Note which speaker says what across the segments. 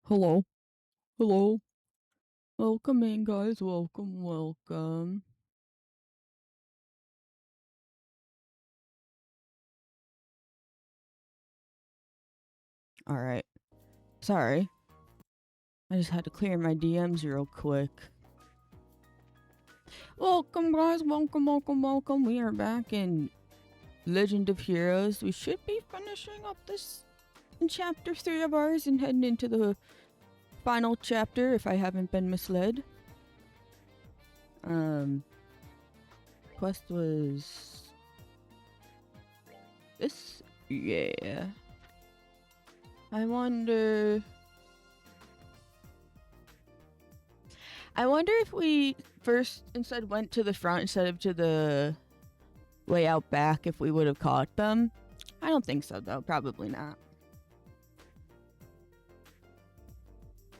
Speaker 1: Hello. Hello. Welcome in, guys. Welcome, welcome. All right. Sorry. I just had to clear my DMs real quick. Welcome, guys. Welcome, welcome, welcome. We are back in Legend of Heroes. We should be finishing up this in chapter 3 of ours and heading into the final chapter if I haven't been misled. Quest was this? Yeah. I wonder if we first instead went to the front instead of to the way out back if we would have caught them. I don't think so though, probably not.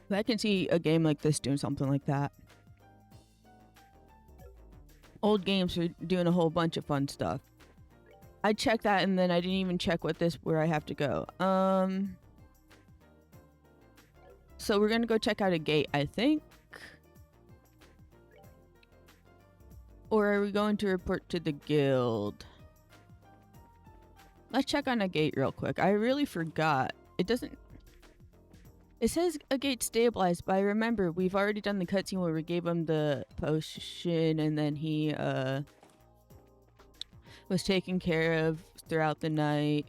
Speaker 1: But I can see a game like this doing something like that. Old games are doing a whole bunch of fun stuff. I checked that and then I didn't even check where I have to go. So we're gonna go check out a gate, I think. Or are we going to report to the guild? Let's check on a gate real quick. I really forgot. It says a gate stabilized, but I remember we've already done the cutscene where we gave him the potion and then he was taken care of throughout the night.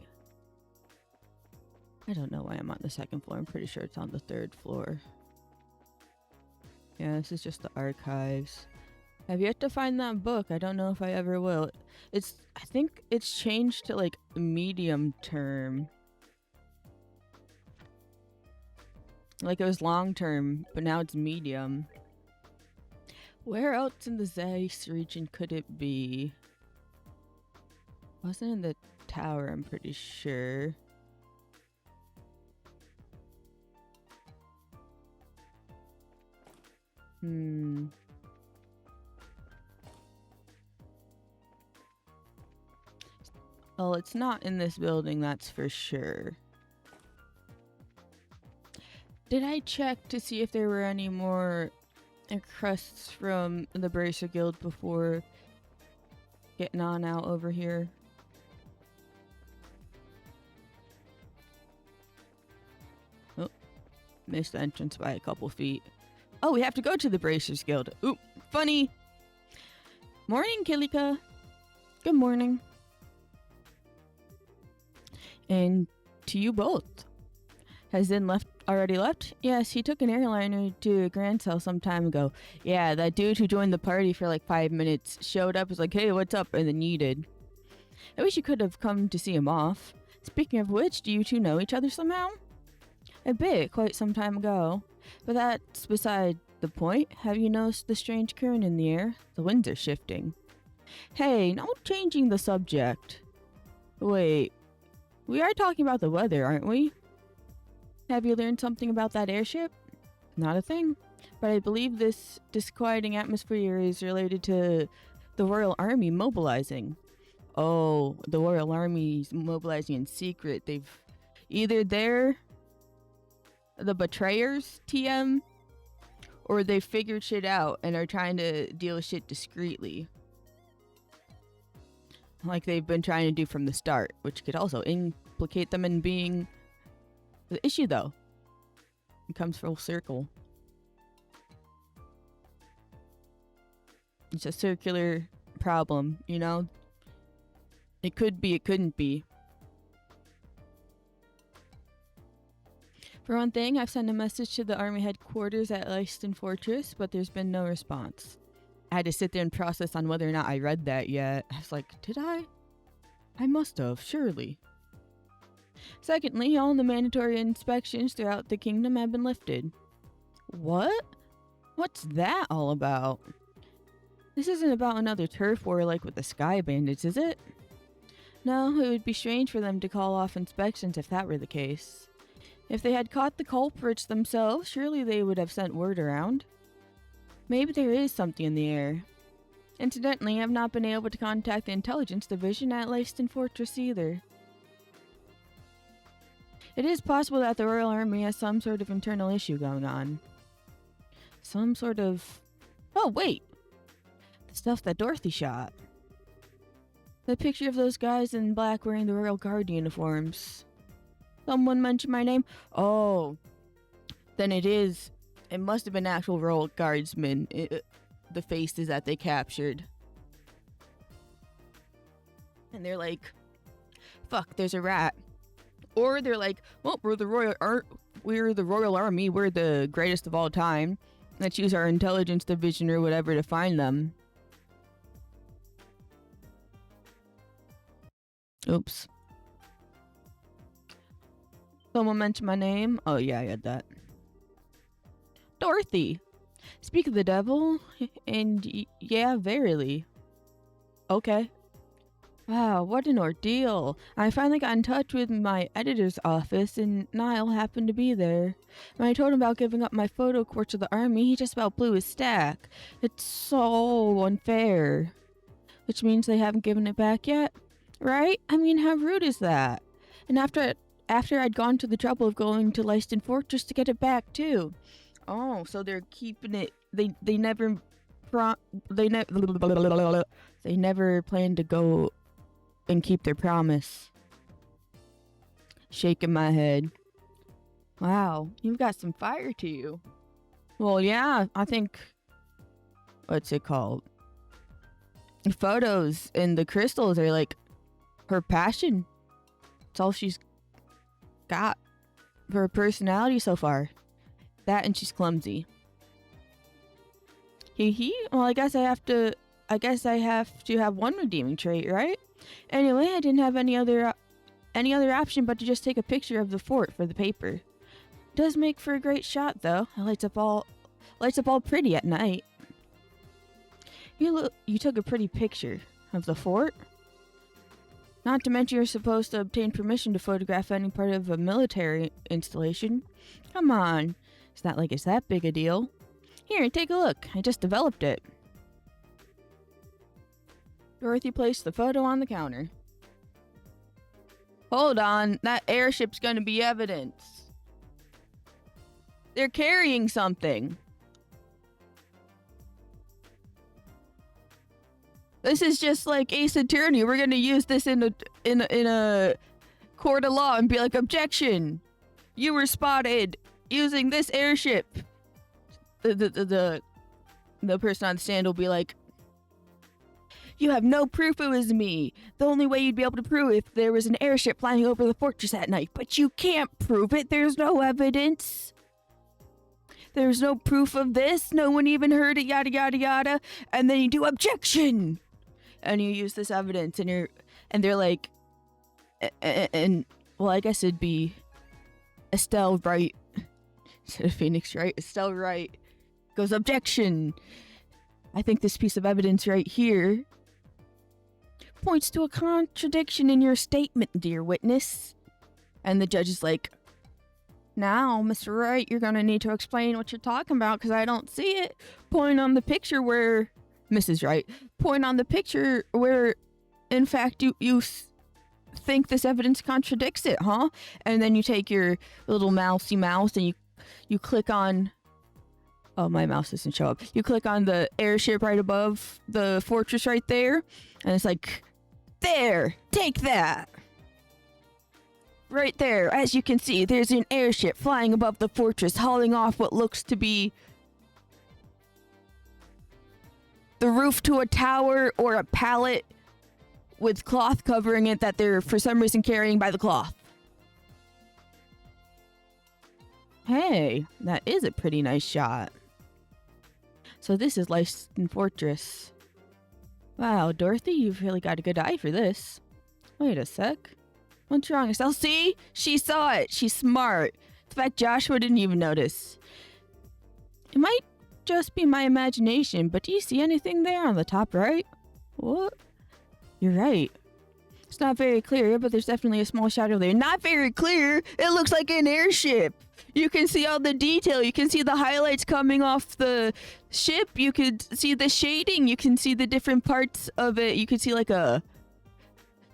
Speaker 1: I don't know why I'm on the second floor. I'm pretty sure it's on the third floor. Yeah, this is just the archives. I've yet to find that book. I don't know if I ever will. I think it's changed to like medium term. Like it was long term, but now it's medium. Where else in the Zeiss region could it be? Wasn't in the tower, I'm pretty sure. Well, it's not in this building, that's for sure. Did I check to see if there were any more crusts from the Bracer Guild before getting on out over here? Oh, missed the entrance by a couple feet. Oh, we have to go to the Bracers Guild. Oop, funny. Morning, Kilika. Good morning. And to you both. Has Zen already left? Yes, he took an airliner to a Grand Cell some time ago. Yeah, that dude who joined the party for like 5 minutes showed up, was like, hey, what's up? And then yeeted. I wish you could have come to see him off. Speaking of which, do you two know each other somehow? A bit, quite some time ago. But that's beside the point. Have you noticed the strange current in the air? The winds are shifting. Hey, no changing the subject. Wait, we are talking about the weather, aren't we? Have you learned something about that airship? Not a thing. But I believe this disquieting atmosphere is related to the Royal Army mobilizing. Oh, the Royal Army's mobilizing in secret. They're the betrayers, TM, or they figured shit out and are trying to deal with shit discreetly. Like they've been trying to do from the start, which could also implicate them in being the issue, though. It comes full circle. It's a circular problem, you know? It could be, it couldn't be. For one thing, I've sent a message to the army headquarters at Leiston Fortress, but there's been no response. I had to sit there and process on whether or not I read that yet. I was like, did I? I must have, surely. Secondly, all the mandatory inspections throughout the kingdom have been lifted. What? What's that all about? This isn't about another turf war like with the Sky Bandits, is it? No, it would be strange for them to call off inspections if that were the case. If they had caught the culprits themselves, surely they would have sent word around. Maybe there is something in the air. Incidentally, I've not been able to contact the intelligence division at Leiston Fortress either. It is possible that the Royal Army has some sort of internal issue going on. Some sort of... Oh, wait! The stuff that Dorothy shot. The picture of those guys in black wearing the Royal Guard uniforms. Someone mentioned my name? Oh. Then it is... It must have been actual Royal Guardsmen. The faces that they captured. And they're like, fuck, there's a rat. Or they're like, well, we're the Royal Army. We're the greatest of all time. Let's use our intelligence division or whatever to find them. Oops. Someone mentioned my name? Oh, yeah, I had that. Dorothy. Speak of the devil? And yeah, verily. Okay. Wow, what an ordeal. I finally got in touch with my editor's office, and Niall happened to be there. When I told him about giving up my photo course to the army, he just about blew his stack. It's so unfair. Which means they haven't given it back yet? Right? I mean, how rude is that? And after I'd gone to the trouble of going to Leiston Fortress to get it back, too. Oh, so they're keeping it... They never planned to go... and keep their promise. Shaking my head. Wow, you've got some fire to you. Well, yeah, I think... What's it called? The photos and the crystals are like her passion. It's all she's got for her personality so far. That and she's clumsy. Well, I guess I have to have one redeeming trait, right? Anyway, I didn't have any other option but to just take a picture of the fort for the paper. Does make for a great shot, though. It lights up all pretty at night. You took a pretty picture of the fort. Not to mention you're supposed to obtain permission to photograph any part of a military installation. Come on, it's not like it's that big a deal. Here, take a look. I just developed it. Dorothy placed the photo on the counter. Hold on, that airship's gonna be evidence. They're carrying something. This is just like Ace Attorney. We're gonna use this in a court of law and be like, objection! You were spotted using this airship. The person on the stand will be like, you have no proof it was me. The only way you'd be able to prove if there was an airship flying over the fortress at night. But you can't prove it. There's no evidence. There's no proof of this. No one even heard it, yada, yada, yada. And then you do objection. And you use this evidence and they're like, and well, I guess it'd be Estelle Wright. Instead of Phoenix Wright, Estelle Wright goes, objection. I think this piece of evidence right here points to a contradiction in your statement, dear witness. And the judge is like, now, Mr. Wright, you're gonna need to explain what you're talking about because I don't see it. Point on the picture where... Mrs. Wright, point on the picture where, in fact, you think this evidence contradicts it, huh? And then you take your little mousey mouse and you click on... Oh, my mouse doesn't show up. You click on the airship right above the fortress right there. And it's like, there, take that. Right there, as you can see, there's an airship flying above the fortress, hauling off what looks to be the roof to a tower or a pallet with cloth covering it that they're for some reason carrying by the cloth. Hey, that is a pretty nice shot. So this is Leiston Fortress. Wow, Dorothy, you've really got a good eye for this. Wait a sec. What's wrong, Estelle? See? She saw it. She's smart. In fact, Joshua didn't even notice. It might just be my imagination, but do you see anything there on the top right? What? You're right. It's not very clear, but there's definitely a small shadow there. Not very clear? It looks like an airship. You can see all the detail. You can see the highlights coming off the ship. You could see the shading. You can see the different parts of it. You can see like a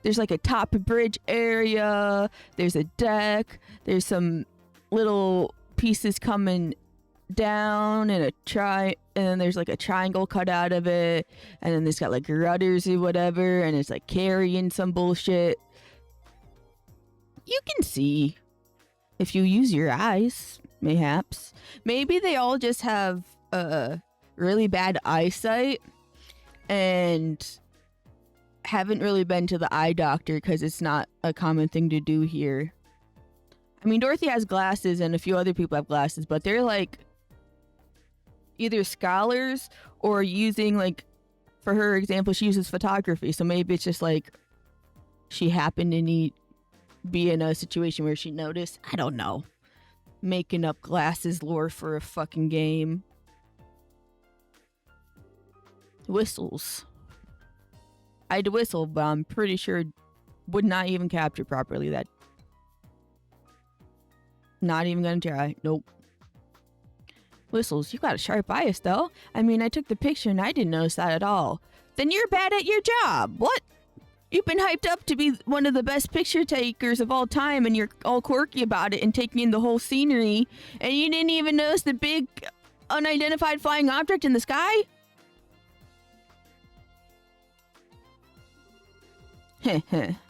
Speaker 1: There's like a top bridge area. There's a deck. There's some little pieces coming down and and then there's like a triangle cut out of it, and then there's got like rudders or whatever, and it's like carrying some bullshit. You can see if you use your eyes, mayhaps. Maybe they all just have really bad eyesight and haven't really been to the eye doctor because it's not a common thing to do here. I mean, Dorothy has glasses and a few other people have glasses, but they're like either scholars or using, like, for her example, she uses photography. So maybe it's just like she happened to be in a situation where she noticed. I don't know. Making up glasses lore for a fucking game. Whistles. I'd whistle, but I'm pretty sure it would not even capture properly. That. Not even gonna try. Nope. Whistles. You got a sharp eye, Estelle. I mean, I took the picture and I didn't notice that at all. Then you're bad at your job. What? You've been hyped up to be one of the best picture takers of all time, and you're all quirky about it and taking in the whole scenery, and you didn't even notice the big unidentified flying object in the sky?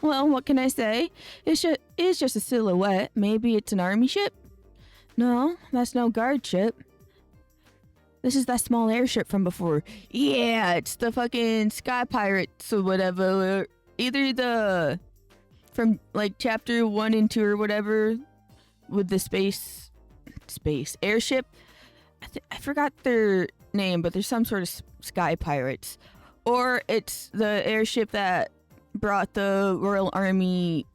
Speaker 1: Well, what can I say? It's just a silhouette. Maybe it's an army ship? No, that's no guard ship. This is that small airship from before. Yeah, it's the fucking Sky Pirates or whatever. Either from like chapter 1 and 2 or whatever with the space airship. I forgot their name, but there's some sort of Sky Pirates. Or it's the airship that brought the Royal Army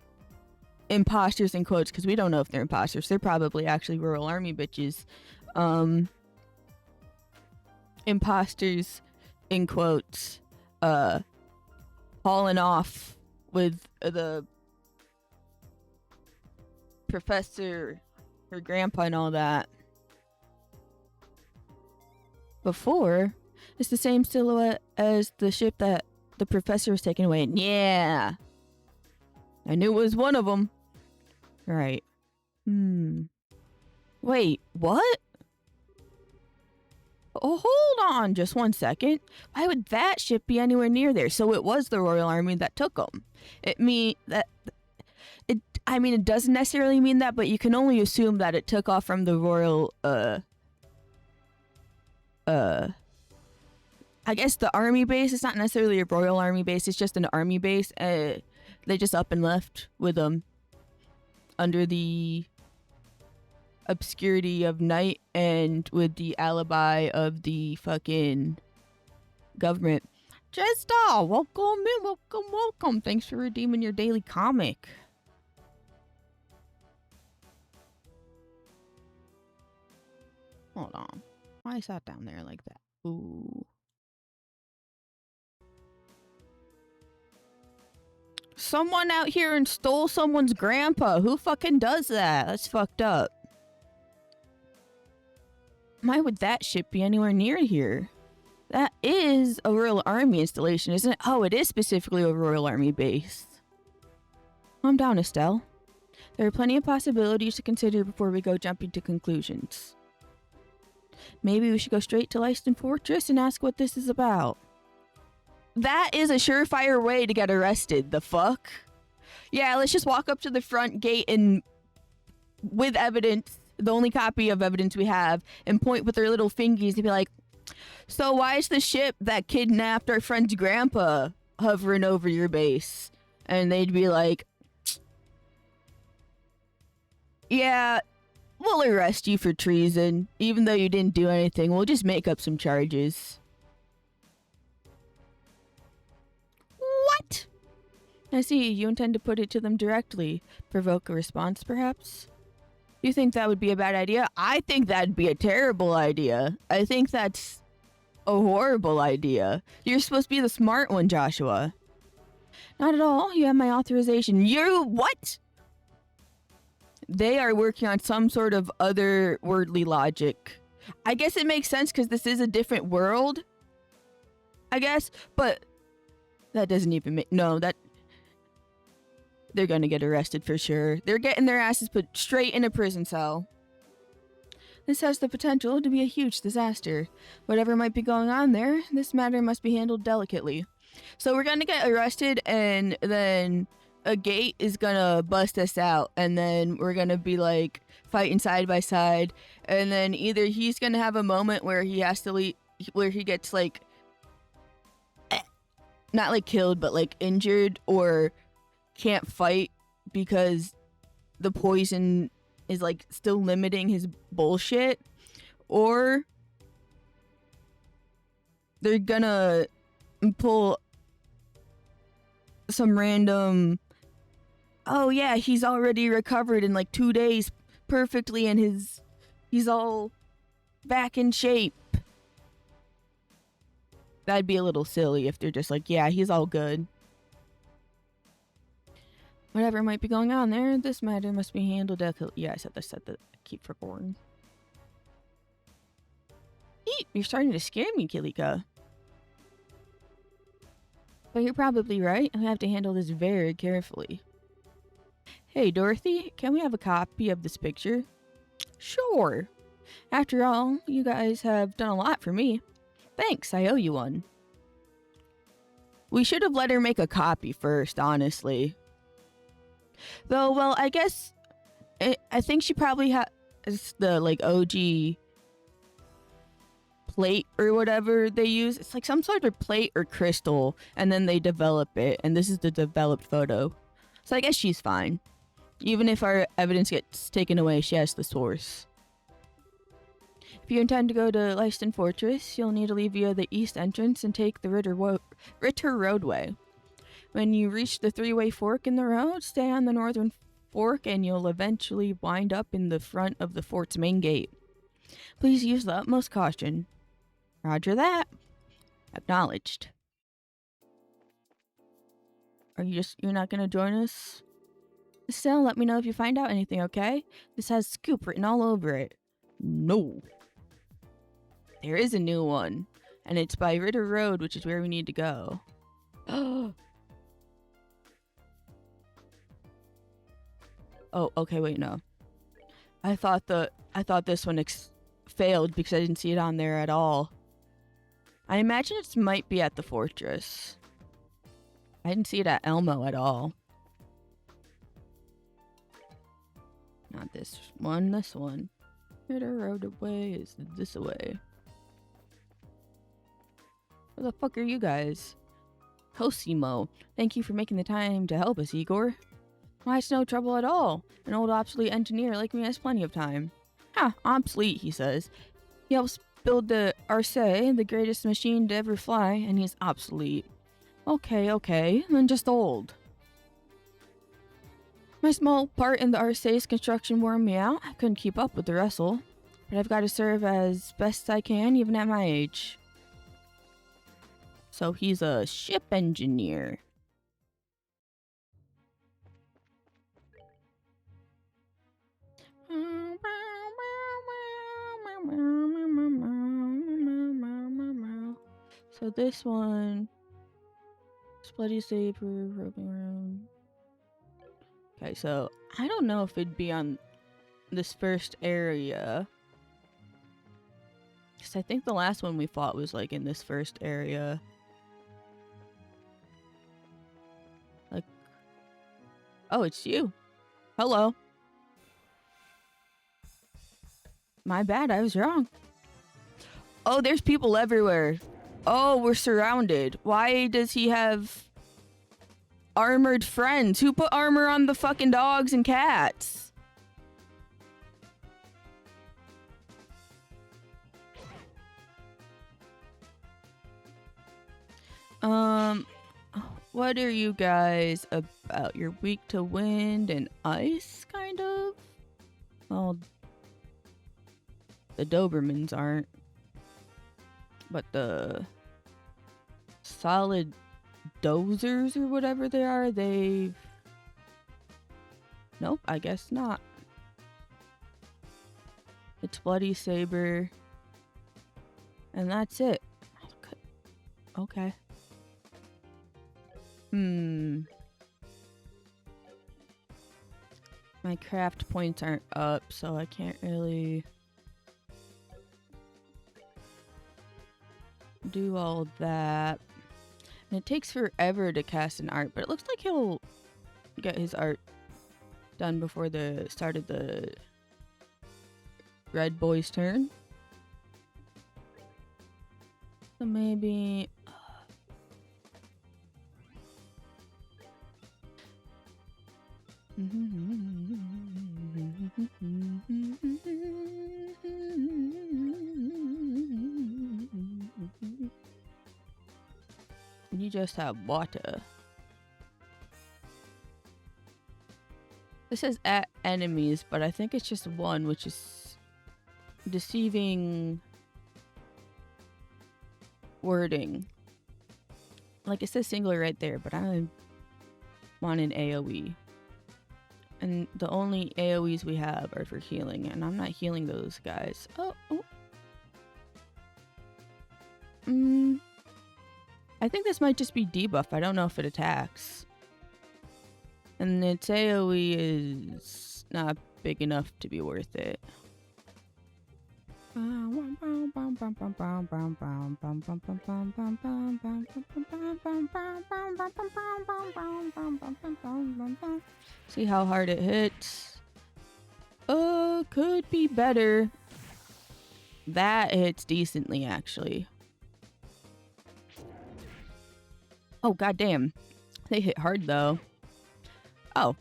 Speaker 1: imposters in quotes, because we don't know if they're imposters. They're probably actually Royal Army bitches. Imposters in quotes, hauling off with the professor, her grandpa, and all that. Before, it's the same silhouette as the ship that the professor was taken away in. Yeah, I knew it was one of them. Right. Wait, what? Oh, hold on just 1 second. Why would that ship be anywhere near there? So it was the Royal Army that took them. I mean, it doesn't necessarily mean that, but you can only assume that it took off from the Royal, I guess the army base. It's not necessarily a Royal Army base. It's just an army base. They just up and left with them under the obscurity of night and with the alibi of the fucking government. Just welcome in, welcome. Thanks for redeeming your daily comic. Hold on. Why I sat down there like that? Ooh. Someone out here and stole someone's grandpa. Who fucking does that? That's fucked up. Why would that ship be anywhere near here? That is a Royal Army installation, isn't it? Oh, it is specifically a Royal Army base. Calm down, Estelle. There are plenty of possibilities to consider before we go jumping to conclusions. Maybe we should go straight to Lyston Fortress and ask what this is about. That is a surefire way to get arrested. The fuck? Yeah, let's just walk up to the front gate and, with evidence, the only copy of evidence we have, and point with their little fingies and be like, so why is the ship that kidnapped our friend's grandpa hovering over your base? And they'd be like, yeah, we'll arrest you for treason. Even though you didn't do anything, we'll just make up some charges. What? I see. You intend to put it to them directly. Provoke a response, perhaps? You think that would be a bad idea? I think that'd be a terrible idea. I think that's a horrible idea. You're supposed to be the smart one, Joshua. Not at all. You have my authorization. You what? They are working on some sort of otherworldly logic. I guess it makes sense because this is a different world. I guess, but that doesn't even make... No, that... they're gonna get arrested for sure. They're getting their asses put straight in a prison cell. This has the potential to be a huge disaster. Whatever might be going on there, this matter must be handled delicately. So we're gonna get arrested, and then a gate is gonna bust us out, and then we're gonna be like fighting side by side, and then either he's gonna have a moment where he has to leave, where he gets like not like killed but like injured, or can't fight because the poison is like still limiting his bullshit, or they're gonna pull some random, oh yeah, he's already recovered in like 2 days perfectly and he's all back in shape. That'd be a little silly if they're just like, yeah, he's all good. Whatever might be going on there, this matter must be handled delicately. Yeah, I said that. Keep recording. Eat, you're starting to scare me, Kilika. But you're probably right. I have to handle this very carefully. Hey, Dorothy, can we have a copy of this picture? Sure. After all, you guys have done a lot for me. Thanks, I owe you one. We should have let her make a copy first, honestly. Though, well, I guess I think she probably has the like OG plate or whatever they use. It's like some sort of plate or crystal, and then they develop it, and this is the developed photo. So I guess she's fine. Even if our evidence gets taken away, she has the source. If you intend to go to Leiston Fortress, you'll need to leave via the east entrance and take the Ritter Roadway. When you reach the three-way fork in the road, stay on the northern fork and you'll eventually wind up in the front of the fort's main gate. Please use the utmost caution. Roger that. Acknowledged. You're not gonna join us? Still, let me know if you find out anything, okay? This has scoop written all over it. No. There is a new one, and it's by Ritter Road, which is where we need to go. Oh, okay, wait, no. I thought this one failed because I didn't see it on there at all. I imagine it might be at the fortress. I didn't see it at Elmo at all. Not this one, this one. Ritter Road away is this way. Where the fuck are you guys? Cosimo, thank you for making the time to help us, Igor. Why, it's no trouble at all. An old obsolete engineer like me has plenty of time. Ha, obsolete, he says. He helps build the Arce, the greatest machine to ever fly, and he's obsolete. Okay, then just old. My small part in the Arce's construction wore me out. I couldn't keep up with the wrestle. But I've got to serve as best I can, even at my age. So he's a ship engineer. So this one, Bloody Saber, roping around. Okay, so I don't know if it'd be on this first area. Because I think the last one we fought was like in this first area. Like, oh, it's you. Hello. My bad, I was wrong. Oh, there's people everywhere. Oh, we're surrounded. Why does he have armored friends? Who put armor on the fucking dogs and cats? What are you guys about? You're weak to wind and ice, kind of? Well, the Dobermans aren't. But the solid dozers or whatever they are, they've... Nope, I guess not. It's Bloody Saber. And that's it. Okay. My craft points aren't up, so I can't really do all that. And it takes forever to cast an art, but it looks like he'll get his art done before the start of the red boy's turn. So maybe... You just have water. This says at enemies, but I think it's just one, which is deceiving wording. Like, it says singular right there, but I want an AoE. And the only AoEs we have are for healing, and I'm not healing those guys. Oh. I think this might just be debuff. I don't know if it attacks. And its AoE is not big enough to be worth it. See how hard it hits. Could be better. That hits decently, actually. Oh, goddamn. They hit hard, though. Oh.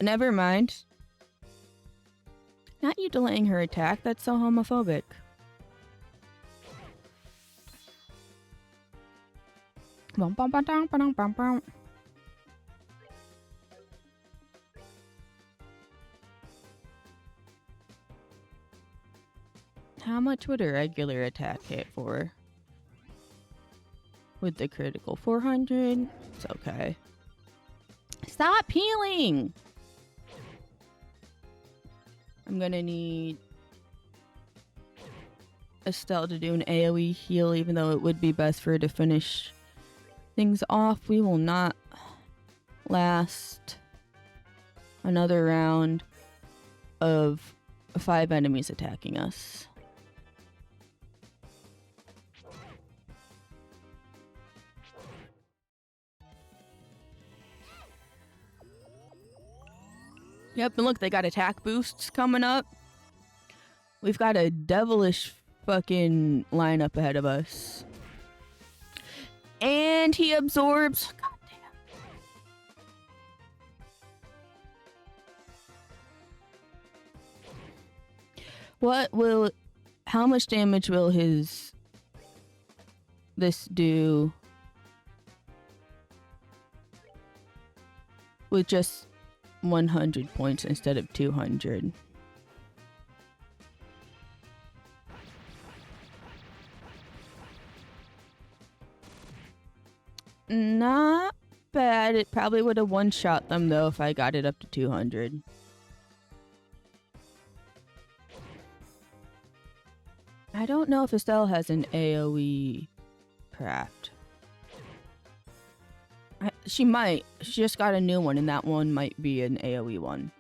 Speaker 1: Never mind. Not you delaying her attack. That's so homophobic. How much would a regular attack hit for? With the critical 400? It's okay. Stop healing! I'm gonna need Estelle to do an AoE heal, even though it would be best for her to finish things off. We will not last another round of 5 enemies attacking us. Yep, and look, they got attack boosts coming up. We've got a devilish fucking lineup ahead of us. And he absorbs... God damn. How much damage will this do with just 100 points instead of 200? Not bad. It probably would have one-shot them, though, if I got it up to 200. I don't know if Estelle has an AoE craft. She might. She just got a new one, and that one might be an AoE one.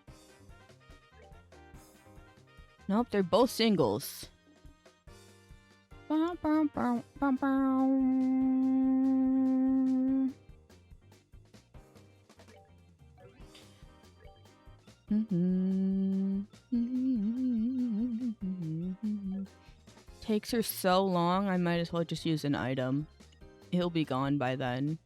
Speaker 1: Nope, they're both singles. Takes her so long, I might as well just use an item. He'll be gone by then.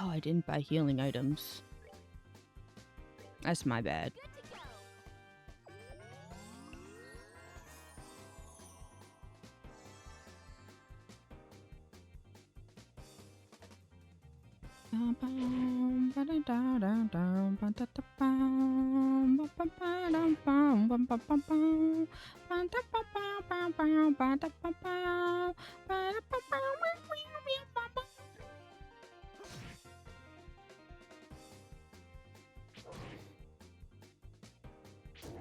Speaker 1: Oh, I didn't buy healing items. That's my bad.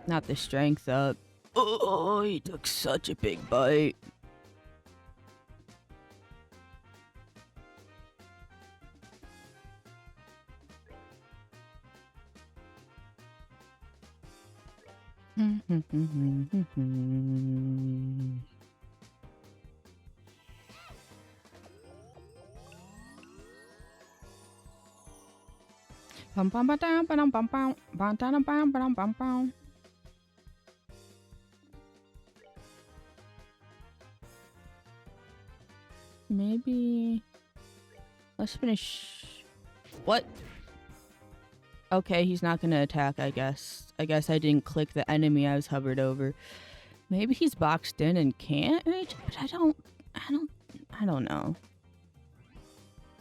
Speaker 1: Not the strength up. Oh, he took such a big bite. Bum bum ba dum ba dum bum bum bum dum bum ba dum bum bum. Maybe let's finish. What? Okay, he's not gonna attack, I guess. I guess I didn't click the enemy I was hovered over. Maybe he's boxed in and can't reach, but I don't know.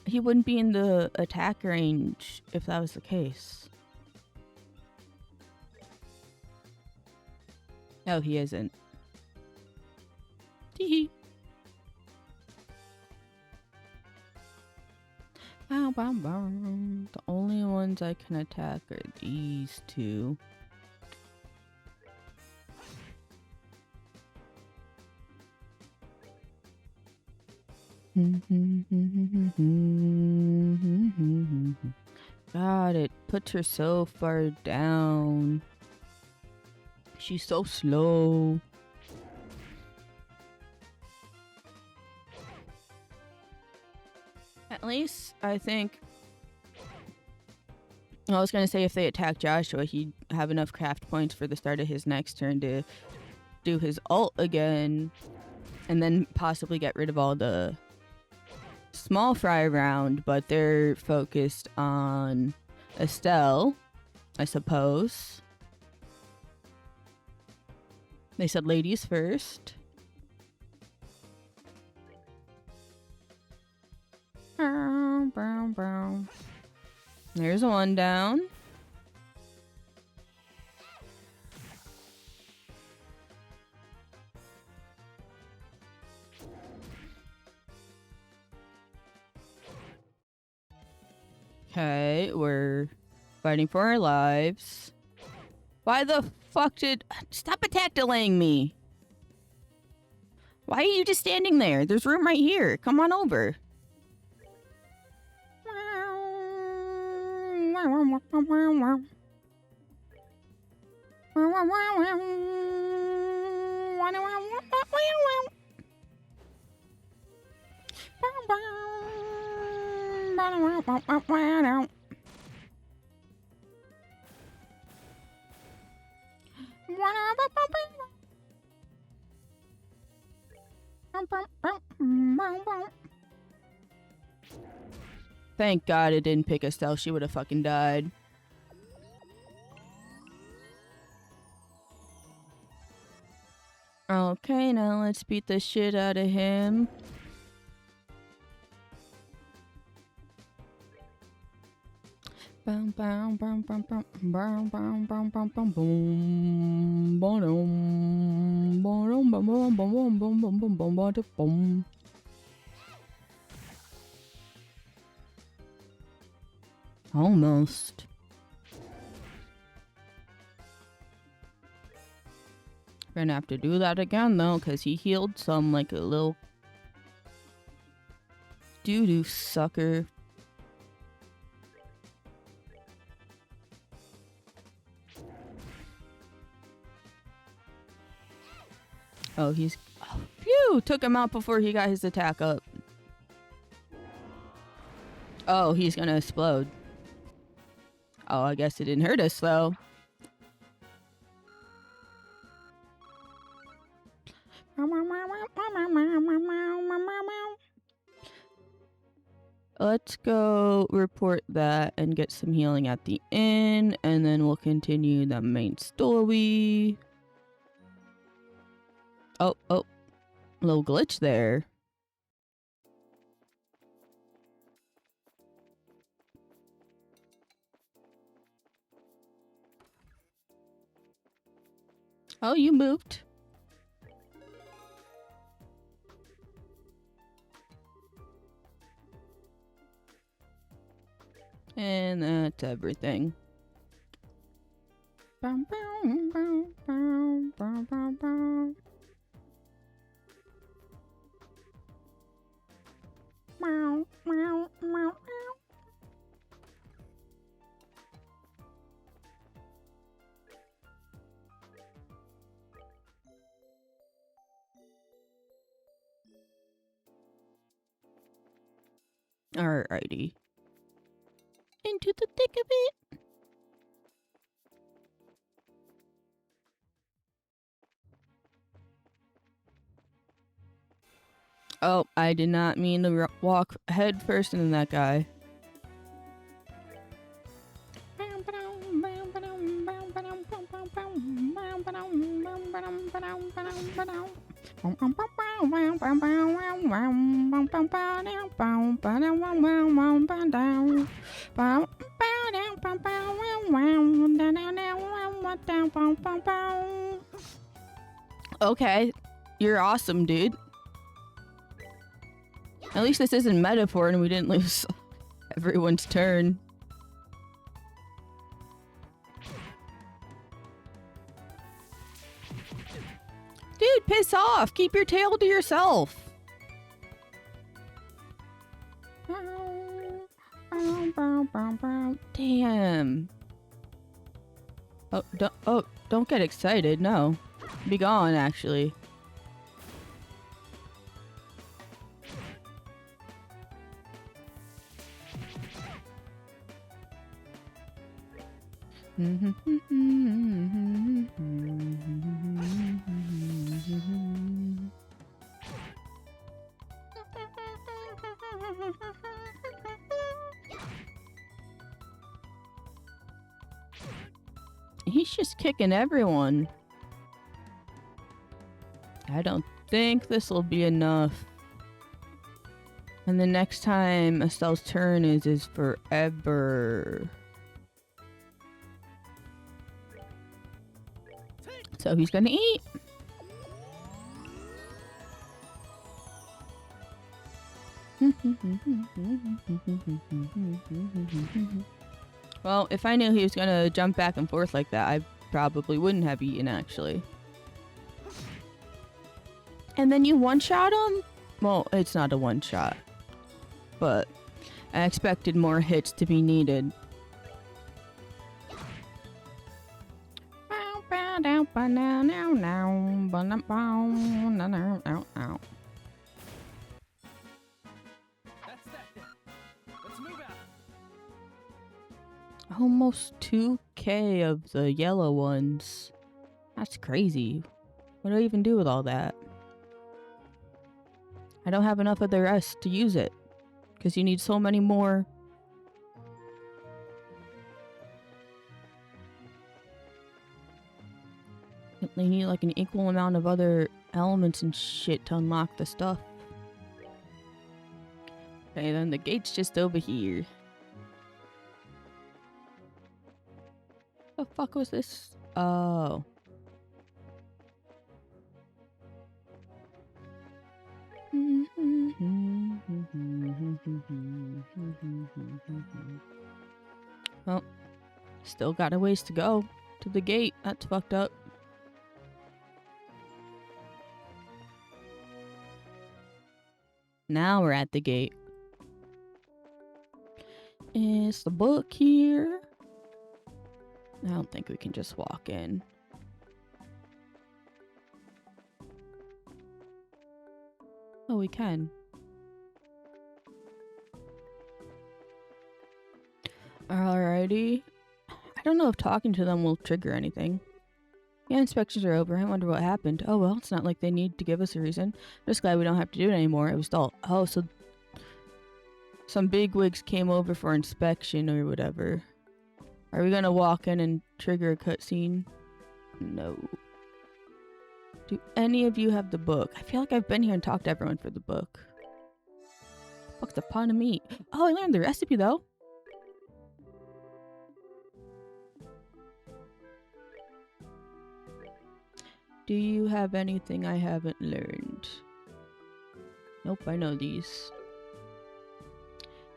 Speaker 1: He wouldn't be in the attack range if that was the case. No, he isn't. Tee-hee. The only ones I can attack are these two. God, it puts her so far down. She's so slow. At least, I think... I was gonna say if they attack Joshua, he'd have enough craft points for the start of his next turn to do his ult again. And then possibly get rid of all the small fry round, but they're focused on Estelle, I suppose. They said ladies first. There's one down. Okay, we're fighting for our lives. Why the fuck did... Stop attack delaying me! Why are you just standing there? There's room right here. Come on over. Thank God it didn't pick Estelle. She would have fucking died. Okay, now let's beat the shit out of him. Bum bum bum bum bum bum bum bum bum bum boom bum bum bum bum bum bum bum bum bum bum bum. Almost. We're gonna have to do that again though, because he healed some like a little doo-doo sucker. Oh, he's... Oh, phew! Took him out before he got his attack up. Oh, he's gonna explode. Oh, I guess it didn't hurt us though. Let's go report that and get some healing at the inn, and then we'll continue the main story. Oh, little glitch there. Oh, you moved. And that's everything. Bow, bow, bow, bow, bow, bow, bow. Meow, meow, meow, meow. Alrighty. Into the thick of it. Oh, I did not mean to walk head first into that guy. Okay, you're awesome, dude. At least this isn't metaphor and we didn't lose everyone's turn. Dude, piss off! Keep your tail to yourself! Damn. Oh, don't get excited, no. Be gone, actually. He's just kicking everyone. I don't think this will be enough. And the next time Estelle's turn is forever. So he's gonna eat. Well, if I knew he was gonna jump back and forth like that, I probably wouldn't have eaten, actually. And then you one-shot him? Well, it's not a one-shot. But I expected more hits to be needed. Almost 2K of the yellow ones. That's crazy. What do I even do with all that? I don't have enough of the rest to use it. Because you need so many more. They need like an equal amount of other elements and shit to unlock the stuff. Okay, then the gate's just over here. The fuck was this? Oh. Well, still got a ways to go to the gate. That's fucked up. Now we're at the gate. Is the book here? I don't think we can just walk in. Oh, we can. Alrighty. I don't know if talking to them will trigger anything. Yeah, inspections are over. I wonder what happened. Oh well, it's not like they need to give us a reason. I'm just glad we don't have to do it anymore. It was dull. Oh, so some bigwigs came over for inspection or whatever. Are we gonna walk in and trigger a cutscene? No. Do any of you have the book? I feel like I've been here and talked to everyone for the book. What's the pun of meat? Oh, I learned the recipe though. Do you have anything I haven't learned? Nope, I know these.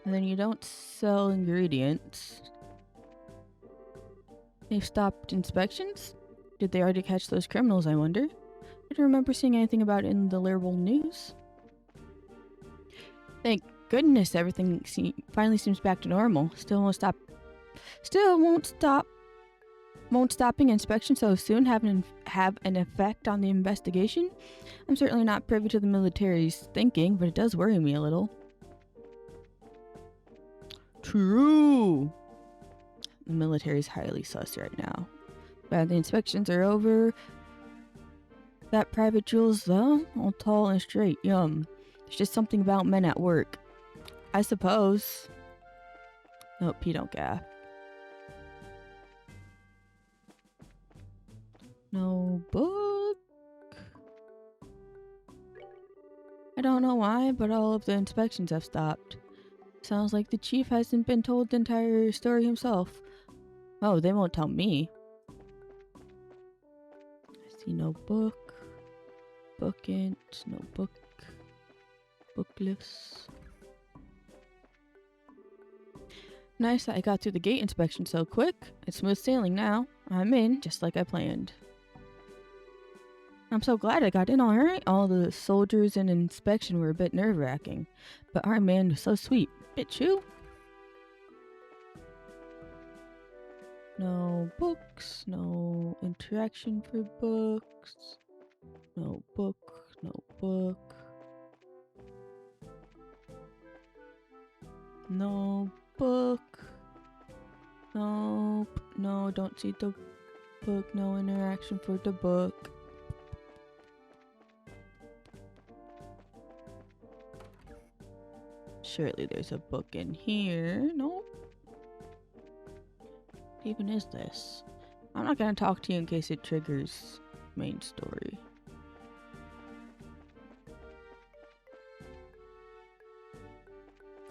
Speaker 1: And then you don't sell ingredients. They've stopped inspections? Did they already catch those criminals, I wonder? I don't remember seeing anything about it in the Lyrible news. Thank goodness everything finally seems back to normal. Still won't stopping inspection so soon have an effect on the investigation? I'm certainly not privy to the military's thinking, but it does worry me a little. true. The military's highly sus right now. But the inspections are over. That Private Jules, though, all tall and straight. Yum. There's just something about men at work. I suppose. Nope, he don't gaff. No book. I don't know why, but all of the inspections have stopped. Sounds like the chief hasn't been told the entire story himself. Oh, they won't tell me. I see no book. Bookant, no book. Bookless. Nice that I got through the gate inspection so quick. It's smooth sailing now. I'm in, just like I planned. I'm so glad I got in alright. All the soldiers in inspection were a bit nerve-wracking. But our man was so sweet. Bit true? No books, no interaction for books. No book, no book. No book. Nope. No, don't see the book. No interaction for the book. Surely there's a book in here. Nope. What even is this? I'm not gonna talk to you in case it triggers main story.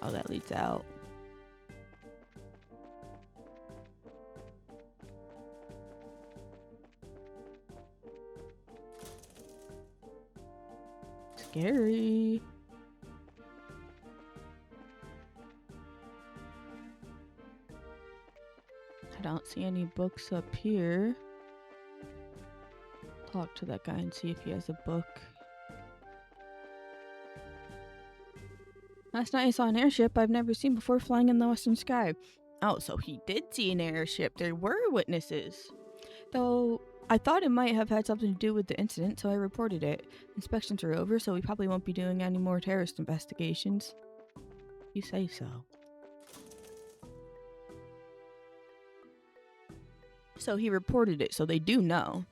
Speaker 1: Oh, that leads out. Scary. I don't see any books up here. Talk to that guy and see if he has a book. Last night I saw an airship I've never seen before flying in the western sky. Oh, so he did see an airship. There were witnesses. Though I thought it might have had something to do with the incident, so I reported it. Inspections are over, so we probably won't be doing any more terrorist investigations. You say so. So he reported it, so they do know.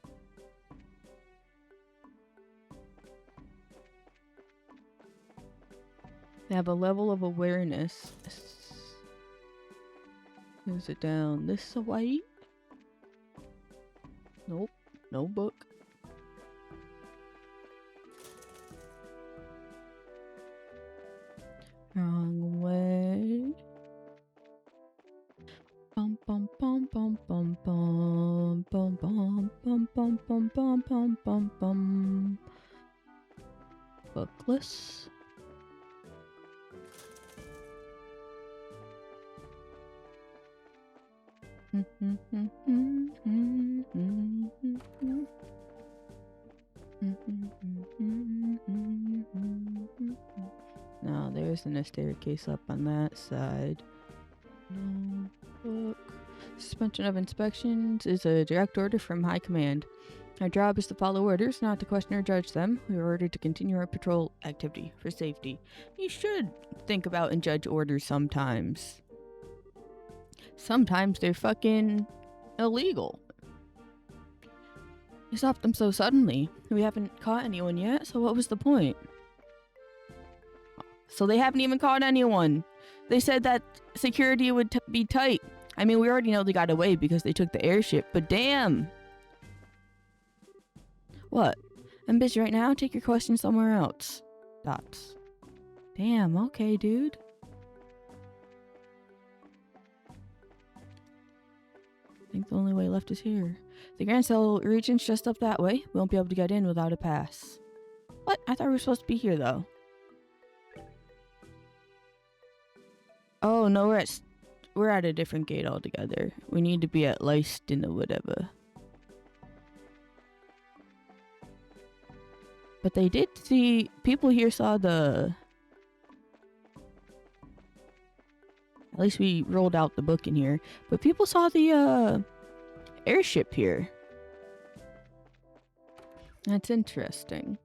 Speaker 1: They have a level of awareness. Is it down this way? Nope, no book. Wrong way. Bum bum bum bum bum bum bum bum bum bum bum bum bum bum bum. Bookless. No, there isn't a staircase up on that side. No book. Suspension of inspections is a direct order from High Command. Our job is to follow orders, not to question or judge them. We are ordered to continue our patrol activity for safety. You should think about and judge orders sometimes. Sometimes they're fucking illegal. You stopped them so suddenly. We haven't caught anyone yet, so what was the point? So they haven't even caught anyone. They said that security would be tight. I mean, we already know they got away because they took the airship, but damn. What? I'm busy right now. Take your question somewhere else. Dots. Damn, okay, dude. I think the only way left is here. The Grand Cell region's just up that way. We won't be able to get in without a pass. What? I thought we were supposed to be here, though. Oh, no, we're at a different gate altogether. We need to be at Leisten or whatever. But they did see... People here saw the... At least we rolled out the book in here. But people saw the airship here. That's interesting.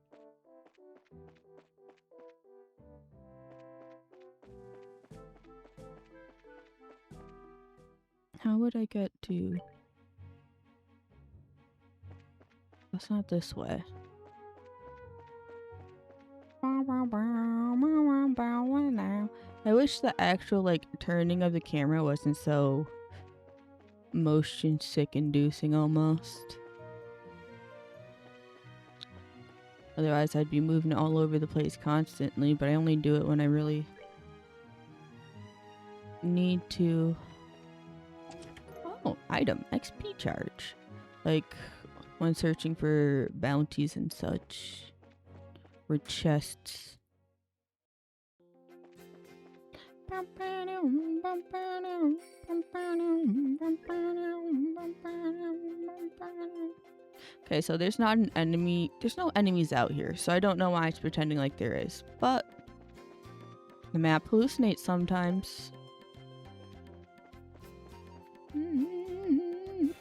Speaker 1: How would I get to... That's not this way. I wish the actual, like, turning of the camera wasn't so motion sick inducing almost. Otherwise, I'd be moving all over the place constantly, but I only do it when I really need to. Oh, item, XP charge. Like, when searching for bounties and such. Or chests. Okay, so there's not an enemy. There's no enemies out here, so I don't know why it's pretending like there is. But the map hallucinates sometimes.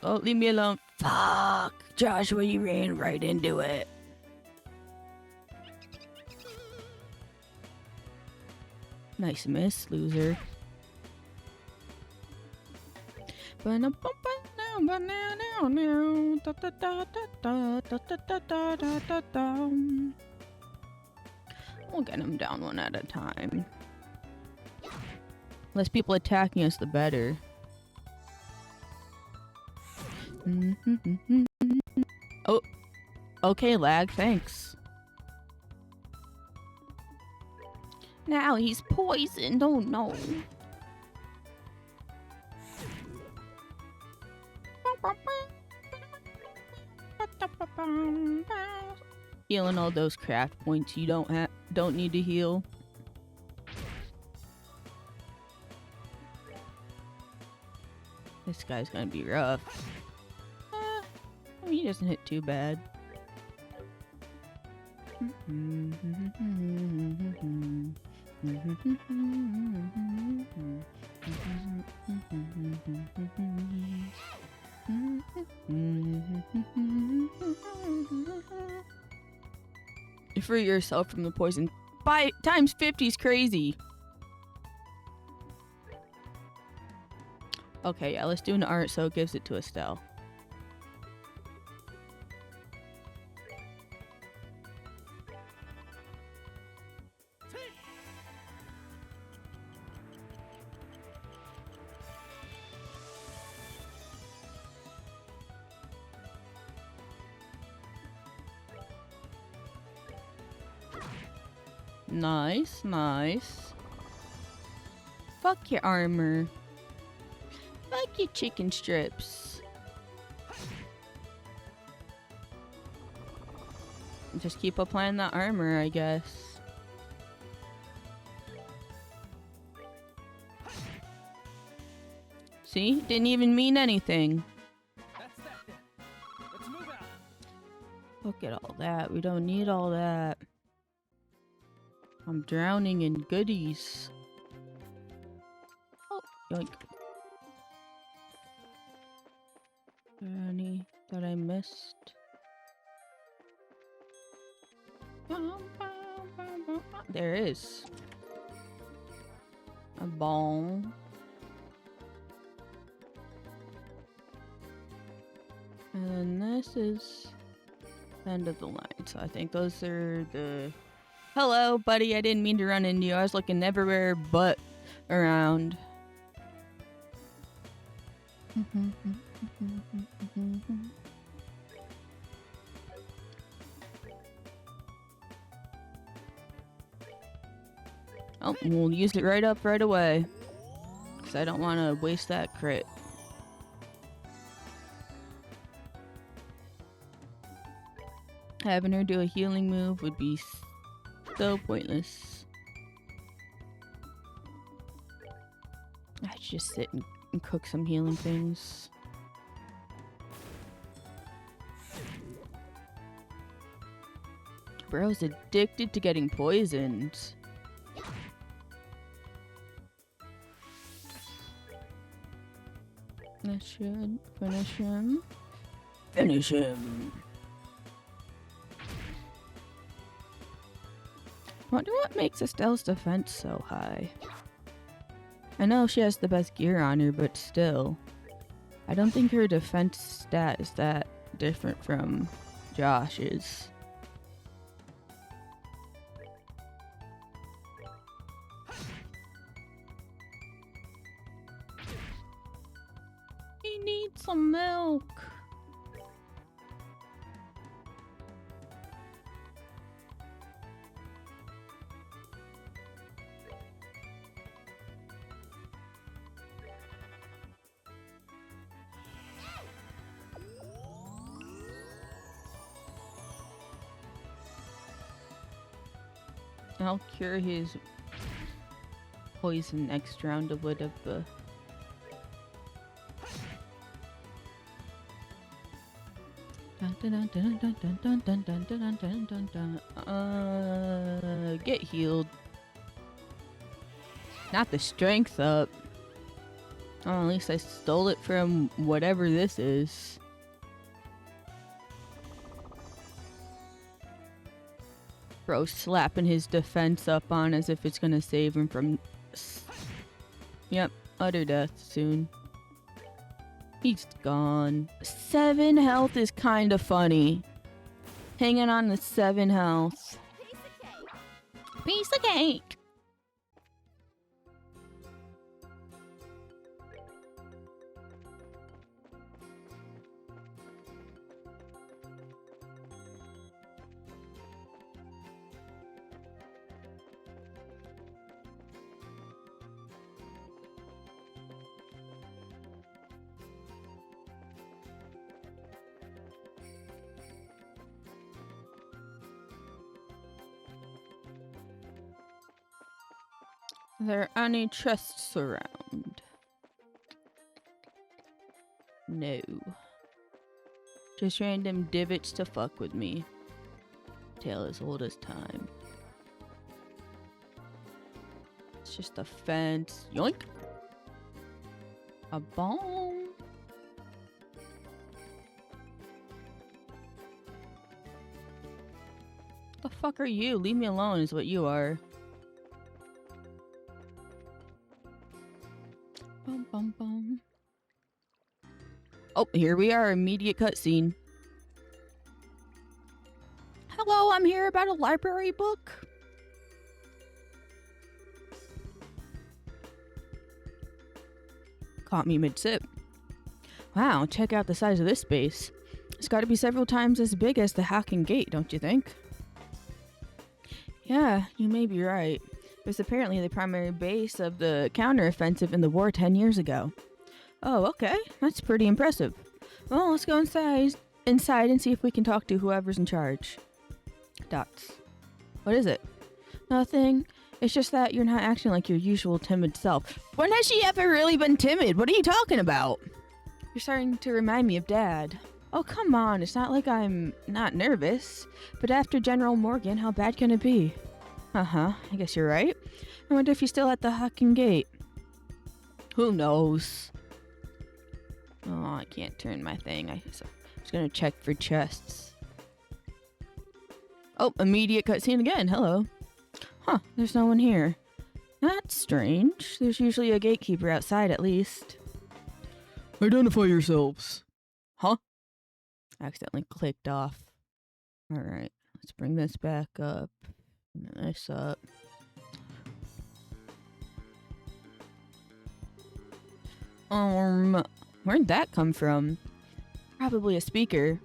Speaker 1: Oh, leave me alone. Fuck! Joshua, you ran right into it. Nice miss, loser. We'll get him down one at a time. Less people attacking us, the better. Oh, okay, lag, thanks. Now he's poisoned, oh no. Healing all those craft points you don't need to heal. This guy's gonna be rough. He doesn't hit too bad. Free yourself from the poison. By times 50 is crazy. Okay, yeah, let's do an art so it gives it to Estelle. Nice, nice. Fuck your armor. Fuck your chicken strips. Just keep applying that armor, I guess. See? Didn't even mean anything.
Speaker 2: That's that then. Let's move out.
Speaker 1: Look at all that. We don't need all that. I'm drowning in goodies. Oh, yoink. Any that I missed? There is. A ball. And then this is the end of the line. So I think those are the... Hello, buddy. I didn't mean to run into you. I was looking everywhere but around. Oh, we'll use it right away. Because I don't want to waste that crit. Having her do a healing move would be so pointless. I should just sit and cook some healing things. Bro's addicted to getting poisoned. That should finish him. Finish him! Wonder what makes Estelle's defense so high. I know she has the best gear on her, but still. I don't think her defense stat is that different from Josh's. He needs some milk. I'll cure his poison next round of whatever. Get healed. Not the strength up. Oh, at least I stole it from whatever this is. Bro slapping his defense up on as if it's gonna save him from... Yep, utter death soon. He's gone. 7 health is kinda funny. Hanging on to 7 health. Piece of cake! Are there any chests around? No. Just random divots to fuck with me. Tale as old as time. It's just a fence. Yoink! A bomb. The fuck are you? Leave me alone is what you are. Bum, bum, bum. Oh, here we are. Immediate cutscene. Hello, I'm here about a library book. Caught me mid-sip. Wow, check out the size of this space. It's got to be several times as big as the Hacking Gate, don't you think? Yeah, you may be right. It was apparently the primary base of the counteroffensive in the war 10 years ago. Oh, okay. That's pretty impressive. Well, let's go inside and see if we can talk to whoever's in charge. Dots. What is it? Nothing. It's just that you're not acting like your usual timid self. When has she ever really been timid? What are you talking about? You're starting to remind me of Dad. Oh, come on. It's not like I'm not nervous. But after General Morgan, how bad can it be? Uh-huh. I guess you're right. I wonder if he's still at the Hacking Gate. Who knows? Oh, I can't turn my thing. I was gonna check for chests. Oh, immediate cutscene again. Hello. Huh, there's no one here. That's strange. There's usually a gatekeeper outside at least. Identify yourselves. Huh? Accidentally clicked off. Alright, let's bring this back up. This up. Where'd that come from? Probably a speaker.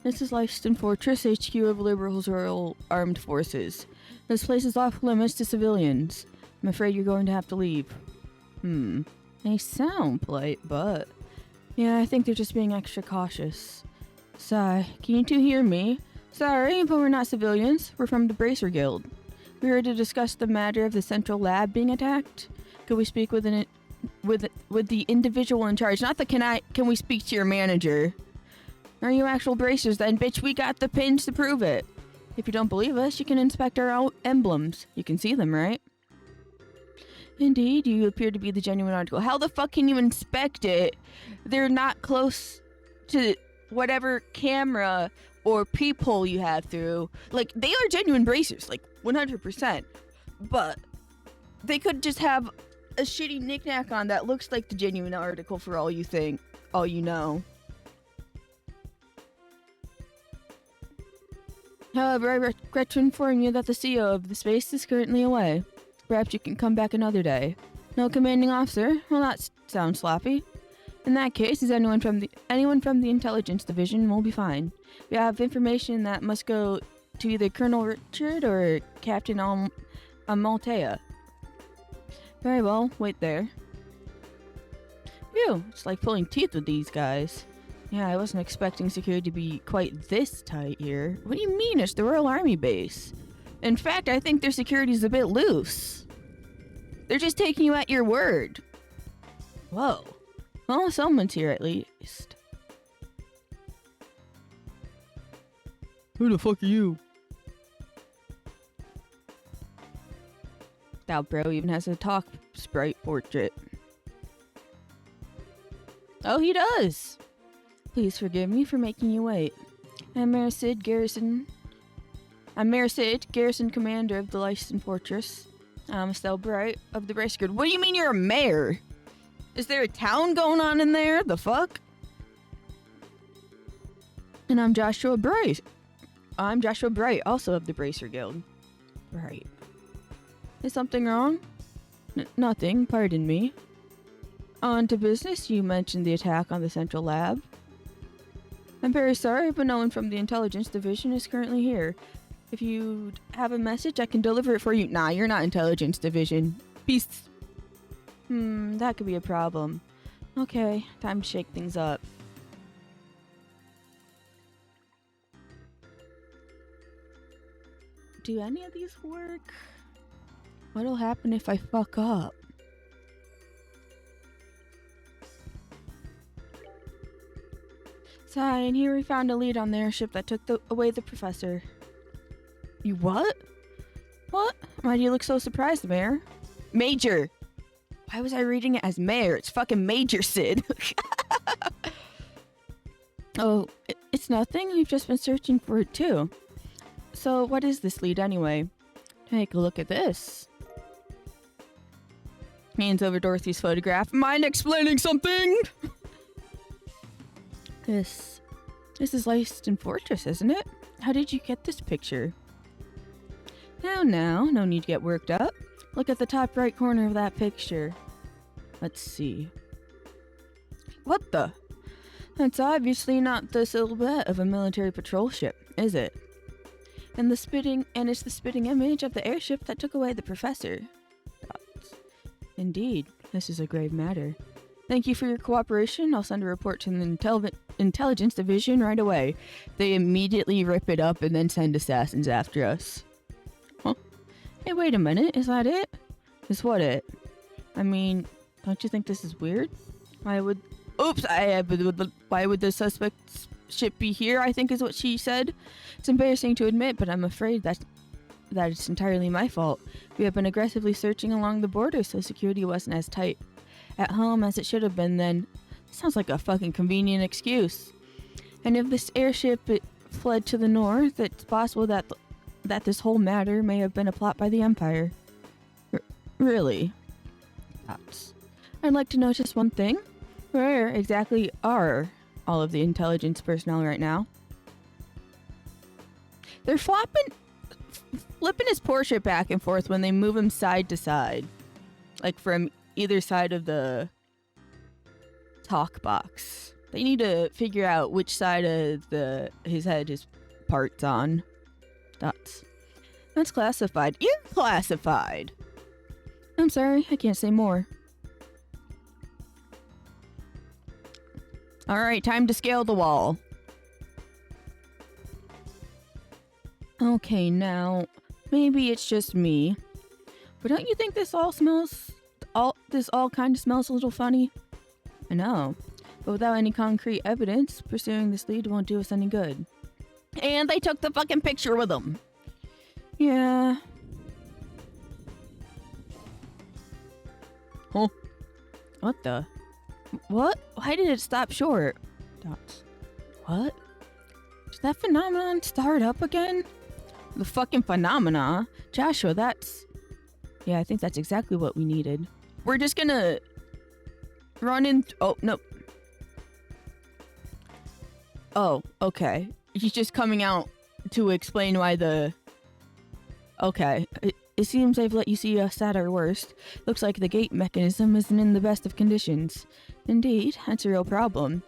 Speaker 1: This is Lifestone Fortress, HQ of Liberals Royal Armed Forces. This place is off limits to civilians. I'm afraid you're going to have to leave. They sound polite, but... yeah, I think they're just being extra cautious. Sigh, can you two hear me? Sorry, but we're not civilians. We're from the Bracer Guild. We're here to discuss the matter of the central lab being attacked. Could we speak with the individual in charge? Not the can we speak to your manager? Are you actual bracers then? Bitch, we got the pins to prove it. If you don't believe us, you can inspect our own emblems. You can see them, right? Indeed, you appear to be the genuine article. How the fuck can you inspect it? They're not close to whatever camera or peephole you have through. Like, they are genuine bracers, like 100%. But they could just have a shitty knickknack on that looks like the genuine article for all you think. all you know. However, I regret to inform you that the CEO of the space is currently away. Perhaps you can come back another day. No commanding officer? Well, that sounds sloppy. In that case, is anyone from the intelligence division will be fine. We have information that must go to either Colonel Richard or Captain Amaltea. Very well, wait there. Phew, it's like pulling teeth with these guys. Yeah, I wasn't expecting security to be quite this tight here. What do you mean? It's the Royal Army base. In fact, I think their security's a bit loose. They're just taking you at your word. Whoa. Well, someone's here at least. Who the fuck are you? That bro even has a talk sprite portrait. Oh, he does! Please forgive me for making you wait. I'm Mayor Sid, Garrison Commander of the Lyston Fortress. I'm Estelle Bright of the Bracer Guild. What do you mean you're a mayor? Is there a town going on in there? The fuck? And I'm Joshua Bright. I'm Joshua Bright, also of the Bracer Guild. Right. Is something wrong? Nothing, pardon me. On to business, you mentioned the attack on the central lab. I'm very sorry, but no one from the intelligence division is currently here. If you have a message, I can deliver it for you. Nah, you're not intelligence division. Beasts. That could be a problem. Okay, time to shake things up. Do any of these work? What'll happen if I fuck up? And here we found a lead on the airship that took away the professor. You what? What? Why do you look so surprised, Mayor? Major! Why was I reading it as Mayor? It's fucking Major Sid. Oh, it's nothing. We've just been searching for it too. So what is this lead anyway? Take a look at this. Hands over Dorothy's photograph. Mind explaining something? This is Lyston Fortress, isn't it? How did you get this picture? Now, no need to get worked up. Look at the top right corner of that picture. Let's see. What the? That's obviously not the silhouette of a military patrol ship, is it? And it's the spitting image of the airship that took away the professor. Indeed, this is a grave matter. Thank you for your cooperation. I'll send a report to the intelligence division right away. They immediately rip it up and then send assassins after us. Huh? Hey, wait a minute. Is that it? Is what it? I mean, don't you think this is weird? Why would... Oops! Why would the suspect's ship be here, I think is what she said. It's embarrassing to admit, but I'm afraid that it's entirely my fault. We have been aggressively searching along the border, so security wasn't as tight at home as it should have been then. Sounds like a fucking convenient excuse. And if this airship fled to the north, it's possible that this whole matter may have been a plot by the Empire. Really? I'd like to know just one thing. Where exactly are all of the intelligence personnel right now? They're flipping his Porsche back and forth when they move him side to side. Like from either side of the talk box. They need to figure out which side of his head his part's on. That's classified. You're classified! I'm sorry, I can't say more. Alright, time to scale the wall. Okay, now, maybe it's just me, but don't you think this all kind of smells a little funny? I know, but without any concrete evidence, pursuing this lead won't do us any good. And they took the fucking picture with them. Yeah. Huh? What the? What? Why did it stop short? What? Did that phenomenon start up again? The fucking phenomena? Joshua, that's... Yeah, I think that's exactly what we needed. We're just gonna run in... Oh, no. Oh, okay. He's just coming out to explain why the... Okay. It seems they've let you see us at our worst. Looks like the gate mechanism isn't in the best of conditions. Indeed, that's a real problem.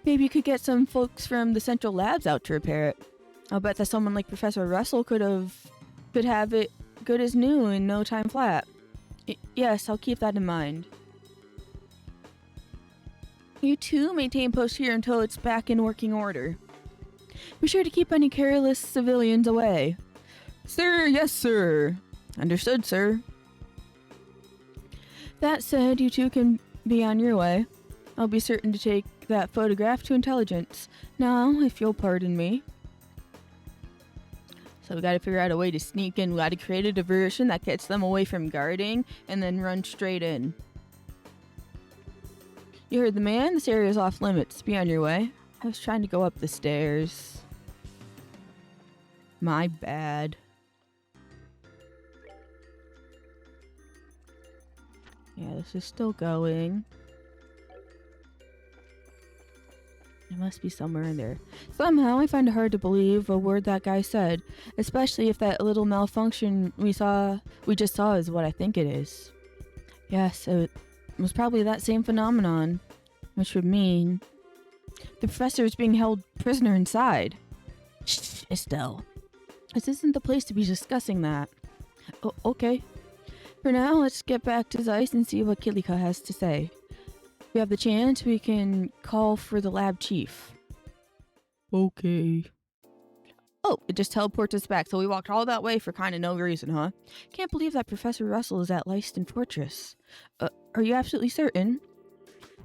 Speaker 1: Maybe you could get some folks from the central labs out to repair it. I'll bet that someone like Professor Russell could have it good as new in no time flat. Yes, I'll keep that in mind. You two maintain post here until it's back in working order. Be sure to keep any careless civilians away. Sir, yes, sir. Understood, sir. That said, you two can be on your way. I'll be certain to take that photograph to intelligence. Now, if you'll pardon me. So we gotta figure out a way to sneak in. We gotta create a diversion that gets them away from guarding and then run straight in. You heard the man. This area is off limits. Be on your way. I was trying to go up the stairs. My bad. Yeah, this is still going. It must be somewhere in there. Somehow I find it hard to believe a word that guy said, especially if that little malfunction we just saw is what I think it is. Yes, it was probably that same phenomenon, which would mean the professor is being held prisoner inside. Shh, Estelle. This isn't the place to be discussing that. Oh, okay. For now, let's get back to Zeiss and see what Kilika has to say. If we have the chance, we can call for the lab chief. Okay. Oh, it just teleports us back, so we walked all that way for kind of no reason, huh? Can't believe that Professor Russell is at Leiston Fortress. Are you absolutely certain?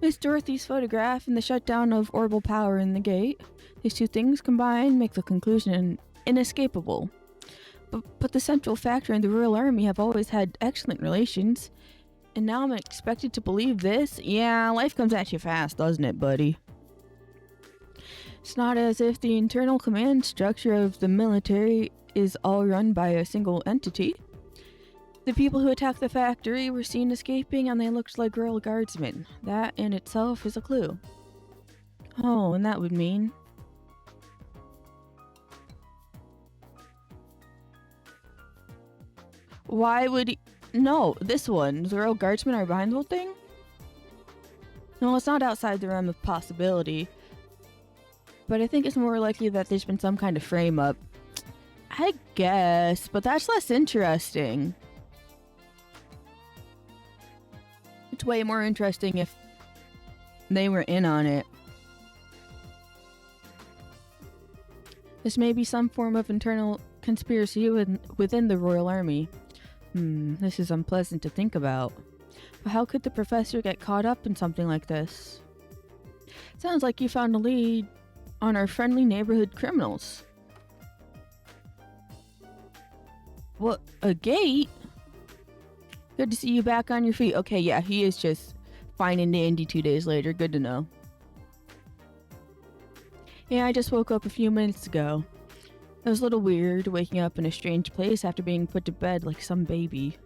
Speaker 1: Miss Dorothy's photograph and the shutdown of orbital power in the gate. These two things combined make the conclusion inescapable. But the central factor and the Royal Army have always had excellent relations. And now I'm expected to believe this? Yeah, life comes at you fast, doesn't it, buddy? It's not as if the internal command structure of the military is all run by a single entity. The people who attacked the factory were seen escaping and they looked like Royal Guardsmen. That in itself is a clue. Oh, and that would mean... Why would he... No, this one. The Royal Guardsmen are behind the whole thing? No, it's not outside the realm of possibility. But I think it's more likely that there's been some kind of frame-up. I guess, but that's less interesting. It's way more interesting if they were in on it. This may be some form of internal conspiracy within the Royal Army. This is unpleasant to think about. But how could the professor get caught up in something like this? Sounds like you found a lead on our friendly neighborhood criminals. What? A gate? Good to see you back on your feet. Okay, yeah, he is just fine and dandy 2 days later. Good to know. Yeah, I just woke up a few minutes ago. It was a little weird waking up in a strange place after being put to bed like some baby.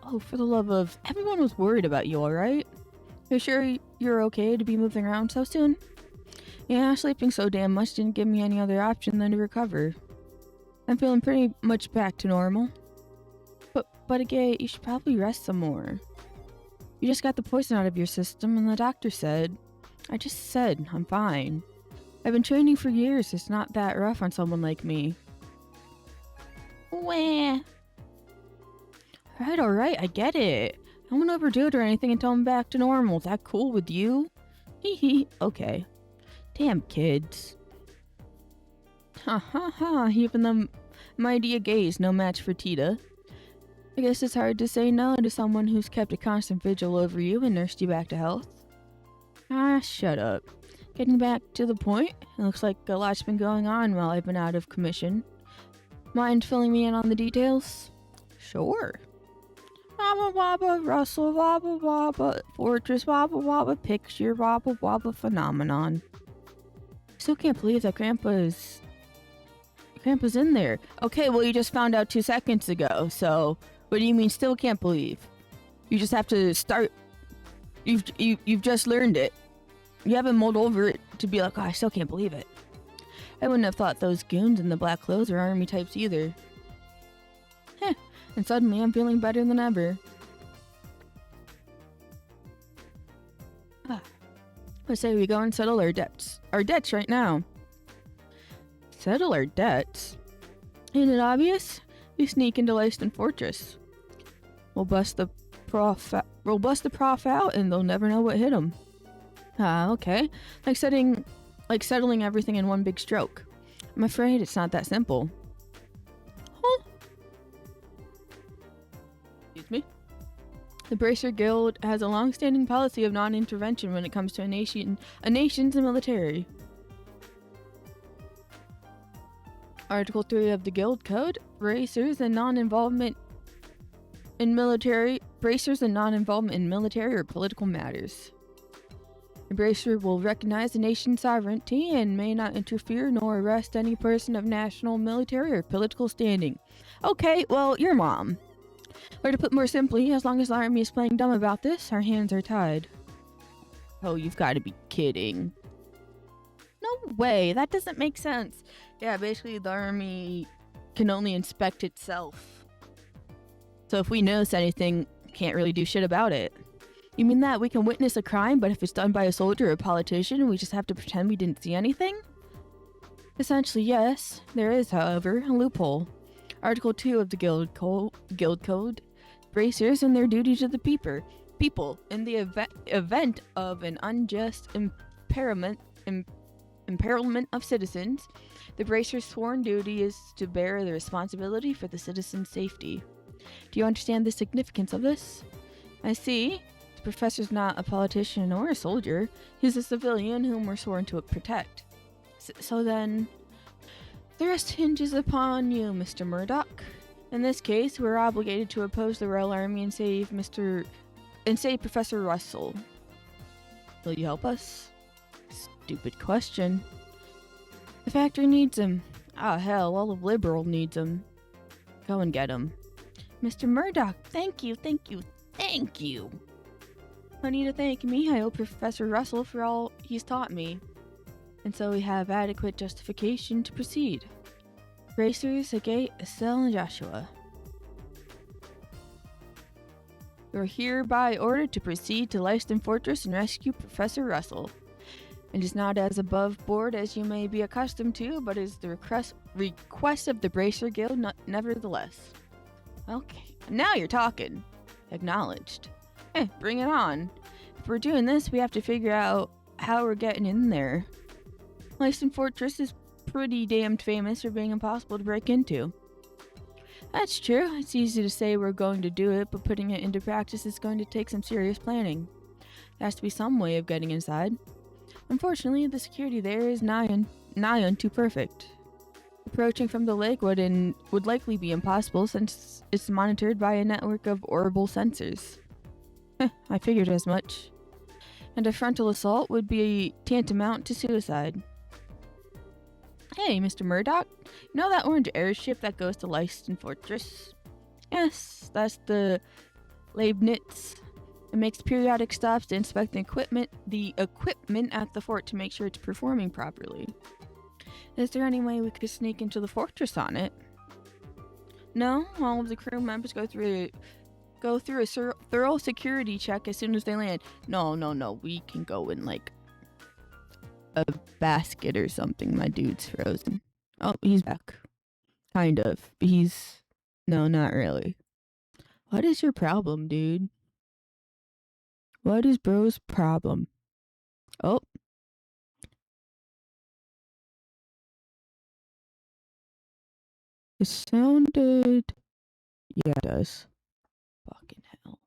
Speaker 1: Oh, for the love of... Everyone was worried about you, alright? You sure you're okay to be moving around so soon? Yeah, sleeping so damn much didn't give me any other option than to recover. I'm feeling pretty much back to normal. But again, you should probably rest some more. You just got the poison out of your system and the doctor said... I just said, I'm fine. I've been training for years. It's not that rough on someone like me. Wah. Alright, I get it. I won't overdo it or anything until I'm back to normal. Is that cool with you? Hee hee. Okay. Damn kids. Ha ha ha. Even the mighty gaze, no match for Tita. I guess it's hard to say no to someone who's kept a constant vigil over you and nursed you back to health. Ah, shut up. Getting back to the point, it looks like a lot's been going on while I've been out of commission. Mind filling me in on the details? Sure. Wabba wabba, Russell wabba wabba, Fortress wabba wabba, picture wabba wabba phenomenon. Still can't believe that Grandpa's in there. Okay, well you just found out 2 seconds ago, so what do you mean still can't believe? You just have to start. You've just learned it. You haven't mulled over it to be like, oh, I still can't believe it. I wouldn't have thought those goons in the black clothes were army types either. Heh, and suddenly I'm feeling better than ever. I say we go and settle our debts. Our debts right now. Settle our debts? Ain't it obvious? We sneak into Lyston Fortress. We'll bust the prof out and they'll never know what hit them. Okay. Like settling everything in one big stroke. I'm afraid it's not that simple. Huh? Excuse me? The Bracer Guild has a long-standing policy of non-intervention when it comes to a nation's military. Article 3 of the Guild Code: bracers and non-involvement in military or political matters. The bracer will recognize the nation's sovereignty and may not interfere nor arrest any person of national, military, or political standing. Okay, well, your mom. Or to put more simply, as long as the army is playing dumb about this, our hands are tied. Oh, you've got to be kidding. No way, that doesn't make sense. Yeah, basically the army can only inspect itself. So if we notice anything, can't really do shit about it. You mean that we can witness a crime, but if it's done by a soldier or a politician, we just have to pretend we didn't see anything? Essentially, yes. There is, however, a loophole. Article 2 of the Guild Code: bracers and their duty to the people. In the event of an unjust impairment of citizens, the bracer's sworn duty is to bear the responsibility for the citizens' safety. Do you understand the significance of this? I see. The professor's not a politician or a soldier. He's a civilian whom we're sworn to protect. So then, the rest hinges upon you, Mr. Murdoch. In this case, we're obligated to oppose the Royal Army and save Professor Russell. Will you help us? Stupid question. The factory needs him. Ah, hell, all of Liberal needs him. Go and get him. Mr. Murdoch, thank you. No need to thank me. I owe Professor Russell for all he's taught me. And so we have adequate justification to proceed. Bracers, Agate, Estelle, and Joshua. You're hereby ordered to proceed to Lyston Fortress and rescue Professor Russell. It is not as above board as you may be accustomed to, but is the request of the Bracer Guild nevertheless. Okay, now you're talking. Acknowledged. Bring it on. If we're doing this, we have to figure out how we're getting in there. Lyston Fortress is pretty damned famous for being impossible to break into. That's true. It's easy to say we're going to do it, but putting it into practice is going to take some serious planning. There has to be some way of getting inside. Unfortunately, the security there is nigh on too perfect. Approaching from the lake would likely be impossible since it's monitored by a network of orbital sensors. I figured as much. And a frontal assault would be tantamount to suicide. Hey, Mr. Murdoch, you know that orange airship that goes to Lyston Fortress? Yes, that's the Leibniz. It makes periodic stops to inspect the equipment at the fort to make sure it's performing properly. Is there any way we could sneak into the fortress on it? No, all of the crew members go through a thorough security check as soon as they land. No, we can go in like a basket or something. My dude's frozen. Oh, he's back. Kind of. No, not really. What is your problem, dude? What is bro's problem? Oh. It sounded... Yeah, it does. Fucking hell.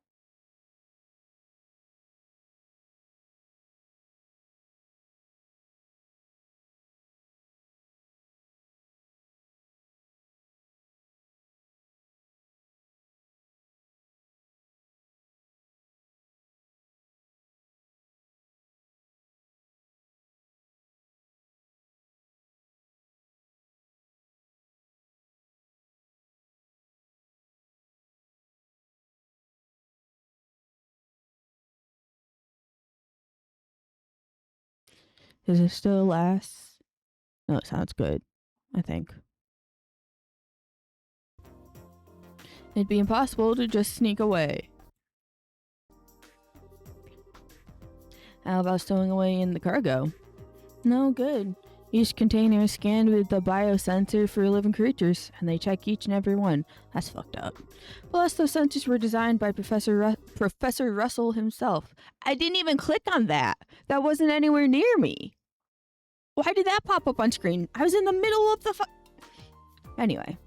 Speaker 1: Does it still last? No, it sounds good, I think. It'd be impossible to just sneak away. How about stowing away in the cargo? No good. Each container is scanned with the biosensor for living creatures, and they check each and every one. That's fucked up. Plus, those sensors were designed by Professor Russell himself. I didn't even click on that. That wasn't anywhere near me. Why did that pop up on screen? I was in the middle of the Anyway.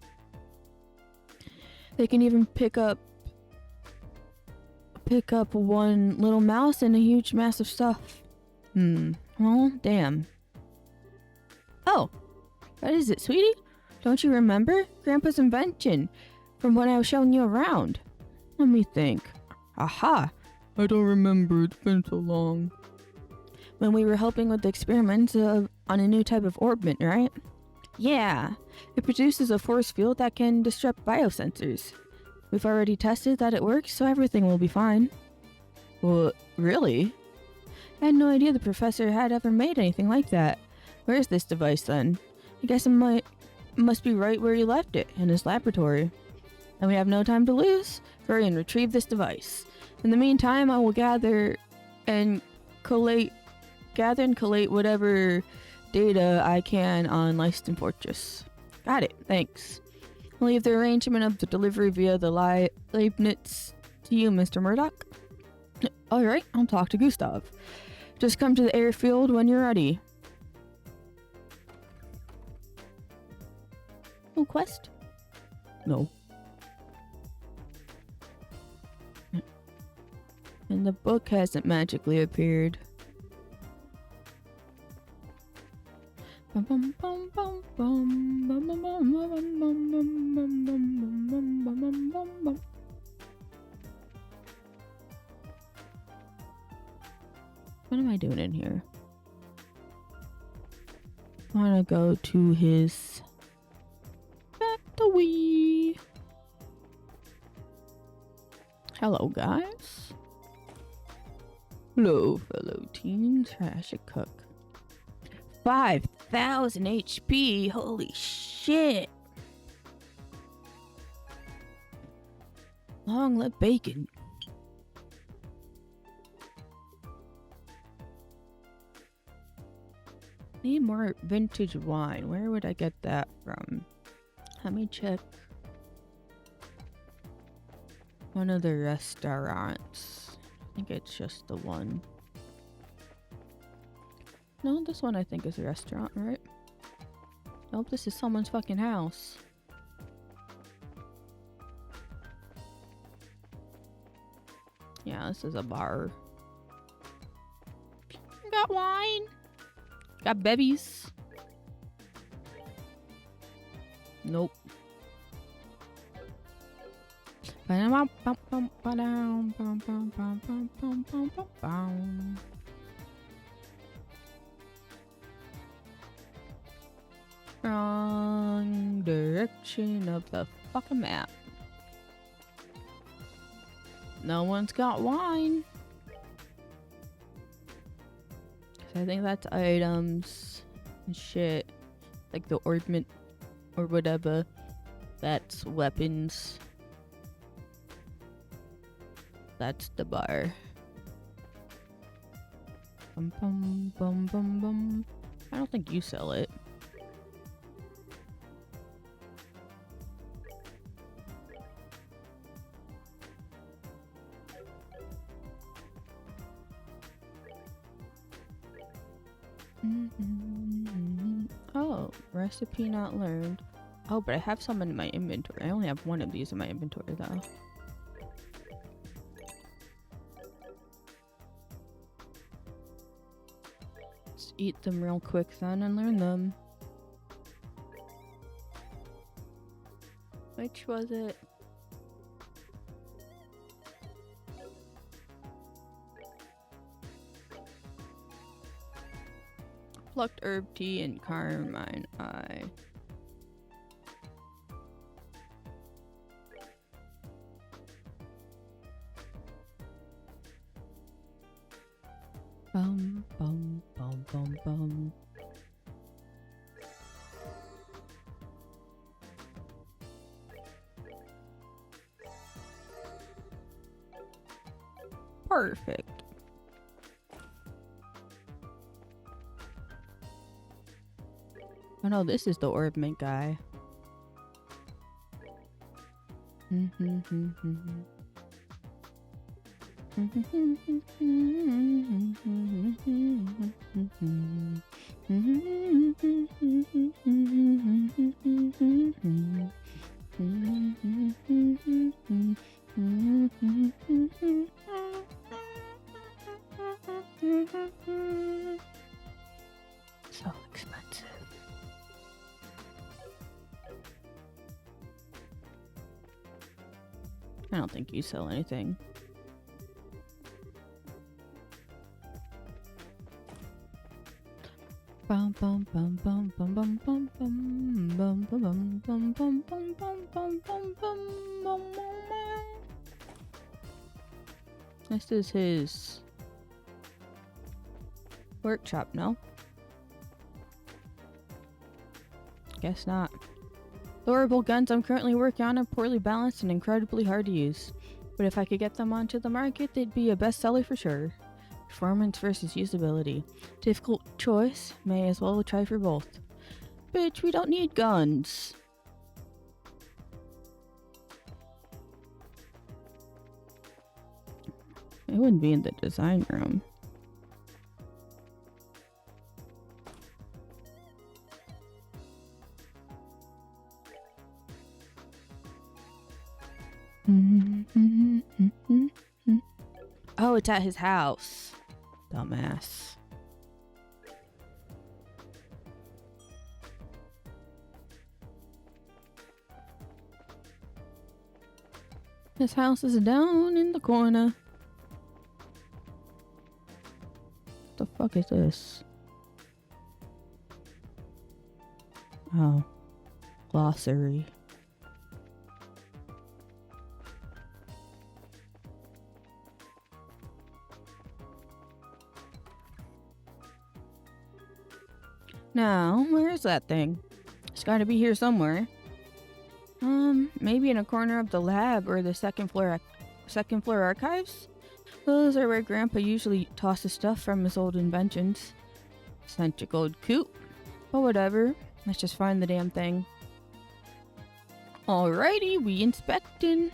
Speaker 1: They can even pick up one little mouse and a huge mass of stuff. Well, damn. Oh, what is it, sweetie? Don't you remember? Grandpa's invention from when I was showing you around. Let me think. Aha! I don't remember. It's been so long. When we were helping with the experiments on a new type of orbit, right? Yeah. It produces a force field that can disrupt biosensors. We've already tested that it works, so everything will be fine. Well, really? I had no idea the professor had ever made anything like that. Where's this device then? I guess it must be right where you left it, in his laboratory. And we have no time to lose. Hurry and retrieve this device. In the meantime, I will gather and collate whatever data I can on Leiston Fortress. Got it, thanks. I'll leave the arrangement of the delivery via the Leibniz to you, Mr. Murdoch. Alright, I'll talk to Gustav. Just come to the airfield when you're ready. No quest? No. And the book hasn't magically appeared. What am I doing in here? I want to go to his factory. Hello, guys. Hello, fellow teens. I should cook. 5,000 HP. Holy shit. Long live bacon. Need more vintage wine. Where would I get that from? Let me check one of the restaurants. I think it's just the one. No, this one I think is a restaurant, right? Nope, this is someone's fucking house. Yeah, this is a bar. Got wine. Got bevies. Nope. Wrong direction of the fucking map. No one's got wine. I think that's items and shit. Like the ornament or whatever. That's weapons. That's the bar. Bum bum bum bum bum. I don't think you sell it. Oh, recipe not learned. Oh, but I have some in my inventory. I only have one of these in my inventory though. Let's eat them real quick then and learn them. Which was it? Plucked herb tea and carmine eye. Bum bum bum. Bum bum bum. Perfect. Oh no, this is the orbment guy. So expensive. I don't think you sell anything. Bum bum bum bum bum bum bum bum bum bum bum bum bum bum bum bum bum bum. This is his workshop, no? Guess not. The horrible guns I'm currently working on are poorly balanced and incredibly hard to use. But if I could get them onto the market, they'd be a bestseller for sure. Performance versus usability. Difficult choice, may as well try for both. Bitch, we don't need guns. It wouldn't be in the design room. Oh, it's at his house. Dumbass. His house is down in the corner. What the fuck is this? Oh. Glossary. Now, where is that thing? It's gotta be here somewhere. Maybe in a corner of the lab or the second floor archives? Those are where Grandpa usually tosses stuff from his old inventions. Eccentric old coot. But whatever, let's just find the damn thing. Alrighty, we inspecting.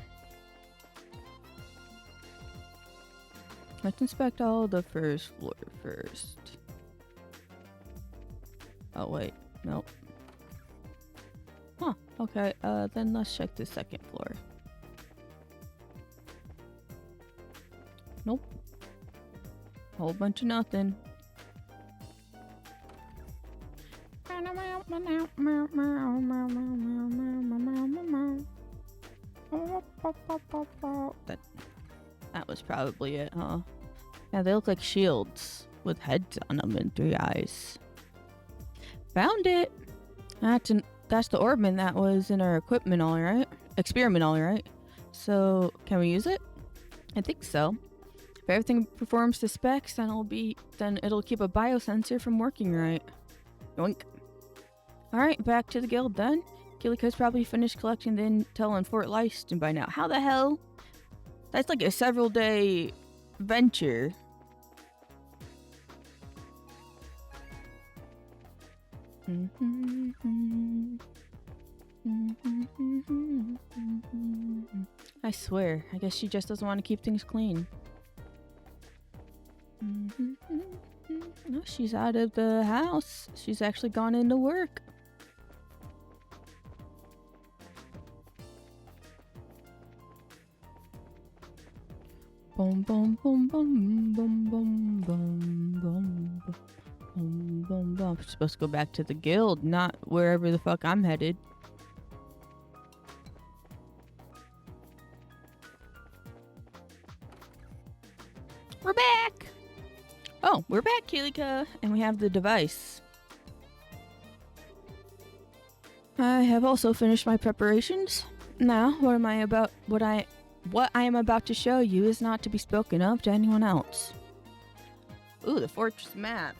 Speaker 1: Let's inspect all the first floor first. Oh wait, nope. Huh, okay, then let's check the second floor. Nope. Whole bunch of nothing. That was probably it, huh? Yeah, they look like shields with heads on them and 3 eyes. Found it! That's the Orbman that was in our experiment, all right? So, can we use it? I think so. If everything performs to specs, then it'll keep a biosensor from working right. Yoink. Alright, back to the guild then. Kilika's probably finished collecting the intel in Fort Lyston by now. How the hell? That's like a several day venture. I swear, I guess she just doesn't want to keep things clean. No, she's out of the house. She's actually gone into work. Boom, boom, boom, boom, boom, boom, boom, boom, boom, boom, boom. I'm supposed to go back to the guild, not wherever the fuck I'm headed. We're back! Oh, we're back, Kilika, and we have the device. I have also finished my preparations. Now, what I am about to show you is not to be spoken of to anyone else. Ooh, the fortress map.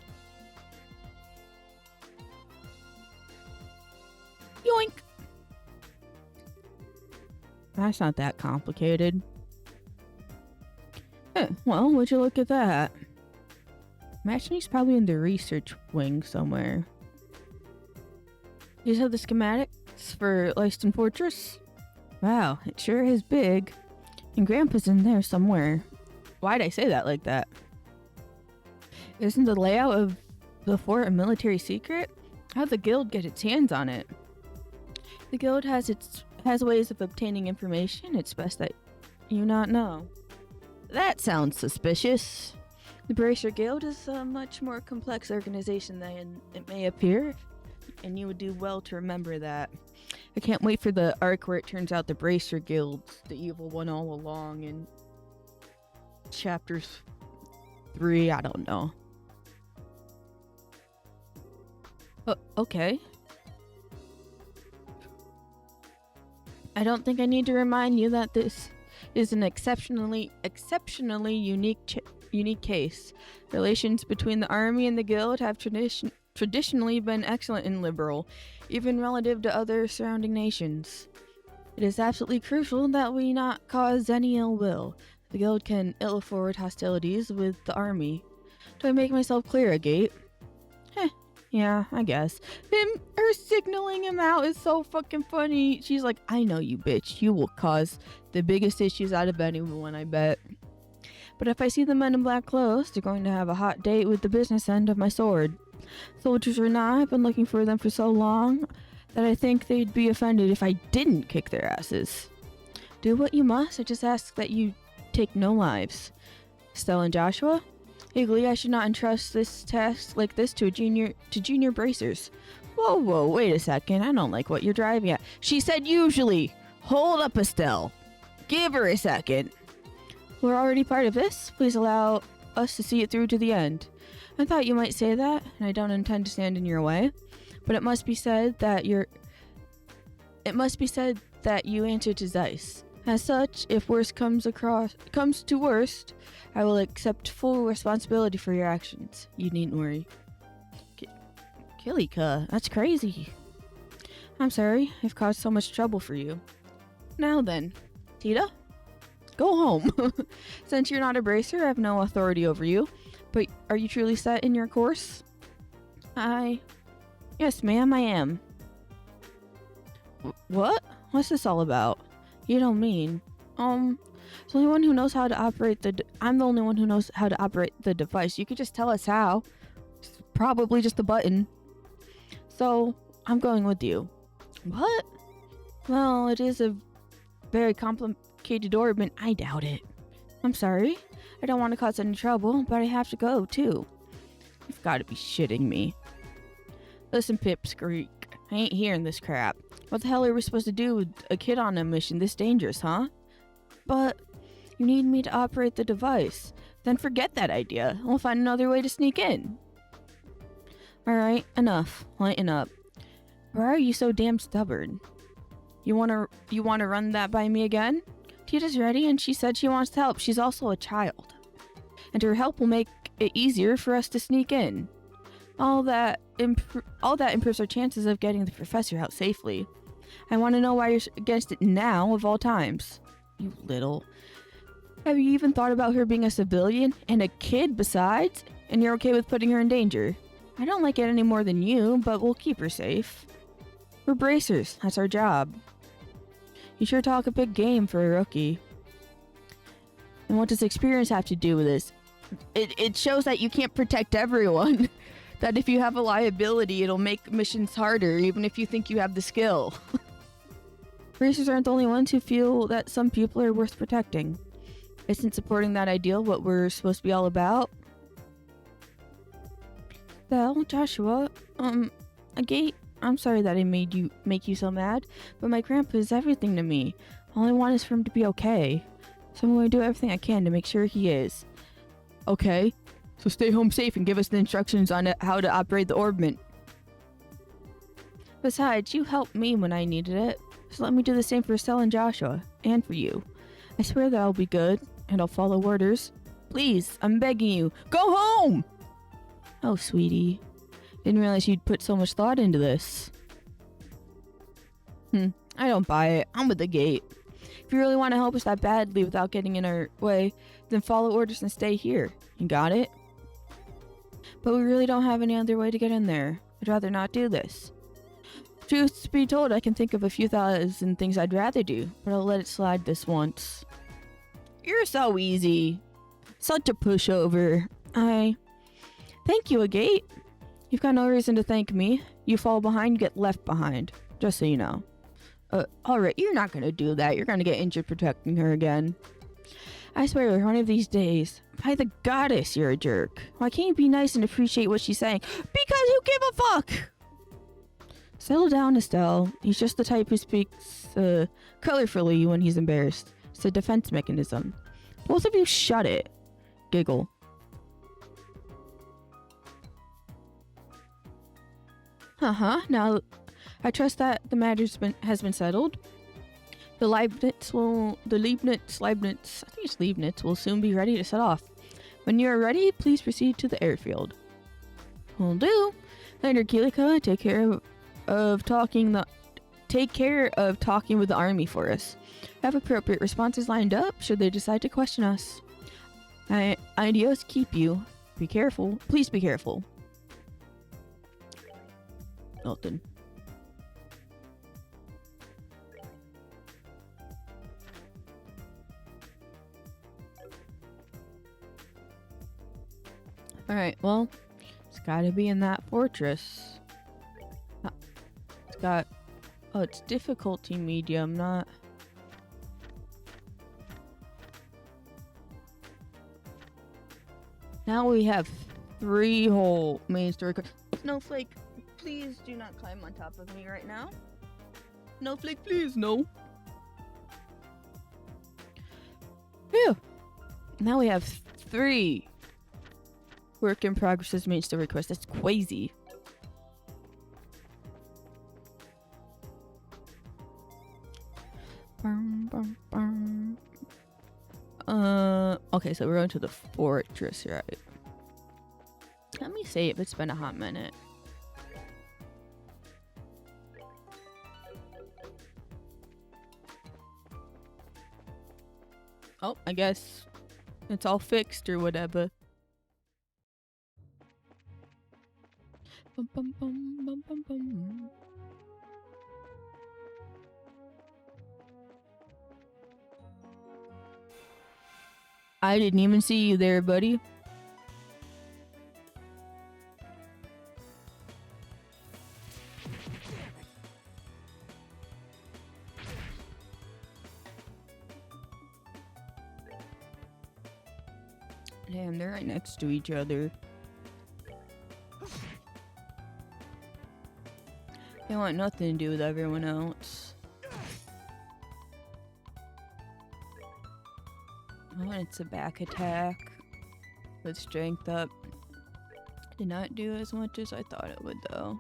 Speaker 1: Yoink! That's not that complicated. Well, would you look at that? Imagine he's probably in the research wing somewhere. These are the schematics for Lyston Fortress? Wow, it sure is big. And Grandpa's in there somewhere. Why'd I say that like that? Isn't the layout of the fort a military secret? How'd the guild get its hands on it? The guild has ways of obtaining information. It's best that you not know. That sounds suspicious. The Bracer Guild is a much more complex organization than it may appear, and you would do well to remember that. I can't wait for the arc where it turns out the Bracer Guild's the evil one all along in chapters 3, I don't know. Okay. I don't think I need to remind you that this is an exceptionally unique case. Relations between the army and the guild have traditionally been excellent and liberal, even relative to other surrounding nations. It is absolutely crucial that we not cause any ill will. The guild can ill afford hostilities with the army. Do I make myself clear, Agate? Yeah, I guess. Her signaling him out is so fucking funny. She's like, I know you, bitch. You will cause the biggest issues out of anyone, I bet. But if I see the men in black clothes, they're going to have a hot date with the business end of my sword. Soldiers or not, I've been looking for them for so long that I think they'd be offended if I didn't kick their asses. Do what you must. I just ask that you take no lives. Stella and Joshua? Legally, I should not entrust this task like this to junior bracers. Whoa, wait a second. I don't like what you're driving at. She said usually. Hold up, Estelle. Give her a second. We're already part of this. Please allow us to see it through to the end. I thought you might say that, and I don't intend to stand in your way. But it must be said that you answer to Zeiss. As such, if worst comes to worst, I will accept full responsibility for your actions. You needn't worry. Kilika, that's crazy. I'm sorry, I've caused so much trouble for you. Now then, Tita, go home. Since you're not a bracer, I have no authority over you. But are you truly set in your course? Yes, ma'am, I am. What? What's this all about? You don't mean? I'm the only one who knows how to operate the device. You could just tell us how. It's probably just a button. So, I'm going with you. What? Well, it is a very complicated orbit. I doubt it. I'm sorry. I don't want to cause any trouble, but I have to go, too. You've got to be shitting me. Listen, Pipsqueak. I ain't hearing this crap. What the hell are we supposed to do with a kid on a mission this dangerous, huh? But you need me to operate the device. Then forget that idea. We'll find another way to sneak in. Alright, enough. Lighten up. Why are you so damn stubborn? You wanna run that by me again? Tita's ready and she said she wants to help. She's also a child. And her help will make it easier for us to sneak in. All that improves our chances of getting the professor out safely. I want to know why you're against it now of all times. You little. Have you even thought about her being a civilian and a kid besides? And you're okay with putting her in danger? I don't like it any more than you, but we'll keep her safe. We're bracers. That's our job. You sure talk a big game for a rookie. And what does experience have to do with this? It shows that you can't protect everyone. That if you have a liability, it'll make missions harder, even if you think you have the skill. Bracers aren't the only ones who feel that some people are worth protecting. Isn't supporting that ideal what we're supposed to be all about? Well, Joshua, Agate, I'm sorry that I make you so mad, but my grandpa is everything to me. All I want is for him to be okay. So I'm going to do everything I can to make sure he is. Okay. So stay home safe and give us the instructions on how to operate the orbment. Besides, you helped me when I needed it, so let me do the same for Estelle and Joshua, and for you. I swear that I'll be good, and I'll follow orders. Please, I'm begging you, go home! Oh, sweetie. Didn't realize you'd put so much thought into this. I don't buy it. I'm with the gate. If you really want to help us that badly without getting in our way, then follow orders and stay here. You got it? But we really don't have any other way to get in there. I'd rather not do this. Truth be told, I can think of a few thousand things I'd rather do, but I'll let it slide this once. You're so easy. Such a pushover. Thank you, Agate. You've got no reason to thank me. You fall behind, get left behind. Just so you know. Alright, you're not gonna do that. You're gonna get injured protecting her again. I swear, one of these days. By the goddess, you're a jerk. Why can't you be nice and appreciate what she's saying? Because who give a fuck? Settle down, Estelle. He's just the type who speaks, colorfully when he's embarrassed. It's a defense mechanism. Both of you shut it. Giggle. Now, I trust that the matter's has been settled. The Leibniz, I think it's Leibniz, will soon be ready to set off. When you are ready, please proceed to the airfield. Will do. Later, Kilika, take care of talking with the army for us. Have appropriate responses lined up should they decide to question us. Ideas keep you. Be careful. Please be careful. Nothing. Alright, well, it's gotta be in that fortress. It's got... Oh, it's difficulty medium, not... Now we have 3 whole main story. Snowflake, please do not climb on top of me right now. Snowflake, please, no. Phew. Now we have 3 work in progress main story request. That's crazy. Okay, so we're going to the fortress, right? Let me save. It's been a hot minute. Oh, I guess it's all fixed or whatever. Bum, bum, bum, bum, bum, bum. I didn't even see you there, buddy. Damn, they're right next to each other. They want nothing to do with everyone else. Oh, and it's a back attack with strength up. Did not do as much as I thought it would, though.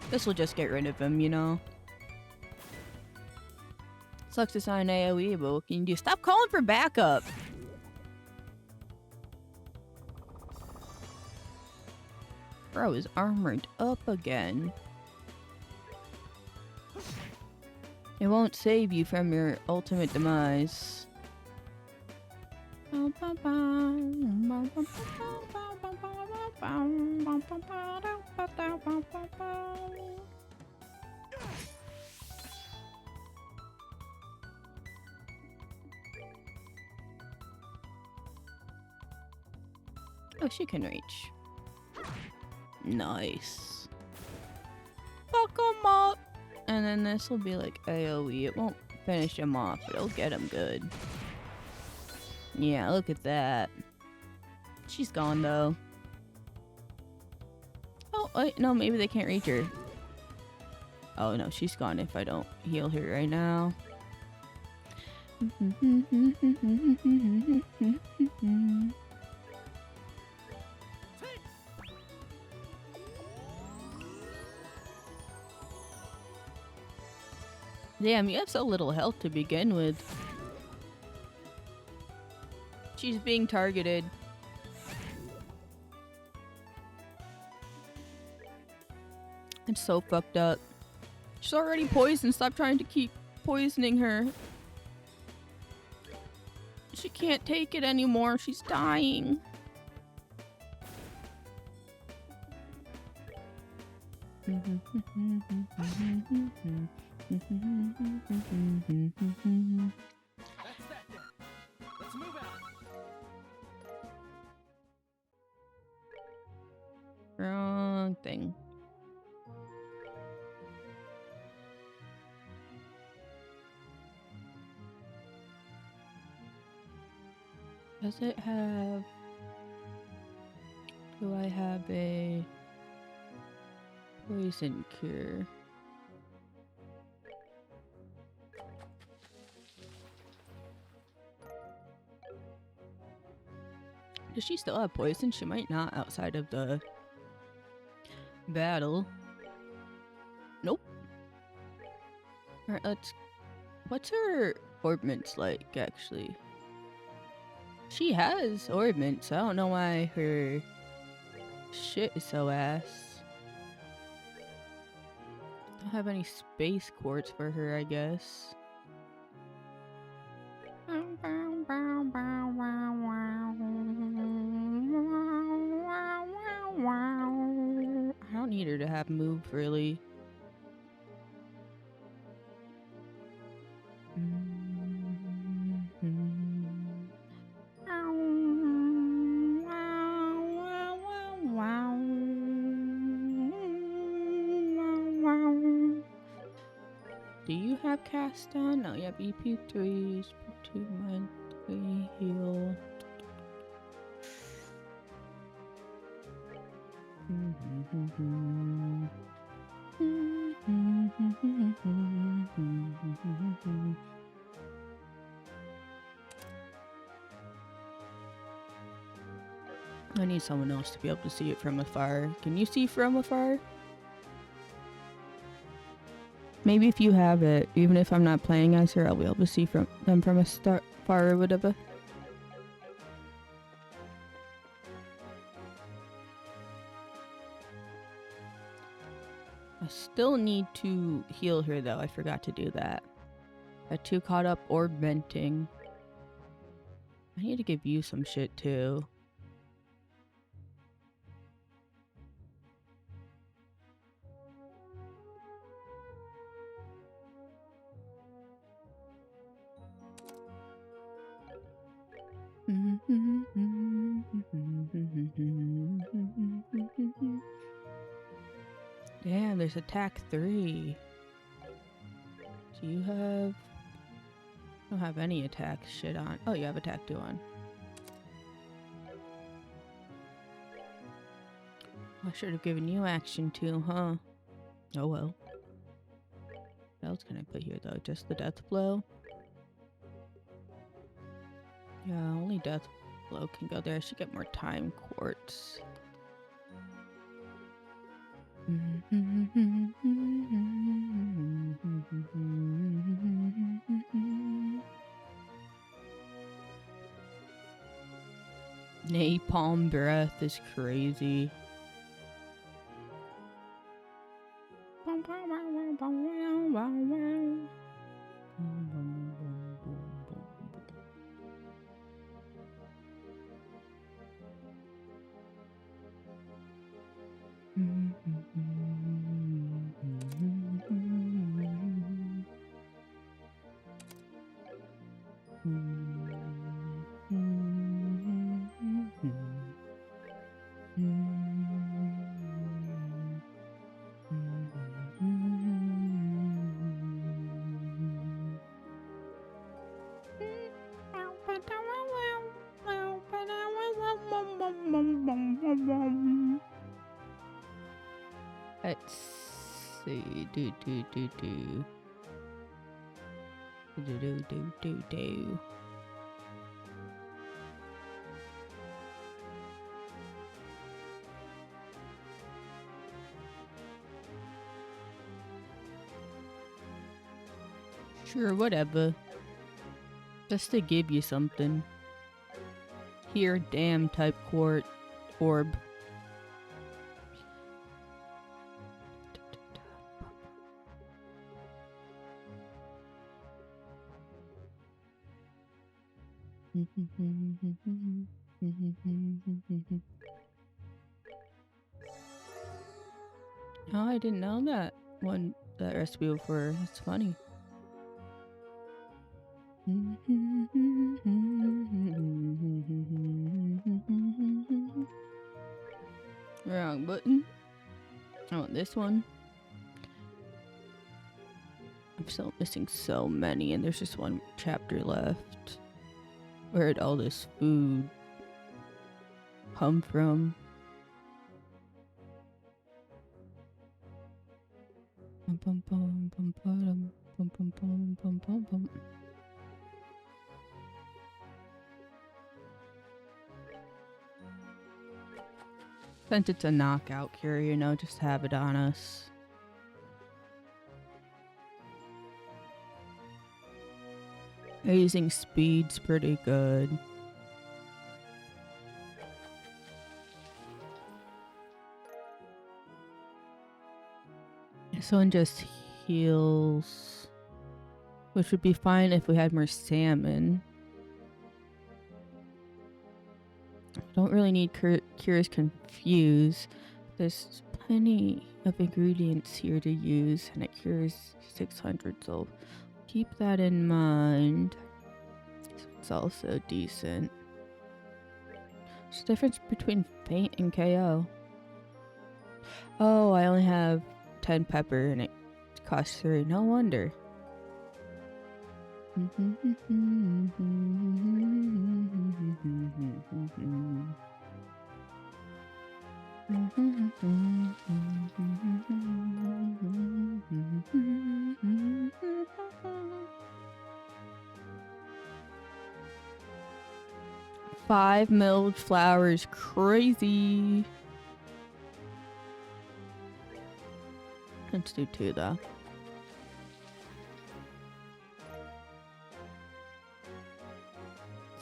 Speaker 1: This will just get rid of him, you know. Sucks it's not an AoE, but what can you do? Stop calling for backup! Bro is armored up again. It won't save you from your ultimate demise. Oh, she can reach. Nice. Fuck 'em up! And then this will be like AoE. It won't finish him off, but it'll get him good. Yeah, look at that. She's gone though. Oh, wait, no, maybe they can't reach her. Oh no, she's gone if I don't heal her right now. Damn, you have so little health to begin with. She's being targeted. It's so fucked up. She's already poisoned. Stop trying to keep poisoning her. She can't take it anymore. She's dying.
Speaker 2: That's that then. Let's move out.
Speaker 1: Wrong thing. Does it have... Do I have a poison cure? Does she still have poison? She might not outside of the battle. Nope. Alright, let's... What's her orbments like, actually? She has orbments. I don't know why her shit is so ass. Don't have any space quartz for her, I guess. I don't need her to have move, really. Do you have cast on? No, you have EP3, EP2, monthly heal. I need someone else to be able to see it from afar. Can you see from afar? Maybe if you have it, even if I'm not playing as her, I'll be able to see them from far or whatever. I still need to heal her though, I forgot to do that. Got too caught up orb-venting. I need to give you some shit too. Damn, there's attack 3. Do you have... I don't have any attack shit on. Oh, you have attack 2 on. I should have given you action too, huh? Oh well. What else can I put here though? Just the death blow? Yeah, only death blow can go there. I should get more time quartz. Napalm breath is crazy. Let's see. Do. Sure, whatever. Just to give you something. Here, damn type orb. Oh, I didn't know that recipe before. That's funny. Wrong button. I want this one. I'm still missing so many, and there's just one chapter left. Where'd all this food come from? Bum, bum, bum, bum, ba-dum, bum, bum, bum, bum, bum, bum. Since it's a knockout cure, you know, just have it on us. Raising speed's pretty good. This one just heals, which would be fine if we had more salmon. Don't really need Cures Confuse. There's plenty of ingredients here to use, and it cures 600, so keep that in mind. So it's also decent. There's a difference between Faint and KO. Oh, I only have 10 pepper, and it costs 3. No wonder. Five milled flowers, crazy. Let's do 2 though.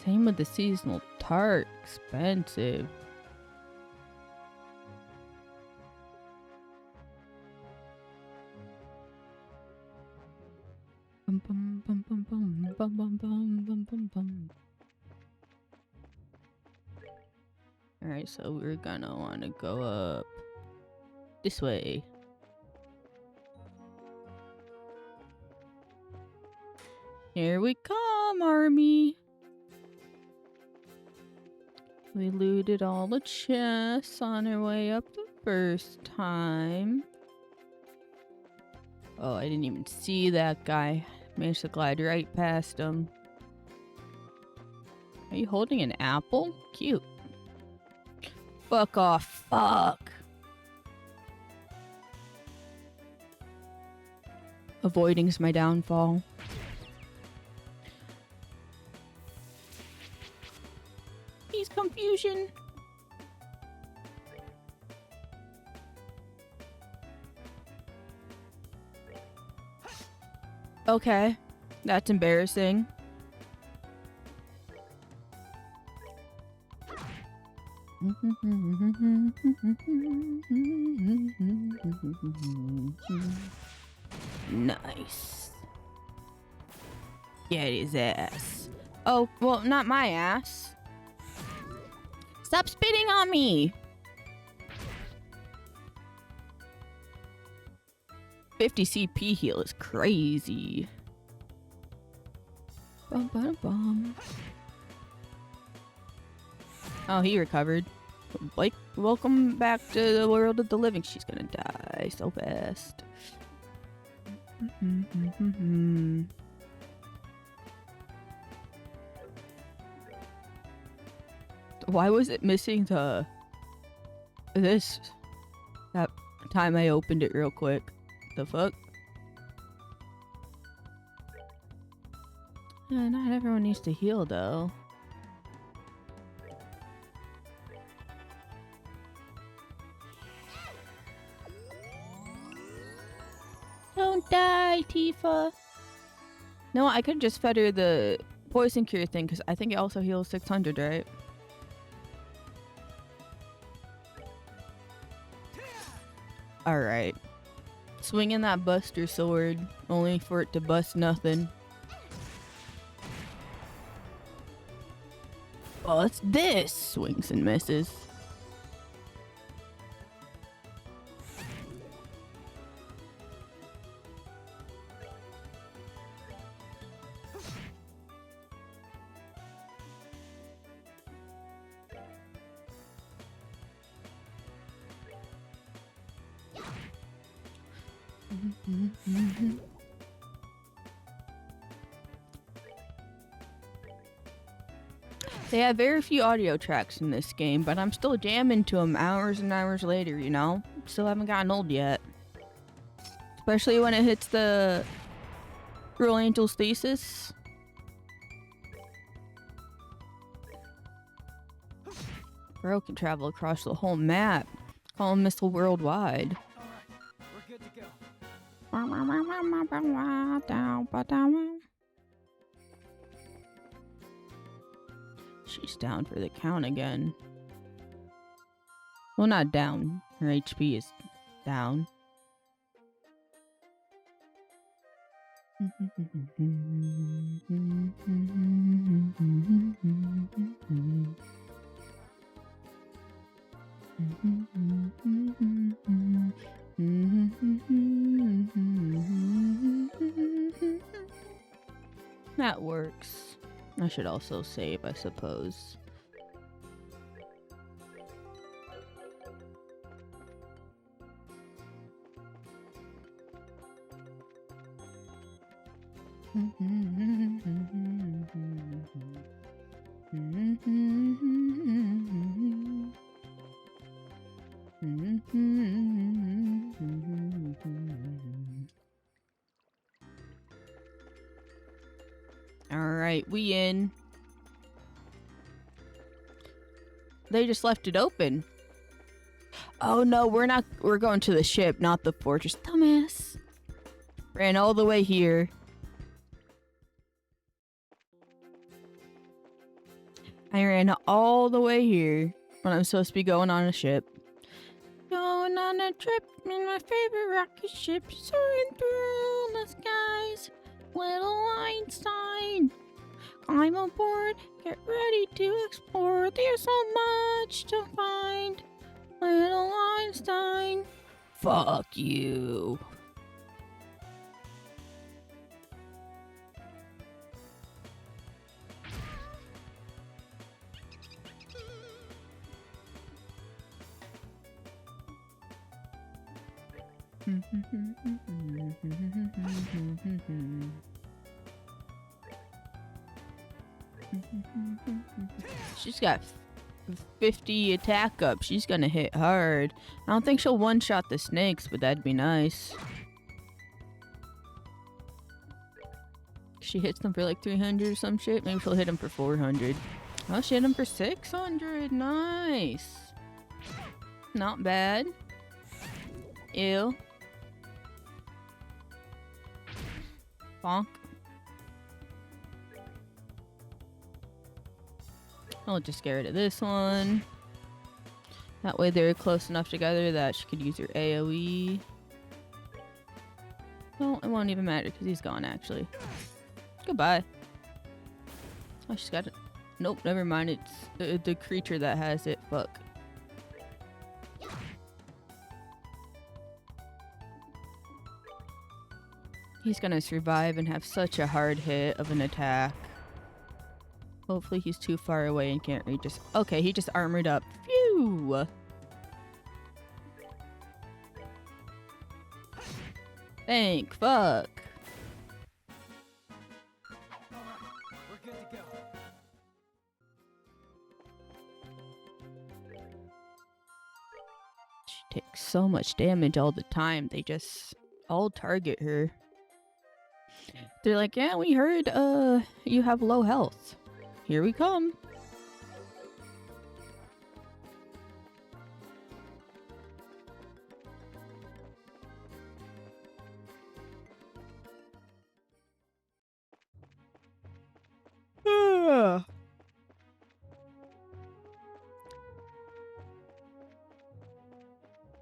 Speaker 1: Same with the seasonal tart, expensive. Bum bum bum bum bum bum bum bum bum bum bum. Alright, so we're gonna wanna go up this way. Here we come, army. We looted all the chests on our way up the first time. Oh, I didn't even see that guy. Managed to glide right past him. Are you holding an apple? Cute. Fuck off. Fuck. Avoiding's my downfall. He's confusion. Okay, that's embarrassing. Nice. Get his ass. Oh, well, not my ass. Stop spitting on me! 50 CP heal is crazy. Bum, bum, bum. Oh, he recovered. Like, welcome back to the world of the living. She's gonna die so fast. Why was it missing that time I opened it real quick? The fuck? Not everyone needs to heal though. Don't die, Tifa. No, I could just fed her the poison cure thing because I think it also heals 600, right? Alright. Swinging that Buster Sword, only for it to bust nothing. What's this? Swings and misses. They have very few audio tracks in this game, but I'm still jamming to them hours and hours later, you know? Still haven't gotten old yet. Especially when it hits the Girl Angel's Thesis. Bro can travel across the whole map. Call him Missile Worldwide.
Speaker 2: We're good to go.
Speaker 1: She's down for the count again. Well, not down. Her HP is down. That works. I should also save, I suppose. Alright, we in. They just left it open. Oh no, we're going to the ship, not the fortress. Dumbass. Ran all the way here. I ran all the way here when I'm supposed to be going on a ship. Going on a trip in my favorite rocket ship, soaring through the skies. Little Einstein, climb aboard, get ready to explore. There's so much to find. Little Einstein, fuck you. She's got 50 attack up. She's gonna hit hard. I don't think she'll one-shot the snakes, but that'd be nice. She hits them for like 300 or some shit. Maybe she'll hit them for 400. Oh, she hit them for 600. Nice. Not bad. Ew. Bonk. I'll just get rid of this one. That way they're close enough together that she could use her AoE. Well, it won't even matter because he's gone actually. Goodbye. Oh, she's got it. Nope, never mind. It's the creature that has it. Fuck. He's gonna survive and have such a hard hit of an attack. Hopefully he's too far away and can't reach us. Okay, he just armored up. Phew! Thank fuck.
Speaker 2: We're good to go.
Speaker 1: She takes so much damage all the time. They just all target her. They're like, yeah, we heard you have low health. Here we come.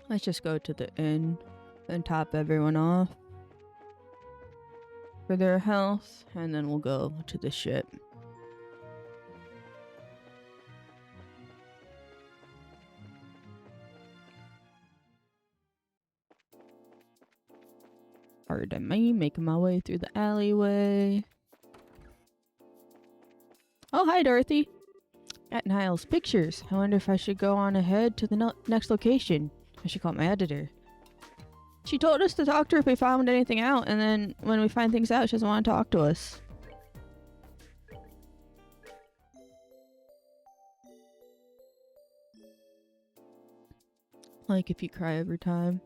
Speaker 1: Let's just go to the inn and top everyone off for their health, and then we'll go to the ship. Pardon me, making my way through the alleyway. Oh, hi, Dorothy. At Niles Pictures. I wonder if I should go on ahead to the next location. I should call my editor. She told us to talk to her if we found anything out, and then when we find things out, she doesn't want to talk to us. Like if you cry every time.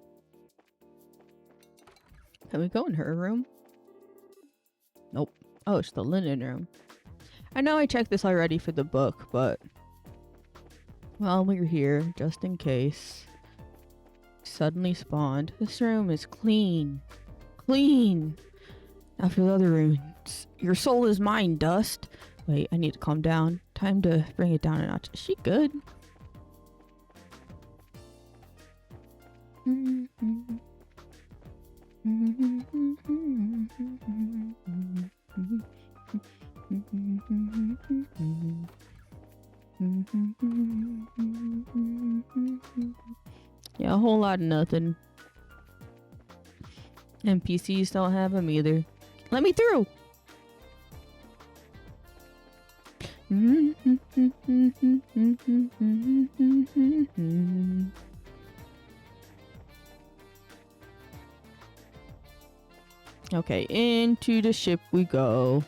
Speaker 1: Can we go in her room? Nope. Oh, it's the linen room. I know I checked this already for the book, but... Well, we're here, just in case. Suddenly spawned. This room is clean. Clean! Now for the other rooms. Your soul is mine, Dust. Wait, I need to calm down. Time to bring it down a notch. Is she good? Yeah, a whole lot of nothing. NPCs don't have them either. Let me through! Okay, into the ship we go.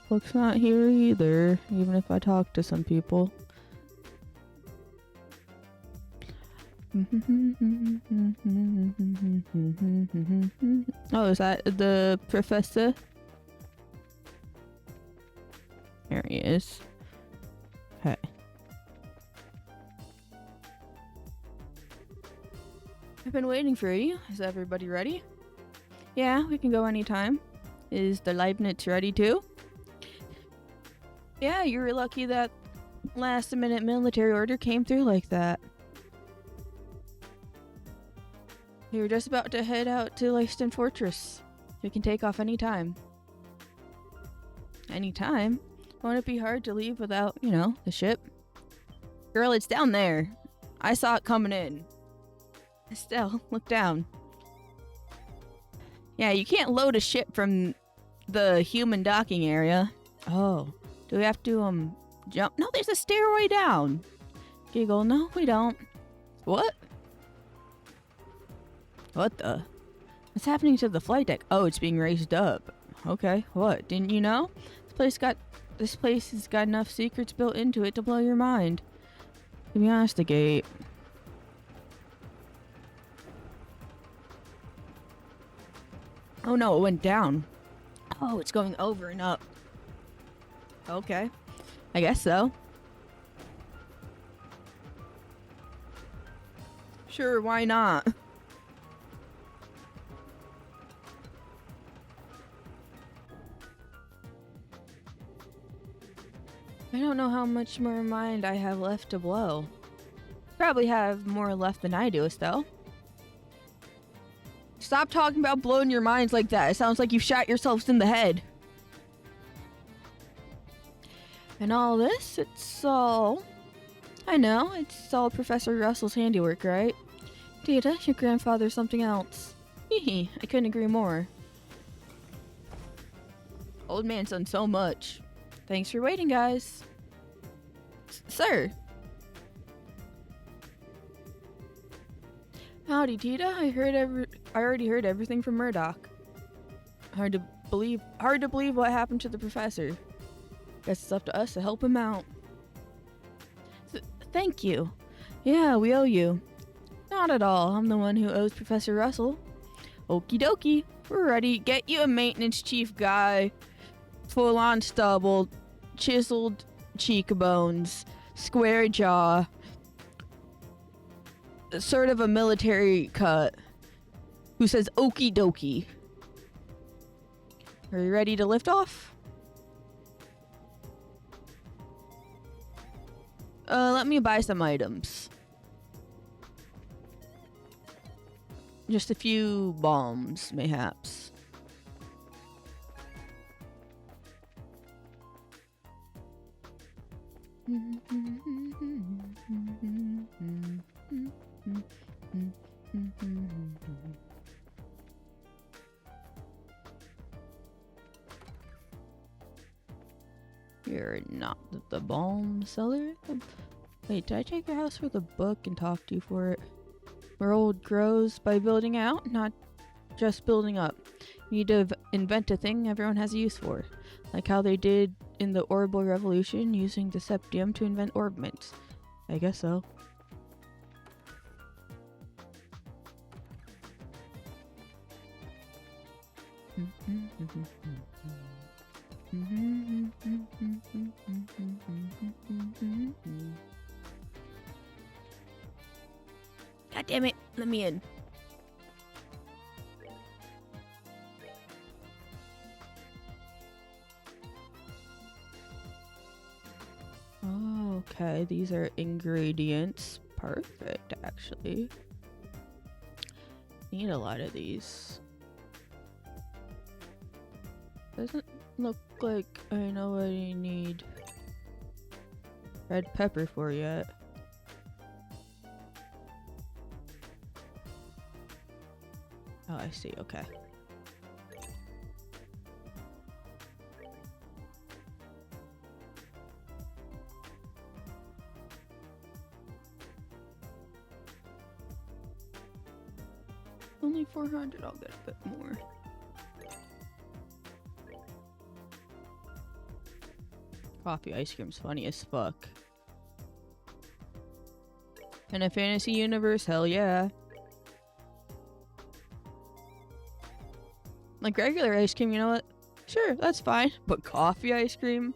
Speaker 1: Book's not here either, even if I talk to some people. Oh, is that the professor? There he is. Okay. I've been waiting for you. Is everybody ready? Yeah, we can go anytime. Is the Leibniz ready too? Yeah, you were lucky that last minute military order came through like that. We were just about to head out to Leiston Fortress. We can take off anytime. Anytime? Won't it be hard to leave without, you know, the ship? Girl, it's down there. I saw it coming in. Estelle, look down. Yeah, you can't load a ship from the human docking area. Oh, do we have to, jump? No, there's a stairway down. Giggle, no, we don't. What? What the? What's happening to the flight deck? Oh, it's being raised up. Okay, what? Didn't you know? This place has got enough secrets built into it to blow your mind. To be honest, the gate. Oh no, it went down. Oh, it's going over and up. Okay. I guess so. Sure, why not? I don't know how much more mind I have left to blow. Probably have more left than I do, Estelle. Stop talking about blowing your minds like that. It sounds like you've shot yourselves in the head. And all this, it's all... I know, it's all Professor Russell's handiwork, right? Data, your grandfather's something else. Hee I couldn't agree more. Old man's done so much. Thanks for waiting, guys. Sir. Howdy, Tita. I already heard everything from Murdoch. Hard to believe what happened to the professor. Guess it's up to us to help him out. Thank you. Yeah, we owe you. Not at all. I'm the one who owes Professor Russell. Okie dokie. We're ready. Get you a maintenance chief guy. Full on stubble. Chiseled cheekbones. Square jaw. Sort of a military cut. Who says okie dokie. Are you ready to lift off? Let me buy some items. Just a few bombs, mayhaps. You're not the balm seller? Wait, did I take your house for the book and talk to you for it? Where old grows by building out, not just building up. You need to invent a thing everyone has a use for. Like how they did in the Orbital Revolution using Deceptium to invent orbments. I guess so. God damn it, let me in. Okay, these are ingredients. Perfect, actually. Need a lot of these. Doesn't look like I know what I need red pepper for yet. Oh, I see, okay. Only 400, I'll get a bit more. Coffee ice cream's funny as fuck. In a fantasy universe, hell yeah. Like regular ice cream, you know what? Sure, that's fine. But coffee ice cream?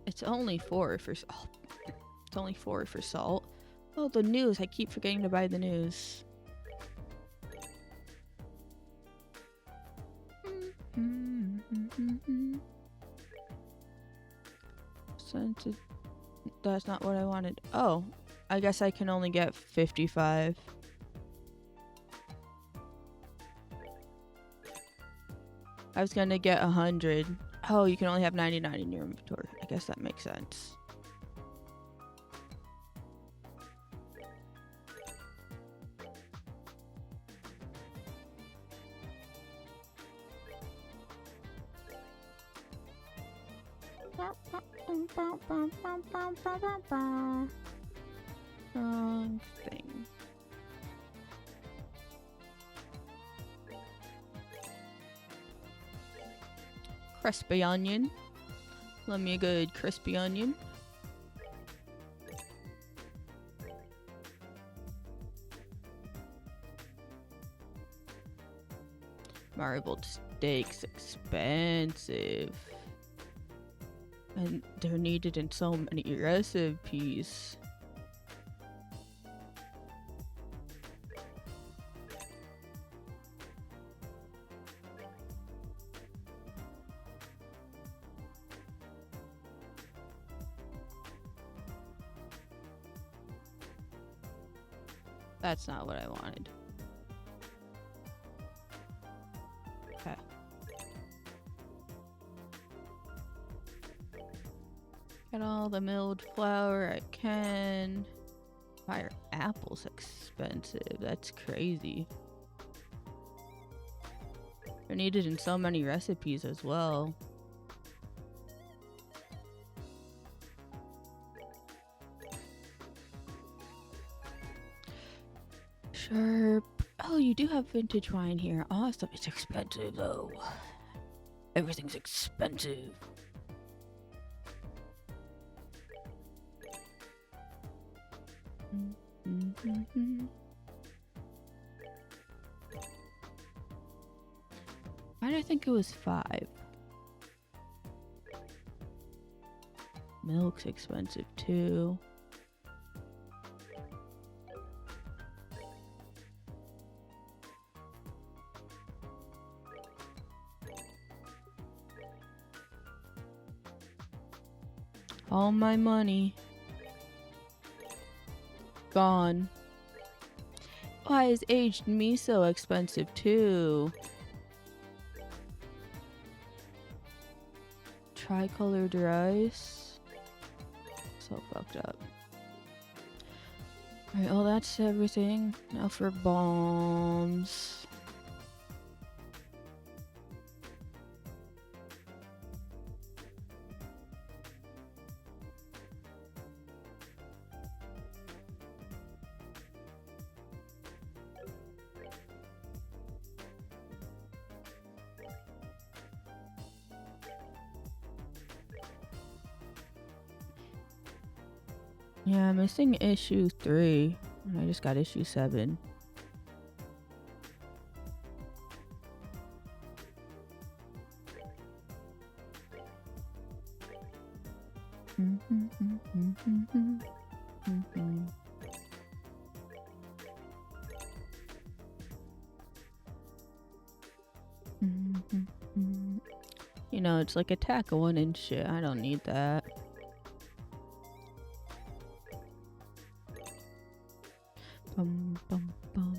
Speaker 1: It's only 4 for salt. It's only 4 for salt. Oh, the news. I keep forgetting to buy the news. Since that's not what I wanted. Oh, I guess I can only get 55. I was gonna get 100. Oh, you can only have 99 in your inventory. I guess that makes sense. Wrong thing. Crispy onion. Love me a good crispy onion. Marbled steaks, expensive. And they're needed in so many recipes. That's not what I wanted. Okay. Get all the milled flour I can. Why are apples expensive? That's crazy. They're needed in so many recipes as well. Sure. Oh, you do have vintage wine here. Awesome. It's expensive though. Everything's expensive. Why did I think it was 5? Milk's expensive too. All my money gone. Why is aged miso expensive too? Tricolored rice. So fucked up. Alright, well that's everything. Now for bombs. Yeah, I'm missing issue 3. And I just got issue 7. You know, it's like attack 1 and shit. I don't need that. Bum, bum, bum.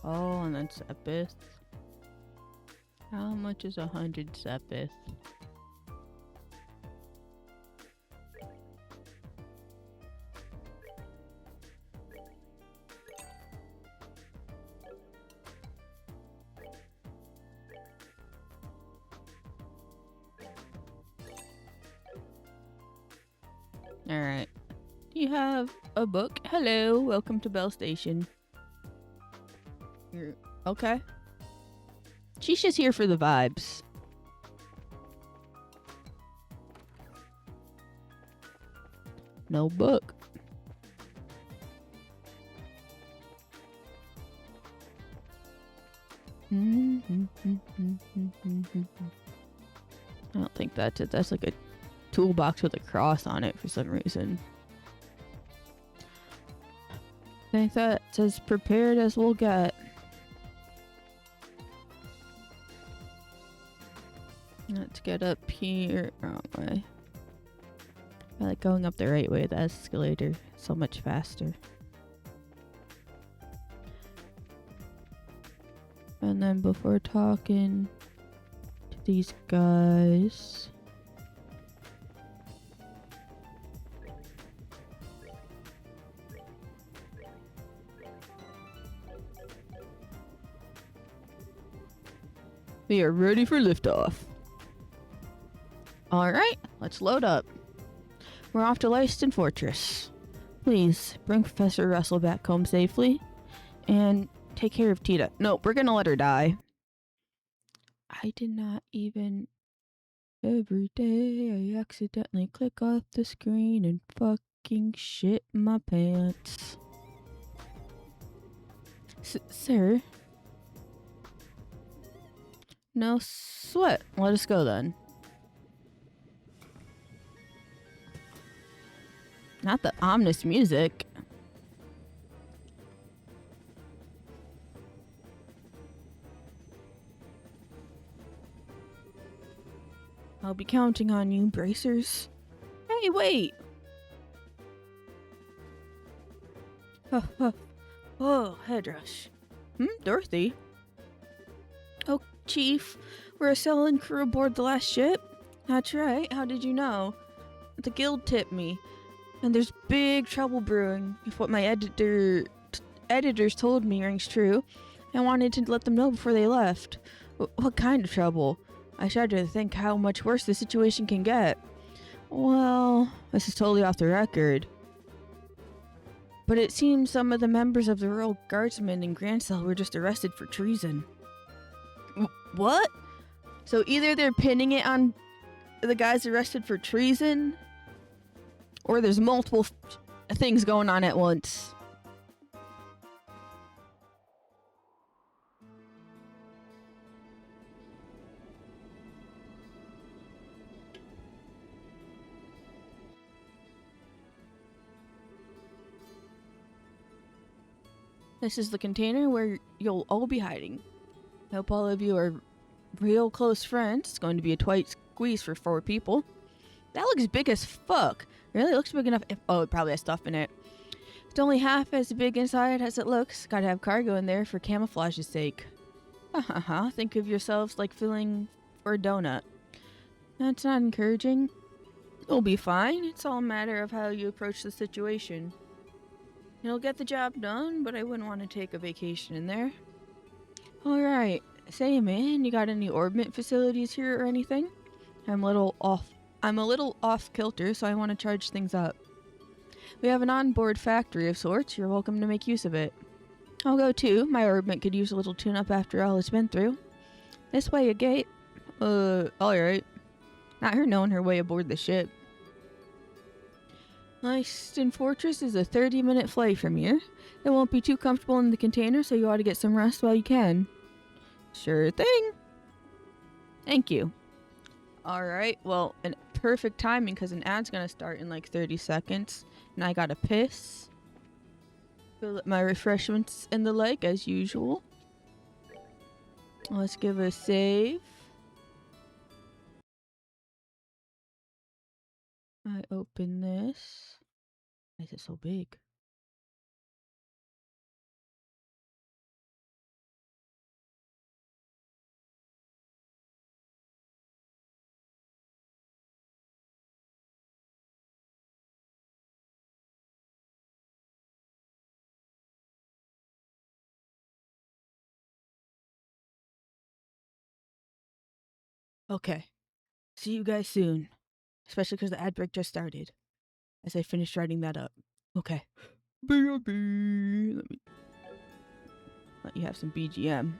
Speaker 1: Oh, and then Sepith. How much is 100 Sepith? Alright. Do you have a book? Hello, welcome to Bell Station. You're okay. She's just here for the vibes. No book. I don't think that's it. That's like a toolbox with a cross on it for some reason. I think that's as prepared as we'll get. Let's get up here. Wrong way. I like going up the right way. The escalator so much faster. And then before talking to these guys, we are ready for liftoff. Alright, let's load up. We're off to Lyston Fortress. Please, bring Professor Russell back home safely. And take care of Tita. Nope, we're gonna let her die. I did not even... Every day I accidentally click off the screen and fucking shit my pants. Sir? No sweat. Let us go then. Not the ominous music. I'll be counting on you, bracers. Hey, wait! Oh, head rush. Dorothy? Oh, Chief, we're a Cellin crew aboard the last ship? That's right, how did you know? The guild tipped me. And there's big trouble brewing, if what my editors told me rings true. I wanted to let them know before they left. What kind of trouble? I shudder to think how much worse the situation can get. Well, this is totally off the record. But it seems some of the members of the Royal Guardsmen in Grancel were just arrested for treason. What? So either they're pinning it on the guys arrested for treason, or there's multiple things going on at once. This is the container where you'll all be hiding. Hope all of you are real close friends. It's going to be a tight squeeze for 4 people. That looks big as fuck. Really? It looks big enough. Oh, it probably has stuff in it. It's only half as big inside as it looks. Gotta have cargo in there for camouflage's sake. Think of yourselves like filling for a donut. That's not encouraging. You'll be fine. It's all a matter of how you approach the situation. You'll get the job done, but I wouldn't want to take a vacation in there. Alright. Say, man, you got any orbit facilities here or anything? I'm a little off kilter, so I want to charge things up. We have an onboard factory of sorts. You're welcome to make use of it. I'll go too. My orbit could use a little tune-up after all it's been through. This way, a gate. Alright. Not her knowing her way aboard the ship. Lyston Fortress is a 30-minute flight from here. It won't be too comfortable in the container, so you ought to get some rest while you can. Sure thing. Thank you. Alright, well, perfect timing because an ad's gonna start in like 30 seconds. And I gotta piss. Fill up my refreshments and the like as usual. Let's give a save. I open this. Why is it so big? Okay. See you guys soon. Especially because the ad break just started. As I finished writing that up. Okay. B.O.B. Let me let you have some BGM.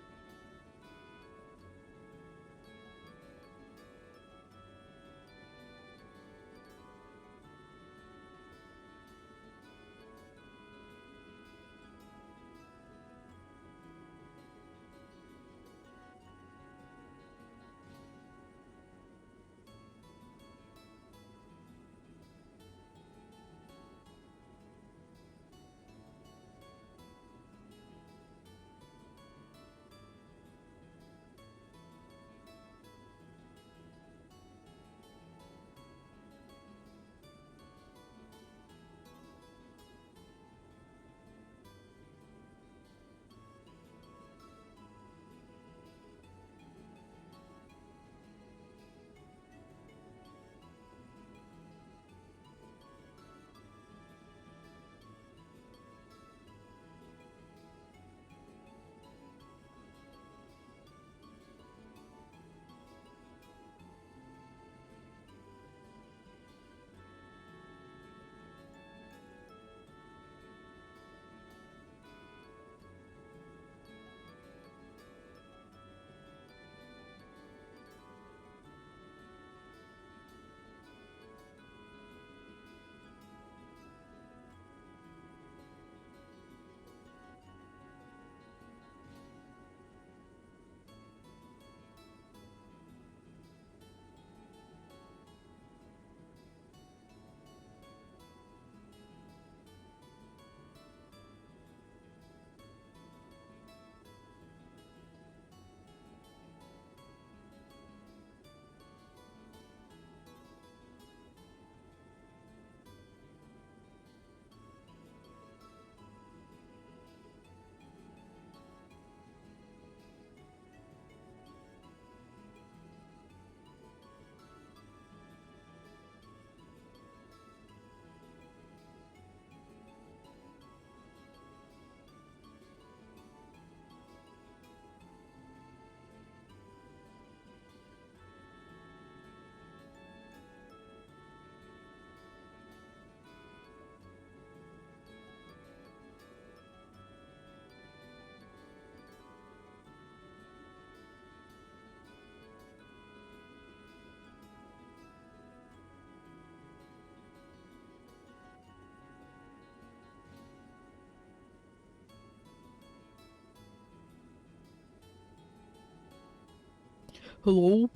Speaker 1: Hello?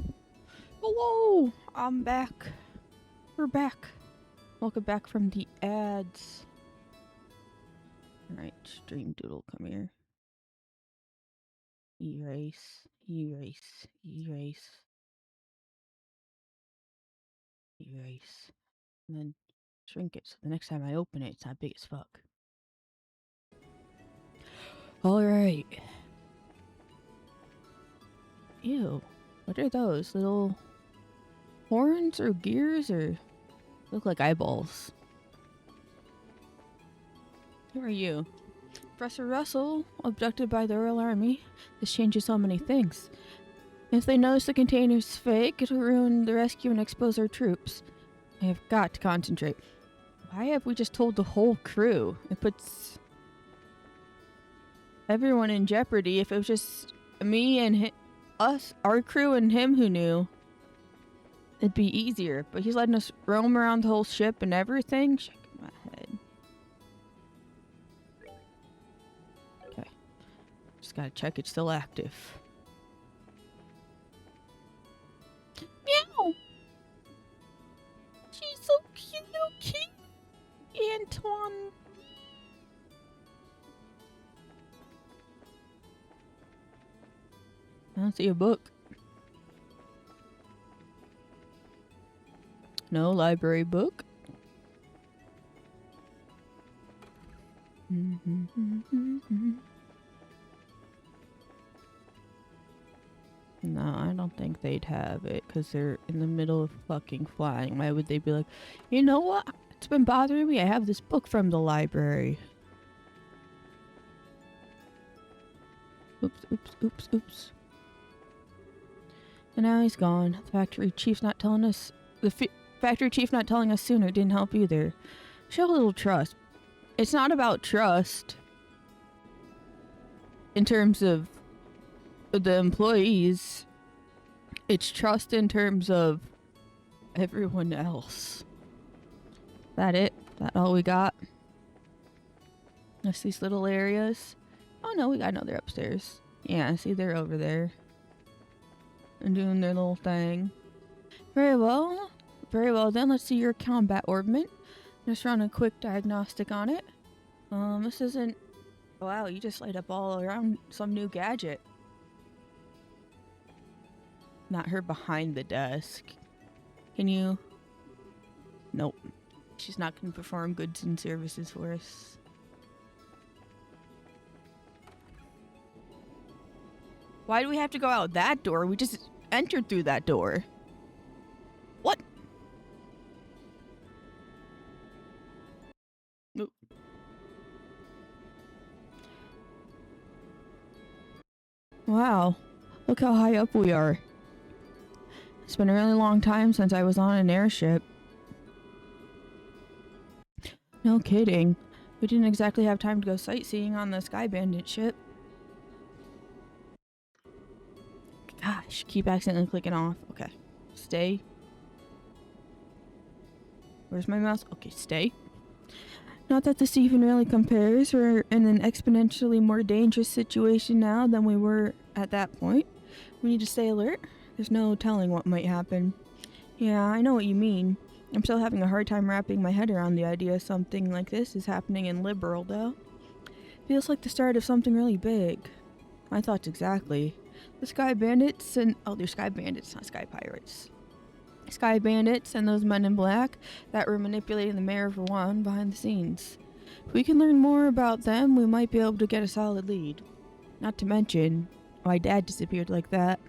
Speaker 1: Hello! I'm back. We're back. Welcome back from the ads. Alright, Stream Doodle, come here. Erase, erase, erase, erase. And then shrink it so the next time I open it, it's not big as fuck. Alright. Ew. What are those? Little horns or gears or Look like eyeballs. Who are you? Professor Russell, abducted by the Royal Army. This changes so many things. If they notice the container's fake, it'll ruin the rescue and expose our troops. I have got to concentrate. Why have we just told the whole crew? It puts everyone in jeopardy. If it was just me and us, our crew, and him who knew, it'd be easier. But he's letting us roam around the whole ship and everything. Shaking my head. Okay. Just gotta check it's still active. Meow! She's so cute, Antoine. I don't see a book. No library book. No, I don't think they'd have it because they're in the middle of fucking flying. Why would they be like, you know what? It's been bothering me. I have this book from the library. Oops, oops, oops, oops. And now he's gone. The factory chief's not telling us. Factory chief not telling us sooner didn't help either. Show a little trust. It's not about trust in terms of the employees. It's trust in terms of everyone else. That it? That all we got? Just these little areas. Oh no, we got another upstairs. Yeah, see, they're over there. And doing their little thing. Very well. Very well then, let's see your combat orbment. Just run a quick diagnostic on it. This isn't... Wow, you just light up all around some new gadget. Not her behind the desk. Can you... Nope. She's not going to perform goods and services for us. Why do we have to go out that door? We just entered through that door. What? Nope. Wow. Look how high up we are. It's been a really long time since I was on an airship. No kidding. We didn't exactly have time to go sightseeing on the Sky Bandit ship. Gosh, keep accidentally clicking off. Okay. Stay. Where's my mouse? Okay, stay. Not that this even really compares. We're in an exponentially more dangerous situation now than we were at that point. We need to stay alert. There's no telling what might happen. Yeah, I know what you mean. I'm still having a hard time wrapping my head around the idea something like this is happening in Liberal, though. Feels like the start of something really big. My thoughts exactly. The Sky Bandits and... Oh, they're Sky Bandits, not Sky Pirates. Sky Bandits and those men in black that were manipulating the Mayor of Rouen behind the scenes. If we can learn more about them, we might be able to get a solid lead. Not to mention, my dad disappeared like that.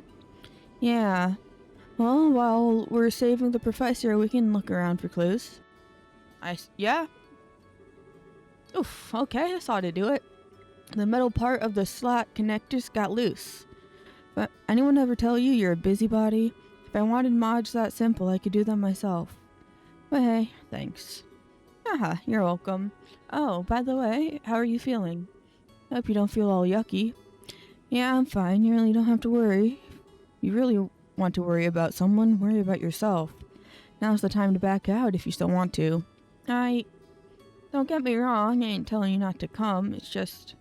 Speaker 1: Yeah. Well, while we're saving the professor, we can look around for clues. Yeah? Oof, okay, that's ought to do it. The metal part of the slot connectors got loose. But anyone ever tell you you're a busybody? If I wanted mods that simple, I could do them myself. But hey, thanks. Haha, you're welcome. Oh, by the way, how are you feeling? Hope you don't feel all yucky. Yeah, I'm fine. You really don't have to worry. You really want to worry about someone, worry about yourself. Now's the time to back out if you still want to. Don't get me wrong, I ain't telling you not to come. It's just...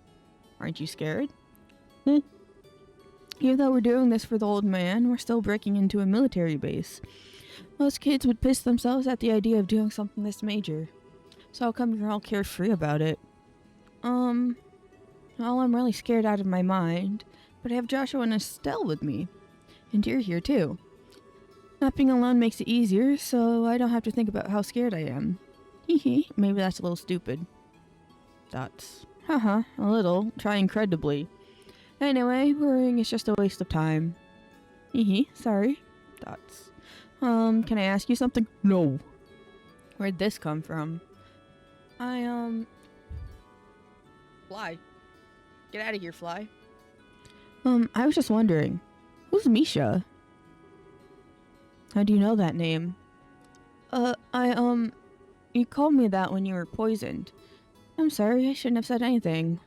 Speaker 1: Aren't you scared? Even though we're doing this for the old man, we're still breaking into a military base. Most kids would piss themselves at the idea of doing something this major. So how come you're all carefree about it? Well, I'm really scared out of my mind, but I have Joshua and Estelle with me. And you're here too. Not being alone makes it easier, so I don't have to think about how scared I am. Hehe, maybe that's a little stupid. Dots. Haha, a little. Try incredibly. Anyway, worrying is just a waste of time. Hehe, sorry. Dots. Can I ask you something? No. Where'd this come from? Fly. Get out of here, Fly. I was just wondering, who's Misha? How do you know that name? You called me that when you were poisoned. I'm sorry, I shouldn't have said anything.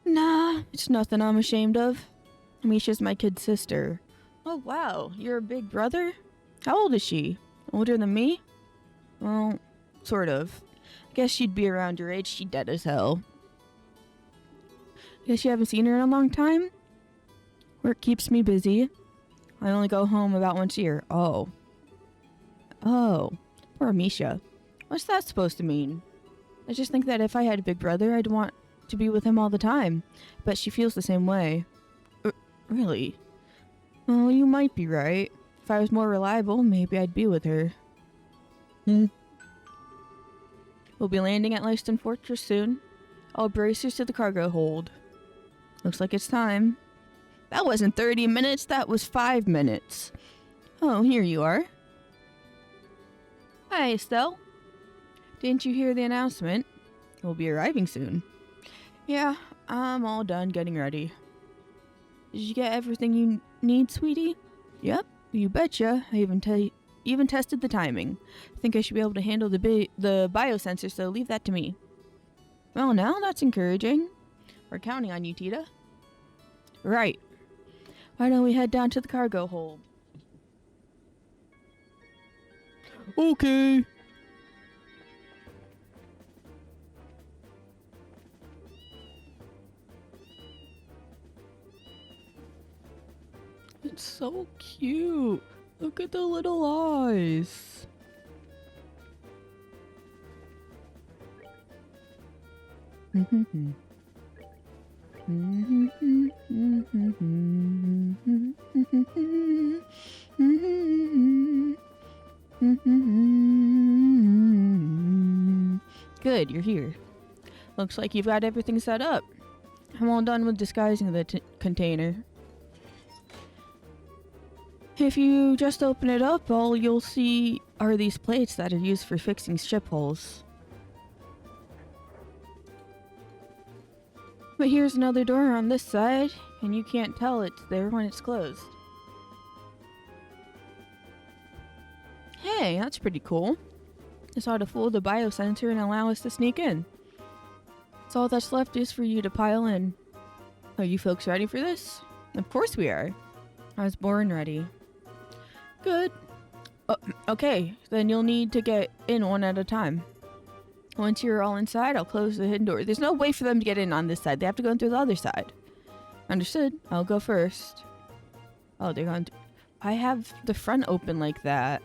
Speaker 1: Nah, it's nothing I'm ashamed of. Misha's my kid sister. Oh wow, you're a big brother? How old is she? Older than me? Well, sort of. Guess she'd be around your age, she dead as hell. Guess you haven't seen her in a long time? Work keeps me busy. I only go home about once a year. Oh. Poor Misha. What's that supposed to mean? I just think that if I had a big brother, I'd want to be with him all the time. But she feels the same way. Really? Well, you might be right. If I was more reliable, maybe I'd be with her. We'll be landing at Lyston Fortress soon. All bracers to the cargo hold. Looks like it's time. That wasn't 30 minutes, that was 5 minutes. Oh, here you are. Hi, Estelle. Didn't you hear the announcement? We'll be arriving soon. Yeah, I'm all done getting ready. Did you get everything you need, sweetie? Yep, you betcha. I even tested the timing. Think I should be able to handle the biosensor, so leave that to me. Well, now that's encouraging. We're counting on you, Tita. Right. Why don't we head down to the cargo hold? Okay. It's so cute. Look at the little eyes. Good, you're here. Looks like you've got everything set up. I'm all done with disguising the container. If you just open it up, all you'll see are these plates that are used for fixing ship holes. But here's another door on this side, and you can't tell it's there when it's closed. Hey, that's pretty cool. This ought to fool the biosensor and allow us to sneak in. So all that's left is for you to pile in. Are you folks ready for this? Of course we are. I was born ready. Good. Okay, then you'll need to get in one at a time. Once you're all inside, I'll close the hidden door. There's no way for them to get in on this side. They have to go in through the other side. Understood. I'll go first. Oh, they're going to... I have the front open like that.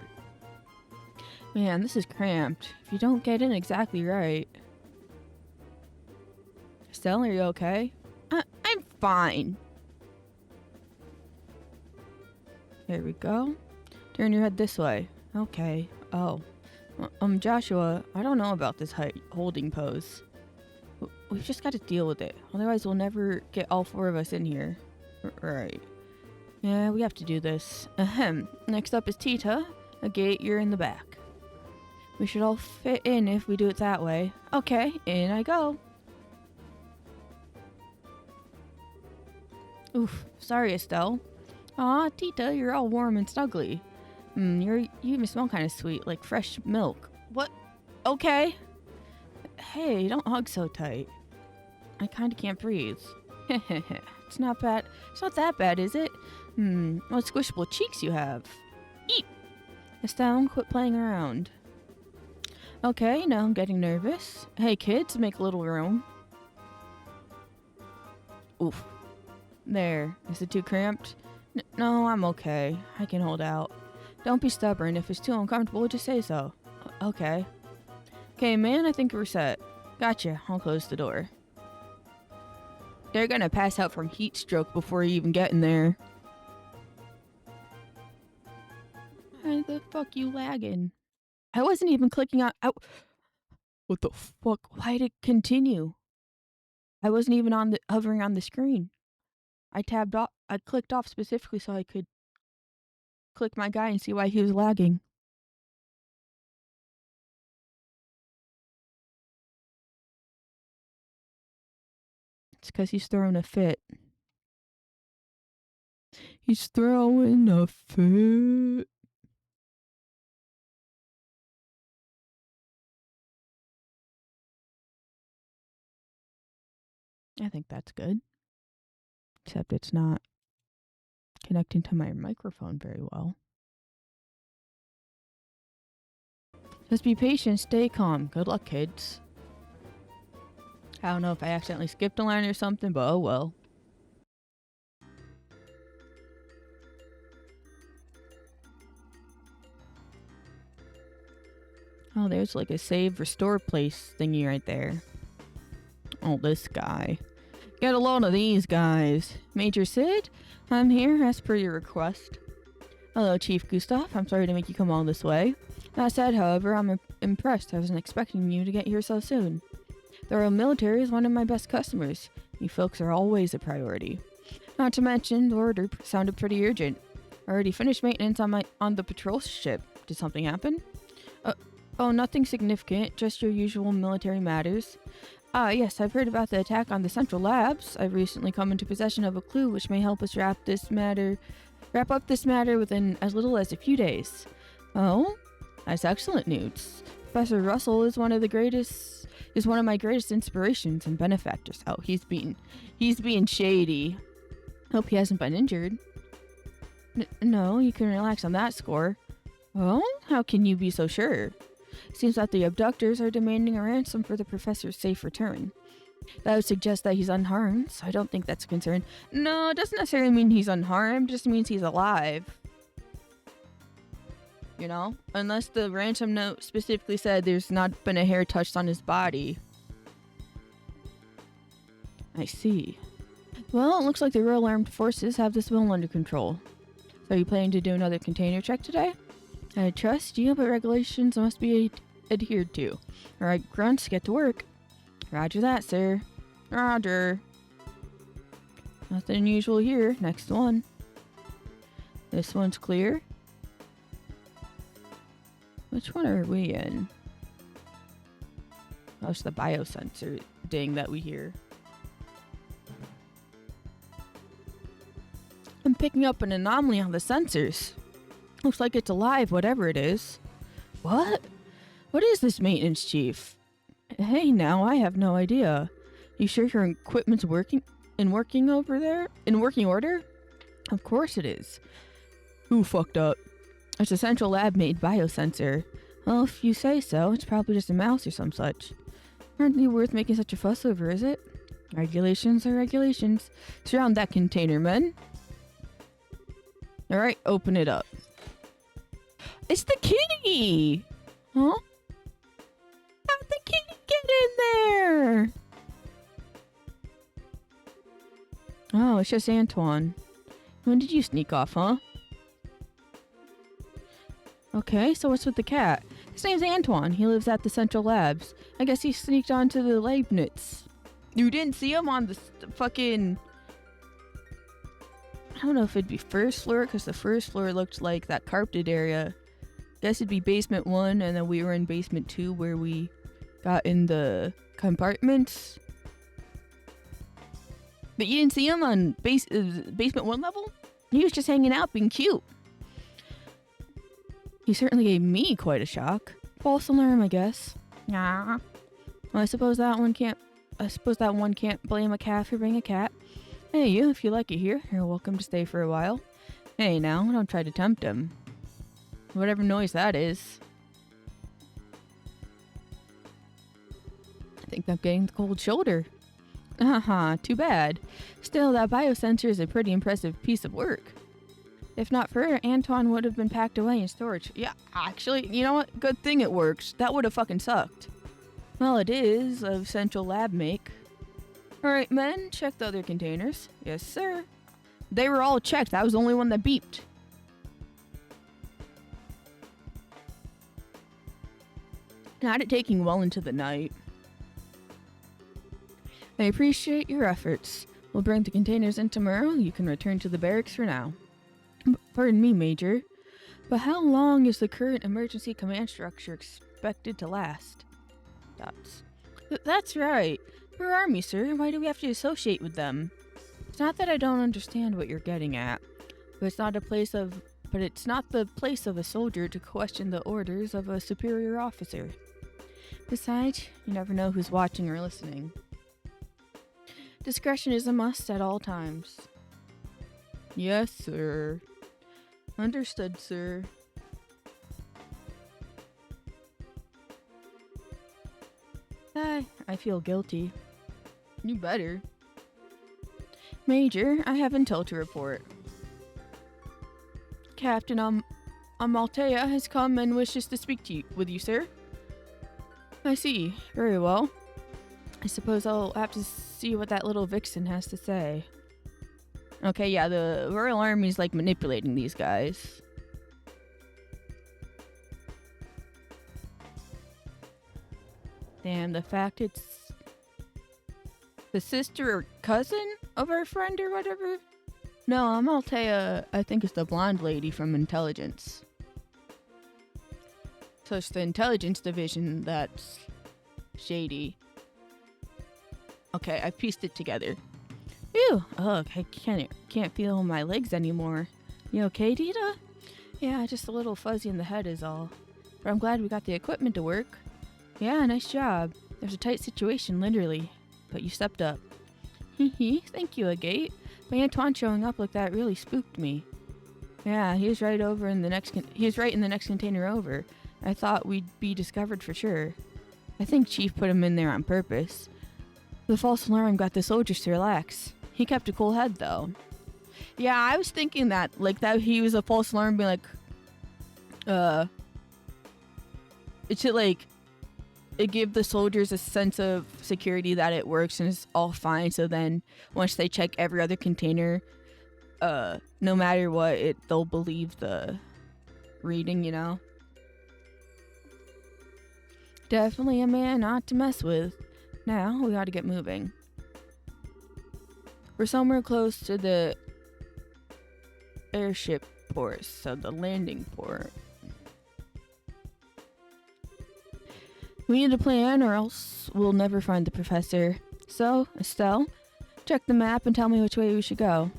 Speaker 1: Man, this is cramped. If you don't get in exactly right... Estelle, are you okay? I'm fine. There we go. Turn your head this way. Okay. Oh. Joshua, I don't know about this holding pose. We've just got to deal with it. Otherwise, we'll never get all 4 of us in here. Right. Yeah, we have to do this. Ahem. Next up is Tita. A gate, you're in the back. We should all fit in if we do it that way. Okay, in I go. Oof, sorry, Estelle. Aw, Tita, you're all warm and snuggly. You even smell kind of sweet, like fresh milk. What? Okay. Hey, don't hug so tight. I kind of can't breathe. It's not bad. It's not that bad, is it? What squishable cheeks you have. Eat. Estelle, quit playing around. Okay, now I'm getting nervous. Hey, kids, make a little room. Oof. There. Is it too cramped? No, I'm okay. I can hold out. Don't be stubborn. If it's too uncomfortable, just say so. Okay. Okay, man, I think we're set. Gotcha. I'll close the door. They're gonna pass out from heat stroke before you even get in there. Why the fuck you lagging? I wasn't even clicking on... What the fuck? Why did it continue? I wasn't even hovering on the screen. I clicked off specifically so I could click my guy and see why he was lagging. It's because he's throwing a fit. He's throwing a fit. I think that's good. Except it's not connecting to my microphone very well. Just be patient, stay calm. Good luck, kids. I don't know if I accidentally skipped a line or something, but oh well. Oh, there's like a save restore place thingy right there. Oh, this guy. Get a load of these guys. Major Sid, I'm here as per your request. Hello, Chief Gustav. I'm sorry to make you come all this way. That said, however, I'm impressed. I wasn't expecting you to get here so soon. The Royal Military is one of my best customers. You folks are always a priority. Not to mention, the order sounded pretty urgent. I already finished maintenance on the patrol ship. Did something happen? Oh, nothing significant. Just your usual military matters. Yes, I've heard about the attack on the Central Labs. I've recently come into possession of a clue which may help us wrap up this matter within as little as a few days. Oh, that's excellent news. Professor Russell is one of my greatest inspirations and benefactors. Oh, he's being shady. Hope he hasn't been injured. No, you can relax on that score. Oh, how can you be so sure? Seems that the abductors are demanding a ransom for the professor's safe return. That would suggest that he's unharmed, so I don't think that's a concern. No, it doesn't necessarily mean he's unharmed, it just means he's alive. You know? Unless the ransom note specifically said there's not been a hair touched on his body. I see. Well, it looks like the Royal Armed Forces have this well under control. So are you planning to do another container check today? I trust you, but regulations must be adhered to. Alright, grunts, get to work. Roger that, sir. Roger. Nothing unusual here. Next one. This one's clear. Which one are we in? Oh, it's the biosensor ding that we hear. I'm picking up an anomaly on the sensors. Looks like it's alive, whatever it is. What? What is this, maintenance chief? Hey, now, I have no idea. You sure your equipment's working over there? In working order? Of course it is. Who fucked up? It's a Central Lab-made biosensor. Well, if you say so, it's probably just a mouse or some such. Hardly worth making such a fuss over, is it? Regulations are regulations. Surround that container, men. Alright, open it up. It's the kitty! Huh? How'd the kitty get in there? Oh, it's just Antoine. When did you sneak off, huh? Okay, so what's with the cat? His name's Antoine. He lives at the Central Labs. I guess he sneaked onto the Leibniz. You didn't see him on the fucking... I don't know if it'd be first floor, because the first floor looked like that carpeted area. Guess it'd be basement 1, and then we were in basement 2 where we got in the compartments. But you didn't see him on basement 1 level? He was just hanging out, being cute. He certainly gave me quite a shock. False alarm, I guess. Nah. Well, I suppose that one can't blame a cat for being a cat. Hey, you, if you like it here, you're welcome to stay for a while. Hey, now, don't try to tempt him. Whatever noise that is. I think I'm getting the cold shoulder. Haha, too bad. Still, that biosensor is a pretty impressive piece of work. If not for her, Antoine would have been packed away in storage. Yeah, actually, you know what? Good thing it works. That would have fucking sucked. Well, it is of Central Lab make. Alright, men, check the other containers. Yes, sir. They were all checked. That was the only one that beeped. Not it taking well into the night. I appreciate your efforts. We'll bring the containers in tomorrow. You can return to the barracks for now. Pardon me, Major, but how long is the current emergency command structure expected to last? That's right. For army, sir, why do we have to associate with them? It's not that I don't understand what you're getting at, but it's not the place of a soldier to question the orders of a superior officer. Besides, you never know who's watching or listening. Discretion is a must at all times. Yes, sir. Understood, sir. I feel guilty. You better. Major, I have intel to report. Captain Amaltea has come and wishes to speak with you, sir. I see. Very well. I suppose I'll have to see what that little vixen has to say. Okay, yeah, the Royal Army's like manipulating these guys. Damn, the fact it's the sister or cousin of our friend or whatever. No, Amaltea, I think it's the blonde lady from intelligence. So it's the intelligence division that's shady. Okay, I pieced it together. Ew, ugh, I can't feel my legs anymore. You okay, Tita? Yeah, just a little fuzzy in the head is all. But I'm glad we got the equipment to work. Yeah, nice job. There's a tight situation, literally. But you stepped up. Hee, thank you, Agate. But Antoine showing up like that really spooked me. Yeah, he was right in the next container over. I thought we'd be discovered for sure. I think Chief put him in there on purpose. The false alarm got the soldiers to relax. He kept a cool head, though. Yeah, I was thinking that he was a false alarm, being like, it should it give the soldiers a sense of security that it works and it's all fine. So then once they check every other container, no matter what, they'll believe the reading, you know? Definitely a man not to mess with. Now we gotta get moving. We're somewhere close to the airship port, so the landing port. We need a plan or else we'll never find the professor. So, Estelle, check the map and tell me which way we should go.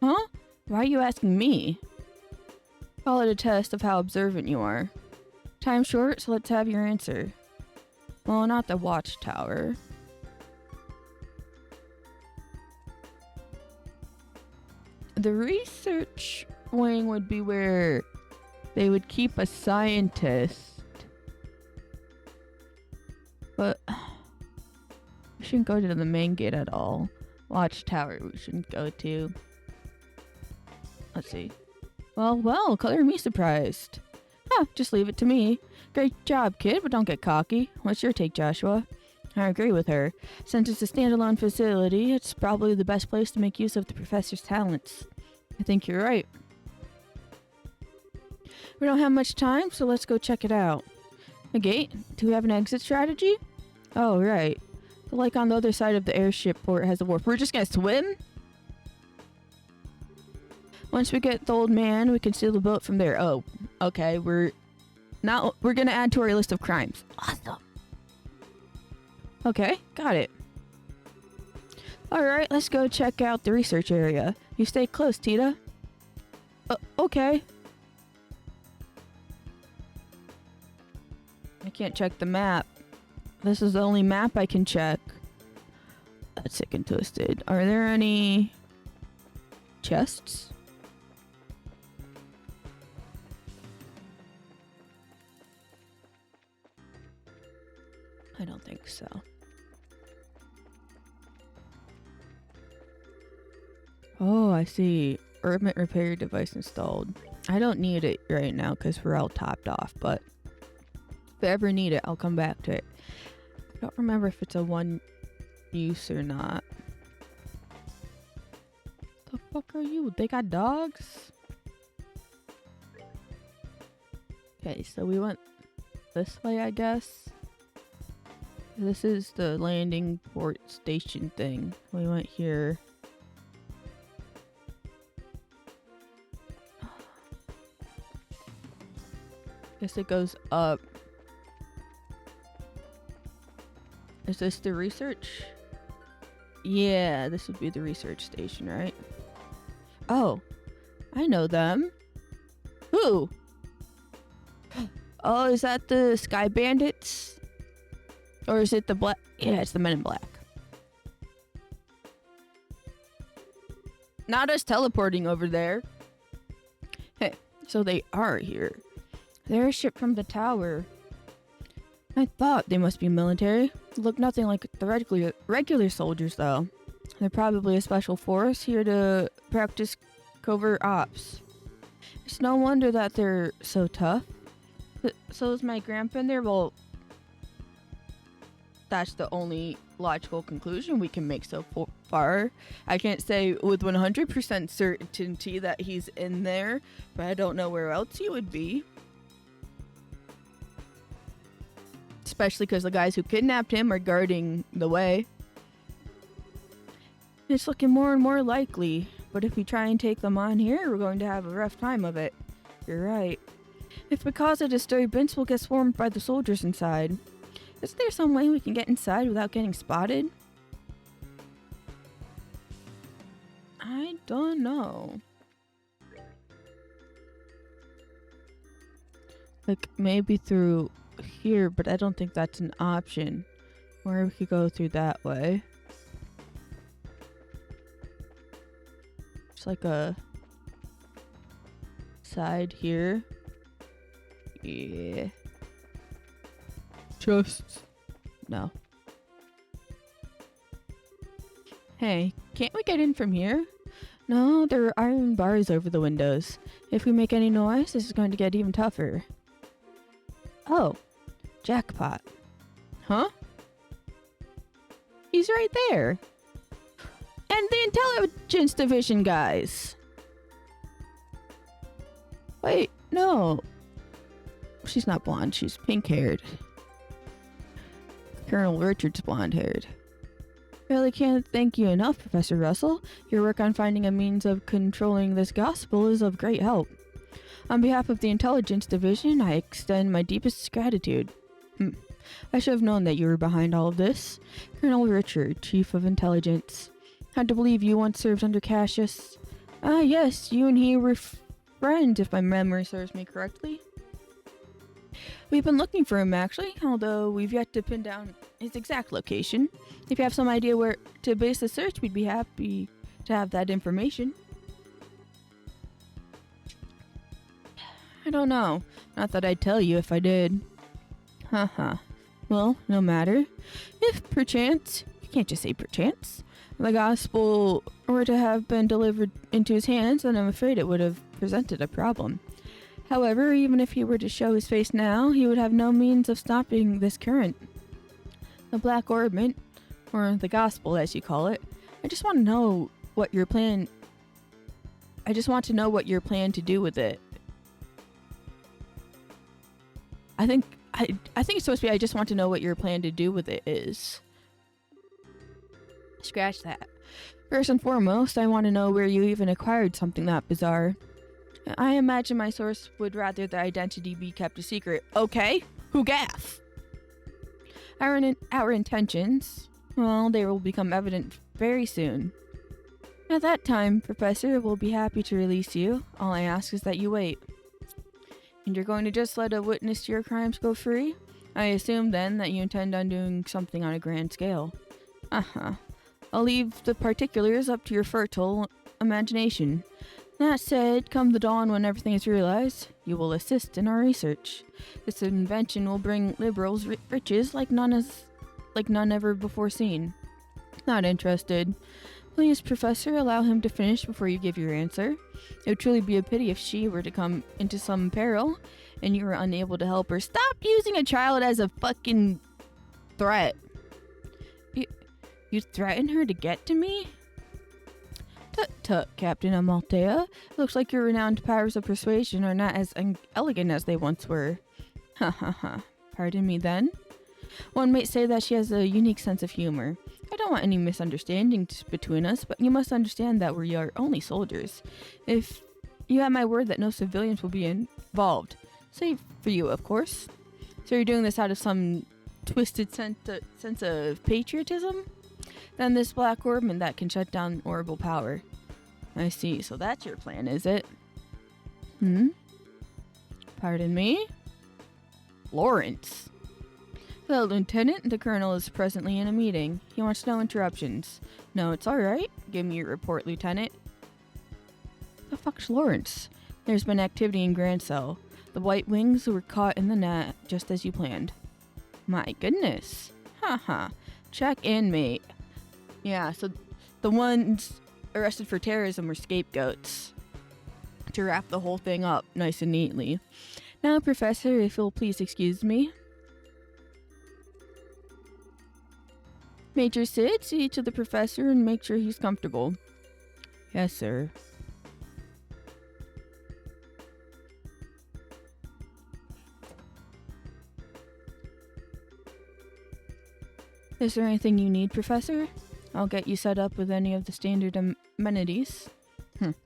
Speaker 1: Huh? Why are you asking me? Call it a test of how observant you are. Time's short, so let's have your answer. Well, not the watchtower. The research wing would be where they would keep a scientist. But we shouldn't go to the main gate at all. Watchtower we shouldn't go to. Let's see. Well, color me surprised. Just leave it to me. Great job, kid, but don't get cocky. What's your take, Joshua? I agree with her. Since it's a standalone facility, it's probably the best place to make use of the professor's talents. I think you're right. We don't have much time, so let's go check it out. A gate? Do we have an exit strategy? Oh, right. The lake on the other side of the airship port has a wharf. We're just gonna swim? Once we get the old man, we can steal the boat from there. Oh, okay. We're gonna add to our list of crimes. Awesome. Okay, got it. Alright, let's go check out the research area. You stay close, Tita. Okay. I can't check the map. This is the only map I can check. That's sick and twisted. Are there any chests? I don't think so. Oh, I see. Urban repair device installed. I don't need it right now because we're all topped off, but if I ever need it, I'll come back to it. I don't remember if it's a one use or not. The fuck are you? They got dogs? Okay, so we went this way, I guess. This is the landing port station thing. We went here. Guess it goes up. Is this the research? Yeah, this would be the research station, right? Oh, I know them. Who? Oh, is that the Sky Bandits? Or is it the Black? Yeah, it's the Men in Black. Not us teleporting over there. Hey, so they are here. They're a ship from the tower. I thought they must be military. Look nothing like the regular soldiers, though. They're probably a special force here to practice covert ops. It's no wonder that they're so tough. So is my grandpa in there? Well, that's the only logical conclusion we can make so far. I can't say with 100% certainty that he's in there, but I don't know where else he would be. Especially because the guys who kidnapped him are guarding the way. It's looking more and more likely, but if we try and take them on here, we're going to have a rough time of it. You're right. If we cause a disturbance, we'll get swarmed by the soldiers inside. Is there some way we can get inside without getting spotted? I don't know. Like, maybe through here, but I don't think that's an option. Or we could go through that way. It's like a side here. Yeah. Just no. Hey, can't we get in from here? No, there are iron bars over the windows. If we make any noise, this is going to get even tougher. Oh, jackpot. Huh? He's right there. And the intelligence division guys. Wait, no. She's not blonde, she's pink-haired. Colonel Richard's blonde-haired. Really can't thank you enough, Professor Russell. Your work on finding a means of controlling this gospel is of great help. On behalf of the Intelligence Division, I extend my deepest gratitude. I should have known that you were behind all of this. Colonel Richard, Chief of Intelligence. Had to believe you once served under Cassius. Ah, yes, you and he were friends, if my memory serves me correctly. We've been looking for him, actually, although we've yet to pin down his exact location. If you have some idea where to base the search, we'd be happy to have that information. I don't know. Not that I'd tell you if I did. Haha. Well, no matter. If perchance, you can't just say perchance, the gospel were to have been delivered into his hands, then I'm afraid it would have presented a problem. However, even if he were to show his face now, he would have no means of stopping this current. The Black Orbment, or the gospel as you call it, I just want to know what your plan to do with it. I think it's supposed to be I just want to know what your plan to do with it is. Scratch that. First and foremost, I want to know where you even acquired something that bizarre. I imagine my source would rather the identity be kept a secret. Okay, who gaff? Our intentions, well, they will become evident very soon. At that time, Professor, we'll be happy to release you. All I ask is that you wait. And you're going to just let a witness to your crimes go free? I assume, then, that you intend on doing something on a grand scale. I'll leave the particulars up to your fertile imagination. That said, come the dawn when everything is realized, you will assist in our research. This invention will bring liberals riches like none ever before seen. Not interested. Please, Professor, allow him to finish before you give your answer. It would truly be a pity if she were to come into some peril and you were unable to help her. Stop using a child as a fucking threat. You threaten her to get to me? Tut, Captain Amaltea. Looks like your renowned powers of persuasion are not as elegant as they once were. Ha ha ha. Pardon me then? One might say that she has a unique sense of humor. I don't want any misunderstandings between us, but you must understand that we are only soldiers. If you have my word that no civilians will be involved. Save for you, of course. So you're doing this out of some twisted sense of patriotism? Then this black orb and that can shut down orbital power. I see. So that's your plan, is it? Pardon me? Lawrence. Hello, Lieutenant. The Colonel is presently in a meeting. He wants no interruptions. No, it's alright. Give me your report, Lieutenant. The fuck's Lawrence? There's been activity in Grand Cell. The White Wings were caught in the net, just as you planned. My goodness. Haha. Check in, mate. Yeah, so the ones arrested for terrorism were scapegoats. To wrap the whole thing up nice and neatly. Now, Professor, if you'll please excuse me. Major Sid, see to the Professor and make sure he's comfortable. Yes, sir. Is there anything you need, Professor? I'll get you set up with any of the standard amenities.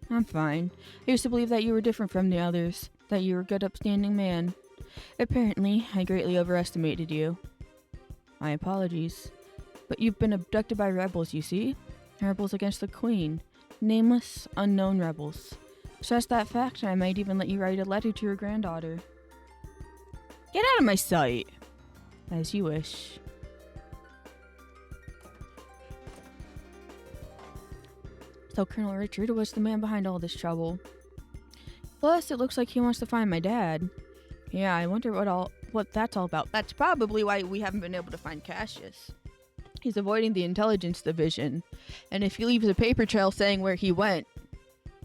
Speaker 1: I'm fine. I used to believe that you were different from the others, that you were a good upstanding man. Apparently, I greatly overestimated you. My apologies. But you've been abducted by rebels, you see? Rebels against the Queen. Nameless, unknown rebels. Stress that fact, and I might even let you write a letter to your granddaughter. Get out of my sight! As you wish. So Colonel Richard was the man behind all this trouble. Plus, it looks like he wants to find my dad. Yeah, I wonder what that's all about. That's probably why we haven't been able to find Cassius. He's avoiding the intelligence division. And if he leaves a paper trail saying where he went,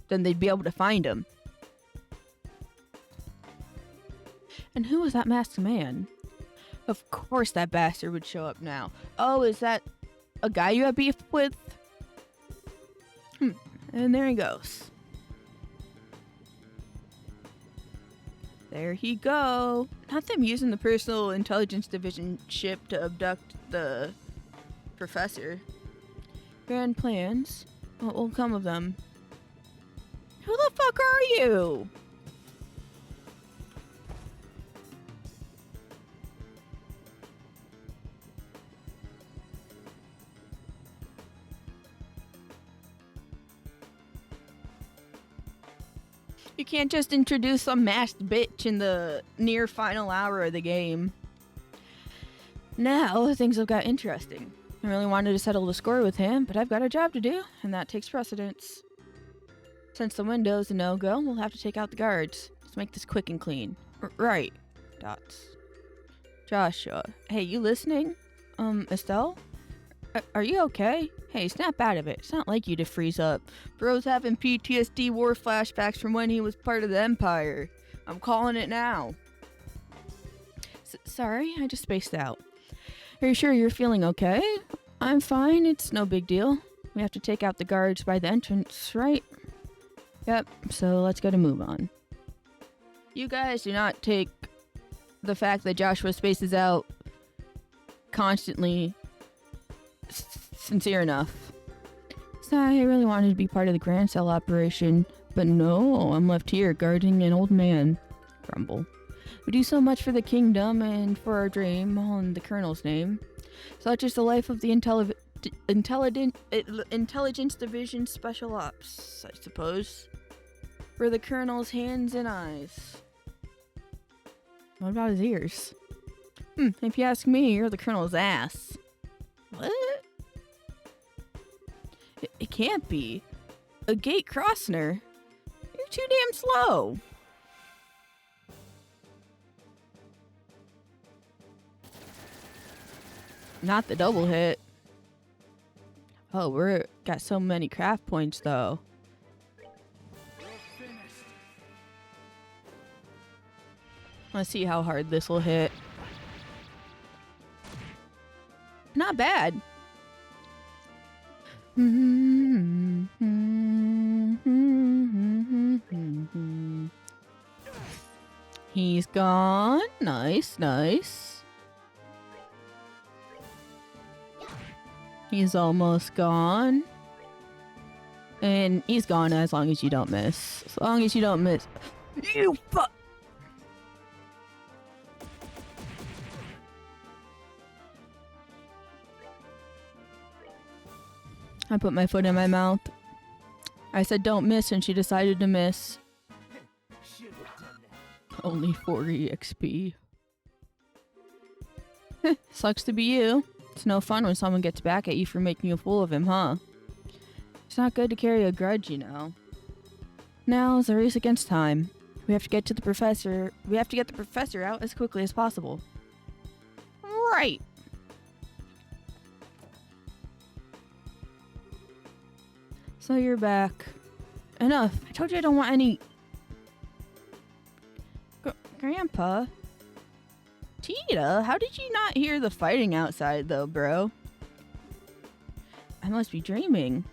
Speaker 1: then they'd be able to find him. And who was that masked man? Of course that bastard would show up now. Oh, is that a guy you have beef with? And there he goes. There he go. Not them using the personal intelligence division ship to abduct the professor. Grand plans. What will come of them? Who the fuck are you? You can't just introduce some masked bitch in the near final hour of the game. Now, things have got interesting. I really wanted to settle the score with him, but I've got a job to do, and that takes precedence. Since the window's a no-go, we'll have to take out the guards. Let's make this quick and clean. Right. Dots. Joshua. Hey, you listening? Estelle? Are you okay? Hey, snap out of it. It's not like you to freeze up. Bro's having PTSD war flashbacks from when he was part of the Empire. I'm calling it now. Sorry, I just spaced out. Are you sure you're feeling okay? I'm fine, it's no big deal. We have to take out the guards by the entrance, right? Yep, so let's get a move on. You guys do not take the fact that Joshua spaces out constantly sincere enough. Sorry, I really wanted to be part of the Grand Cell operation, but no, I'm left here guarding an old man. Grumble. We do so much for the kingdom and for our dream, all in the Colonel's name. Such is the life of the Intelligence Division Special Ops, I suppose. For the Colonel's hands and eyes. What about his ears? If you ask me, you're the Colonel's ass. What? It can't be. A Gate Crossner? You're too damn slow. Not the double hit. Oh, we're got so many craft points though. Let's see how hard this will hit. Not bad. He's gone. Nice, nice. He's almost gone. And he's gone as long as you don't miss. As long as you don't miss. You fuck. I put my foot in my mouth. I said don't miss, and she decided to miss.
Speaker 2: Should have done that.
Speaker 1: Only 4 EXP. Sucks to be you. It's no fun when someone gets back at you for making a fool of him, huh? It's not good to carry a grudge, you know. Now it's a race against time. We have to get the professor out as quickly as possible. Right. So you're back. Enough. I told you I don't want any... Grandpa? Tita, how did you not hear the fighting outside, though, bro? I must be dreaming.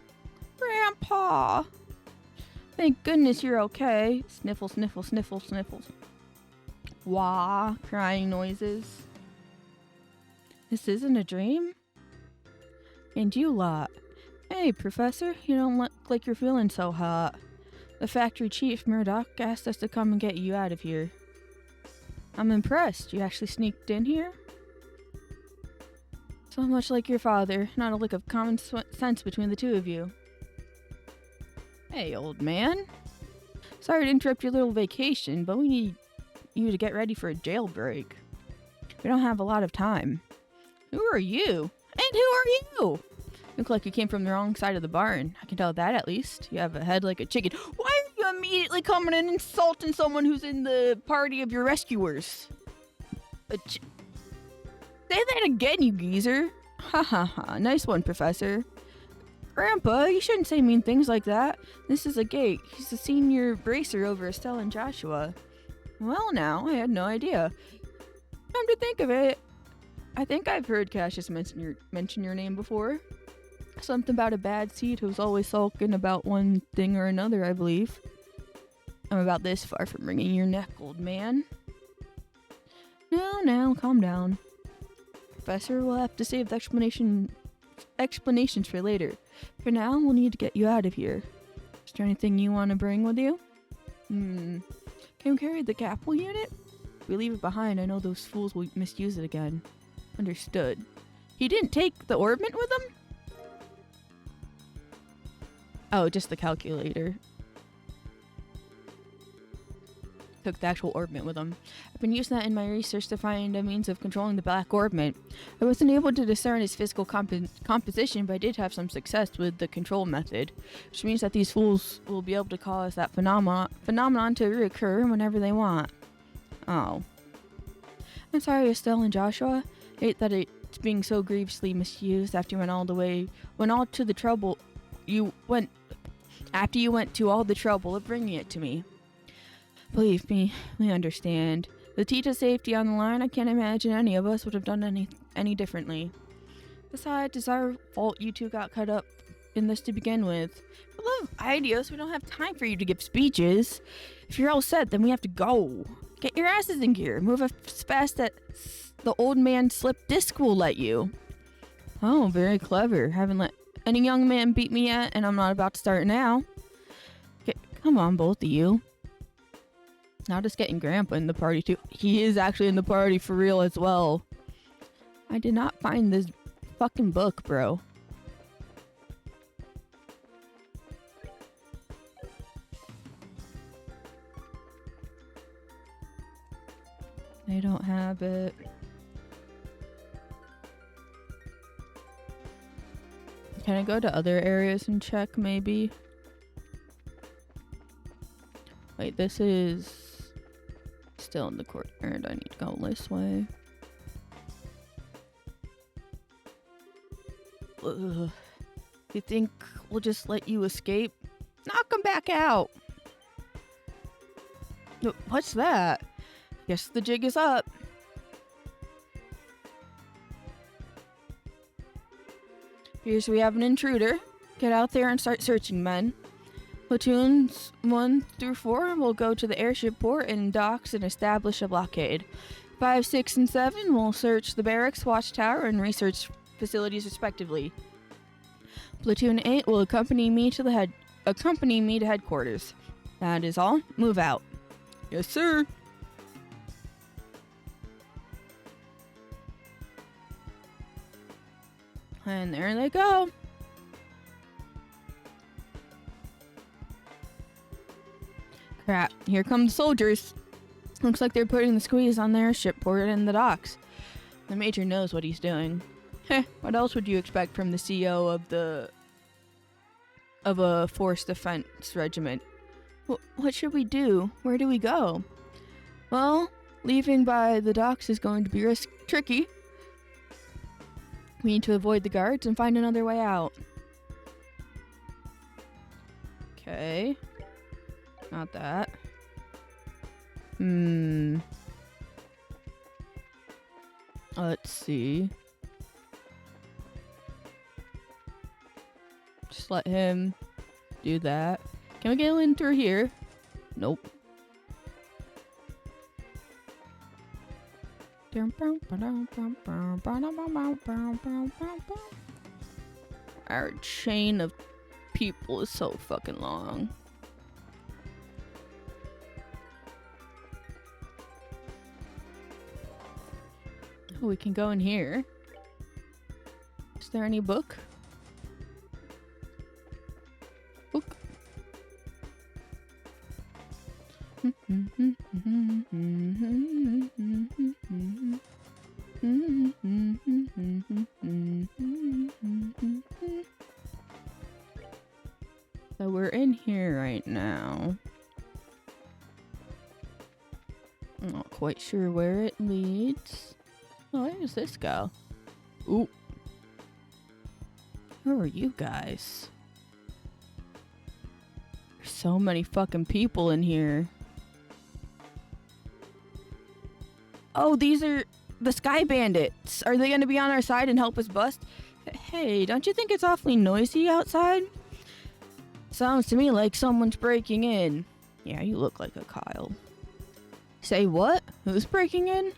Speaker 1: Grandpa! Thank goodness you're okay. Sniffle, sniffle, sniffle, sniffles. Wah, crying noises. This isn't a dream? And you lot. Hey, Professor, you don't look like you're feeling so hot. The factory chief, Murdoch, asked us to come and get you out of here. I'm impressed. You actually sneaked in here? So much like your father, not a lick of common sense between the two of you. Hey, old man. Sorry to interrupt your little vacation, but we need you to get ready for a jailbreak. We don't have a lot of time. Who are you? And who are you? Look like you came from the wrong side of the barn. I can tell that at least. You have a head like a chicken. Why are you immediately coming and insulting someone who's in the party of your rescuers? Say that again, you geezer. Ha ha ha. Nice one, Professor. Grandpa, you shouldn't say mean things like that. This is a gate. He's the senior bracer over Estelle and Joshua. Well now, I had no idea. Come to think of it, I think I've heard Cassius mention your name before. Something about a bad seed who's always sulking about one thing or another, I believe. I'm about this far from wringing your neck, old man. Now, calm down. Professor, we'll have to save the explanations for later. For now, we'll need to get you out of here. Is there anything you want to bring with you? Can we carry the capsule unit? If we leave it behind, I know those fools will misuse it again. Understood. He didn't take the orbment with him? Oh, just the calculator. Took the actual orbment with him. I've been using that in my research to find a means of controlling the black orbment. I wasn't able to discern its physical composition, but I did have some success with the control method, which means that these fools will be able to cause that phenomenon to reoccur whenever they want. Oh. I'm sorry, Estelle and Joshua. I hate that it's being so grievously misused after you went to all the trouble of bringing it to me. Believe me, we understand. With Tita's safety on the line, I can't imagine any of us would have done any differently. Besides, it's our fault you two got caught up in this to begin with. For love of ideas, we don't have time for you to give speeches. If you're all set, then we have to go. Get your asses in gear. Move as fast as the old man slip disc will let you. Oh, very clever. Haven't let any young man beat me yet, and I'm not about to start now. Okay, come on, both of you. Now just getting Grandpa in the party too. He is actually in the party for real as well. I did not find this fucking book, bro. They don't have it. Can I go to other areas and check maybe? Wait, this is still in the courtyard. I need to go this way. Ugh. You think we'll just let you escape? Knock him back out! What's that? Guess the jig is up. Here's we have an intruder. Get out there and start searching, men. Platoons 1 through 4 will go to the airship port and docks and establish a blockade. 5, 6, and 7 will search the barracks, watchtower, and research facilities respectively. Platoon 8 will accompany me to headquarters. That is all. Move out. Yes, sir. And there they go. Crap, here come the soldiers. Looks like they're putting the squeeze on their shipboard in the docks. The Major knows what he's doing. Heh, what else would you expect from the CEO of a force defense regiment? What should we do? Where do we go? Well, leaving by the docks is going to be tricky. We need to avoid the guards and find another way out. Okay. Not that. Let's see. Just let him do that. Can we get in through here? Nope. Our chain of people is so fucking long. Oh, we can go in here. Is there any book? Book. So we're in here right now. I'm not quite sure where it leads. Oh, where does this go? Ooh. Who are you guys? There's so many fucking people in here. Oh, these are the Sky Bandits. Are they gonna be on our side and help us bust? Hey, don't you think it's awfully noisy outside? Sounds to me like someone's breaking in. Yeah, you look like a Kyle. Say what? Who's breaking in?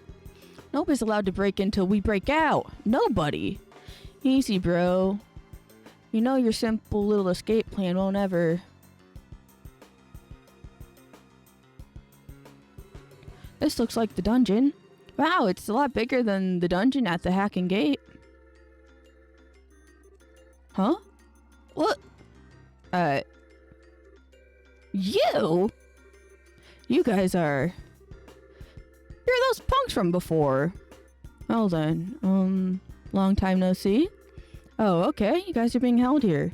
Speaker 1: Nobody's allowed to break in till we break out. Nobody. Easy, bro. You know your simple little escape plan won't ever... This looks like the dungeon. Wow, it's a lot bigger than the dungeon at the Hacking Gate. Huh? What? You? You guys are... You're those punks from before. Well then, long time no see. Oh, okay, you guys are being held here.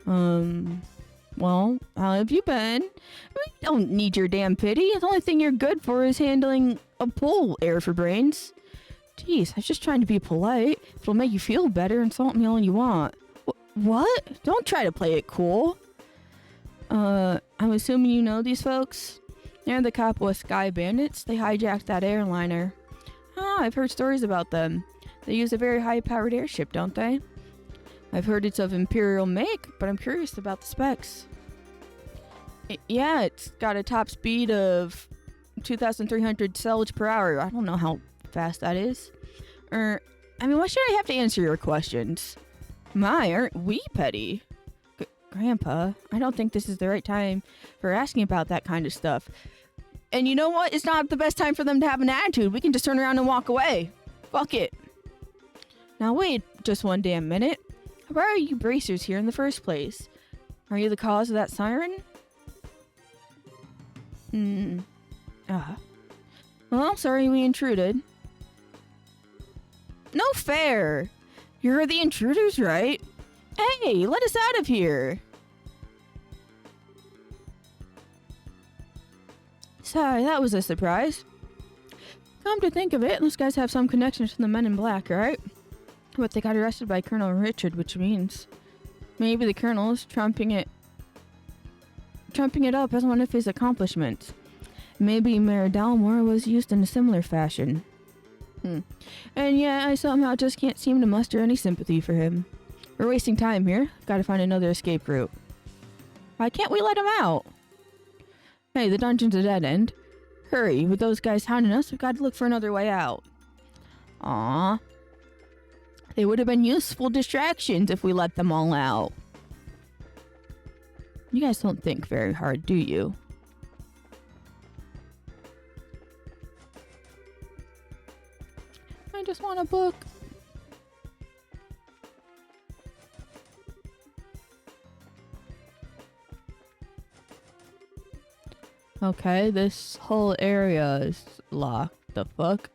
Speaker 1: Well, how have you been? We don't need your damn pity. The only thing you're good for is handling a pool air for brains. Jeez, I was just trying to be polite. If it'll make you feel better, insult me all you want. What? Don't try to play it cool. I'm assuming you know these folks? They're the Capua Sky Bandits. They hijacked that airliner. Ah, I've heard stories about them. They use a very high-powered airship, don't they? I've heard it's of Imperial make, but I'm curious about the specs. Yeah, it's got a top speed of 2,300 sailage per hour. I don't know how fast that is. Why should I have to answer your questions? My, aren't we petty? Grandpa, I don't think this is the right time for asking about that kind of stuff. And you know what? It's not the best time for them to have an attitude. We can just turn around and walk away. Fuck it. Now wait just one damn minute. Why are you bracers here in the first place? Are you the cause of that siren? Well, I'm sorry we intruded. No fair! You're the intruders, right? Hey, let us out of here! Sorry, that was a surprise. Come to think of it, those guys have some connections to the Men in Black, right? But they got arrested by Colonel Richard, which means maybe the Colonel's trumping it up as one of his accomplishments. Maybe Mayor Dalmore was used in a similar fashion. And yeah, I somehow just can't seem to muster any sympathy for him. We're wasting time here. Gotta find another escape route. Why can't we let him out? Hey, the dungeon's a dead end. Hurry, with those guys hounding us, we've got to look for another way out. Aww. They would have been useful distractions if we let them all out. You guys don't think very hard, do you? I just want a book. Okay, this whole area is locked. The fuck?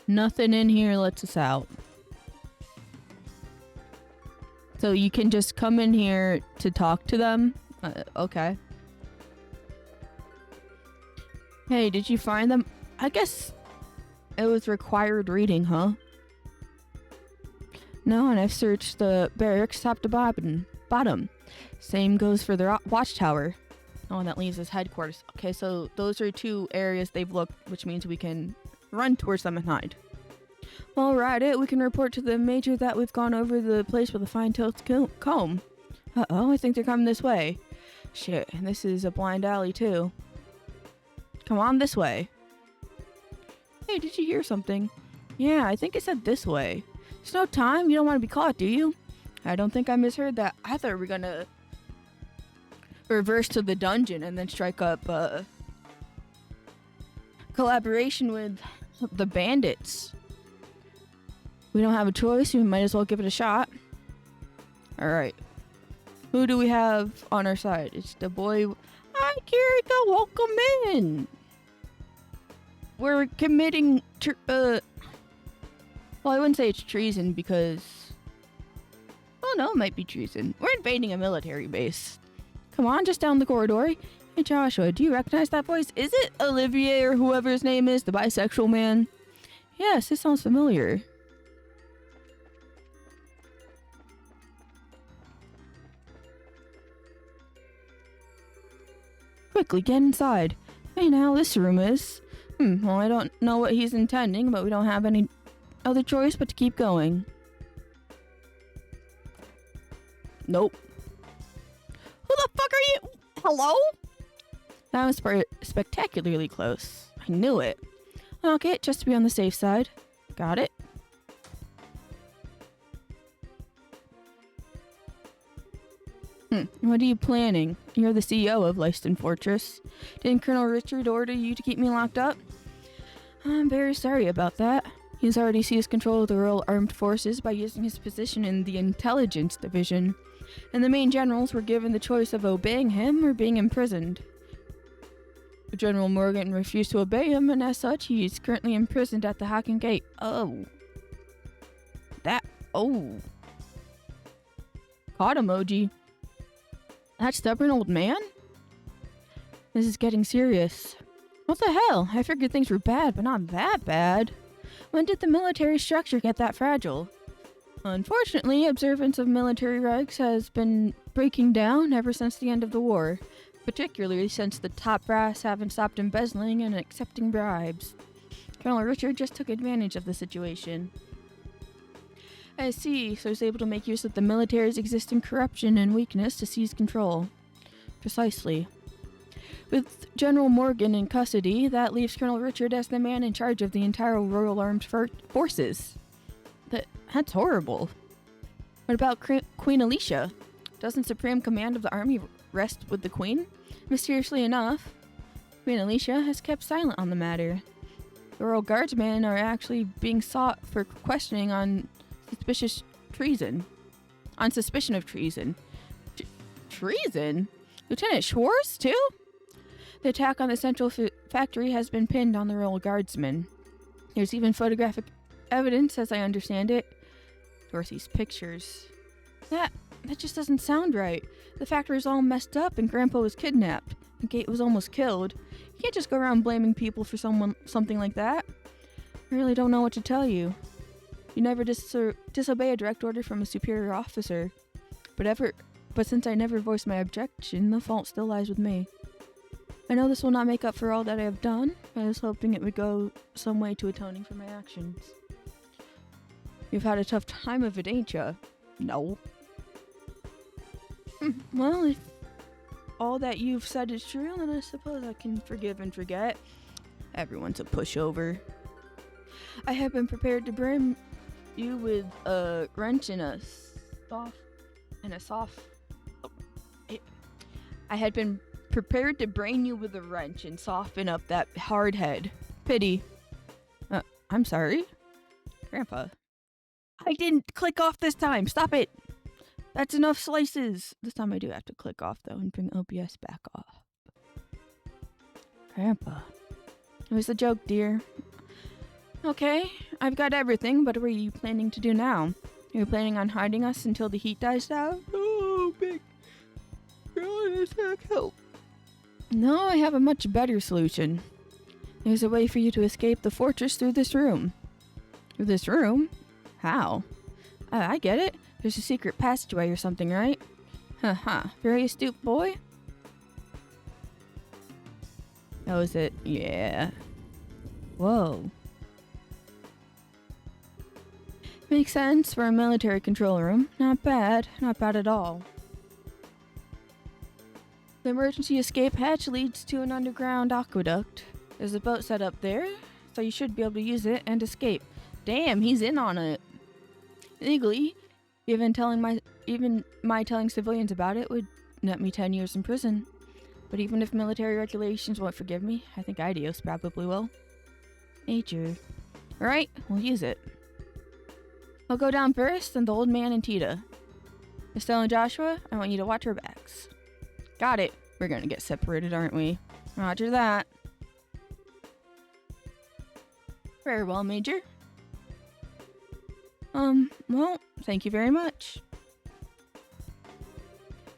Speaker 1: Nothing in here lets us out. So you can just come in here to talk to them? Okay. Hey, did you find them? I guess it was required reading, huh? No, and I've searched the barracks top to bottom. Same goes for the watchtower. Oh, and that leaves us headquarters. Okay, so those are 2 areas they've looked, which means we can run towards them and hide. Well, right it. We can report to the major that we've gone over the place with a fine-toothed comb. Uh-oh, I think they're coming this way. Shit, and this is a blind alley, too. Come on, this way. Hey, did you hear something? Yeah, I think it said this way. There's no time. You don't want to be caught, do you? I don't think I misheard that. I thought we were gonna reverse to the dungeon and then strike up collaboration with the bandits. We don't have a choice. We might as well give it a shot. Alright. Who do we have on our side? It's the boy. Hi, Kiriko. Welcome in. We're committing well, I wouldn't say it's treason because... Oh no, it might be treason. We're invading a military base. Come on, just down the corridor. Hey Joshua, do you recognize that voice? Is it Olivier or whoever his name is, the bisexual man? Yes, it sounds familiar. Quickly, get inside. Hey now, this room is... well, I don't know what he's intending, but we don't have any other choice but to keep going. Nope. Who the fuck are you? Hello? That was spectacularly close. I knew it. Okay, just to be on the safe side. Got it. What are you planning? You're the CEO of Lyston Fortress. Didn't Colonel Richard order you to keep me locked up? I'm very sorry about that. He's already seized control of the Royal Armed Forces by using his position in the Intelligence Division, and the main generals were given the choice of obeying him or being imprisoned. General Morgan refused to obey him, and as such, he is currently imprisoned at the Hacking Gate. Oh. Caught emoji. That stubborn old man? This is getting serious. What the hell? I figured things were bad, but not that bad. When did the military structure get that fragile? Unfortunately, observance of military regs has been breaking down ever since the end of the war, particularly since the top brass haven't stopped embezzling and accepting bribes. Colonel Richard just took advantage of the situation. I see, so he's able to make use of the military's existing corruption and weakness to seize control. Precisely. With General Morgan in custody, that leaves Colonel Richard as the man in charge of the entire Royal Armed Forces. That's horrible. What about Queen Alicia? Doesn't supreme command of the army rest with the Queen? Mysteriously enough, Queen Alicia has kept silent on the matter. The Royal Guardsmen are actually being sought for questioning on suspicion of treason. Treason? Lieutenant Schwartz, too? The attack on the central factory has been pinned on the Royal Guardsmen. There's even photographic evidence, as I understand it. Dorothy's pictures. That just doesn't sound right. The factory's all messed up and Grandpa was kidnapped. And Kate was almost killed. You can't just go around blaming people for something like that. I really don't know what to tell you. You never disobey a direct order from a superior officer. But since I never voiced my objection, the fault still lies with me. I know this will not make up for all that I have done. I was hoping it would go some way to atoning for my actions. You've had a tough time of it, ain't ya? No. Well, if all that you've said is true, then I suppose I can forgive and forget. Everyone's a pushover. I have been prepared to burn you with a wrench and a soft... I had been prepared to brain you with a wrench and soften up that hard head. Pity. I'm sorry? Grandpa. I didn't click off this time. Stop it. That's enough slices. This time I do have to click off, though, and bring OBS back off. Grandpa. It was a joke, dear. Okay, I've got everything, but what are you planning to do now? Are you planning on hiding us until the heat dies down? Oh, big. Help. No, I have a much better solution. There's a way for you to escape the fortress through this room. Through this room? How? I get it. There's a secret passageway or something, right? Haha, very astute boy. That was it. Yeah. Whoa. Makes sense for a military control room. Not bad. Not bad at all. The emergency escape hatch leads to an underground aqueduct. There's a boat set up there, so you should be able to use it and escape. Damn, he's in on it. Legally, even my telling civilians about it would net me 10 years in prison. But even if military regulations won't forgive me, I think Idios probably will. Nature. Alright, we'll use it. I'll go down first, then the old man and Tita. Estelle and Joshua, I want you to watch our backs. Got it. We're gonna get separated, aren't we? Roger that. Very well, Major. Well, thank you very much.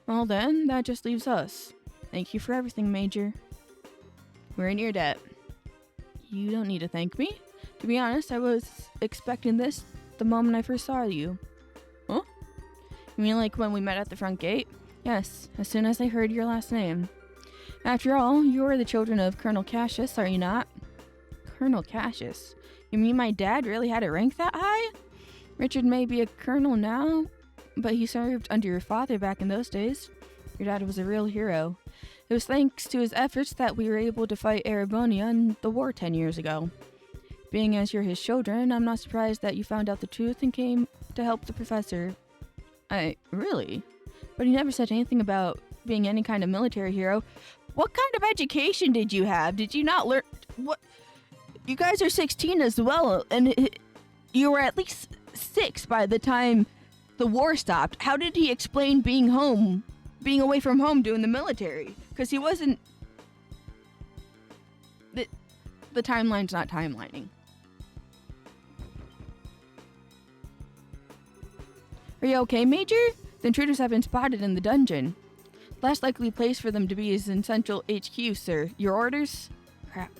Speaker 1: Well then, that just leaves us. Thank you for everything, Major. We're in your debt. You don't need to thank me. To be honest, I was expecting this the moment I first saw you. Huh? You mean like when we met at the front gate? Yes, as soon as I heard your last name. After all, you are the children of Colonel Cassius, are you not? Colonel Cassius? You mean my dad really had a rank that high? Richard may be a colonel now, but he served under your father back in those days. Your dad was a real hero. It was thanks to his efforts that we were able to fight Erebonia in the war 10 years ago. Being as you're his children, I'm not surprised that you found out the truth and came to help the professor. Really? But he never said anything about being any kind of military hero. What kind of education did you have? Did you not learn... What? You guys are 16 as well, and you were at least 6 by the time the war stopped. How did he explain being away from home doing the military? Because he wasn't... The timeline's not timelining. Are you okay, Major? The intruders have been spotted in the dungeon. Last likely place for them to be is in Central HQ, sir. Your orders? Crap.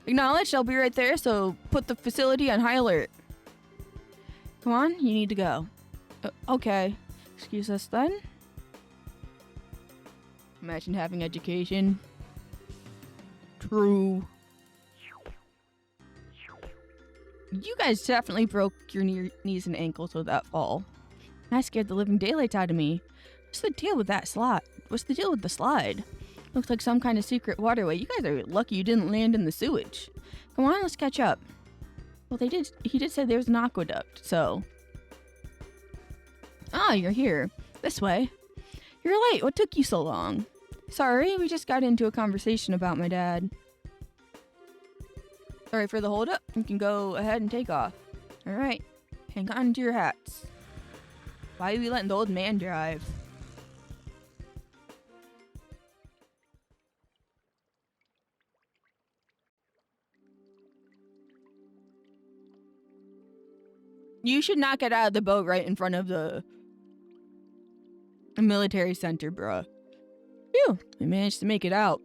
Speaker 1: Acknowledged, I'll be right there, so put the facility on high alert. Come on, you need to go. Okay. Excuse us then. Imagine having education. True. You guys definitely broke your knees and ankles with that fall. That scared the living daylights out of me. What's the deal with that slide? What's the deal with the slide? Looks like some kind of secret waterway. You guys are lucky you didn't land in the sewage. Come on, let's catch up. Well, he did say there was an aqueduct, so... Ah, you're here. This way. You're late. What took you so long? Sorry, we just got into a conversation about my dad. Sorry for the hold-up. You can go ahead and take off. Alright. Hang on to your hats. Why are we letting the old man drive? You should not get out of the boat right in front of the military center, bruh. Phew, we managed to make it out.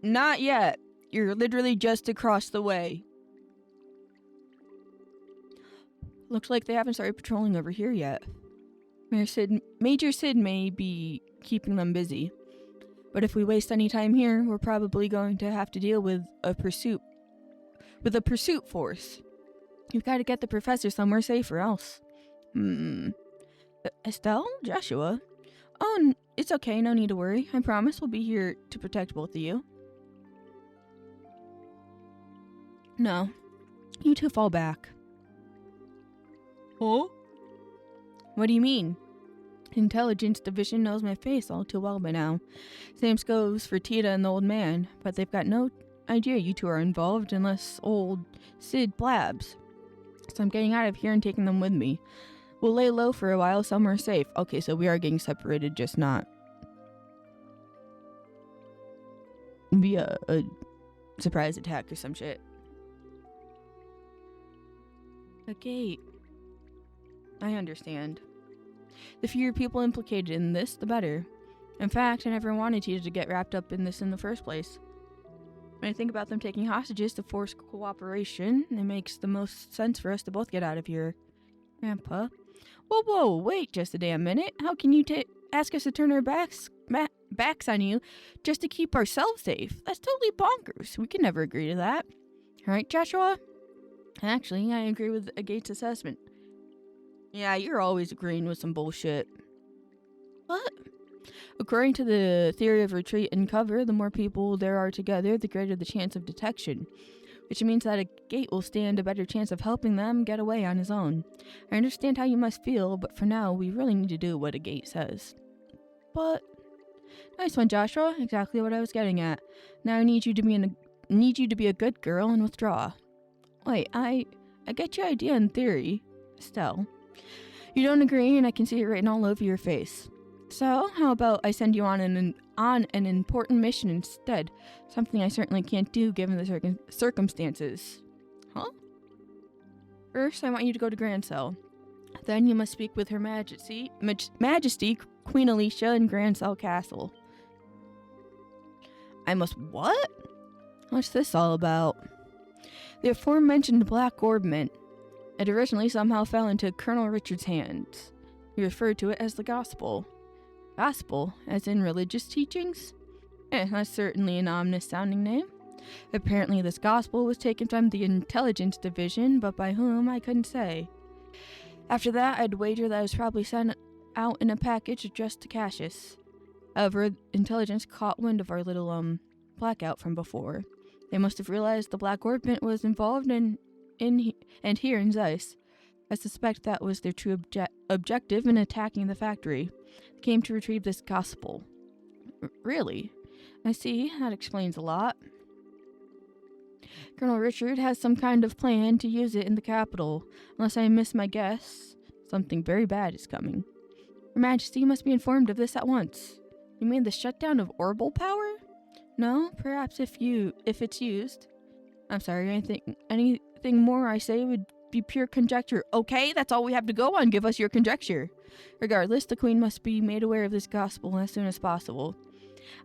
Speaker 1: Not yet. You're literally just across the way. Looks like they haven't started patrolling over here yet. Major Sid may be keeping them busy. But if we waste any time here, we're probably going to have to deal with a pursuit force. You've got to get the professor somewhere safe or else. Estelle? Joshua? Oh, it's okay, no need to worry. I promise we'll be here to protect both of you. No. You two fall back. Huh? What do you mean? Intelligence Division knows my face all too well by now. Same goes for Tita and the old man, but they've got no idea you two are involved unless old Sid blabs. So I'm getting out of here and taking them with me. We'll lay low for a while somewhere safe. Okay, so we are getting separated, just not via a surprise attack or some shit. A gate. I understand. The fewer people implicated in this, the better. In fact, I never wanted you to get wrapped up in this in the first place. When I think about them taking hostages to force cooperation, it makes the most sense for us to both get out of here. Grandpa? Whoa, wait just a damn minute. How can you ask us to turn our backs on you just to keep ourselves safe? That's totally bonkers. We can never agree to that. Alright, Joshua? Actually, I agree with Agate's assessment. Yeah, you're always agreeing with some bullshit. What? According to the theory of retreat and cover, the more people there are together, the greater the chance of detection. Which means that a gate will stand a better chance of helping them get away on his own. I understand how you must feel, but for now, we really need to do what a gate says. But... Nice one, Joshua. Exactly what I was getting at. Now I need you to be a good girl and withdraw. Wait, I get your idea in theory, Estelle. You don't agree, and I can see it written all over your face. So, how about I send you on an important mission instead? Something I certainly can't do given the circumstances. Huh? First, I want you to go to Grancel. Then you must speak with Her Majesty, Queen Alicia in Grancel Castle. I must what? What's this all about? The aforementioned Black Orbment. It originally somehow fell into Colonel Richard's hands. He referred to it as the Gospel. Gospel, as in religious teachings? That's certainly an ominous-sounding name. Apparently this gospel was taken from the Intelligence Division, but by whom I couldn't say. After that, I'd wager that it was probably sent out in a package addressed to Cassius. However, Intelligence caught wind of our little, blackout from before. They must have realized the Black Orbment was involved and here in Zeiss. I suspect that was their true objective in attacking the factory. They came to retrieve this gospel. Really? I see. That explains a lot. Colonel Richard has some kind of plan to use it in the capital. Unless I miss my guess, something very bad is coming. Your Majesty must be informed of this at once. You mean the shutdown of orbital power? No, perhaps if it's used. I'm sorry, anything more I say would be pure conjecture. Okay, that's all we have to go on. Give us your conjecture. Regardless, the Queen must be made aware of this gospel as soon as possible.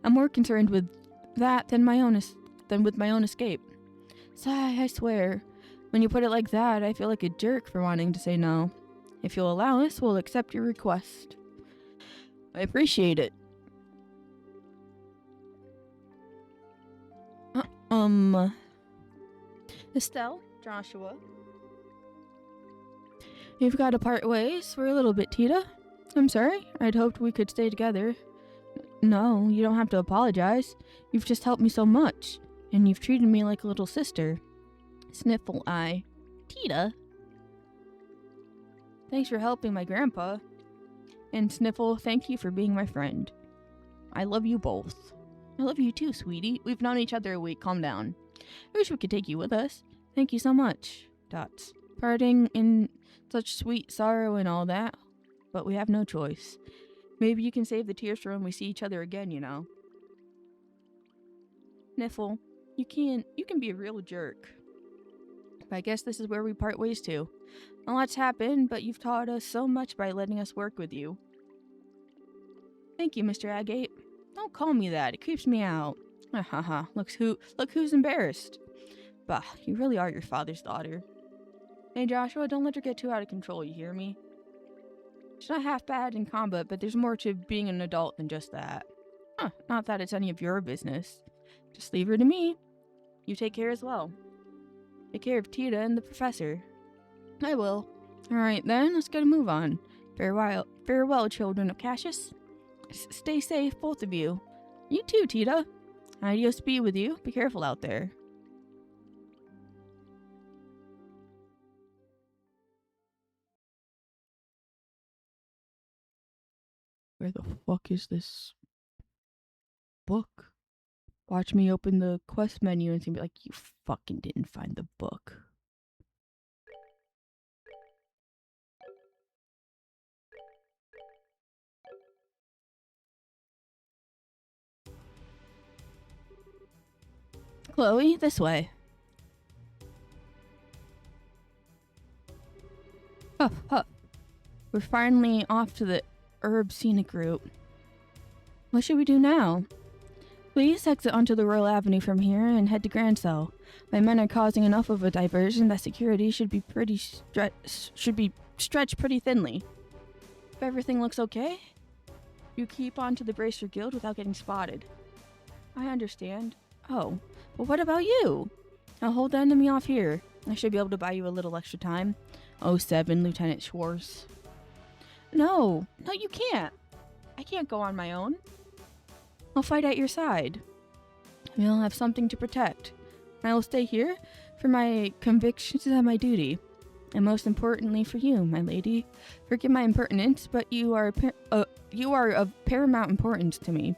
Speaker 1: I'm more concerned with that than with my own escape. Sigh, I swear. When you put it like that, I feel like a jerk for wanting to say no. If you'll allow us, we'll accept your request. I appreciate it. Estelle, Joshua. You've got to part ways for a little bit, Tita. I'm sorry. I'd hoped we could stay together. No, you don't have to apologize. You've just helped me so much, and you've treated me like a little sister. Sniffle eye. Tita? Thanks for helping my grandpa. And Sniffle, thank you for being my friend. I love you both. I love you too, sweetie. We've known each other a week. Calm down. I wish we could take you with us. Thank you so much. Dots. Parting in such sweet sorrow and all that, but we have no choice. Maybe you can save the tears for when we see each other again, you know. Sniffle, you can be a real jerk. But I guess this is where we part ways too. A lot's happened, but you've taught us so much by letting us work with you. Thank you, Mr. Agate. Don't call me that. It creeps me out. Haha. Look who's embarrassed. Bah, you really are your father's daughter. Hey, Joshua, don't let her get too out of control, you hear me? She's not half bad in combat, but there's more to being an adult than just that. Not that it's any of your business. Just leave her to me. You take care as well. Take care of Tita and the professor. I will. Alright then, let's get a move on. Farewell, children of Cassius. Stay safe, both of you. You too, Tita. Adios be with you. Be careful out there. Where the fuck is this book? Watch me open the quest menu and it's gonna be like, you fucking didn't find the book. Chloe, this way. Huff, huff. We're finally off to the herb scenic route. What should we do now? Please exit onto the Royal Avenue from here and head to Grancel. My men are causing enough of a diversion that security should be stretched pretty thinly. If everything looks okay, you keep on to the Bracer Guild without getting spotted. I understand. Oh, but what about you? I'll hold the enemy off here. I should be able to buy you a little extra time. 07, Lieutenant Schwartz. No, you can't. I can't go on my own. I'll fight at your side. We'll have something to protect. I will stay here for my convictions and my duty. And most importantly for you, my lady. Forgive my impertinence, but you are of paramount importance to me.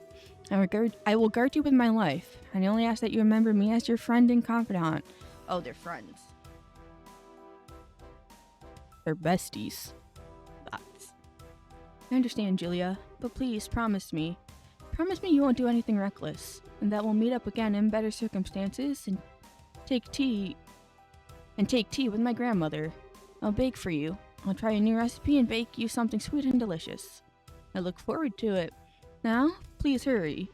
Speaker 1: I will guard you with my life. I only ask that you remember me as your friend and confidant. Oh, they're friends. They're besties. I understand, Julia, but please promise me. Promise me you won't do anything reckless, and that we'll meet up again in better circumstances and take tea with my grandmother. I'll bake for you. I'll try a new recipe and bake you something sweet and delicious. I look forward to it. Now, please hurry.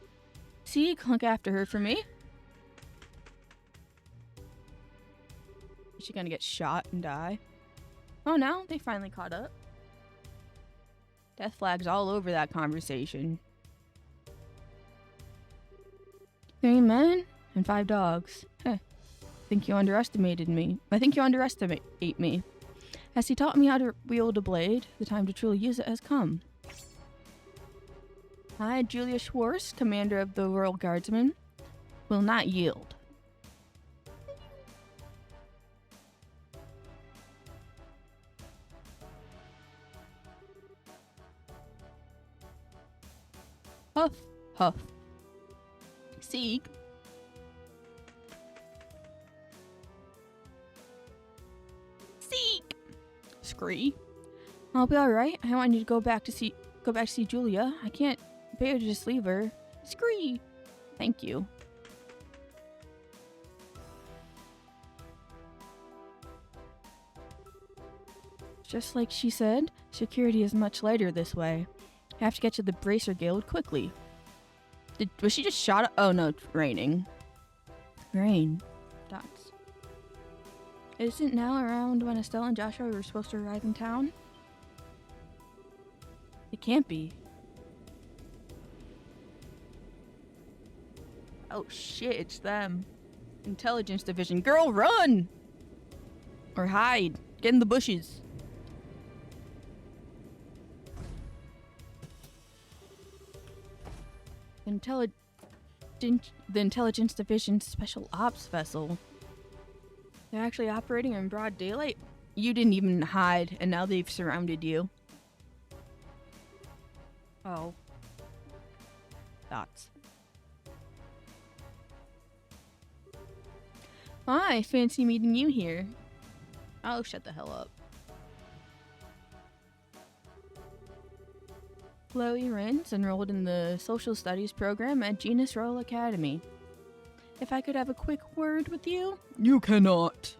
Speaker 1: See, look after her for me. Is she gonna get shot and die? Oh no, they finally caught up. Death flags all over that conversation. 3 men and 5 dogs. Heh. I think you underestimated me. As he taught me how to wield a blade, the time to truly use it has come. I, Julia Schwartz, commander of the Royal Guardsmen, will not yield. Huff, huff. Seek. Seek. Scree. I'll be alright. I want you to go back to see Julia. I can't bear to just leave her. Scree. Thank you. Just like she said, security is much lighter this way. I have to get to the Bracer Guild quickly. Was she just shot? Oh no, it's raining. Rain. Dots. Isn't now around when Estelle and Joshua were supposed to arrive in town? It can't be. Oh shit, it's them. Intelligence Division. Girl, run! Or hide. Get in the bushes. The Intelligence Division's Special Ops vessel. They're actually operating in broad daylight? You didn't even hide, and now they've surrounded you. Oh. Dots. Hi, fancy meeting you here. Oh, shut the hell up. Chloe Renz enrolled in the Social Studies program at Genus Royal Academy. If I could have a quick word with you? You cannot.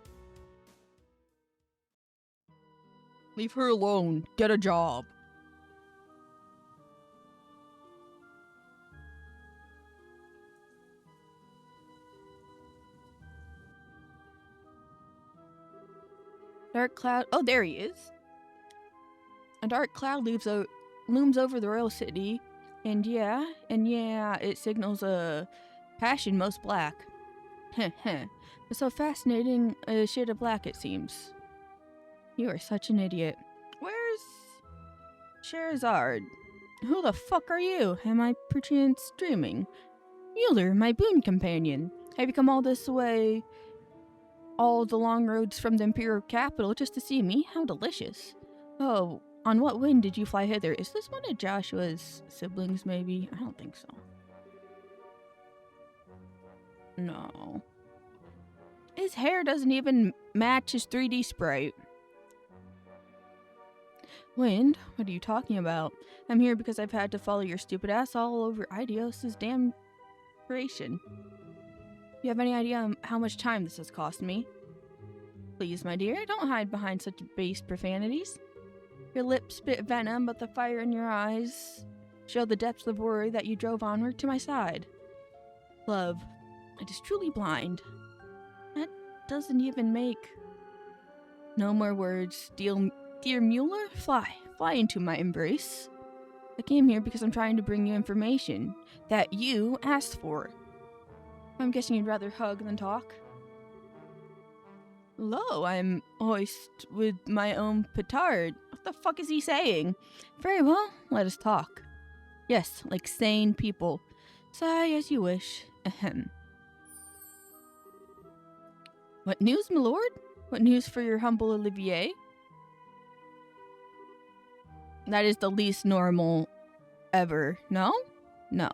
Speaker 1: Leave her alone. Get a job. Dark cloud. Oh, there he is. A dark cloud looms over the royal city, and yeah, it signals a passion most black. Heh heh. But so fascinating a shade of black, it seems. You are such an idiot. Where's Scheherazade? Who the fuck are you? Am I perchance dreaming? Mueller, my boon companion. Have you come all this way, all the long roads from the Imperial capital just to see me? How delicious. Oh, on what wind did you fly hither? Is this one of Joshua's siblings, maybe? I don't think so. No. His hair doesn't even match his 3D sprite. Wind? What are you talking about? I'm here because I've had to follow your stupid ass all over Idios' damn creation. You have any idea how much time this has cost me? Please, my dear, don't hide behind such base profanities. Your lips spit venom, but the fire in your eyes show the depths of worry that you drove onward to my side. Love, it is truly blind. That doesn't even make... No more words, dear Mueller. Fly into my embrace. I came here because I'm trying to bring you information that you asked for. I'm guessing you'd rather hug than talk. Lo, I'm hoist with my own petard. What the fuck is he saying? Very well, let us talk. Yes, like sane people. Sigh as you wish. Ahem. What news, my lord? What news for your humble Olivier? That is the least normal ever. No? No.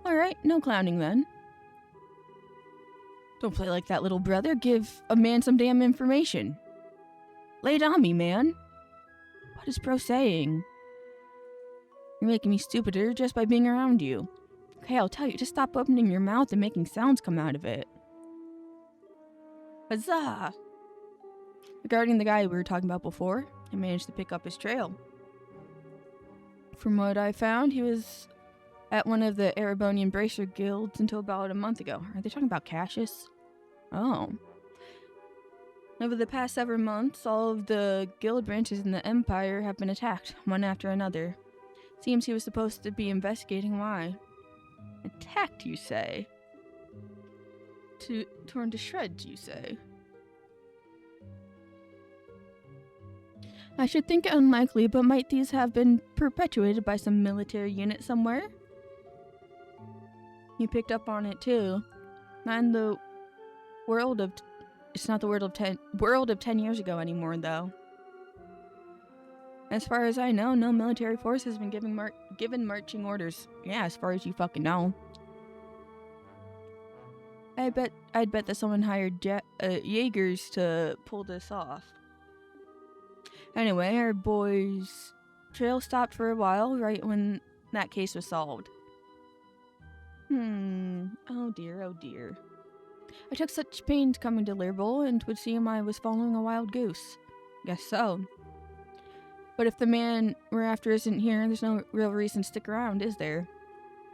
Speaker 1: Alright, no clowning then. Don't play like that, little brother. Give a man some damn information. Lay it on me, man. What is bro saying? You're making me stupider just by being around you. Okay, I'll tell you. Just stop opening your mouth and making sounds come out of it. Huzzah! Regarding the guy we were talking about before, I managed to pick up his trail. From what I found, he was at one of the Erebonian Bracer guilds until about a month ago. Are they talking about Cassius? Oh. Over the past several months, all of the guild branches in the Empire have been attacked, one after another. Seems he was supposed to be investigating why. Attacked, you say? Torn to shreds, you say? I should think it unlikely, but might these have been perpetuated by some military unit somewhere? You picked up on it too. Not in the world of... It's not the world of 10 years ago anymore, though. As far as I know, no military force has been given marching orders. Yeah, as far as you fucking know. I'd bet that someone hired Jaegers to pull this off. Anyway, our boy's trail stopped for a while, right when that case was solved. Oh dear, oh dear. I took such pains coming to Learbull, and 'twould seem I was following a wild goose. Guess so. But if the man we're after isn't here, there's no real reason to stick around, is there?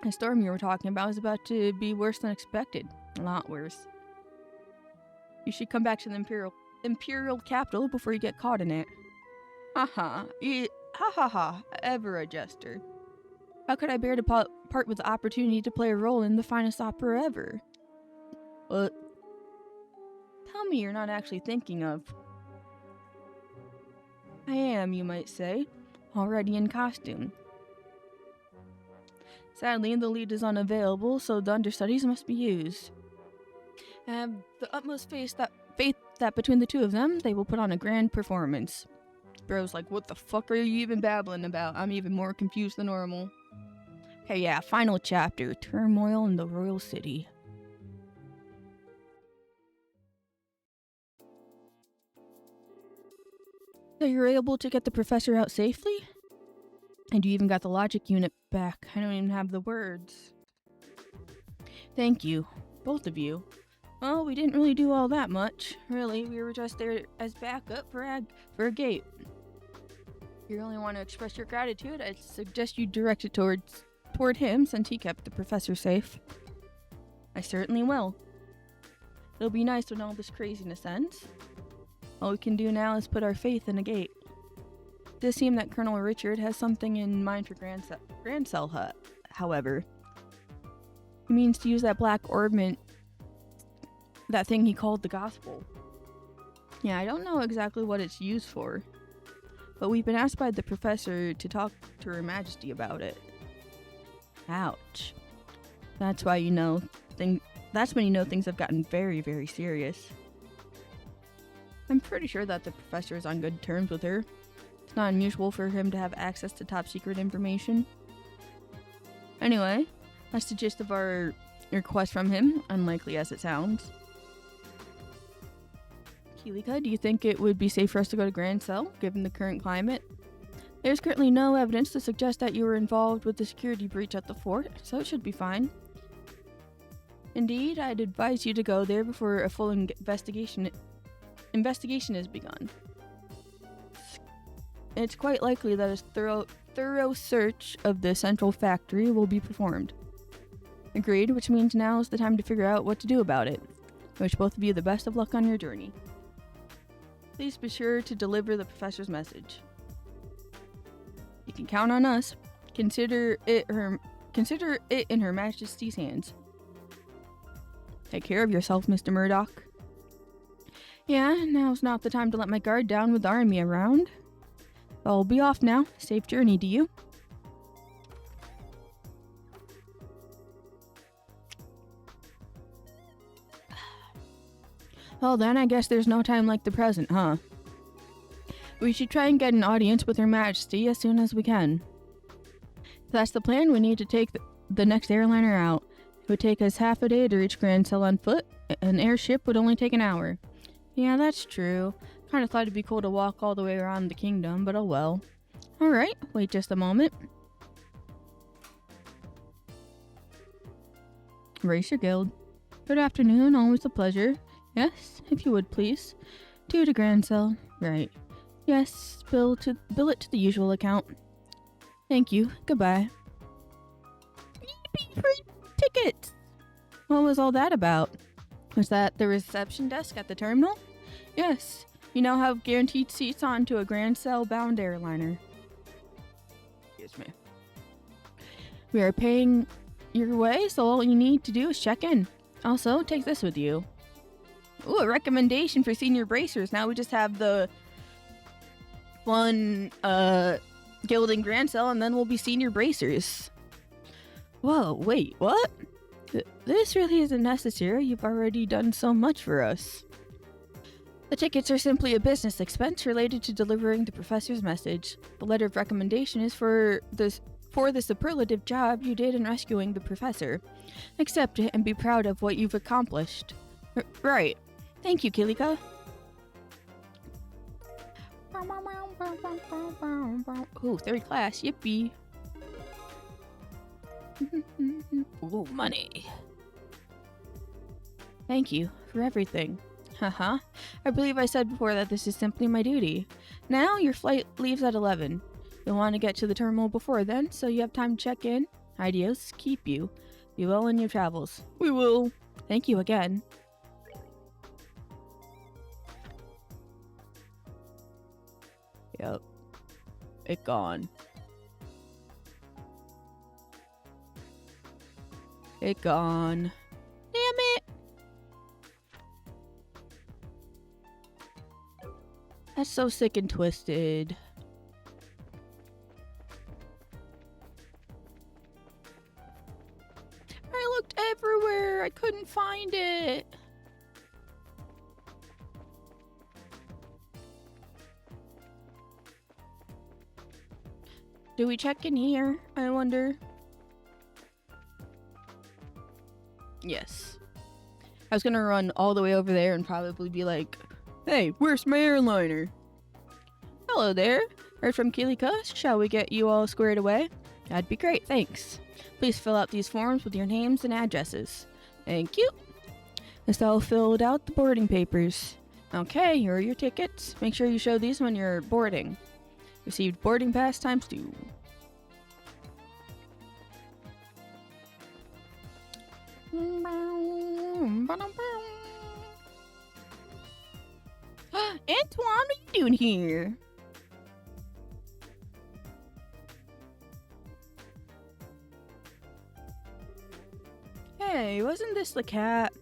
Speaker 1: The storm you were talking about is about to be worse than expected. A lot worse. You should come back to the Imperial capital before you get caught in it. Ha ha ha, ever a jester. How could I bear to part with the opportunity to play a role in the finest opera ever? What? Tell me you're not actually thinking of... I am, you might say, already in costume. Sadly, the lead is unavailable, so the understudies must be used. I have the utmost faith that between the two of them, they will put on a grand performance. Bro's like, what the fuck are you even babbling about? I'm even more confused than normal. Okay, yeah, final chapter. Turmoil in the Royal City. So you're able to get the professor out safely? And you even got the logic unit back. I don't even have the words. Thank you. Both of you. Well, we didn't really do all that much. Really, we were just there as backup for a gate. If you really want to express your gratitude, I'd suggest you direct it toward him, since he kept the professor safe. I certainly will. It'll be nice when all this craziness ends. All we can do now is put our faith in a gate. It does seem that Colonel Richard has something in mind for Grand Cell Hut, however. He means to use that black ornament, that thing he called the gospel. Yeah, I don't know exactly what it's used for, but we've been asked by the professor to talk to Her Majesty about it. Ouch. That's why that's when you know things have gotten very, very serious. I'm pretty sure that the professor is on good terms with her. It's not unusual for him to have access to top secret information. Anyway, that's the gist of our request from him, unlikely as it sounds. Kilika, do you think it would be safe for us to go to Grand Cell, given the current climate? There's currently no evidence to suggest that you were involved with the security breach at the fort, so it should be fine. Indeed, I'd advise you to go there before a full investigation is begun. It's quite likely that a thorough search of the central factory will be performed. Agreed, which means now is the time to figure out what to do about it. I wish both of you the best of luck on your journey. Please be sure to deliver the professor's message. You can count on us. Consider it in Her Majesty's hands. Take care of yourself, Mr. Murdoch. Yeah, now's not the time to let my guard down with the army around. I'll be off now. Safe journey to you. Well then, I guess there's no time like the present, huh? We should try and get an audience with Her Majesty as soon as we can. If that's the plan, we need to take the next airliner out. It would take us half a day to reach Grancel on foot. An airship would only take an hour. Yeah, that's true. Kinda thought it'd be cool to walk all the way around the kingdom, but oh well. Alright, wait just a moment. Racer Guild. Good afternoon, always a pleasure. Yes, if you would please. 2 to Grancel. Right. Yes, bill it to the usual account. Thank you. Goodbye. Yippee, free tickets! What was all that about? Was that the reception desk at the terminal? Yes. You now have guaranteed seats onto a Grancel bound airliner. Yes, ma'am. We are paying your way, so all you need to do is check in. Also, take this with you. Ooh, a recommendation for senior bracers. Now we just have the one guild in Grancel, and then we'll be senior bracers. Whoa, wait, what? This really isn't necessary. You've already done so much for us. The tickets are simply a business expense related to delivering the professor's message. The letter of recommendation is for the superlative job you did in rescuing the professor. Accept it and be proud of what you've accomplished. Right. Thank you, Kilika. Ooh, 3rd class. Yippee. Ooh, money. Thank you for everything. Haha. I believe I said before that this is simply my duty. Now, your flight leaves at 11. You'll want to get to the terminal before then, so you have time to check in. Adios. Keep you. Be well in your travels. We will. Thank you again. Yep. It gone. It gone. Damn it! That's so sick and twisted. I looked everywhere. I couldn't find it. Do we check in here? I wonder. Yes. I was gonna run all the way over there and probably be like, hey, where's my airliner? Hello there. Heard from Kilika. Shall we get you all squared away? That'd be great, thanks. Please fill out these forms with your names and addresses. Thank you. Estelle filled out the boarding papers. Okay, here are your tickets. Make sure you show these when you're boarding. Received boarding pass ×2. Antoine, what are you doing here? Hey, wasn't this the cat?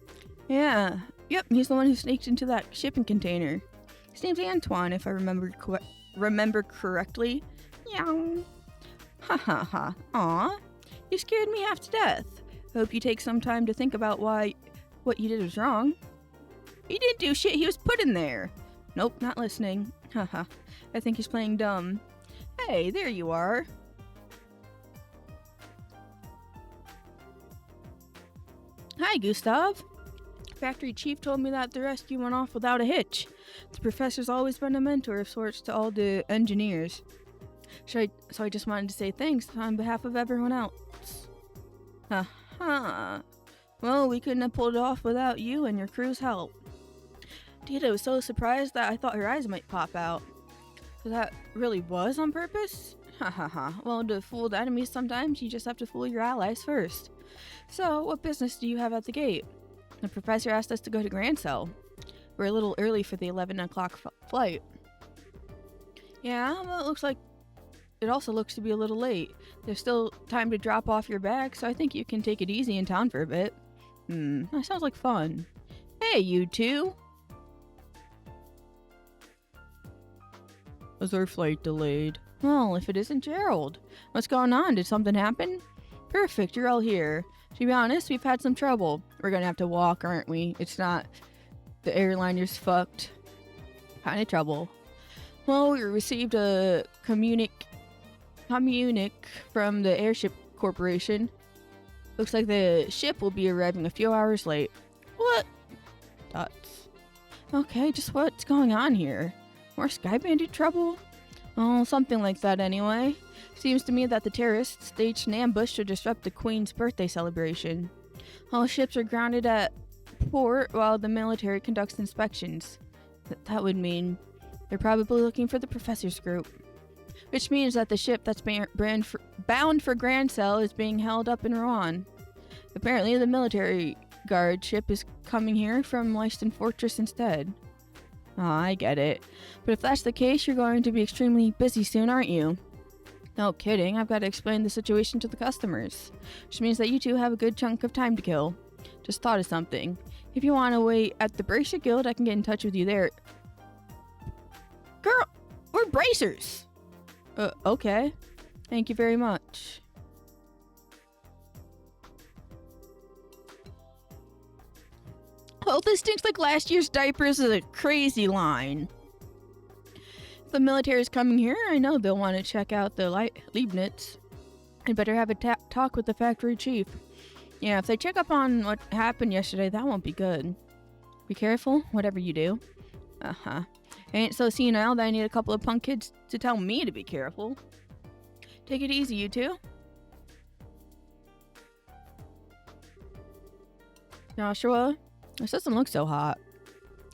Speaker 1: Yeah. Yep, he's the one who sneaked into that shipping container. His name's Antoine, if I remember correctly. Meow. Ha ha ha. Aw. You scared me half to death. Hope you take some time to think about why what you did was wrong. He didn't do shit, he was put in there. Nope, not listening. Haha. I think he's playing dumb. Hey, there you are. Hi, Gustav. Factory chief told me that the rescue went off without a hitch. The professor's always been a mentor of sorts to all the engineers. So I just wanted to say thanks on behalf of everyone else. Haha. Well, we couldn't have pulled it off without you and your crew's help. Dita was so surprised that I thought her eyes might pop out. So that really was on purpose? Ha ha ha. Well, to fool the enemies sometimes, you just have to fool your allies first. So, what business do you have at the gate? The professor asked us to go to Grand Cell. We're a little early for the 11 o'clock flight. Yeah, well, it also looks to be a little late. There's still time to drop off your bag, so I think you can take it easy in town for a bit. That sounds like fun. Hey, you two! Was our flight delayed? Well, if it isn't Gerald. What's going on? Did something happen? Perfect, you're all here. To be honest, we've had some trouble. We're gonna have to walk, aren't we? It's not... The airliner's fucked. Kinda trouble. Well, we received a communique from the Airship Corporation. Looks like the ship will be arriving a few hours late. What? Dots. Okay, just what's going on here? More Sky Bandit trouble? Oh, something like that anyway. Seems to me that the terrorists staged an ambush to disrupt the Queen's birthday celebration. All ships are grounded at port while the military conducts inspections. That would mean they're probably looking for the Professor's group. Which means that the ship that's bound for Grand Cell is being held up in Rouen. Apparently the military guard ship is coming here from Leiston Fortress instead. Oh, I get it. But if that's the case, you're going to be extremely busy soon, aren't you? No kidding, I've got to explain the situation to the customers. Which means that you two have a good chunk of time to kill. Just thought of something. If you want to wait at the Bracer Guild, I can get in touch with you there. Girl, we're bracers! Okay. Thank you very much. Oh, this stinks like last year's diapers is a crazy line. If the military is coming here, I know they'll want to check out the Leibniz. I'd better have a talk with the factory chief. Yeah, if they check up on what happened yesterday, that won't be good. Be careful, whatever you do. Uh-huh. Ain't so senile that I need a couple of punk kids to tell me to be careful. Take it easy, you two. Joshua, this doesn't look so hot.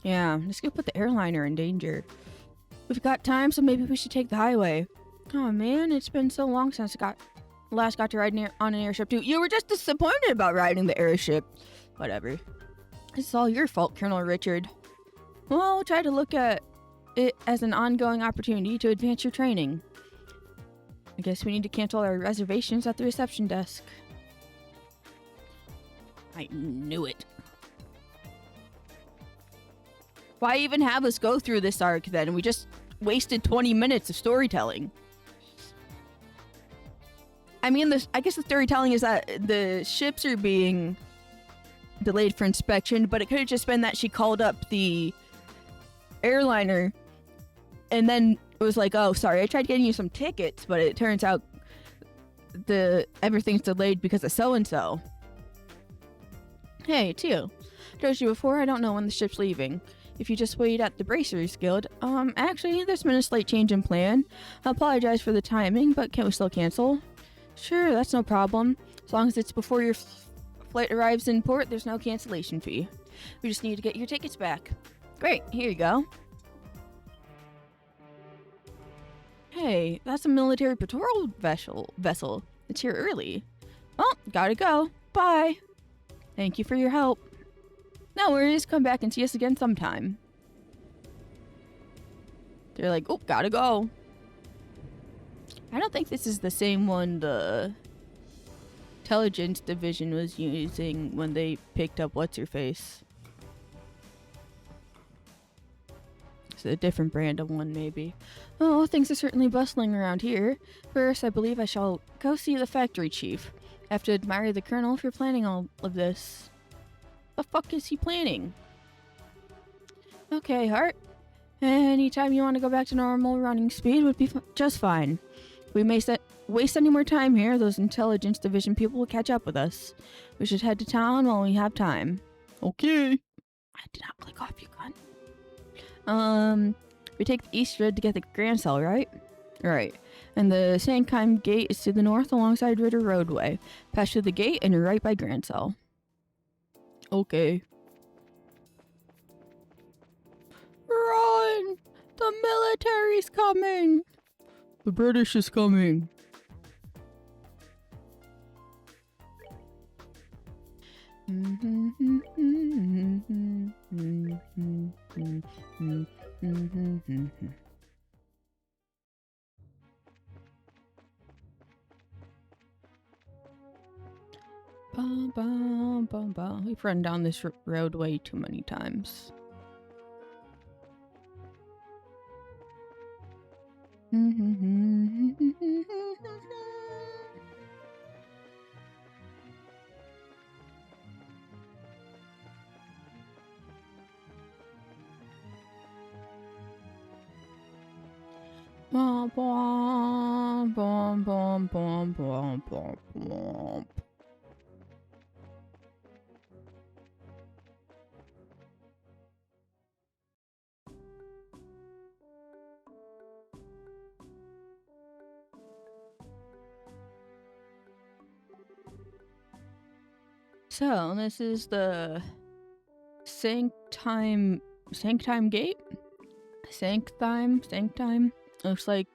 Speaker 1: Yeah, this could put the airliner in danger. We've got time, so maybe we should take the highway. Oh man, it's been so long since I last got to ride on an airship too. You were just disappointed about riding the airship. Whatever. It's all your fault, Colonel Richard. Well, try to look at it as an ongoing opportunity to advance your training. I guess we need to cancel our reservations at the reception desk. I knew it. Why even have us go through this arc then? We just wasted 20 minutes of storytelling. I mean, I guess the storytelling is that the ships are being delayed for inspection, but it could have just been that she called up the airliner and then it was like, oh, sorry, I tried getting you some tickets, but it turns out everything's delayed because of so-and-so. Hey, it's you. I told you before, I don't know when the ship's leaving. If you just wait at the Bracers Guild, actually, there's been a slight change in plan. I apologize for the timing, but can we still cancel? Sure, that's no problem. As long as it's before your flight arrives in port, there's no cancellation fee. We just need to get your tickets back. Great, here you go. Hey, that's a military patrol vessel. It's here early. Well, gotta go. Bye. Thank you for your help. No worries, come back and see us again sometime. They're like, oh, gotta go. I don't think this is the same one the intelligence division was using when they picked up What's-Her-Face. It's a different brand of one, maybe. Oh, things are certainly bustling around here. First, I believe I shall go see the factory chief. I have to admire the colonel for planning all of this. The fuck is he planning? Okay, Hart. Anytime you want to go back to normal running speed would be just fine. If we may waste any more time here, those intelligence division people will catch up with us. We should head to town while we have time. Okay. I did not click off, you cunt. We take the east road to get the Grand Cell, right? Right. And the Sandkheim Gate is to the north alongside Ritter Roadway. Pass through the gate and you're right by Grand Cell. Okay. Run! The military's coming! The British is coming. Bum, bum, bum, bum. We've run down this road way too many times. Bum, bum, bum, bum, bum, bum, bum, bum. So, this is the Sanctime Gate? Sanctime. Looks like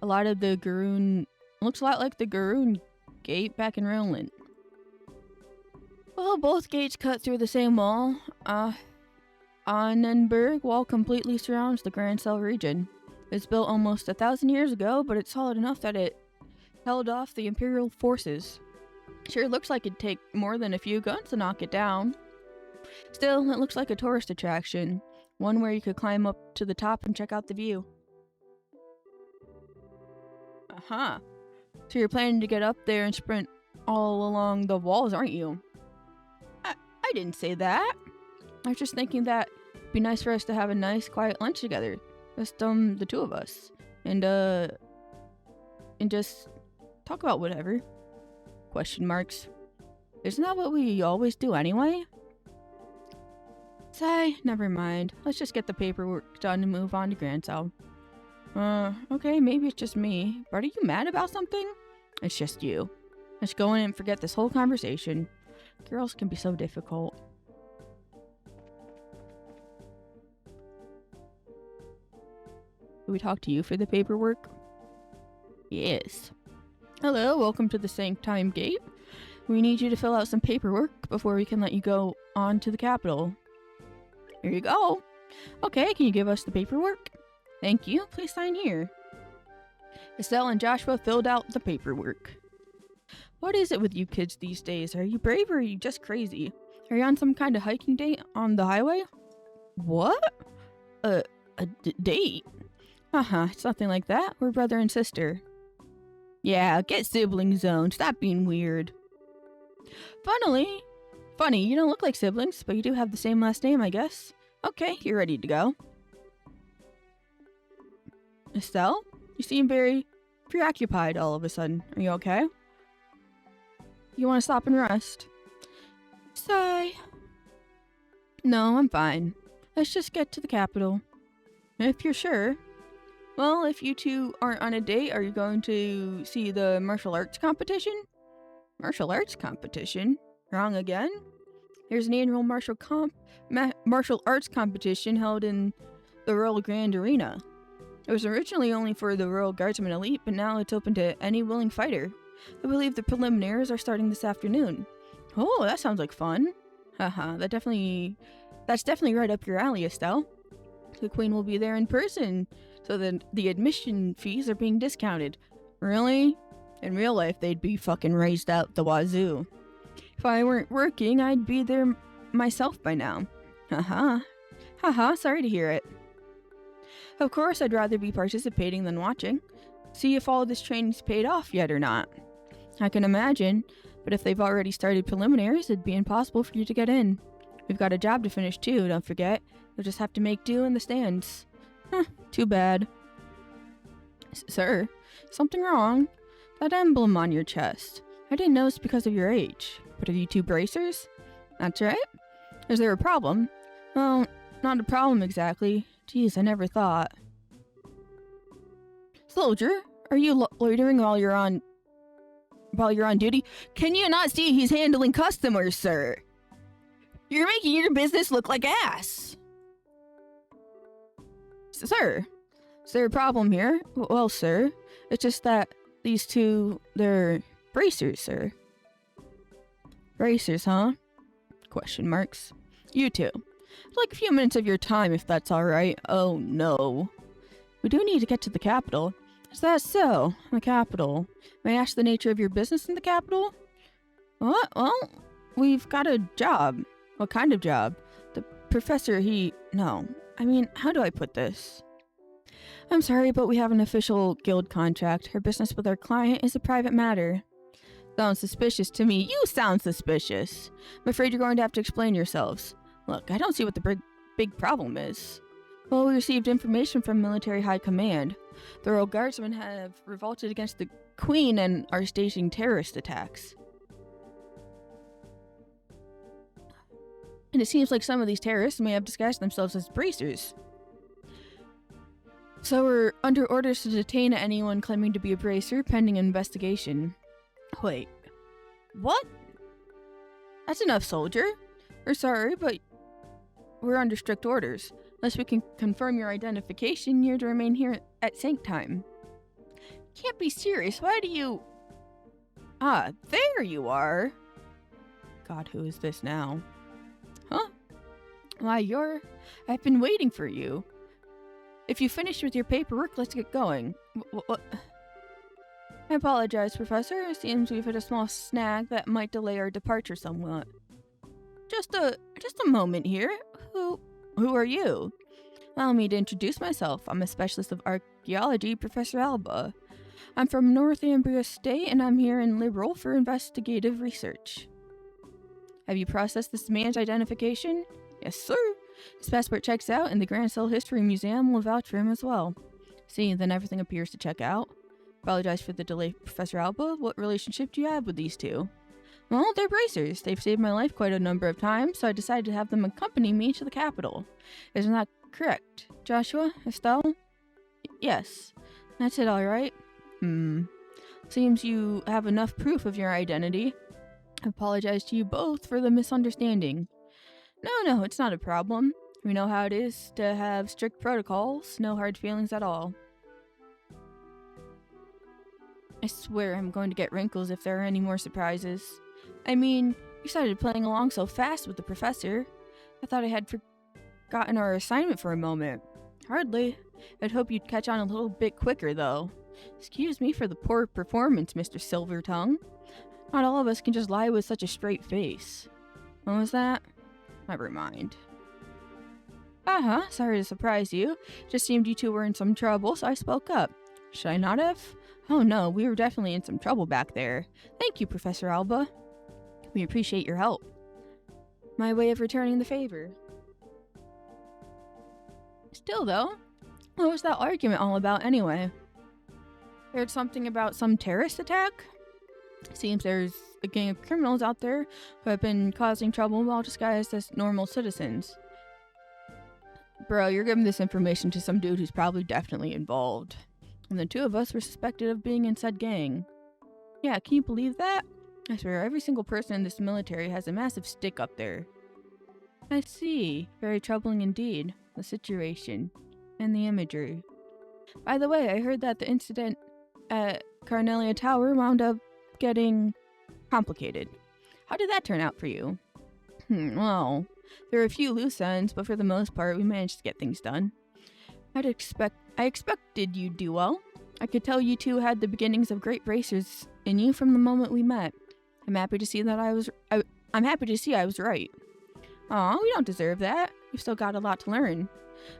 Speaker 1: a lot of the Garoon. Looks a lot like the Garoon Gate back in Roland. Well, both gates cut through the same wall. Annenberg Wall completely surrounds the Grand Cell region. It's built almost 1,000 years ago, but it's solid enough that it held off the Imperial forces. Sure looks like it'd take more than a few guns to knock it down. Still, it looks like a tourist attraction. One where you could climb up to the top and check out the view. Uh-huh. So you're planning to get up there and sprint all along the walls, aren't you? I didn't say that. I was just thinking that it'd be nice for us to have a nice, quiet lunch together. Just, the two of us. And just talk about whatever. Question marks. Isn't that what we always do anyway? Say, never mind. Let's just get the paperwork done and move on to Grand Cell. Okay, maybe it's just me. But are you mad about something? It's just you. Let's go in and forget this whole conversation. Girls can be so difficult. Did we talk to you for the paperwork? Yes. Hello, welcome to the Sanctime Gate. We need you to fill out some paperwork before we can let you go on to the capital. Here you go. Okay, can you give us the paperwork? Thank you. Please sign here. Estelle and Joshua filled out the paperwork. What is it with you kids these days? Are you brave or are you just crazy? Are you on some kind of hiking date on the highway? What? A date? It's nothing like that. We're brother and sister. Yeah, get sibling zone. Stop being weird. Funny, you don't look like siblings, but you do have the same last name, I guess. Okay, you're ready to go. Estelle, you seem very preoccupied all of a sudden. Are you okay? You want to stop and rest? Sigh. No, I'm fine. Let's just get to the capital. If you're sure. Well, if you two aren't on a date, are you going to see the martial arts competition? Martial arts competition? Wrong again? There's an annual martial arts competition held in the Royal Grand Arena. It was originally only for the Royal Guardsman Elite, but now it's open to any willing fighter. I believe the preliminaries are starting this afternoon. Oh, that sounds like fun. Haha, that's definitely right up your alley, Estelle. The Queen will be there in person, so then the admission fees are being discounted. Really? In real life, they'd be fucking raised out the wazoo. If I weren't working, I'd be there myself by now. Haha, sorry to hear it. Of course, I'd rather be participating than watching. See if all this training's paid off yet or not. I can imagine, but if they've already started preliminaries, it'd be impossible for you to get in. We've got a job to finish too, don't forget. You'll just have to make do in the stands. Too bad. Sir, something wrong? That emblem on your chest. I didn't know it's because of your age. But are you two bracers? That's right. Is there a problem? Well, not a problem exactly. Geez, I never thought. Soldier, are you loitering while you're on duty? Can you not see he's handling customers, sir? You're making your business look like ass. Sir, is there a problem here? Well, sir, it's just that these two, they're bracers, sir. Bracers, huh? Question marks. You two. I'd like a few minutes of your time, if that's alright. Oh, no. We do need to get to the capital. Is that so? The capital. May I ask the nature of your business in the capital? What? Well, we've got a job. What kind of job? The professor, No. I mean, how do I put this? I'm sorry, but we have an official guild contract. Her business with our client is a private matter. Sounds suspicious to me. You sound suspicious. I'm afraid you're going to have to explain yourselves. Look, I don't see what the big problem is. Well, we received information from military high command. The royal guardsmen have revolted against the queen and are staging terrorist attacks. And it seems like some of these terrorists may have disguised themselves as bracers. So we're under orders to detain anyone claiming to be a bracer pending investigation. Wait. What? That's enough, soldier. We're sorry, but we're under strict orders. Unless we can confirm your identification, you're to remain here at sync time. Can't be serious. Why do you... Ah, there you are. God, who is this now? Huh? Why, I've been waiting for you. If you finished with your paperwork, let's get going. What? I apologize, Professor. It seems we've had a small snag that might delay our departure somewhat. Just a moment here. Who are you? Allow me to introduce myself. I'm a specialist of archaeology, Professor Alba. I'm from Northumbria State, and I'm here in Liberal for investigative research. Have you processed this man's identification? Yes, sir. His passport checks out, and the Grand Cell History Museum will vouch for him as well. See, then everything appears to check out. Apologize for the delay, Professor Alba. What relationship do you have with these two? Well, they're bracers. They've saved my life quite a number of times, so I decided to have them accompany me to the capital. Isn't that correct? Joshua? Estelle? Yes. That's it, all right? Seems you have enough proof of your identity. I apologize to you both for the misunderstanding. No, it's not a problem. We know how it is to have strict protocols, no hard feelings at all. I swear I'm going to get wrinkles if there are any more surprises. I mean, you started playing along so fast with the professor. I thought I had forgotten our assignment for a moment. Hardly. I'd hope you'd catch on a little bit quicker, though. Excuse me for the poor performance, Mr. Silvertongue. Not all of us can just lie with such a straight face. What was that? Never mind. Sorry to surprise you. Just seemed you two were in some trouble, so I spoke up. Should I not have? Oh no, we were definitely in some trouble back there. Thank you, Professor Alba. We appreciate your help. My way of returning the favor. Still though, what was that argument all about anyway? Heard something about some terrorist attack? Seems there's a gang of criminals out there who have been causing trouble while disguised as normal citizens. Bro, you're giving this information to some dude who's probably definitely involved. And the two of us were suspected of being in said gang. Yeah, can you believe that? I swear, every single person in this military has a massive stick up there. I see. Very troubling indeed. The situation. And the imagery. By the way, I heard that the incident at Carnelia Tower wound up getting complicated. How did that turn out for you? Well, there were a few loose ends, but for the most part, we managed to get things done. I expected you'd do well. I could tell you two had the beginnings of great bracers in you from the moment we met. I'm happy to see I was right. Aw, we don't deserve that. We've still got a lot to learn.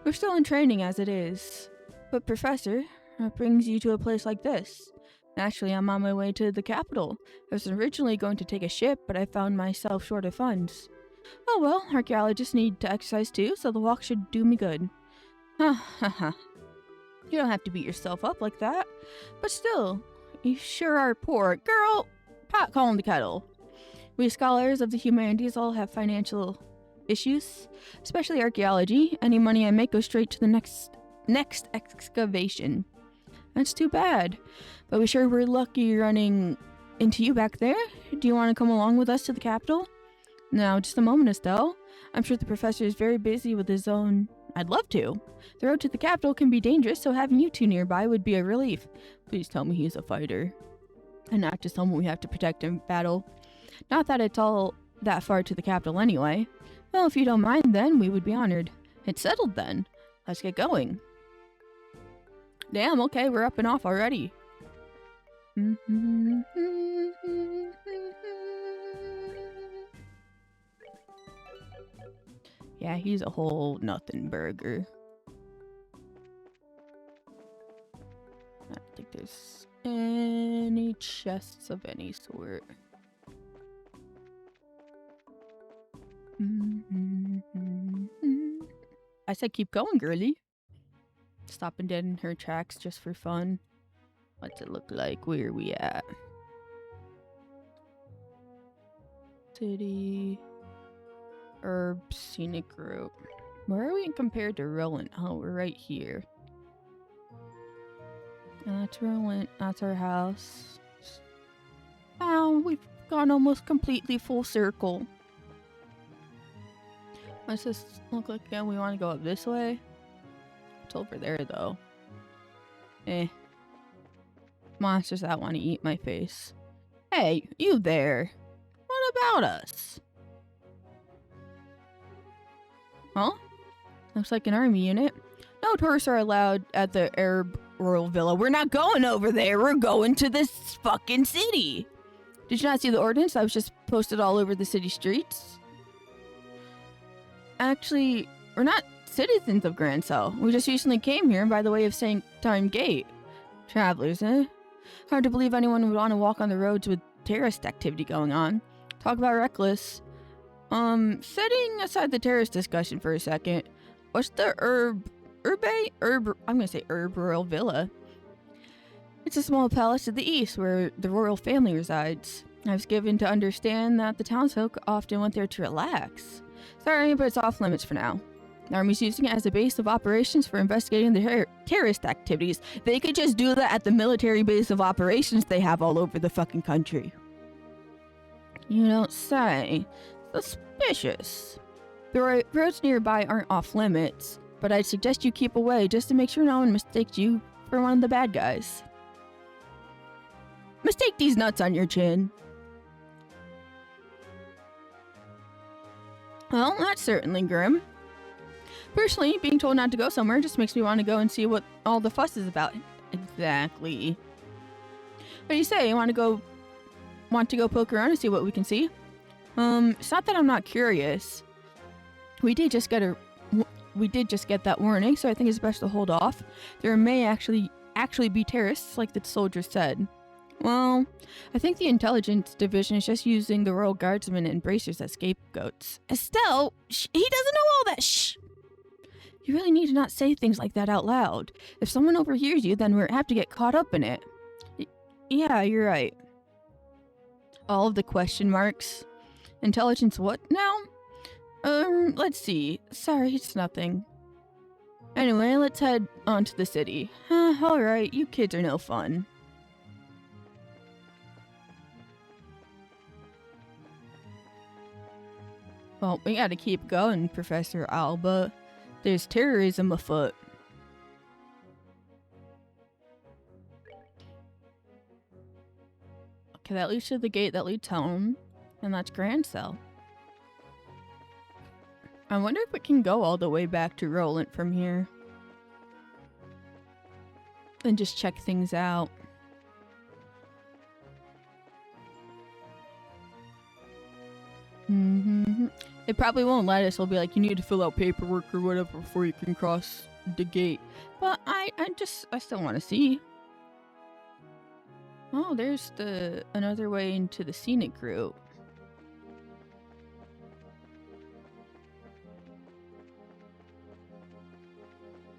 Speaker 1: We're still in training as it is. But Professor, what brings you to a place like this? Actually, I'm on my way to the capital. I was originally going to take a ship, but I found myself short of funds. Oh well, archaeologists need to exercise too, so the walk should do me good. Ha. You don't have to beat yourself up like that. But still, you sure are poor. Girl, pot calling the kettle. We scholars of the humanities all have financial issues, especially archaeology. Any money I make goes straight to the next excavation. That's too bad. But we sure were lucky running into you back there. Do you want to come along with us to the capital? Now, just a moment, Estelle. I'm sure the professor is very busy with his own... I'd love to. The road to the capital can be dangerous, so having you two nearby would be a relief. Please tell me he's a fighter. And not just someone we have to protect in battle. Not that it's all that far to the capital anyway. Well, if you don't mind, then we would be honored. It's settled then. Let's get going. Damn, okay, we're up and off already. Yeah, he's a whole nothing burger. I don't think there's any chests of any sort. I said keep going, girly. Stopping dead in her tracks just for fun. What's it look like? Where are we at? City. Herb Scenic Group. Where are we compared to Roland? Oh, we're right here. That's Roland. That's our house. Oh, we've gone almost completely full circle. What's this look like again? We want to go up this way? It's over there, though. Monsters that want to eat my face. Hey, you there. What about us? Huh? Looks like an army unit. No tourists are allowed at the Arab Royal Villa. We're not going over there. We're going to this fucking city. Did you not see the ordinance that was just posted all over the city streets? Actually, we're not citizens of Grancel. We just recently came here by the way of St. Time Gate. Travelers, eh? Hard to believe anyone would want to walk on the roads with terrorist activity going on. Talk about reckless. Setting aside the terrorist discussion for a second, what's the Herb Royal Villa? It's a small palace to the east where the royal family resides. I was given to understand that the townsfolk often went there to relax. Sorry, but it's off limits for now. The army's using it as a base of operations for investigating the terrorist activities. They could just do that at the military base of operations they have all over the fucking country. You don't say. Suspicious. The roads nearby aren't off limits, but I'd suggest you keep away just to make sure no one mistakes you for one of the bad guys. Mistake these nuts on your chin. Well, that's certainly grim. Personally, being told not to go somewhere just makes me want to go and see what all the fuss is about. Exactly. What do you say? You want to go poke around and see what we can see? It's not that I'm not curious. We did just get that warning, so I think it's best to hold off. There may actually be terrorists, like the soldiers said. Well, I think the intelligence division is just using the royal guardsmen and bracers as scapegoats. Estelle, he doesn't know all that. Shh. You really need to not say things like that out loud. If someone overhears you, then we're apt to get caught up in it. Yeah, you're right. All of the question marks. Intelligence what now? Let's see. Sorry, it's nothing. Anyway, let's head on to the city. Alright, you kids are no fun. Well, we gotta keep going, Professor Alba. There's terrorism afoot. Okay, that leads to the gate that leads home, and that's Grancel. I wonder if we can go all the way back to Roland from here. And just check things out. It probably won't let us. It'll be like, you need to fill out paperwork or whatever before you can cross the gate. But I still want to see. Oh, there's another way into the scenic route.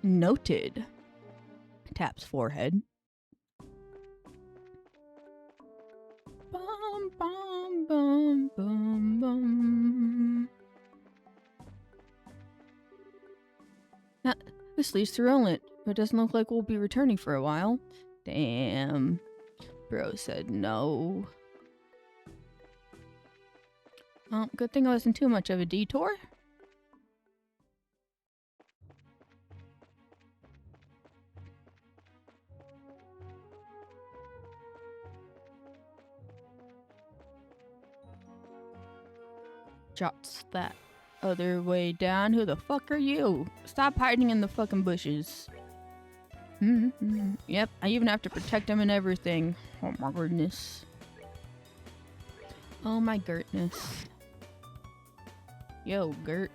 Speaker 1: Noted. Taps forehead. Bum, bum, bum, bum, bum. This leads to Roland, but it doesn't look like we'll be returning for a while. Damn. Bro said no. Well, good thing it wasn't too much of a detour. Jots that other way down. Who the fuck are you? Stop hiding in the fucking bushes. Yep, I even have to protect him and everything. Oh my goodness. Oh my Gertness. Yo, Gert.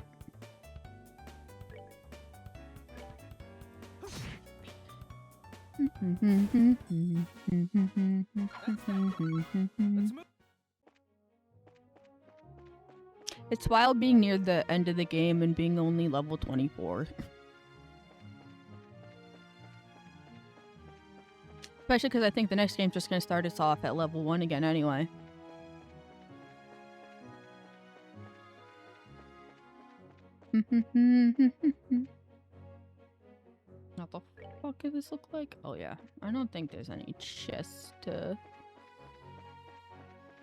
Speaker 1: It's wild being near the end of the game and being only level 24. Especially because I think the next game's just going to start us off at level 1 again anyway. What the fuck does this look like? Oh yeah, I don't think there's any chests to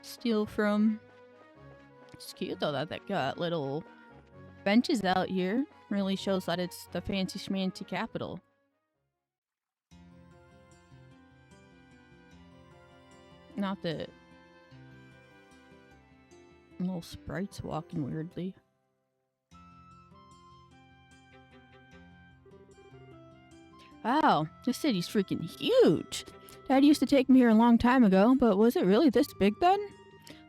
Speaker 1: steal from. It's cute though that they got little benches out here. Really shows that it's the fancy schmancy capital. Not the little sprites walking weirdly. Wow, this city's freaking huge. Dad used to take me here a long time ago, but was it really this big then?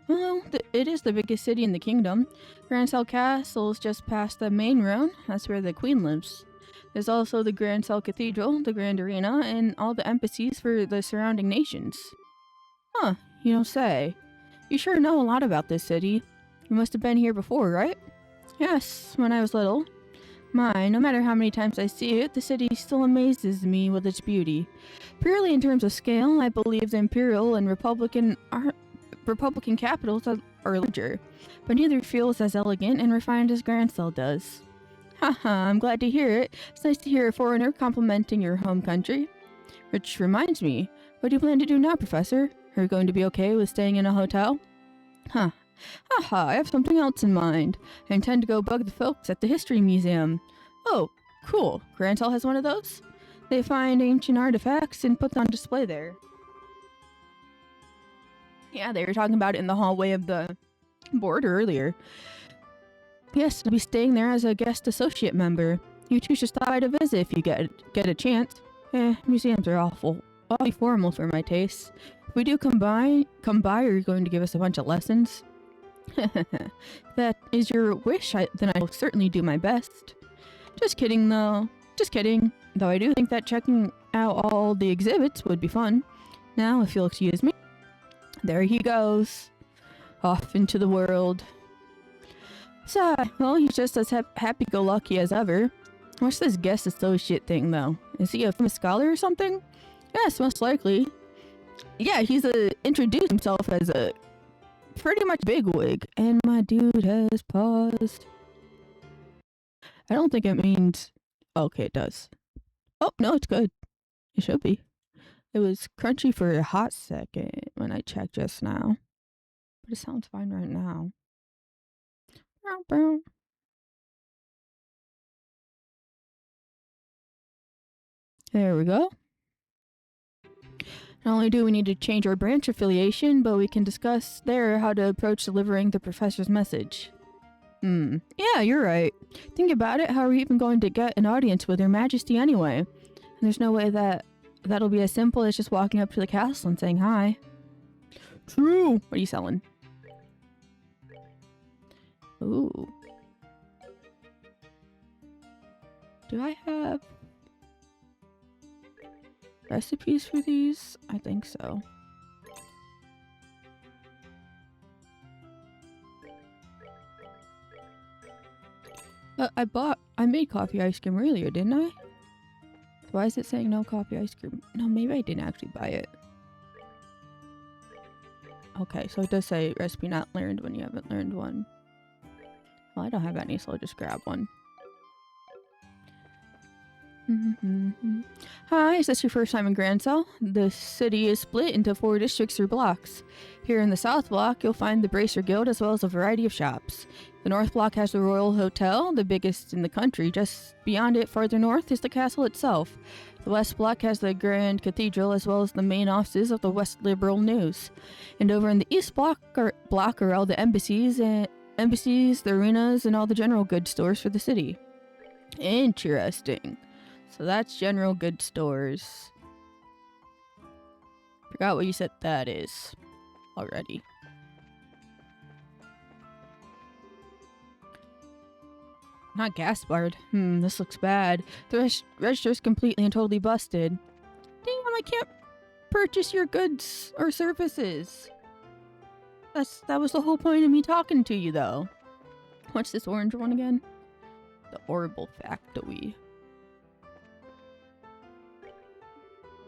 Speaker 1: Well, it is the biggest city in the kingdom. Grancel Castle is just past the main road. That's where the queen lives. There's also the Grancel Cathedral, the Grand Arena, and all the embassies for the surrounding nations. Huh, you don't say. You sure know a lot about this city. You must have been here before, right? Yes, when I was little. My, no matter how many times I see it, the city still amazes me with its beauty. Purely in terms of scale, I believe the Imperial and Republican capitals are larger, but neither feels as elegant and refined as Grancel does. Haha, I'm glad to hear it. It's nice to hear a foreigner complimenting your home country. Which reminds me, what do you plan to do now, Professor? Are you going to be okay with staying in a hotel? Huh. Haha, I have something else in mind. I intend to go bug the folks at the History Museum. Oh, cool. Grancel has one of those? They find ancient artifacts and put them on display there. Yeah, they were talking about it in the hallway of the board earlier. Yes, I'll be staying there as a guest associate member. You two should stop by to visit if you get a chance. Museums are awfully formal for my tastes. If we do come by, are you going to give us a bunch of lessons? That is your wish, then I will certainly do my best. Just kidding, though. Just kidding. Though I do think that checking out all the exhibits would be fun. Now, if you'll excuse me. There he goes. Off into the world. So, well, he's just as happy-go-lucky as ever. What's this guest associate thing, though? Is he a famous scholar or something? Yes, most likely. Yeah, he's introduced himself as a pretty much bigwig, and my dude has paused. I don't think it means... Okay, it does. Oh, no, it's good. It should be. It was crunchy for a hot second when I checked just now. But it sounds fine right now. There we go. Not only do we need to change our branch affiliation, but we can discuss there how to approach delivering the professor's message. Yeah, you're right. Think about it, how are we even going to get an audience with Her Majesty anyway? And there's no way that'll be as simple as just walking up to the castle and saying hi. True! What are you selling? Ooh. Do I have recipes for these? I think so. I made coffee ice cream earlier, didn't I? Why is it saying no coffee ice cream? No, maybe I didn't actually buy it. Okay, so it does say recipe not learned when you haven't learned one. Well, I don't have any, so I'll just grab one. Hi, is this your first time in Grancel? The city is split into 4 districts or blocks. Here in the South Block, you'll find the Bracer Guild as well as a variety of shops. The North Block has the Royal Hotel, the biggest in the country. Just beyond it, farther north, is the castle itself. The West Block has the Grand Cathedral as well as the main offices of the West Liberal News. And over in the East Block are all the embassies, the arenas, and all the general goods stores for the city. Interesting. So that's general goods stores. Forgot what you said that is already. Not Gaspard. This looks bad. The register's completely and totally busted. Damn, I can't purchase your goods or services. That was the whole point of me talking to you, though. What's this orange one again? The Orbital Factory.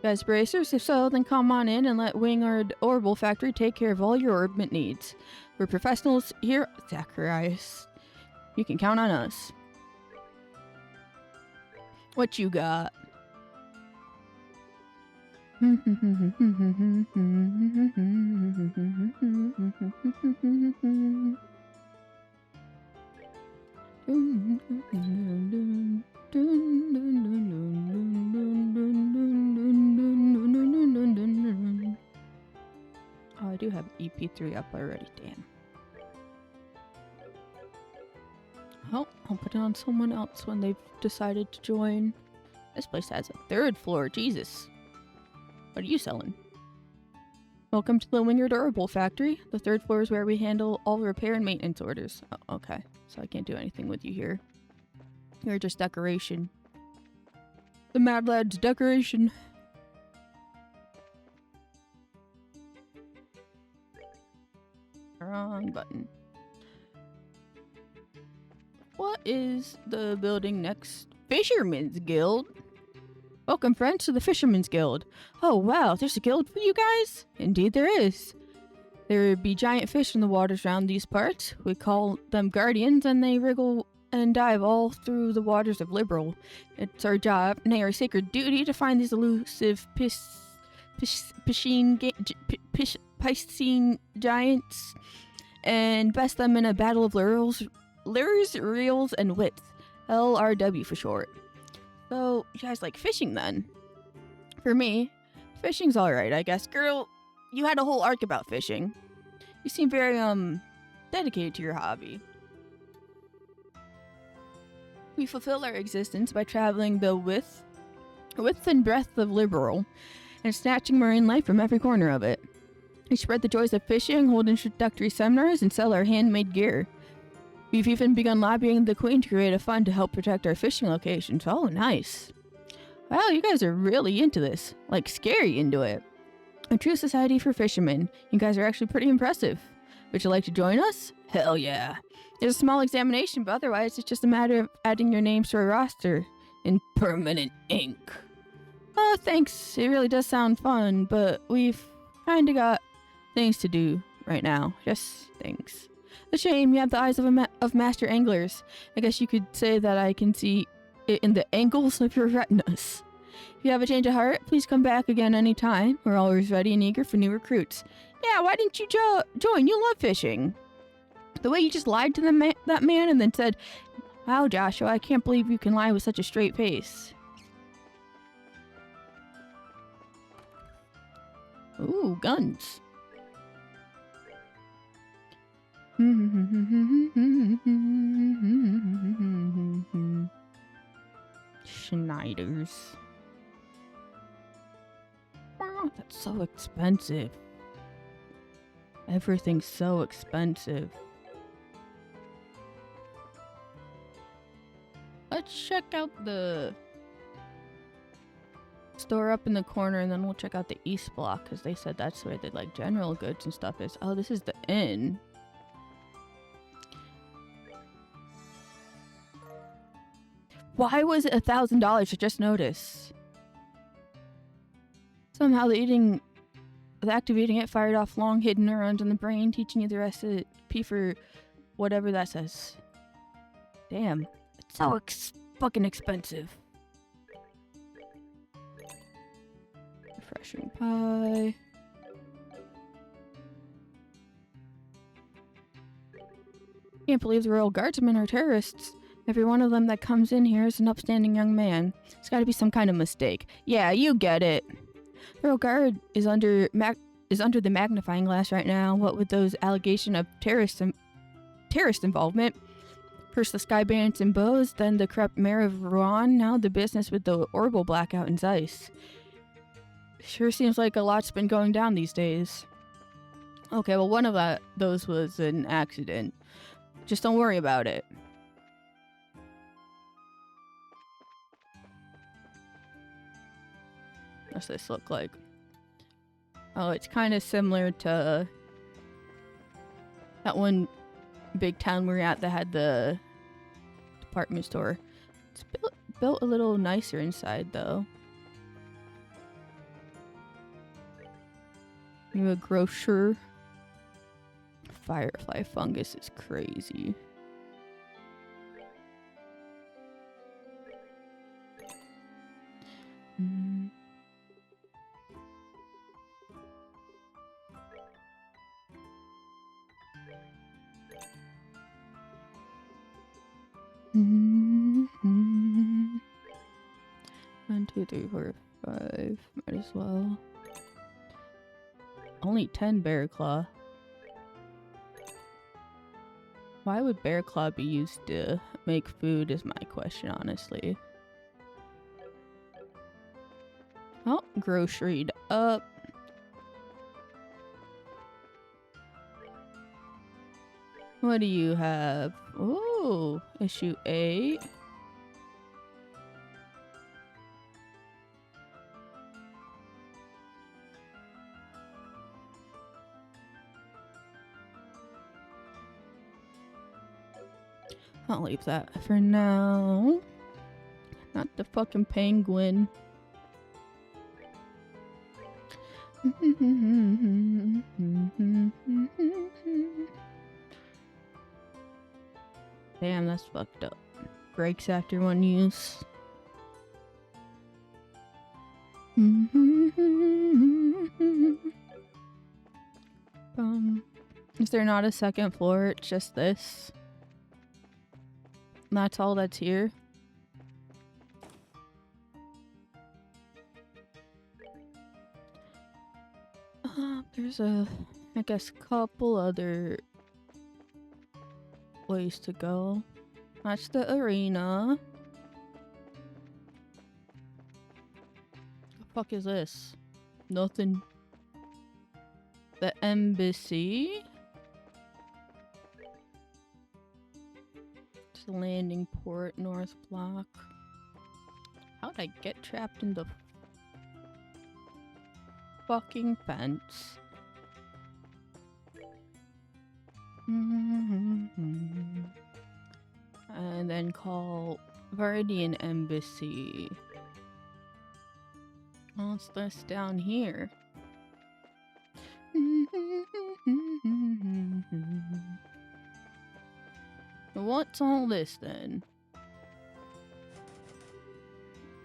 Speaker 1: Guys, bracers? If so, then come on in and let Wingard Orbital Factory take care of all your orbit needs. We're professionals here, Zacharias. You can count on us. What you got? Oh, I do have EP3 up already, damn. Oh, I'll put it on someone else when they've decided to join. This place has a 3rd floor, Jesus. What are you selling? Welcome to the Wingard Orbital Factory. The 3rd floor is where we handle all repair and maintenance orders. Oh, okay, so I can't do anything with you here. You're just decoration. The Mad Lad's decoration. Wrong button. What is the building next? Fisherman's Guild? Welcome, friends, to the Fisherman's Guild. Oh, wow, there's a guild for you guys? Indeed there is. There be giant fish in the waters around these parts. We call them guardians, and they wriggle and dive all through the waters of Liberal. It's our job, nay, our sacred duty, to find these elusive piscine giants and best them in a battle of lures, reels, and wits. LRW for short. So, you guys like fishing then? For me, fishing's alright, I guess. Girl, you had a whole arc about fishing. You seem very, dedicated to your hobby. We fulfill our existence by traveling the width and breadth of Liberal and snatching marine life from every corner of it. We spread the joys of fishing, hold introductory seminars, and sell our handmade gear. We've even begun lobbying the Queen to create a fund to help protect our fishing locations. Oh, nice. Wow, you guys are really into this. Like, scary into it. A true society for fishermen. You guys are actually pretty impressive. Would you like to join us? Hell yeah. There's a small examination, but otherwise it's just a matter of adding your names to our roster in permanent ink. Oh, thanks. It really does sound fun, but we've kind of got things to do right now. Just things. A shame you have the eyes of master anglers. I guess you could say that I can see it in the angles of your retinas. If you have a change of heart, please come back again anytime. We're always ready and eager for new recruits. Yeah, why didn't you join? You love fishing. The way you just lied to that man and then said, wow, Joshua, I can't believe you can lie with such a straight face. Ooh, guns. Schneiders. Wow, that's so expensive. Everything's so expensive. Let's check out the store up in the corner, and then we'll check out the East Block, because they said that's where the like general goods and stuff is. Oh, this is the inn. Why was it $1,000? I just noticed. Somehow the activating it fired off long hidden neurons in the brain, teaching you the recipe for whatever that says. Damn. It's so fucking expensive. mushroom pie. Can't believe the Royal Guardsmen are terrorists. Every one of them that comes in here is an upstanding young man. It's got to be some kind of mistake. Yeah, you get it. The Royal Guard is under the magnifying glass right now. What with those allegations of terrorist involvement. First the Sky Bandits and Bows, then the corrupt mayor of Rouen, now the business with the Orbital blackout and Zeiss. Sure seems like a lot's been going down these days. Okay, well one of those was an accident. Just don't worry about it. What's this look like? Oh, it's kind of similar to that one big town we were at that had the department store. It's built a little nicer inside, though. You a grocer? Firefly fungus is crazy. One, two, three, four, five. Might as well. Only 10 bear claw. Why would bear claw be used to make food is my question, honestly. Oh, groceried up. What do you have? Oh, issue 8. I'll leave that for now. Not the fucking penguin. Damn, that's fucked up. Breaks after one use. Is there not a second floor? It's just this. That's all that's here. There's I guess, couple other ways to go. That's the arena. The fuck is this? Nothing. The embassy. It's the landing port, North Block. How'd I get trapped in the fucking fence? And then call Viridian Embassy. What's this down here? What's all this then?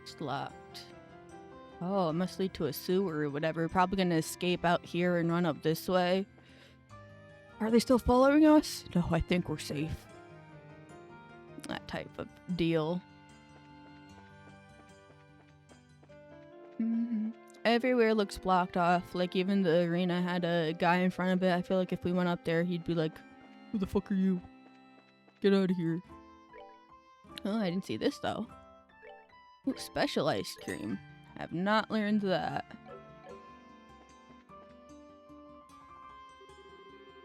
Speaker 1: It's locked. Oh, it must lead to a sewer or whatever. Probably gonna escape out here and run up this way. Are they still following us? No, I think we're safe. That type of deal. Everywhere looks blocked off. Like, even the arena had a guy in front of it. I feel like if we went up there, he'd be like, "Who the fuck are you? Get out of here." Oh, I didn't see this, though. Ooh, special ice cream. I have not learned that.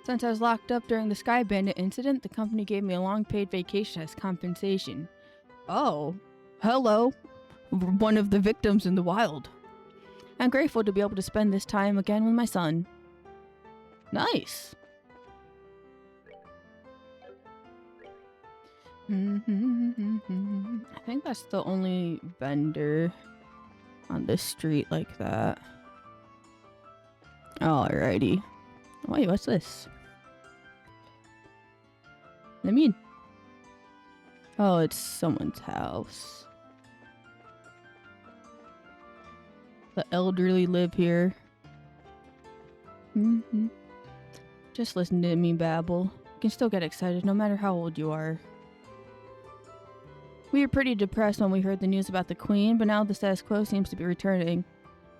Speaker 1: Since I was locked up during the Sky Bandit incident, the company gave me a long paid vacation as compensation. Oh, hello. One of the victims in the wild. I'm grateful to be able to spend this time again with my son. Nice. I think that's the only vendor on this street like that. Alrighty. Wait, what's this? Let me... Oh, it's someone's house. The elderly live here. Just listen to me babble. You can still get excited no matter how old you are. We were pretty depressed when we heard the news about the Queen, but now the status quo seems to be returning.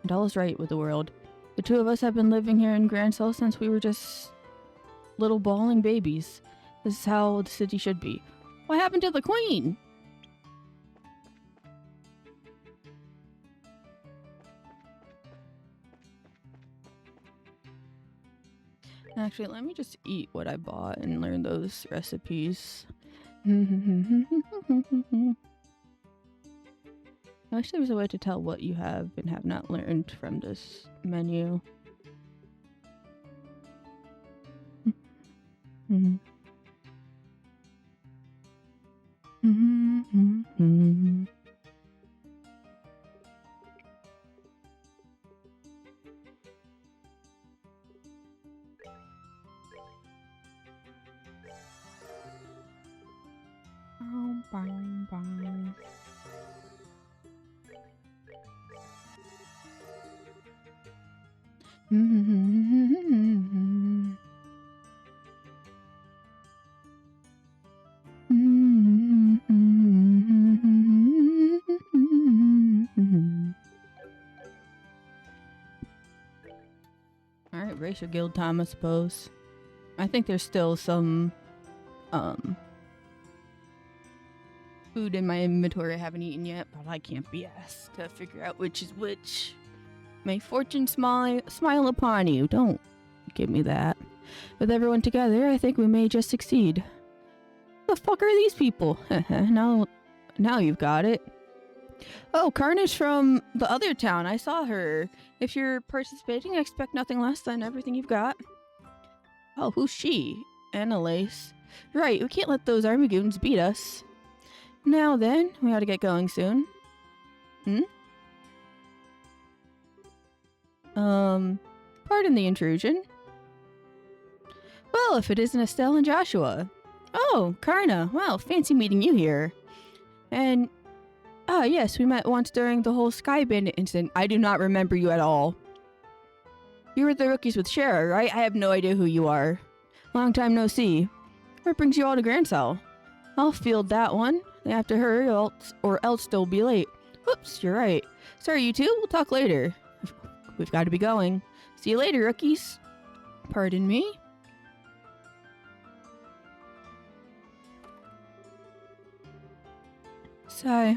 Speaker 1: And all is right with the world. The two of us have been living here in Grancel since we were just little bawling babies. This is how the city should be. What happened to the Queen? Actually, let me just eat what I bought and learn those recipes. I wish there was a way to tell what you have and have not learned from this menu. Alright, Racial Guild time, I suppose. I think there's still some food in my inventory I haven't eaten yet, but I can't be asked to figure out which is which. May fortune smile upon you. Don't give me that. With everyone together, I think we may just succeed. The fuck are these people? now you've got it. Oh, Carnage from the other town. I saw her. If you're participating, I expect nothing less than everything you've got. Oh, who's she? Annalise. Right, we can't let those army goons beat us. Now then, we ought to get going soon. Pardon the intrusion. Well, if it isn't Estelle and Joshua. Oh, Karna. Well, fancy meeting you here. And, yes, we met once during the whole Sky Bandit incident. I do not remember you at all. You were the rookies with Shara, right? I have no idea who you are. Long time no see. What brings you all to Grancel? I'll field that one. You have to hurry, or else they'll be late. Whoops, you're right. Sorry, you two. We'll talk later. We've got to be going. See you later, rookies. Pardon me? Sigh.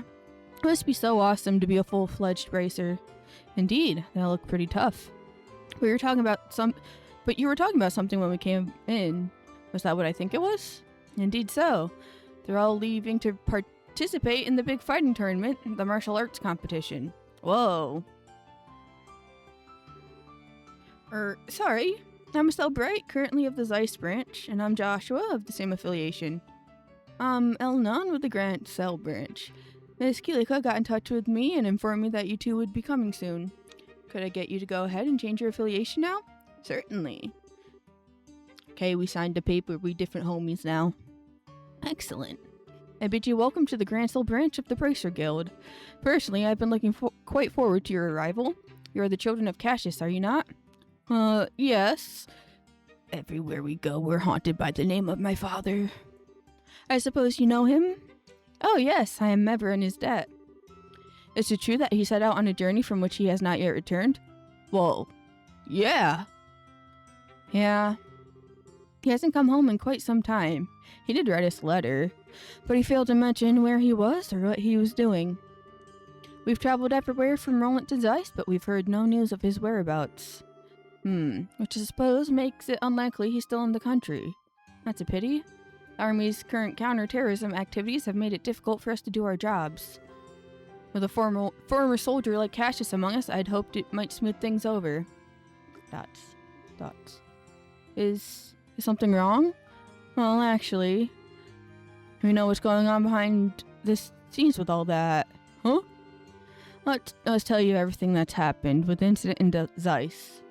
Speaker 1: It must be so awesome to be a full-fledged racer. Indeed, they look pretty tough. You were talking about something when we came in. Was that what I think it was? Indeed so. They're all leaving to participate in the big fighting tournament, the martial arts competition. Whoa. Sorry. I'm Estelle Bright, currently of the Zeiss branch, and I'm Joshua of the same affiliation. I'm Elnon with the Grancel branch. Miss Kilika got in touch with me and informed me that you two would be coming soon. Could I get you to go ahead and change your affiliation now? Certainly. Okay, we signed a paper. We different homies now. Excellent. I bid you welcome to the Grancel branch of the Bracer Guild. Personally, I've been looking quite forward to your arrival. You're the children of Cassius, are you not? Yes. Everywhere we go, we're haunted by the name of my father. I suppose you know him? Oh yes, I am ever in his debt. Is it true that he set out on a journey from which he has not yet returned? Well, yeah. Yeah. He hasn't come home in quite some time. He did write us a letter, but he failed to mention where he was or what he was doing. We've traveled everywhere from Roland to Zeiss, but we've heard no news of his whereabouts. Which I suppose makes it unlikely he's still in the country. That's a pity. The Army's current counter-terrorism activities have made it difficult for us to do our jobs. With a former soldier like Cassius among us, I'd hoped it might smooth things over. Dots. Is something wrong? Well, actually, we know what's going on behind the scenes with all that. Huh? Let's tell you everything that's happened with the incident in Zeiss.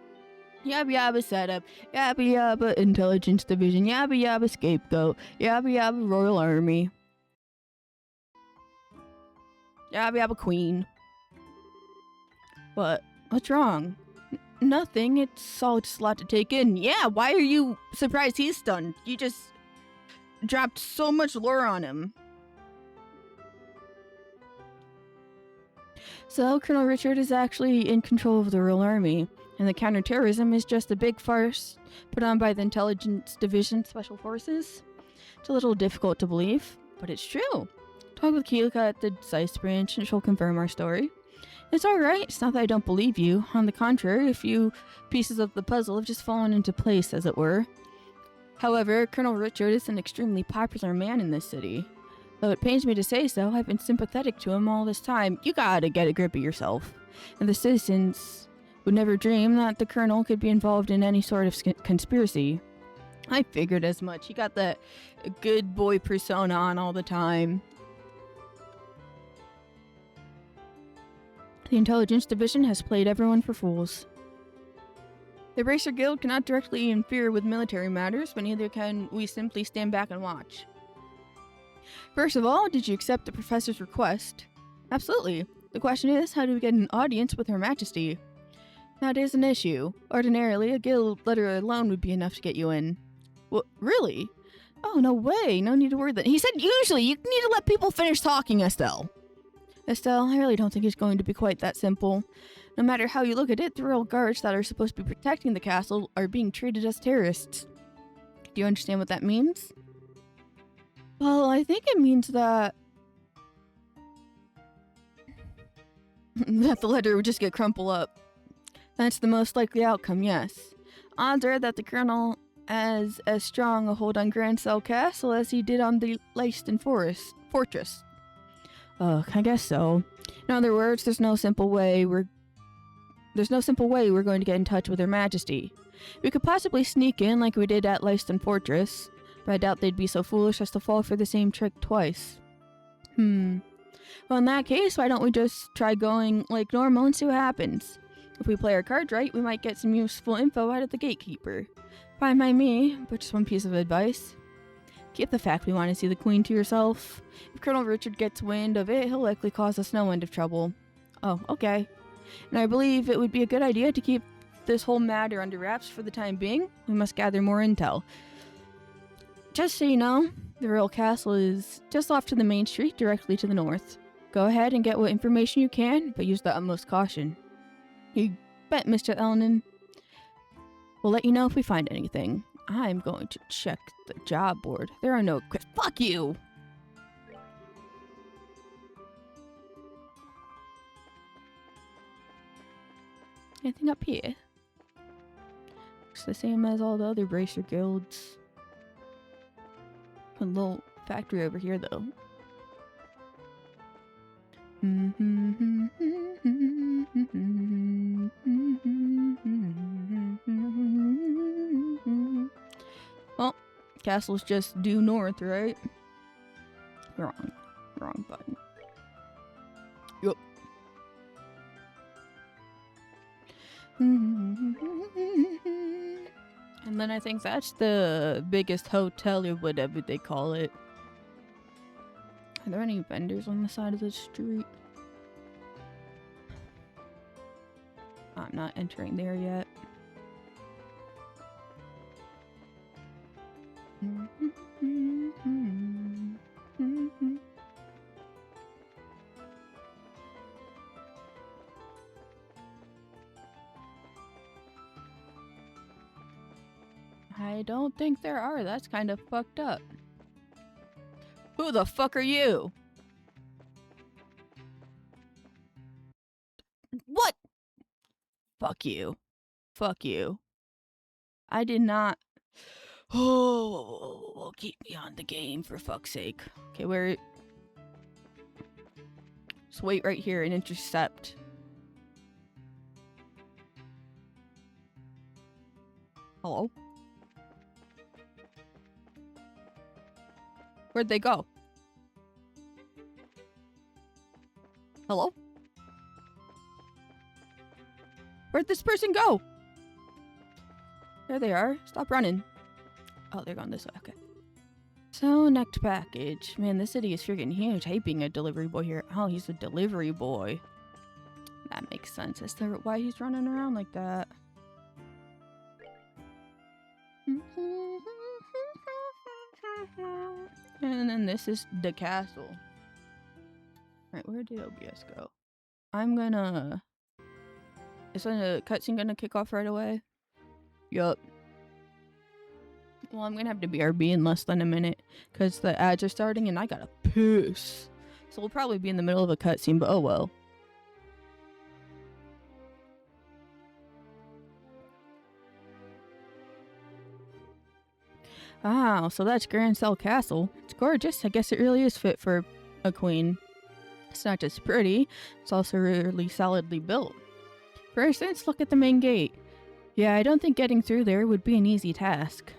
Speaker 1: Yabba yabba setup, yabba yabba intelligence division, yabba yabba scapegoat, yabba yabba royal army. Yabba yabba queen. But What's wrong? Nothing. It's all just a lot to take in. Yeah, why are you surprised he's stunned? You just dropped so much lore on him. So, Colonel Richard is actually in control of the real army, and the counterterrorism is just a big farce put on by the Intelligence Division Special Forces. It's a little difficult to believe, but it's true. Talk with Keelka at the Zeiss branch, and she'll confirm our story. It's alright, it's not that I don't believe you. On the contrary, a few pieces of the puzzle have just fallen into place, as it were. However, Colonel Richard is an extremely popular man in this city. Though it pains me to say so, I've been sympathetic to him all this time. You gotta get a grip of yourself. And the citizens would never dream that the Colonel could be involved in any sort of conspiracy. I figured as much. He got that good boy persona on all the time. The Intelligence Division has played everyone for fools. The Bracer Guild cannot directly interfere with military matters, but neither can we simply stand back and watch. First of all, did you accept the professor's request? Absolutely. The question is, how do we get an audience with Her Majesty? That is an issue. Ordinarily, a guild letter alone would be enough to get you in. What, really? Oh, no way. No need to worry then. He said usually. You need to let people finish talking, Estelle. Estelle, I really don't think it's going to be quite that simple. No matter how you look at it, the royal guards that are supposed to be protecting the castle are being treated as terrorists. Do you understand what that means? Well, I think it means that that the letter would just get crumpled up. That's the most likely outcome, yes. Odds are that the Colonel has as strong a hold on Grancel Castle as he did on the Leiston Fortress. I guess so. In other words, there's no simple way we're going to get in touch with Her Majesty. We could possibly sneak in like we did at Leiston Fortress, but I doubt they'd be so foolish as to fall for the same trick twice. Well, in that case, why don't we just try going like normal and see what happens? If we play our cards right, we might get some useful info out of the gatekeeper. Fine by me, but just one piece of advice. Keep the fact we want to see the Queen to yourself. If Colonel Richard gets wind of it, he'll likely cause us no end of trouble. Oh, okay. And I believe it would be a good idea to keep this whole matter under wraps for the time being. We must gather more intel. Just so you know, the royal castle is just off to the main street directly to the north. Go ahead and get what information you can, but use the utmost caution. You bet, Mr. Elnan. We'll let you know if we find anything. I'm going to check the job board. There are no fuck you! Anything up here? Looks the same as all the other Bracer guilds. A little factory over here, though. Well, castle's just due north, right? Wrong button. Yup. And then I think that's the biggest hotel or whatever they call it. Are there any vendors on the side of the street? I'm not entering there yet. I don't think there are. That's kind of fucked up. Who the fuck are you? What? Fuck you. Fuck you. I did not. Oh, keep me on the game for fuck's sake. Okay, where? Just wait right here and intercept. Hello? Where'd they go? Hello? Where'd this person go? There they are. Stop running. Oh, they're going this way. Okay. So, next package. Man, this city is freaking huge. I hate being a delivery boy here. Oh, he's a delivery boy. That makes sense as to why he's running around like that. And then this is the castle. Right, where did OBS go? Is the cutscene gonna kick off right away? Yup. Well, I'm gonna have to BRB in less than a minute because the ads are starting and I gotta piss. So we'll probably be in the middle of a cutscene, but oh well. Wow, so that's Grancel Castle. It's gorgeous. I guess it really is fit for a queen. It's not just pretty, it's also really solidly built. For instance, look at the main gate. Yeah, I don't think getting through there would be an easy task.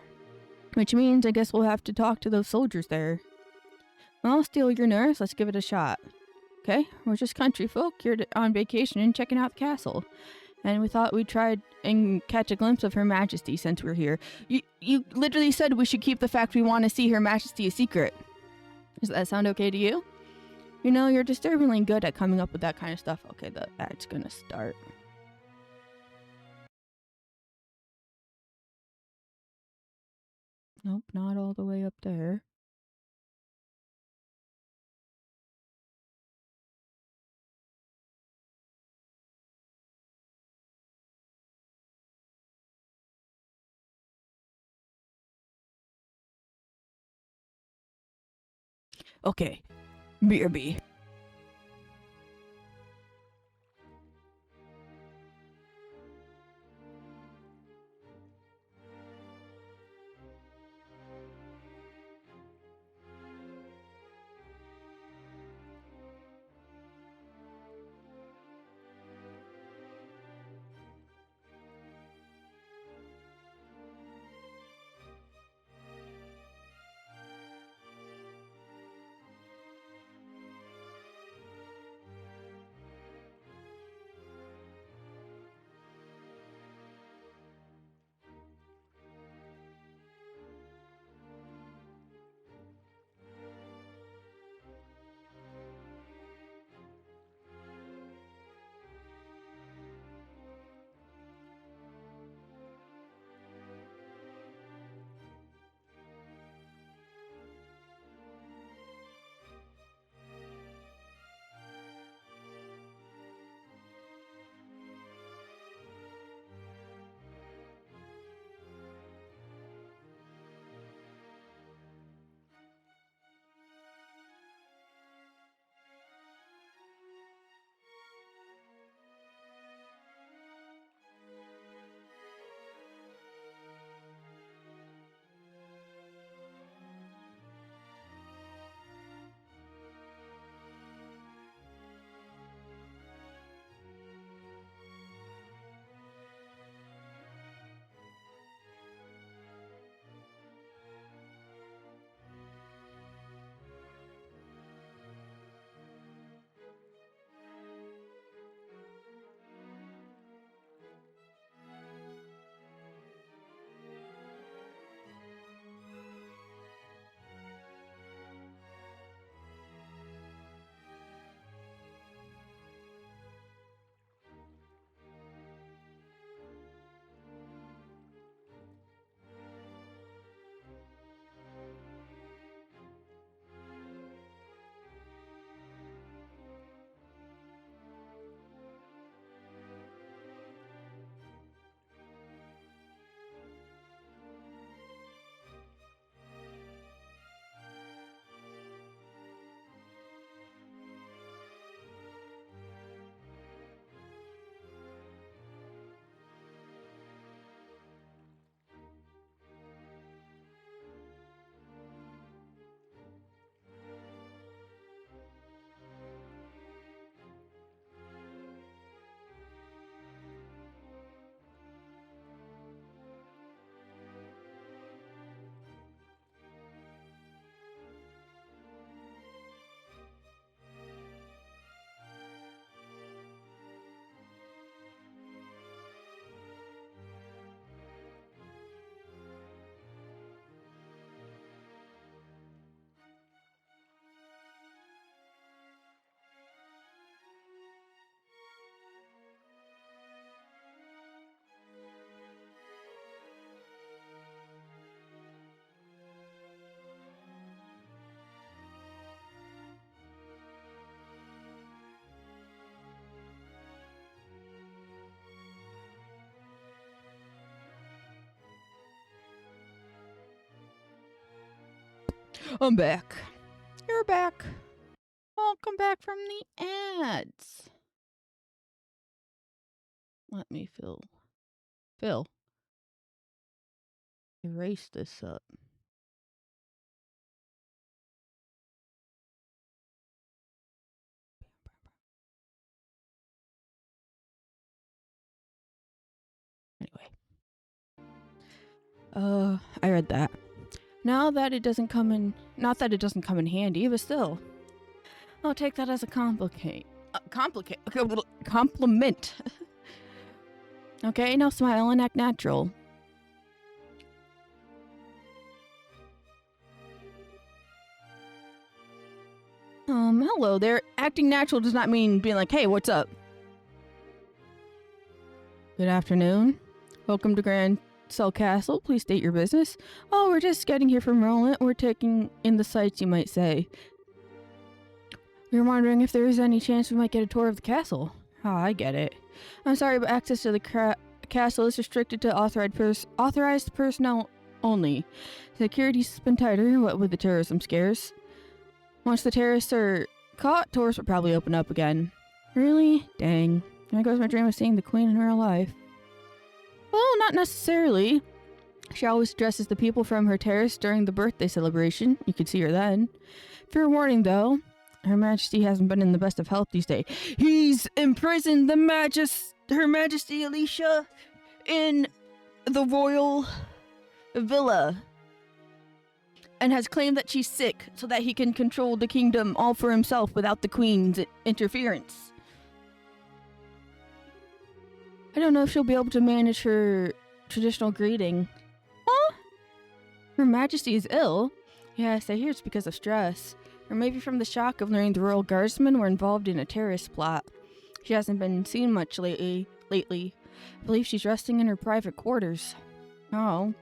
Speaker 1: Which means I guess we'll have to talk to those soldiers there. Well, I'll steal your nerves, let's give it a shot. Okay, we're just country folk here on vacation and checking out the castle. And we thought we'd try and catch a glimpse of Her Majesty since we're here. You literally said we should keep the fact we want to see Her Majesty a secret. Does that sound okay to you? You know, you're disturbingly good at coming up with that kind of stuff. Okay, the ad's gonna start. Nope, not all the way up there. Okay, BRB. I'm back. You're back. Welcome back from the ads. Let me Phil. Erase this up. Anyway. I read that. Now that it doesn't come in, not that it doesn't come in handy, but still. I'll take that as a compliment. Okay, now smile and act natural. Hello there. Acting natural does not mean being like, hey, what's up? Good afternoon. Welcome to Grand Cell Castle. Please state your business. Oh, we're just getting here from Roland. We're taking in the sights, you might say. We were wondering if there is any chance we might get a tour of the castle. Oh, I get it. I'm sorry, but access to the castle is restricted to authorized personnel only. Security's been tighter, what with the terrorism scares. Once the terrorists are caught, tours will probably open up again. Really? Dang. There goes my dream of seeing the queen in real life. Well, not necessarily. She always addresses the people from her terrace during the birthday celebration. You could see her then. Fair warning, though. Her Majesty hasn't been in the best of health these days. He's imprisoned Her Majesty Alicia in the royal villa and has claimed that she's sick so that he can control the kingdom all for himself without the queen's interference. I don't know if she'll be able to manage her traditional greeting. Huh? Her Majesty is ill? Yes, I hear it's because of stress. Or maybe from the shock of learning the royal guardsmen were involved in a terrorist plot. She hasn't been seen much lately. I believe she's resting in her private quarters. Oh.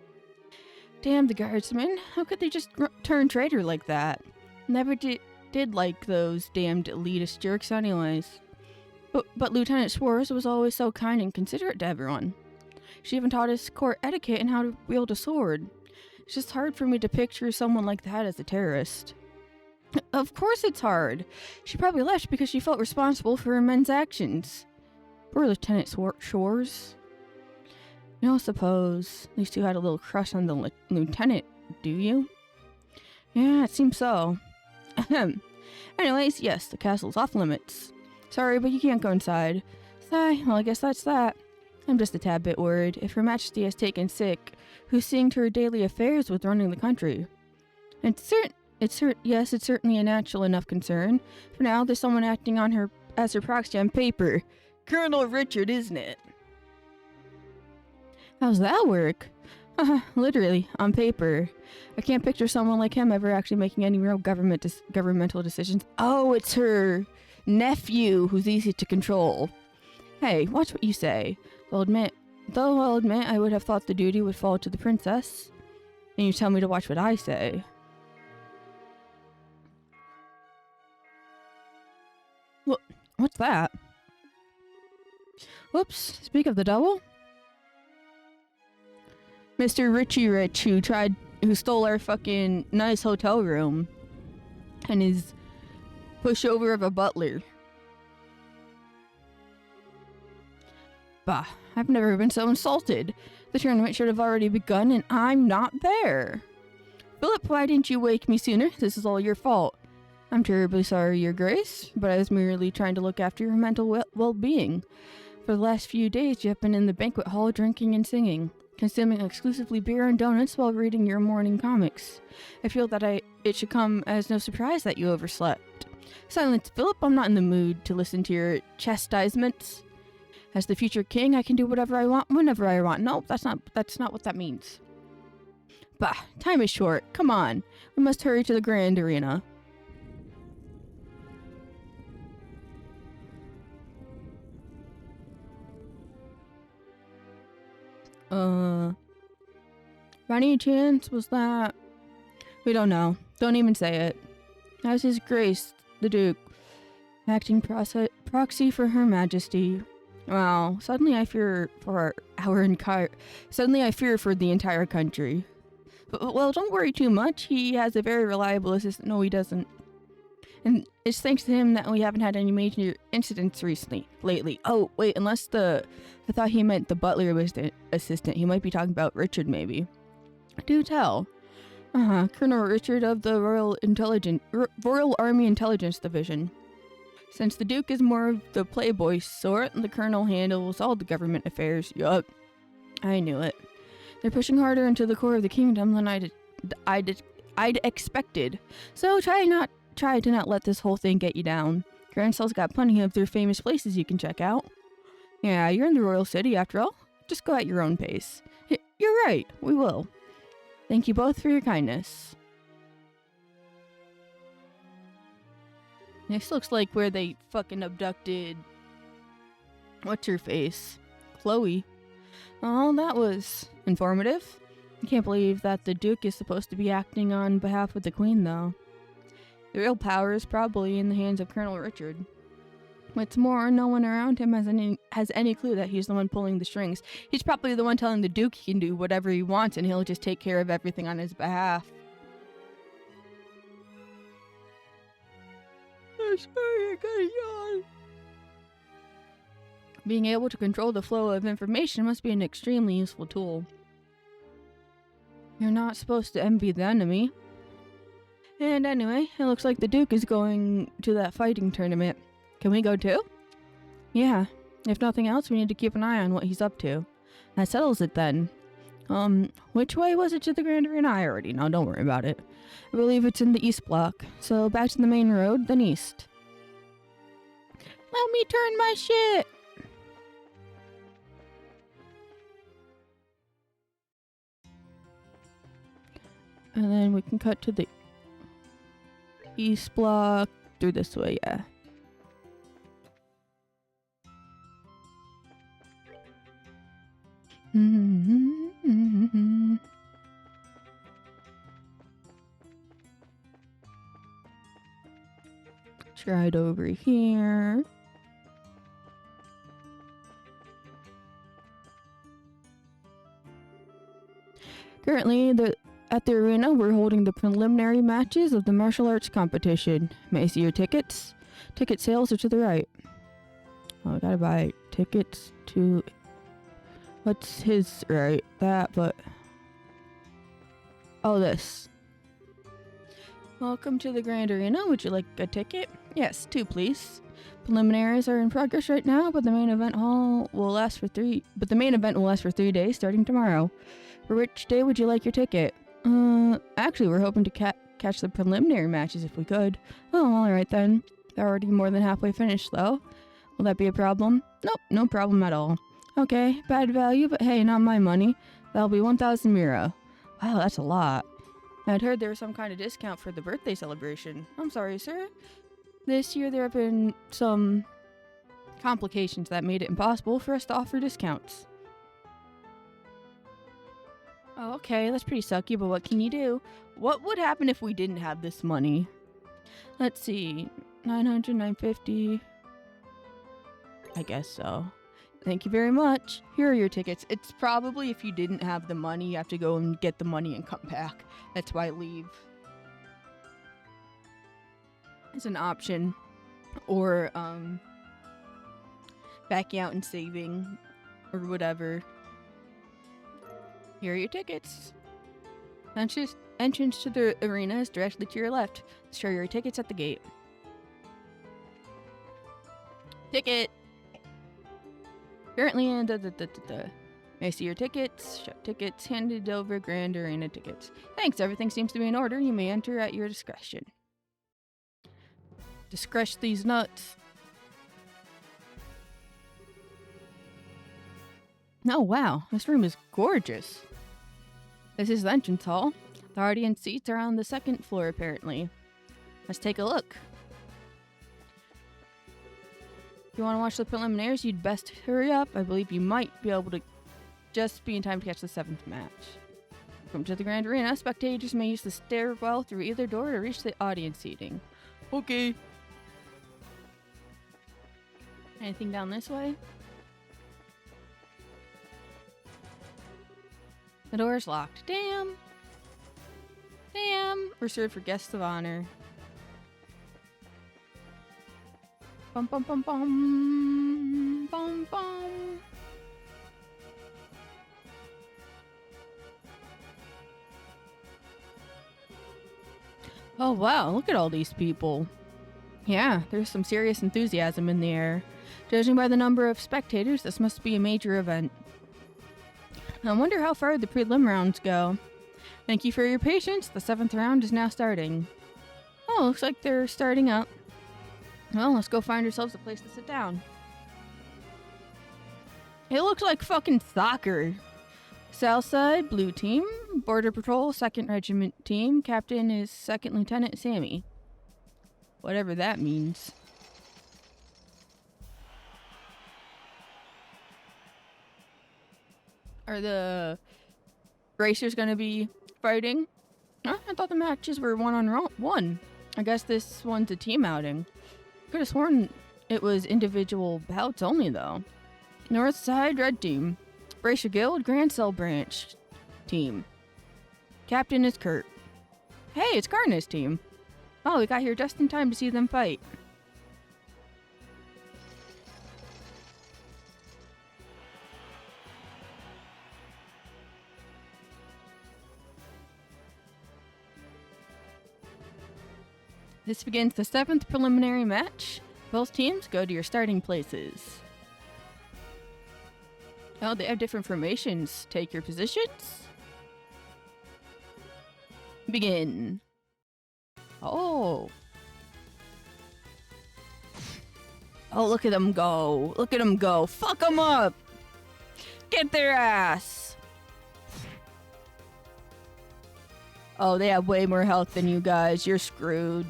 Speaker 1: Damn the guardsmen. How could they just turn traitor like that? Never did like those damned elitist jerks anyways. But Lieutenant Schwartz was always so kind and considerate to everyone. She even taught us court etiquette and how to wield a sword. It's just hard for me to picture someone like that as a terrorist. Of course it's hard. She probably left because she felt responsible for her men's actions. Poor Lieutenant Schwartz. You don't suppose these two had a little crush on the lieutenant, do you? Yeah, it seems so. Ahem. Anyways, yes, the castle's off limits. Sorry, but you can't go inside. Sigh, well, I guess that's that. I'm just a tad bit worried. If Her Majesty has taken sick, who's seeing to her daily affairs with running the country? Yes, it's certainly a natural enough concern. For now, there's someone acting on her as her proxy on paper. Colonel Richard, isn't it? How's that work? Literally, on paper. I can't picture someone like him ever actually making any real governmental decisions. Oh, it's her nephew who's easy to control. Hey, watch what you say. I'll admit, I would have thought the duty would fall to the princess. And you tell me to watch what I say. What's that? Whoops, speak of the devil. Mr. Richie Rich, who stole our fucking nice hotel room. And is pushover of a butler. Bah, I've never been so insulted. The tournament should have already begun and I'm not there. Philip, why didn't you wake me sooner? This is all your fault. I'm terribly sorry, Your Grace, but I was merely trying to look after your mental well-being. For the last few days, you have been in the banquet hall drinking and singing, consuming exclusively beer and donuts while reading your morning comics. I feel that it should come as no surprise that you overslept. Silence, Philip, I'm not in the mood to listen to your chastisements. As the future king, I can do whatever I want, whenever I want. No, that's not what that means. Bah, time is short. Come on. We must hurry to the grand arena. By any chance, was that... We don't know. Don't even say it. As His Grace, the Duke, acting proxy for Her Majesty. Well, suddenly I fear for the entire country. Well, don't worry too much. He has a very reliable assistant. No, he doesn't. And it's thanks to him that we haven't had any major incidents lately. Oh, wait, I thought he meant the butler assistant. He might be talking about Richard, maybe. Do tell. Colonel Richard of the Royal Army Intelligence Division. Since the Duke is more of the playboy sort, the Colonel handles all the government affairs. Yup. I knew it. They're pushing harder into the core of the kingdom than I'd expected. So try to not let this whole thing get you down. Grancell's got plenty of their famous places you can check out. Yeah, you're in the royal city after all. Just go at your own pace. You're right, we will. Thank you both for your kindness. This looks like where they fucking abducted... What's her face? Chloe. Oh, that was informative. I can't believe that the Duke is supposed to be acting on behalf of the Queen, though. The real power is probably in the hands of Colonel Richard. What's more, no one around him has any clue that he's the one pulling the strings. He's probably the one telling the Duke he can do whatever he wants and he'll just take care of everything on his behalf. I'm sorry, I got a yawn. Being able to control the flow of information must be an extremely useful tool. You're not supposed to envy the enemy. And anyway, it looks like the Duke is going to that fighting tournament. Can we go too? Yeah. If nothing else, we need to keep an eye on what he's up to. That settles it then. Which way was it to the Grand Arena? I already know, don't worry about it. I believe it's in the east block. So back to the main road, then east. Let me turn my shit! And then we can cut to the east block through this way, yeah. Try it over here. Currently, at the arena, we're holding the preliminary matches of the martial arts competition. May I see your tickets? Ticket sales are to the right. Oh, I gotta buy tickets to... What's his right? That, but... Oh, this. Welcome to the Grand Arena. Would you like a ticket? Yes, 2 please. Preliminaries are in progress right now, but the main event will last for 3 days starting tomorrow. For which day would you like your ticket? Actually, we're hoping to catch the preliminary matches if we could. Oh, alright then. They're already more than halfway finished, though. Will that be a problem? Nope, no problem at all. Okay, bad value, but hey, not my money. That'll be 1,000 mira. Wow, that's a lot. I'd heard there was some kind of discount for the birthday celebration. I'm sorry, sir. This year there have been some complications that made it impossible for us to offer discounts. Oh, okay, that's pretty sucky, but what can you do? What would happen if we didn't have this money? Let's see. 900, 950. I guess so. Thank you very much. Here are your tickets. It's probably if you didn't have the money, you have to go and get the money and come back. That's why leave is an option. Or, backing out and saving. Or whatever. Here are your tickets. Entrance to the arena is directly to your left. Show your tickets at the gate. Ticket! Currently in I see your tickets. Show tickets. Handed over Grand Arena tickets. Thanks, everything seems to be in order. You may enter at your discretion. Discretion these nuts. Oh wow, this room is gorgeous. This is the entrance hall. The audience seats are on the 2nd floor, apparently. Let's take a look. If you want to watch the preliminaries, you'd best hurry up. I believe you might be able to just be in time to catch the 7th match. Welcome to the Grand Arena. Spectators may use the stairwell through either door to reach the audience seating. Okay. Anything down this way? The door is locked. Damn. Damn, reserved for guests of honor. Bum bum bum bum bum bum. Oh wow, look at all these people. Yeah, there's some serious enthusiasm in the air. Judging by the number of spectators, this must be a major event. I wonder how far the prelim rounds go. Thank you for your patience. The 7th round is now starting. Oh, looks like they're starting up. Well, let's go find ourselves a place to sit down. It looks like fucking soccer. Southside, blue team. Border Patrol, 2nd Regiment team. Captain is 2nd Lieutenant Sammy. Whatever that means. Are the racers gonna be fighting? Huh? I thought the matches were one-on-one. I guess this one's a team outing. Could have sworn it was individual bouts only, though. North Side, red team. Bracer Guild, Grand Cell branch team. Captain is Kurt. Hey, it's Karna's team. Oh, we got here just in time to see them fight. This begins the 7th preliminary match. Both teams go to your starting places. Oh, they have different formations. Take your positions. Begin. Oh. Oh, look at them go. Look at them go. Fuck them up. Get their ass. Oh, they have way more health than you guys. You're screwed.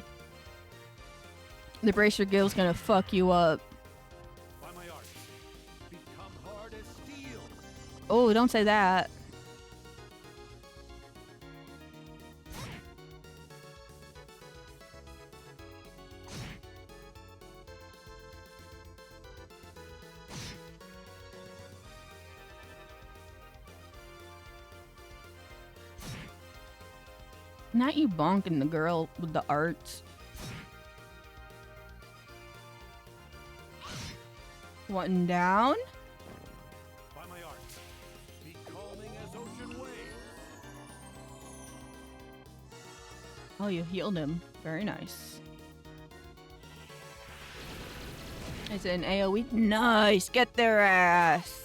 Speaker 1: The Bracer Guild's gonna fuck you up.
Speaker 2: By my art, become hard as steel.
Speaker 1: Oh, don't say that. Not you bonking the girl with the arts. One down.
Speaker 2: By my art, be calming as ocean waves.
Speaker 1: Oh, you healed him. Very nice. It's an AoE. Nice. Get their ass.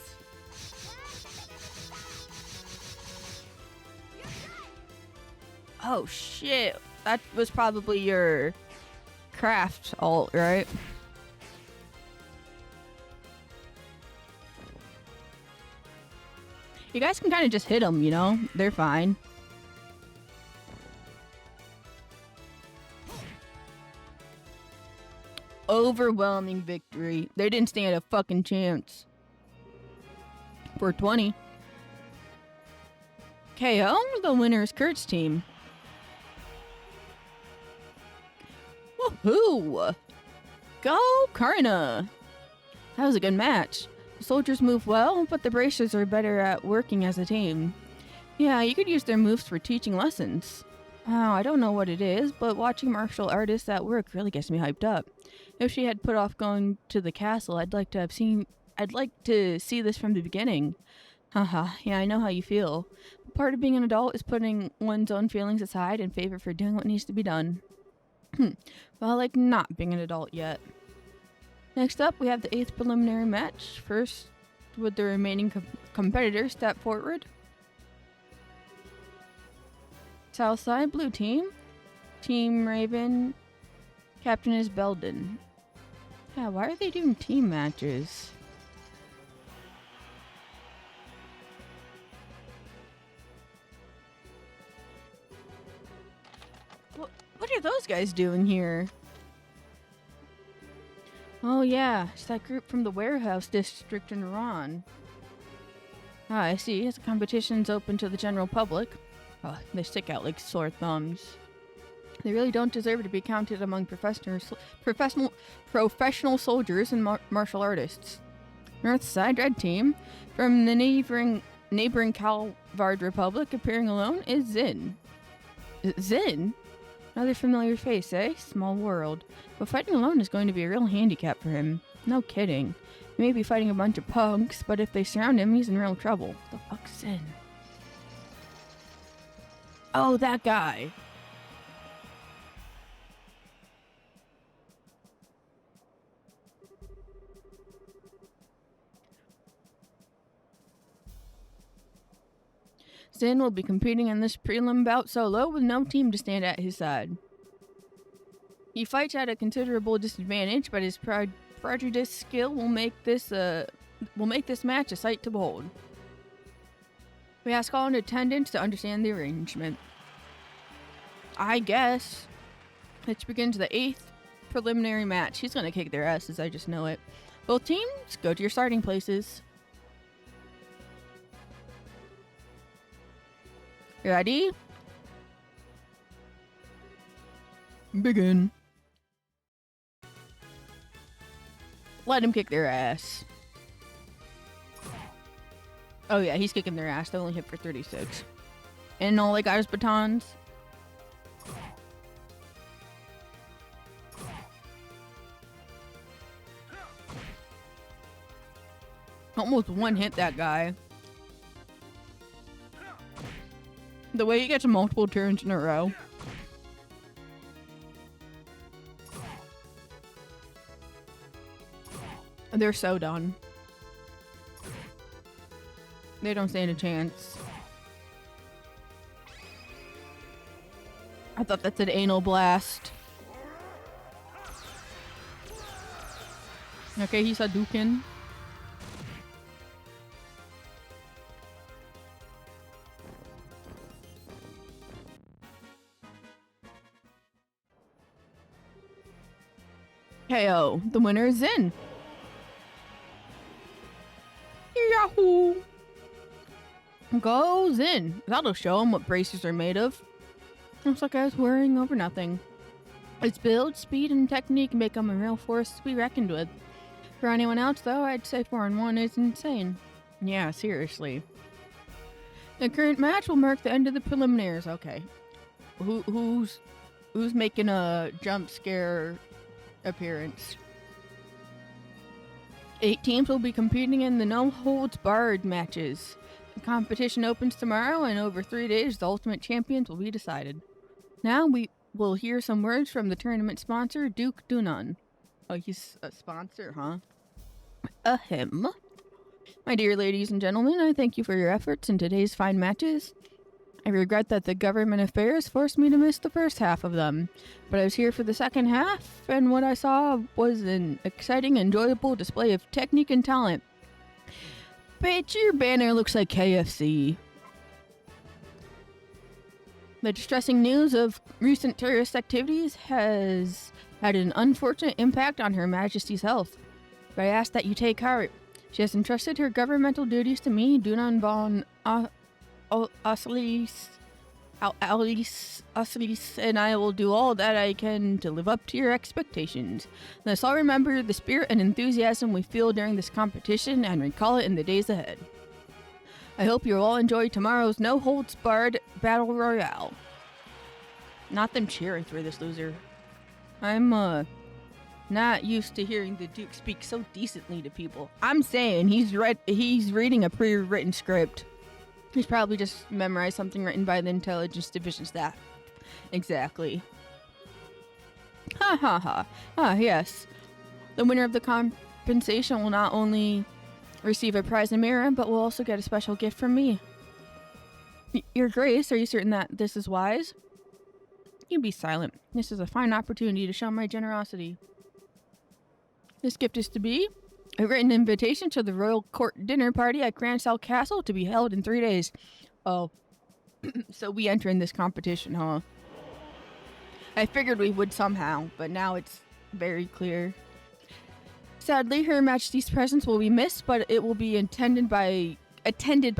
Speaker 1: Oh shit. That was probably your craft ult, right? You guys can kind of just hit them, you know? They're fine. Overwhelming victory. They didn't stand a fucking chance. 420. KO, the winner is Kurt's team. Woohoo! Go, Karna! That was a good match. The soldiers move well, but the bracers are better at working as a team. Yeah, you could use their moves for teaching lessons. Oh, I don't know what it is, but watching martial artists at work really gets me hyped up. If she had put off going to the castle, I'd like to see this from the beginning. Haha, yeah, I know how you feel. Part of being an adult is putting one's own feelings aside in favor for doing what needs to be done. Well, like not being an adult yet. Next up, we have the 8th preliminary match. First, would the remaining competitors step forward? Southside, blue team. Team Raven. Captain is Belden. Yeah, why are they doing team matches? What are those guys doing here? Oh yeah, it's that group from the warehouse district in Iran. Ah, I see. As the competition's open to the general public. Oh, they stick out like sore thumbs. They really don't deserve to be counted among professional soldiers and martial artists. North Side Red Team, from the neighboring Calvard Republic, appearing alone is Zin. Zin? Another familiar face, eh? Small world. But fighting alone is going to be a real handicap for him. No kidding. He may be fighting a bunch of punks, but if they surround him, he's in real trouble. What the fuck's Zin? Oh, that guy. Zin will be competing in this prelim bout solo with no team to stand at his side. He fights at a considerable disadvantage, but his prodigious skill will make this match a sight to behold. We ask all in attendance to understand the arrangement. I guess. Which begins the 8th preliminary match. He's gonna kick their asses, I just know it. Both teams, go to your starting places. Ready? Begin. Let him kick their ass. Oh yeah, he's kicking their ass. They only hit for 36. And all they got is batons. Almost one hit that guy. The way he gets multiple turns in a row. They're so done. They don't stand a chance. I thought that said anal blast. Okay, he's Hadouken. KO. The winner is Zin. Yahoo! Go Zin. That'll show him what bracers are made of. Looks like I was worrying over nothing. Its build, speed, and technique make him a real force to be reckoned with. For anyone else, though, I'd say 4-1 is insane. Yeah, seriously. The current match will mark the end of the preliminaries. Okay. Who's making a jump scare appearance? 8 teams will be competing in the no-holds-barred matches. The competition opens tomorrow, and over 3 days, the ultimate champions will be decided. Now we will hear some words from the tournament sponsor, Duke Dunan. Oh, he's a sponsor, huh? Ahem. My dear ladies and gentlemen, I thank you for your efforts in today's fine matches. I regret that the government affairs forced me to miss the first half of them, but I was here for the second half, and what I saw was an exciting, enjoyable display of technique and talent. Bitch, your banner looks like KFC. The distressing news of recent terrorist activities has had an unfortunate impact on Her Majesty's health, but I ask that you take heart. She has entrusted her governmental duties to me, Dunan von Alice, and I will do all that I can to live up to your expectations. Let's all remember the spirit and enthusiasm we feel during this competition and recall it in the days ahead. I hope you all enjoy tomorrow's no-holds-barred battle royale. Not them cheering for this loser. I'm not used to hearing the Duke speak so decently to people. I'm saying he's reading a pre-written script. He's probably just memorized something written by the Intelligence Division staff. Exactly. Ha ha ha. Ah, yes. The winner of the compensation will not only receive a prize and mirror, but will also get a special gift from me. Your Grace, are you certain that this is wise? You be silent. This is a fine opportunity to show my generosity. This gift is to be a written invitation to the royal court dinner party at Grancel Castle to be held in 3 days. Oh. So we enter in this competition, huh? I figured we would somehow, but now it's very clear. Sadly, Her Majesty's presence will be missed, but it will be attended by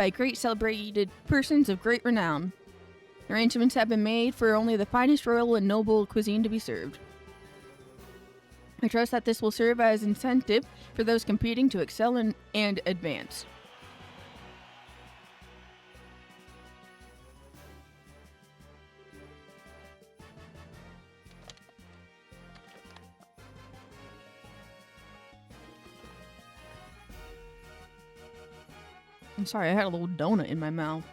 Speaker 1: great celebrated persons of great renown. Arrangements have been made for only the finest royal and noble cuisine to be served. I trust that this will serve as incentive for those competing to excel and advance. I'm sorry, I had a little donut in my mouth.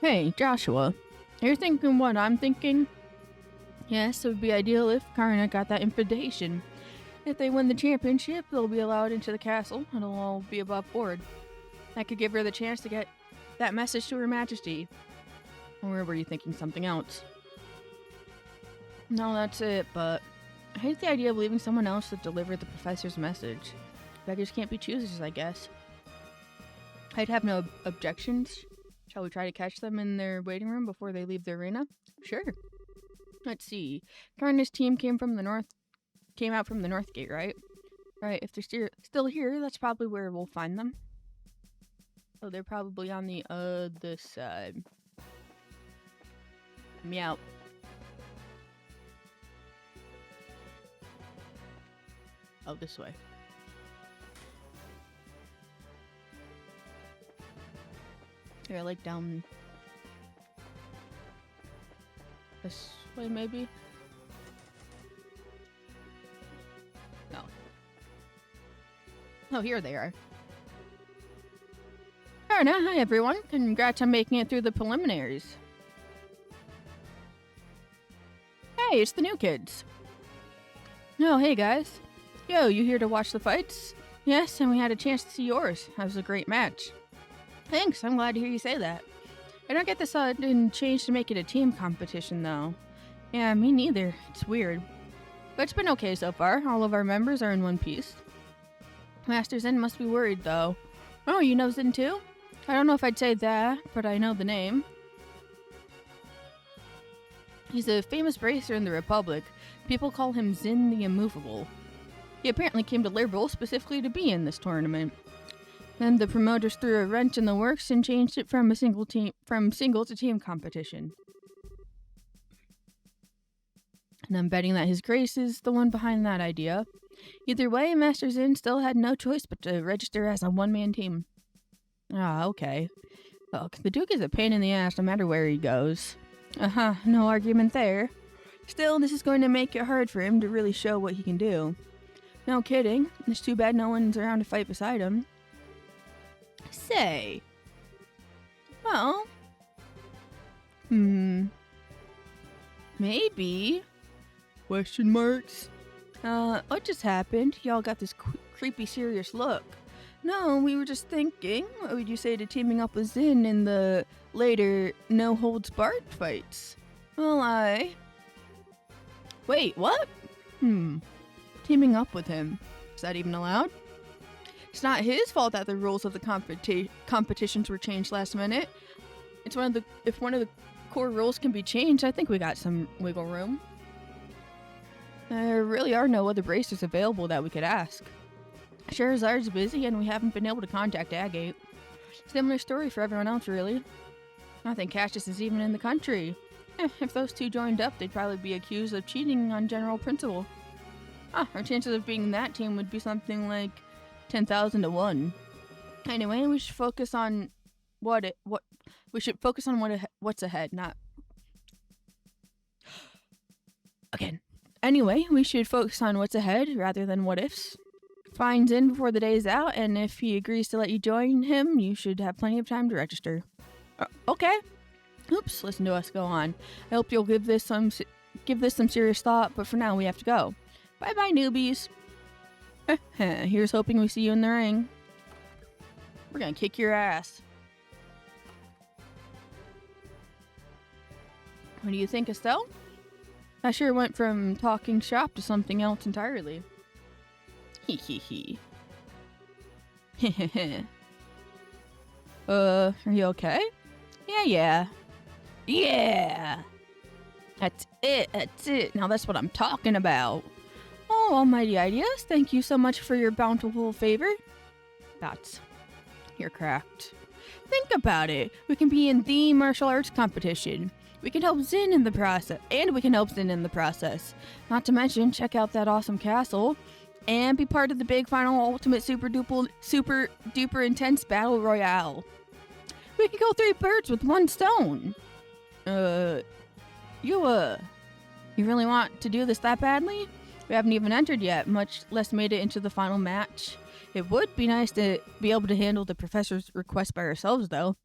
Speaker 1: Hey, Joshua. You're thinking what I'm thinking? Yes, it would be ideal if Karna got that invitation. If they win the championship, they'll be allowed into the castle, and it'll all be above board. That could give her the chance to get that message to Her Majesty. Or were you thinking something else? No, that's it, but I hate the idea of leaving someone else to deliver the professor's message. Beggars can't be choosers, I guess. I'd have no objections. Shall we try to catch them in their waiting room before they leave the arena? Sure. Let's see. Karna's team came out from the north gate, right? Right, if they're still here, that's probably where we'll find them. Oh, they're probably on the other side. Meow. Oh, this way. Here, like down this way, maybe? No. Oh, here they are. Karna, hi everyone. Congrats on making it through the preliminaries. Hey, it's the new kids. Oh, hey guys. Yo, you here to watch the fights? Yes, and we had a chance to see yours. That was a great match. Thanks, I'm glad to hear you say that. I don't get the sudden change to make it a team competition, though. Yeah, me neither. It's weird. But it's been okay so far. All of our members are in one piece. Master Zen must be worried, though. Oh, you know Zen too? I don't know if I'd say that, but I know the name. He's a famous racer in the Republic. People call him Zin the Immovable. He apparently came to Liberal specifically to be in this tournament. Then the promoters threw a wrench in the works and changed it from single to team competition. And I'm betting that His Grace is the one behind that idea. Either way, Master Zin still had no choice but to register as a one-man team. Ah, okay. Look, the Duke is a pain in the ass no matter where he goes. No argument there. Still, this is going to make it hard for him to really show what he can do. No kidding. It's too bad no one's around to fight beside him. Say. Well. Maybe. Question marks. What just happened? Y'all got this creepy serious look. No, we were just thinking, what would you say to teaming up with Zin in the later no-holds-barred fights? Well, Wait, what? Teaming up with him. Is that even allowed? It's not his fault that the rules of the competitions were changed last minute. If one of the core rules can be changed, I think we got some wiggle room. There really are no other bracers available that we could ask. Sherazard's busy and we haven't been able to contact Agate. Similar story for everyone else, really. I think Cassius is even in the country. If those two joined up, they'd probably be accused of cheating on general principle. Our chances of being that team would be something like 10,000 to 1. Anyway, we should focus on what's ahead, not... Again. Anyway, we should focus on what's ahead rather than what ifs. Find Zin before the day's out, and if he agrees to let you join him, you should have plenty of time to register. Okay. Oops, listen to us go on. I hope you'll give this some serious thought, but for now we have to go. Bye-bye, newbies. Here's hoping we see you in the ring. We're gonna kick your ass. What do you think, Estelle? I sure went from talking shop to something else entirely. Hee. Are you okay? Yeah. That's it. Now that's what I'm talking about. Oh, almighty ideas, thank you so much for your bountiful favor. You're cracked. Think about it. We can be in the martial arts competition. We can help Zin in the process. Not to mention, check out that awesome castle. And be part of the big final ultimate super duper intense battle royale. We can kill 3 birds with 1 stone. You really want to do this that badly? We haven't even entered yet, much less made it into the final match. It would be nice to be able to handle the professor's request by ourselves, though.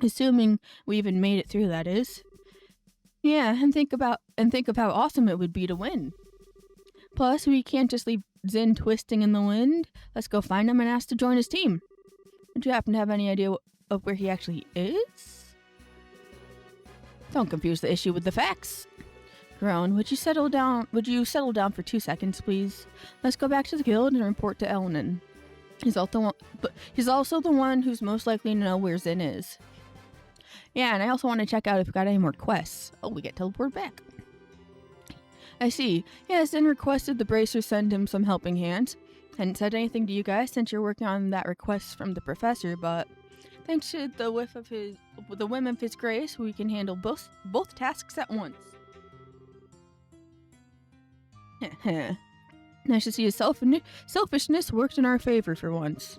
Speaker 1: Assuming we even made it through, that is. Yeah, and think of how awesome it would be to win. Plus, we can't just leave Zin twisting in the wind. Let's go find him and ask to join his team. Do you happen to have any idea of where he actually is? Don't confuse the issue with the facts. Groan, would you settle down for 2 seconds, please? Let's go back to the guild and report to Elnan. He's also the one who's most likely to know where Zin is. Yeah, and I also want to check out if we got any more quests. Oh, we get teleported back. I see. Yeah, Zin requested the Bracer send him some helping hands. Hadn't said anything to you guys since you're working on that request from the professor, but thanks to the whim of his grace, we can handle both tasks at once. Nice to see his selfishness worked in our favor for once.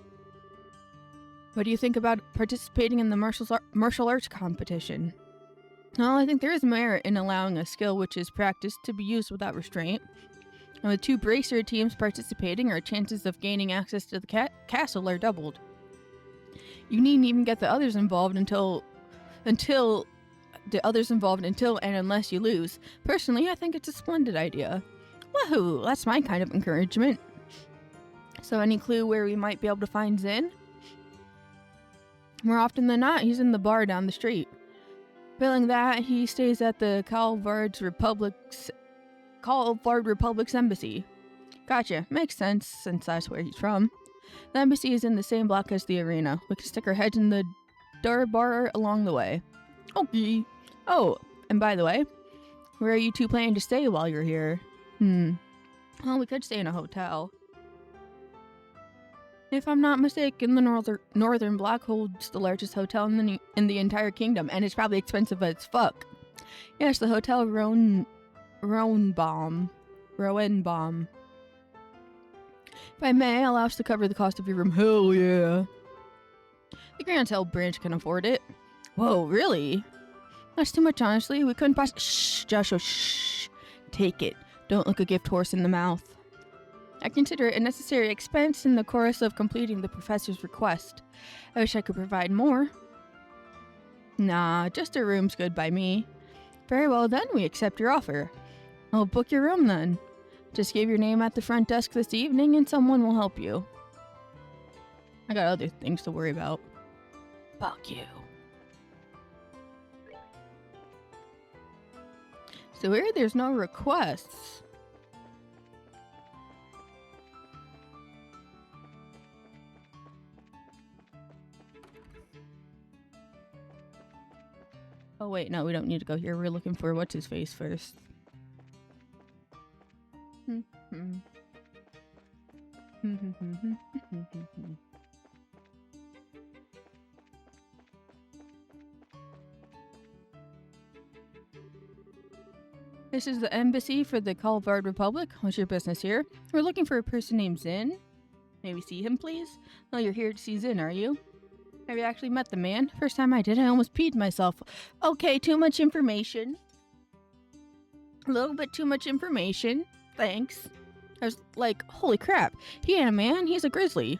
Speaker 1: What do you think about participating in the martial arts competition? Well, I think there is merit in allowing a skill which is practiced to be used without restraint. And with 2 Bracer teams participating, our chances of gaining access to the castle are doubled. You needn't even get the others involved until and unless you lose. Personally, I think it's a splendid idea. Woohoo! That's my kind of encouragement. So any clue where we might be able to find Zin? More often than not, he's in the bar down the street. Failing that, he stays at the Calvard Republic's embassy. Gotcha. Makes sense, since that's where he's from. The embassy is in the same block as the arena. We can stick our heads in the door bar along the way. Okay. Oh, and by the way, where are you two planning to stay while you're here? Well, we could stay in a hotel. If I'm not mistaken, the northern block holds the largest hotel in the entire kingdom, and it's probably expensive as fuck. Yes, the Hotel Roenbaum. If I may, allow us to cover the cost of your room. Hell yeah. The Grand Hill branch can afford it. Whoa, really? That's too much, honestly. We couldn't possibly. Shh, Joshua, shh. Take it. Don't look a gift horse in the mouth. I consider it a necessary expense in the course of completing the professor's request. I wish I could provide more. Nah, just a room's good by me. Very well then, we accept your offer. I'll book your room then. Just give your name at the front desk this evening and someone will help you. I got other things to worry about. Fuck you. So here there's no requests. Oh wait, no, we don't need to go here. We're looking for what's-his-face first. This is the embassy for the Calvard Republic. What's your business here? We're looking for a person named Zin. May we see him, please? Oh, you're here to see Zin, are you? Have you actually met the man? First time I did, I almost peed myself. Okay, too much information. A little bit too much information. Thanks. I was like, holy crap. He ain't a man, he's a grizzly.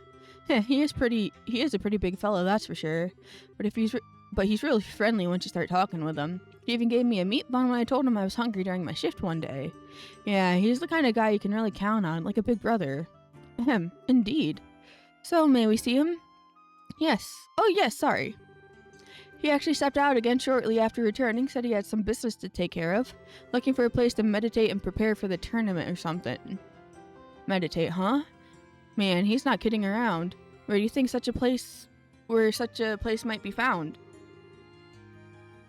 Speaker 1: He is a pretty big fellow, that's for sure. But he's really friendly once you start talking with him. He even gave me a meat bun when I told him I was hungry during my shift one day. Yeah, he's the kind of guy you can really count on, like a big brother. Indeed. So, may we see him? Yes. Oh, yes, sorry. He actually stepped out again shortly after returning, said he had some business to take care of. Looking for a place to meditate and prepare for the tournament or something. Meditate, huh? Man, he's not kidding around. Where do you think such a place might be found?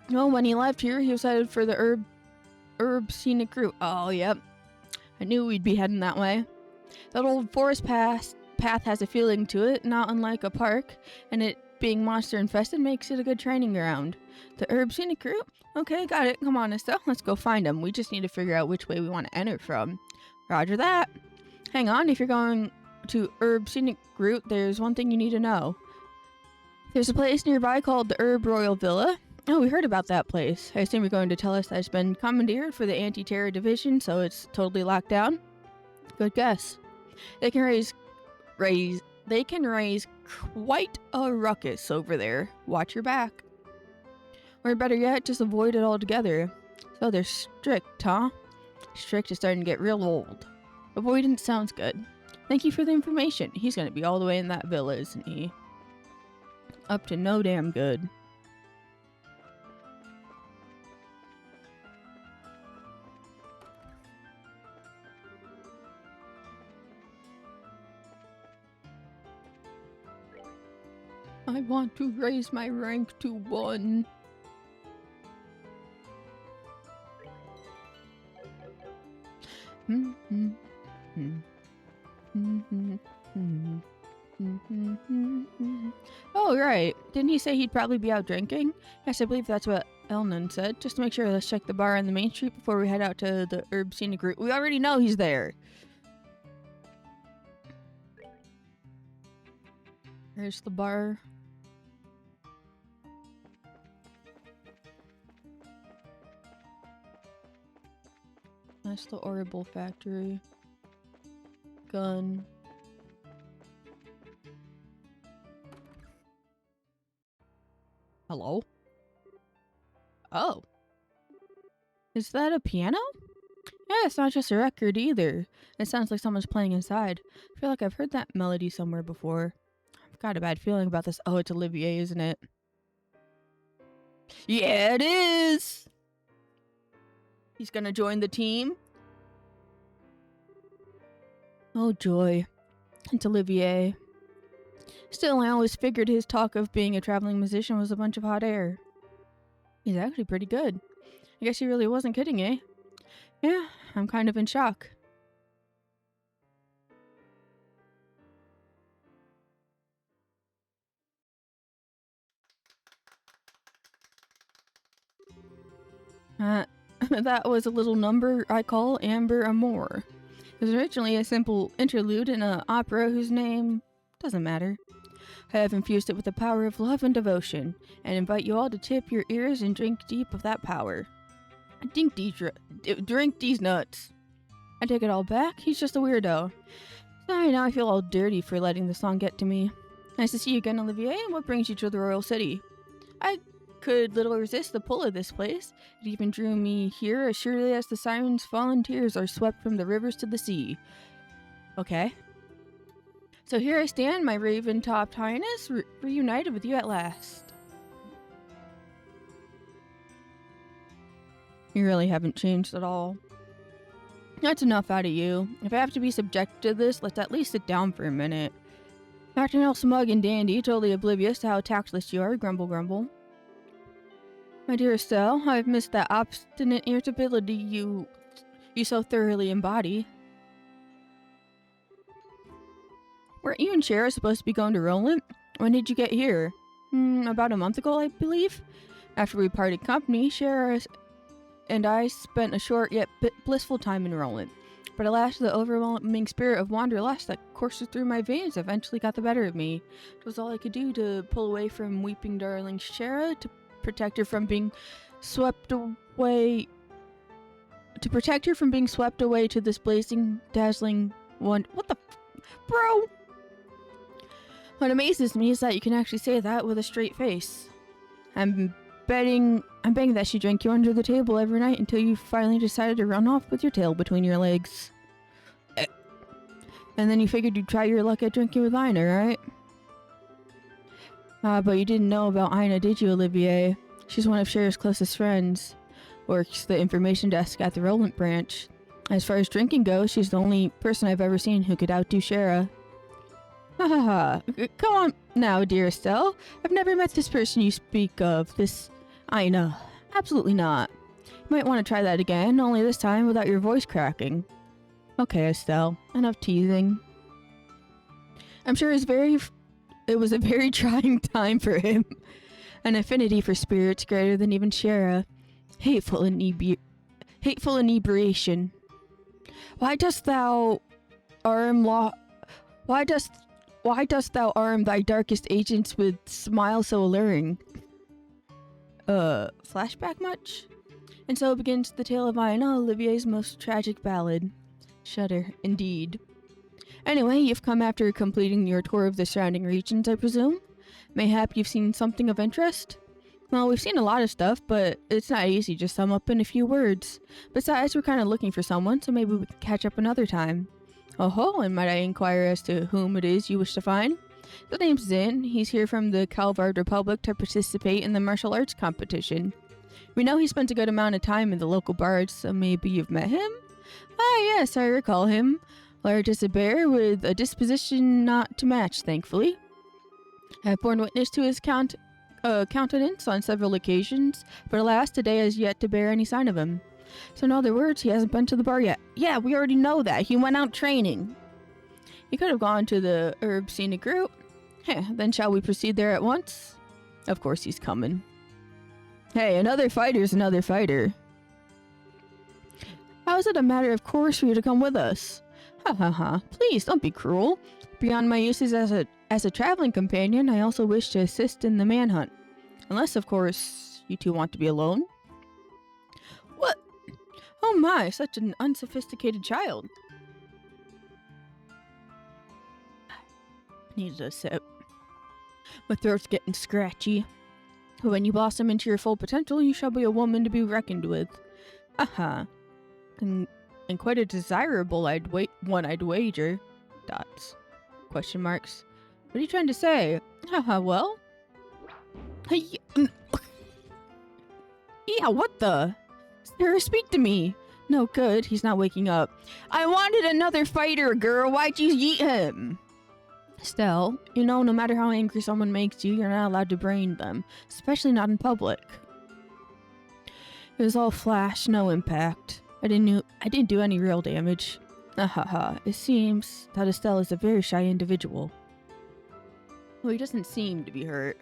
Speaker 1: Well, when he left here, he was headed for the herb scenic route. Oh, yep. I knew we'd be heading that way. That old forest path has a feeling to it, not unlike a park, and it being monster infested makes it a good training ground. The herb scenic route? Okay, got it. Come on, Estelle. Let's go find him. We just need to figure out which way we want to enter from. Roger that. Hang on, if you're going to herb scenic route, there's one thing you need to know. There's a place nearby called the Herb Royal Villa. Oh, we heard about that place. I assume you're going to tell us that it's been commandeered for the anti-terror division, so it's totally locked down? Good guess. They can raise They can raise quite a ruckus over there. Watch your back. Or better yet, just avoid it altogether. So they're strict, huh? Strict is starting to get real old. Avoidance sounds good. Thank you for the information. He's gonna be all the way in that villa, isn't he? Up to no damn good. I want to raise my rank to 1. Oh, right. Didn't he say he'd probably be out drinking? Yes, I believe that's what Elnan said. Just to make sure, let's check the bar on the main street before we head out to the Herb Scenic Route. We already know he's there. There's the bar. That's the Horrible Factory. Gun. Hello? Oh. Is that a piano? Yeah, it's not just a record either. It sounds like someone's playing inside. I feel like I've heard that melody somewhere before. I've got a bad feeling about this. Oh, it's Olivier, isn't it? Yeah, it is! He's gonna join the team. Oh, joy. It's Olivier. Still, I always figured his talk of being a traveling musician was a bunch of hot air. He's actually pretty good. I guess he really wasn't kidding, eh? Yeah, I'm kind of in shock. That was a little number I call Amber Amour. It was originally a simple interlude in an opera whose name doesn't matter. I have infused it with the power of love and devotion, and invite you all to tip your ears and drink deep of that power. Drink these nuts. I take it all back. He's just a weirdo. Sorry, now I feel all dirty for letting the song get to me. Nice to see you again, Olivier. What brings you to the Royal City? I could little resist the pull of this place. It even drew me here as surely as the sirens' fallen tears are swept from the rivers to the sea. Okay. So here I stand, my raven-topped highness, reunited with you at last. You really haven't changed at all. That's enough out of you. If I have to be subjected to this, let's at least sit down for a minute. Acting all smug and dandy, totally oblivious to how tactless you are, grumble grumble. My dear Estelle, I've missed that obstinate irritability you so thoroughly embody. Weren't you and Shara supposed to be going to Roland? When did you get here? About a month ago, I believe. After we parted company, Shara and I spent a short yet blissful time in Roland. But alas, the overwhelming spirit of wanderlust that courses through my veins eventually got the better of me. It was all I could do to pull away from weeping darling Shara, to protect her from being swept away. To protect her from being swept away to this blazing, dazzling one. What the bro? What amazes me is that you can actually say that with a straight face. I'm betting that she drank you under the table every night until you finally decided to run off with your tail between your legs. And then you figured you'd try your luck at drinking with Ina, right? But you didn't know about Ina, did you, Olivier? She's one of Shara's closest friends. Works the information desk at the Roland branch. As far as drinking goes, she's the only person I've ever seen who could outdo Shara. Ha ha ha. Come on now, dear Estelle. I've never met this person you speak of, this Ina. Absolutely not. You might want to try that again, only this time without your voice cracking. Okay, Estelle. Enough teasing. I'm sure it was a very trying time for him. An affinity for spirits greater than even Shara. Hateful inebriation. Why dost thou arm thy darkest agents with smile so alluring? Flashback much? And so begins the tale of Ina, Olivier's most tragic ballad. Shudder, indeed. Anyway, you've come after completing your tour of the surrounding regions, I presume? Mayhap you've seen something of interest? Well, we've seen a lot of stuff, but it's not easy to sum up in a few words. Besides, we're kind of looking for someone, so maybe we can catch up another time. Oh, and might I inquire as to whom it is you wish to find? His name's Zin. He's here from the Calvard Republic to participate in the martial arts competition. We know he spent a good amount of time in the local bards, so maybe you've met him? Ah, yes, I recall him. Large as a bear, with a disposition not to match, thankfully. I've borne witness to his countenance on several occasions, but alas, today has yet to bear any sign of him. So in other words, he hasn't been to the bar yet. Yeah, we already know that. He went out training. He could have gone to the Herb Scenic Group. Then shall we proceed there at once? Of course he's coming. Hey, another fighter's another fighter. How is it a matter of course for you to come with us? Ha ha ha. Please, don't be cruel. Beyond my uses as a traveling companion, I also wish to assist in the manhunt. Unless, of course, you two want to be alone. What? Oh my, such an unsophisticated child. Needs a sip. My throat's getting scratchy. When you blossom into your full potential, you shall be a woman to be reckoned with. Aha. And quite a desirable one I'd wager. Dots. Question marks. What are you trying to say? Haha, well? Hey, yeah, what the? Sarah, speak to me. No good, he's not waking up. I wanted another fighter, girl. Why'd you eat him? Stell, you know, no matter how angry someone makes you, you're not allowed to brain them. Especially not in public. It was all flash, no impact. I didn't do any real damage. Ahaha, it seems that Estelle is a very shy individual. Well, he doesn't seem to be hurt.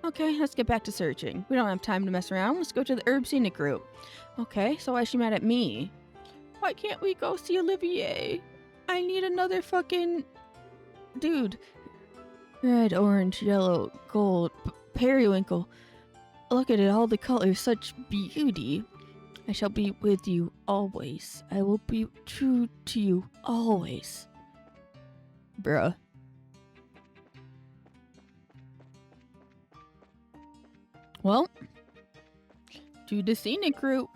Speaker 1: Okay, let's get back to searching. We don't have time to mess around. Let's go to the Herb Scenic Group. Okay, so why is she mad at me? Why can't we go see Olivier? I need another fucking... Dude. Red, orange, yellow, gold, periwinkle. Look at it, all the colors, such beauty. I shall be with you always. I will be true to you always. Bruh. Well, to the Scenic Group.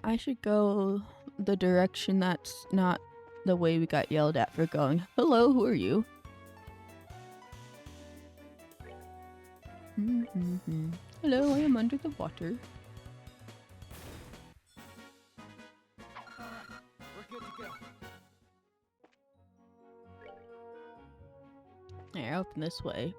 Speaker 1: I should go the direction that's not the way we got yelled at for going. Hello, who are you? Hello, I am under the water.
Speaker 2: We're good to go.
Speaker 1: There, open this way.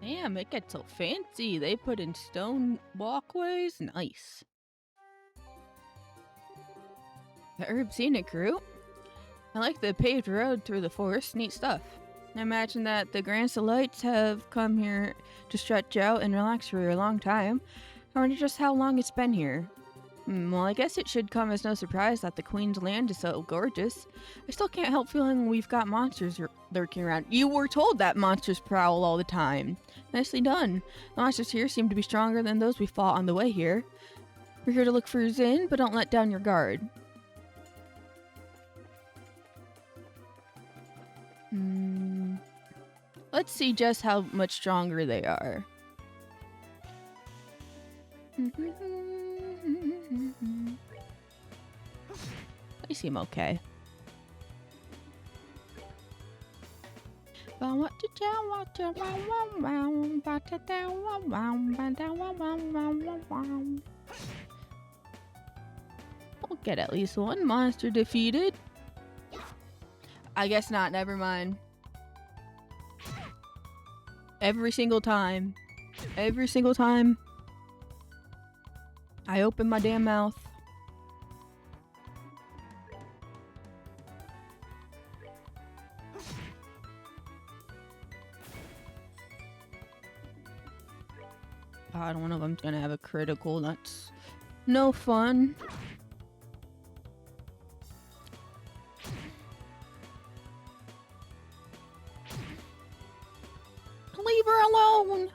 Speaker 1: Damn, it gets so fancy. They put in stone walkways. Nice. The Herb Scenic Group. I like the paved road through the forest. Neat stuff. I imagine that the Grand Salites have come here to stretch out and relax for a long time. I wonder just how long it's been here. Well, I guess it should come as no surprise that the Queen's land is so gorgeous. I still can't help feeling we've got monsters lurking around. You were told that monsters prowl all the time. Nicely done. The monsters here seem to be stronger than those we fought on the way here. We're here to look for Zin, but don't let down your guard. Let's see just how much stronger they are. They seem okay. We'll get at least one monster defeated. I guess not, never mind. Every single time. Every single time I open my damn mouth. God, one of them's gonna have a critical. That's no fun. Leave her alone.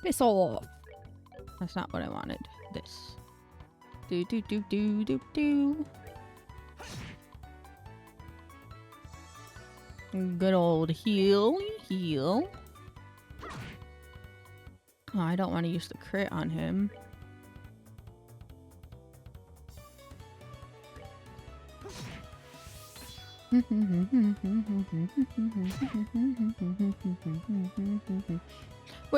Speaker 1: Piss off. That's not what I wanted. This. Do do do do do do. Good old heal. Heal. Oh, I don't want to use the crit on him. What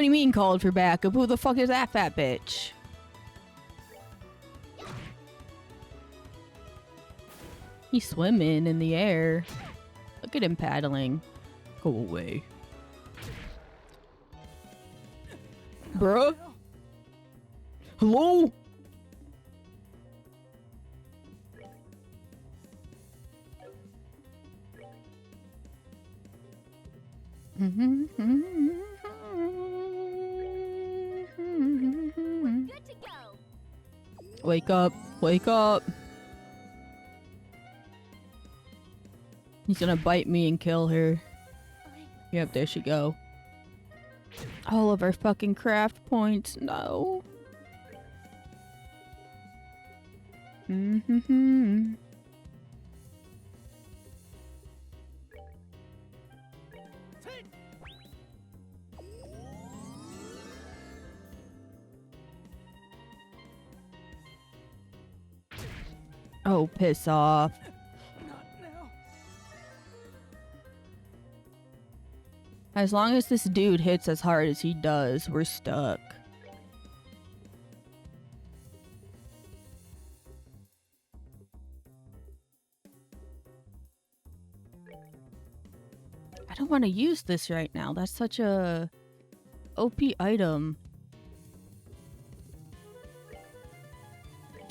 Speaker 1: do you mean called for backup? Who the fuck is that fat bitch? He's swimming in the air. Look at him paddling. Go away. Bruh? Hello?
Speaker 3: Good to go.
Speaker 1: Wake up. Wake up. He's gonna bite me and kill her. Yep, there she go. All of our fucking craft points. No. Oh, piss off.
Speaker 2: Not now.
Speaker 1: As long as this dude hits as hard as he does, we're stuck. I don't want to use this right now. That's such a OP item.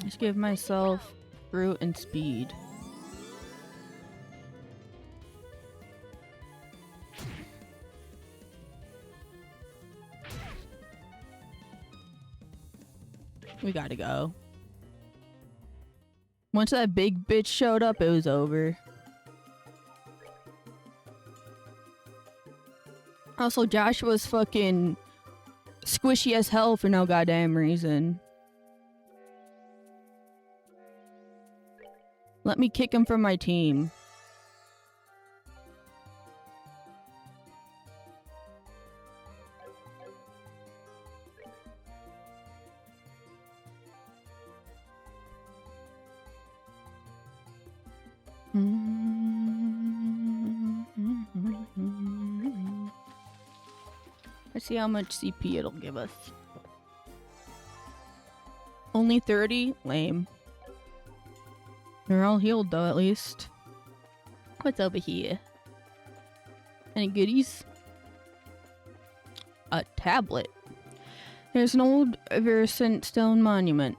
Speaker 1: Just give myself brute and speed. We gotta go. Once that big bitch showed up, it was over. Also, Joshua's fucking squishy as hell for no goddamn reason. Let me kick him from my team. Let's see how much CP it'll give us. Only 30? Lame. They're all healed though, at least. What's over here? Any goodies? A tablet. There's an old Versant stone monument.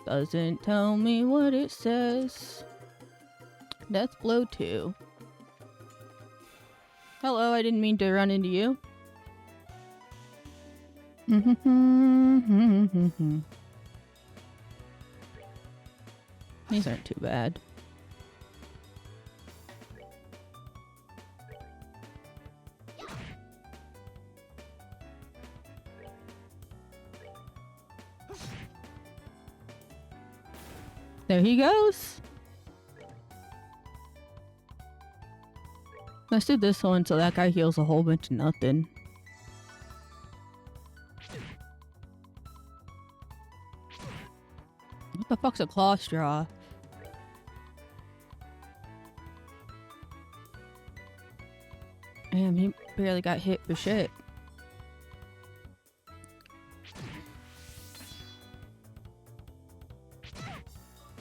Speaker 1: Doesn't tell me what it says. Death blow 2. Hello, I didn't mean to run into you. These aren't too bad. There he goes. Let's do this one so that guy heals a whole bunch of nothing. What the fuck's a claw straw? Damn, he barely got hit for shit.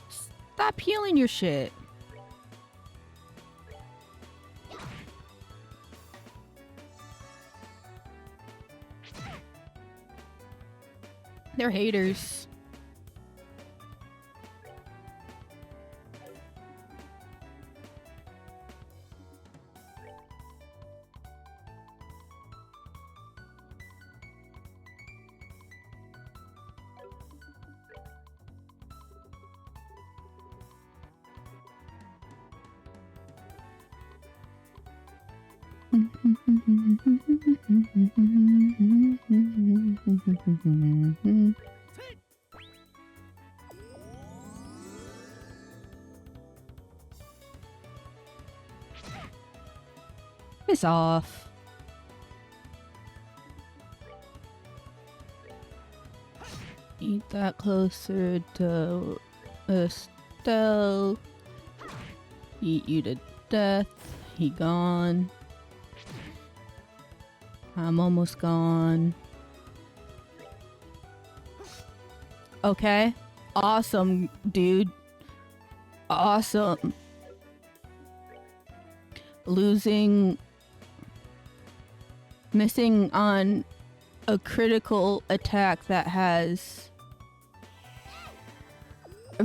Speaker 1: Stop healing your shit. They're haters. Piss off. Eat that closer to Estelle. Eat you to death. He gone. I'm almost gone. Okay. Awesome, dude. Awesome. Missing on a critical attack that has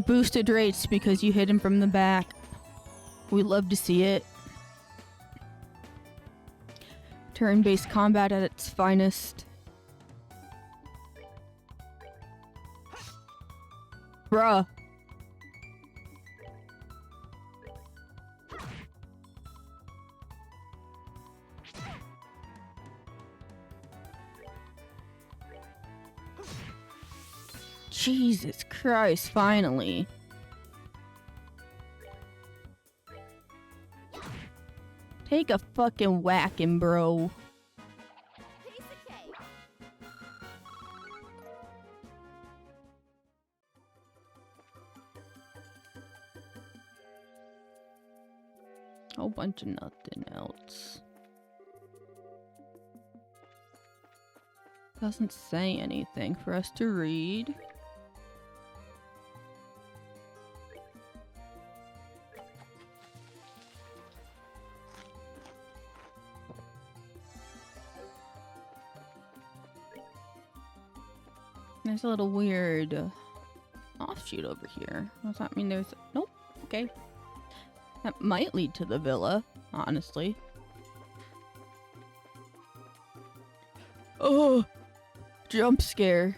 Speaker 1: boosted rates because you hit him from the back. We love to see it. Turn-based combat at its finest. Bruh. Jesus Christ, finally. Take a fucking whacking, bro.
Speaker 3: Piece of cake.
Speaker 1: Whole bunch of nothing else. Doesn't say anything for us to read. There's a little weird offshoot over here. Does that mean there's... Nope. Okay. That might lead to the villa, honestly. Oh! Jump scare.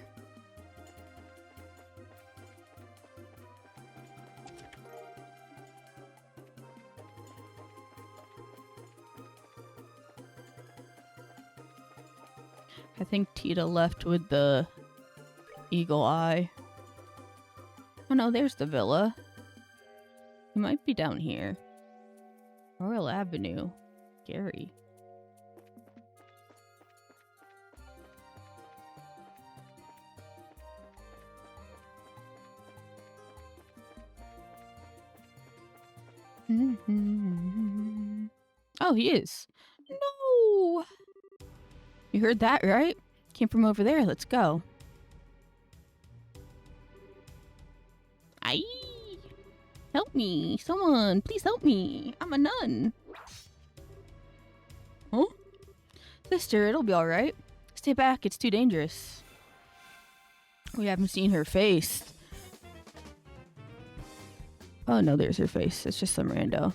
Speaker 1: I think Tita left with the eagle eye. Oh no, there's the villa. It might be down here. Royal Avenue. Scary. Oh, he is. No! You heard that, right? Came from over there. Let's go. Aye! Help me! Someone! Please help me! I'm a nun! Huh? Sister, it'll be alright. Stay back, it's too dangerous. We haven't seen her face. Oh no, there's her face. It's just some rando.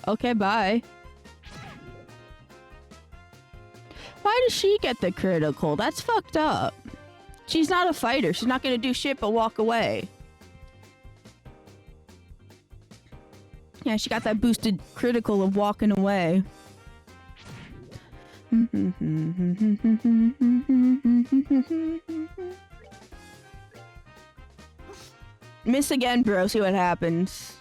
Speaker 1: Okay, bye. Why does she get the critical? That's fucked up. She's not a fighter. She's not gonna do shit but walk away. Yeah, she got that boosted critical of walking away. Miss again, bro. See what happens.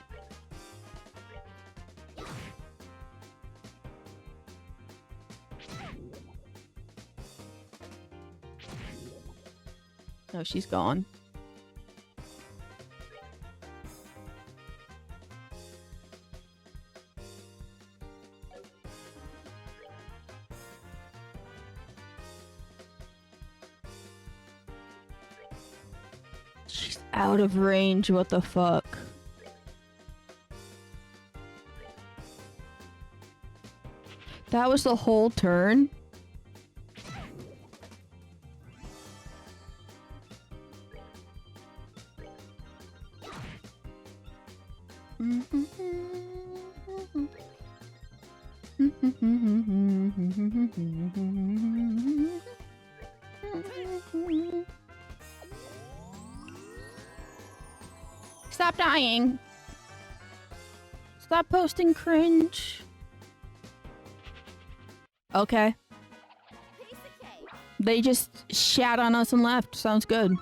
Speaker 1: Oh, she's gone. She's out of range. What the fuck? That was the whole turn? Stop dying. Stop posting cringe. Okay.
Speaker 3: Piece of cake.
Speaker 1: They just shat on us and left. Sounds good.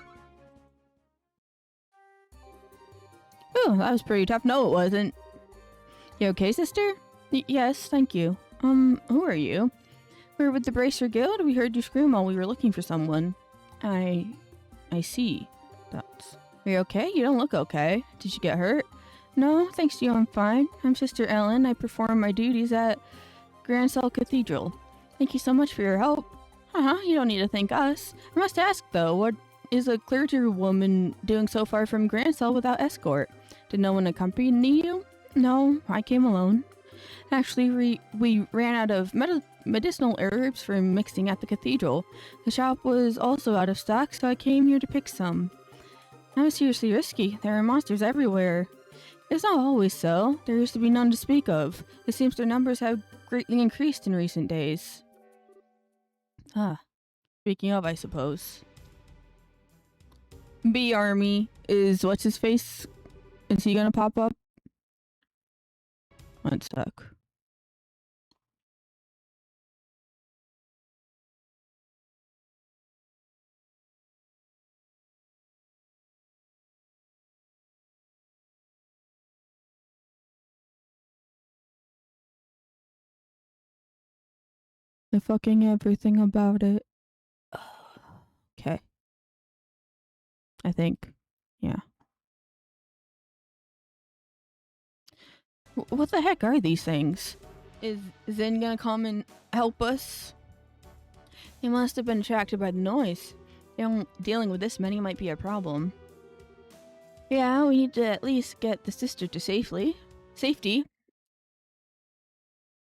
Speaker 1: Ooh, that was pretty tough. No, it wasn't. You okay, sister? Yes, thank you. Who are you? We're with the Bracer Guild. We heard you scream while we were looking for someone. I see. Are you okay? You don't look okay. Did you get hurt? No, thanks to you, I'm fine. I'm Sister Ellen. I perform my duties at Grancel Cathedral. Thank you so much for your help. You don't need to thank us. I must ask, though, what is a clergywoman doing so far from Grancel without escort? Did no one accompany you? No, I came alone. Actually, we ran out of medicinal herbs for mixing at the cathedral. The shop was also out of stock, so I came here to pick some. That was seriously risky. There are monsters everywhere. It's not always so. There used to be none to speak of. It seems their numbers have greatly increased in recent days. Speaking of, I suppose. B Army is what's his face? Is he gonna pop up? One sec. The fucking everything about it. Okay. I think. Yeah. What the heck are these things? Is Zen gonna come and help us? He must have been attracted by the noise. Dealing with this many might be a problem. Yeah, we need to at least get the sister to safety.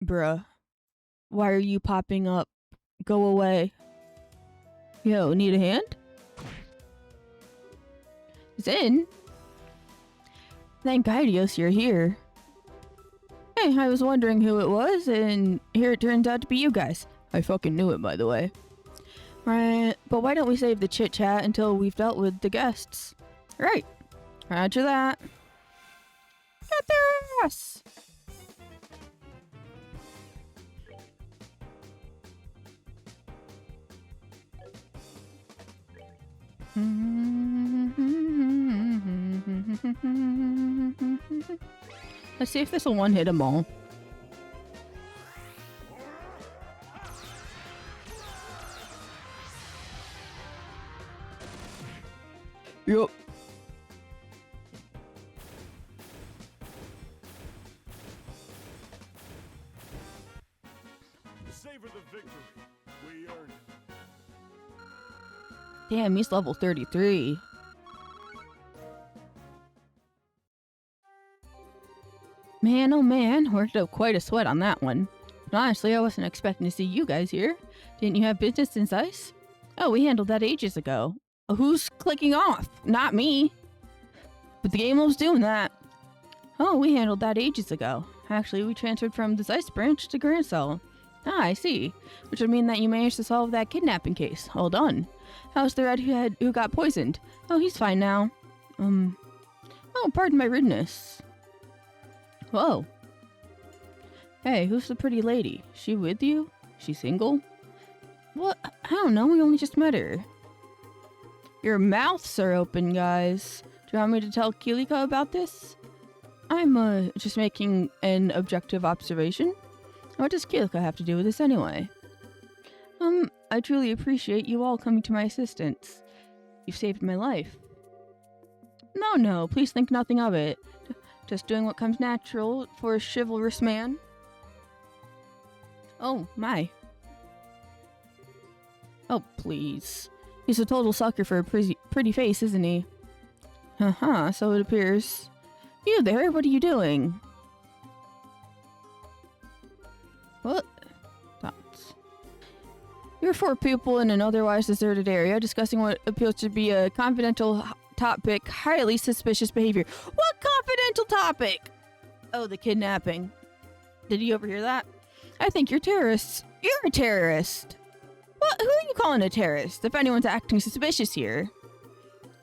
Speaker 1: Bruh. Why are you popping up? Go away. Yo, need a hand? Zen? Thank Guidios you're here. Hey, I was wondering who it was, and here it turns out to be you guys. I fucking knew it, by the way. Right, but why don't we save the chit-chat until we've dealt with the guests? Right. Roger that. Get their ass! Let's see if this will one-hit them all. Yup.
Speaker 2: Savor the victory. We earned it.
Speaker 1: Damn, he's level 33. Man, oh man, worked up quite a sweat on that one. But honestly, I wasn't expecting to see you guys here. Didn't you have business in Zeiss? Oh, we handled that ages ago. Who's clicking off? Not me. But the game was doing that. Oh, we handled that ages ago. Actually, we transferred from the Zeiss branch to Grancel. Ah, I see. Which would mean that you managed to solve that kidnapping case. Well done. How's the redhead who got poisoned? Oh, he's fine now. Oh, pardon my rudeness. Whoa. Hey, who's the pretty lady? She with you? She single? What? I don't know, we only just met her. Your mouths are open, guys. Do you want me to tell Kilika about this? I'm, just making an objective observation. What does Kilika have to do with this anyway? I truly appreciate you all coming to my assistance. You've saved my life. No, please think nothing of it. Just doing what comes natural for a chivalrous man. Oh, my. Oh, please. He's a total sucker for a pretty face, isn't he? So it appears. You there, what are you doing? What? Thoughts. You're four people in an otherwise deserted area discussing what appears to be a confidential topic, highly suspicious behavior. What confidential topic? Oh, the kidnapping. Did you overhear that? I think you're terrorists. You're a terrorist. What? Who are you calling a terrorist? If anyone's acting suspicious here.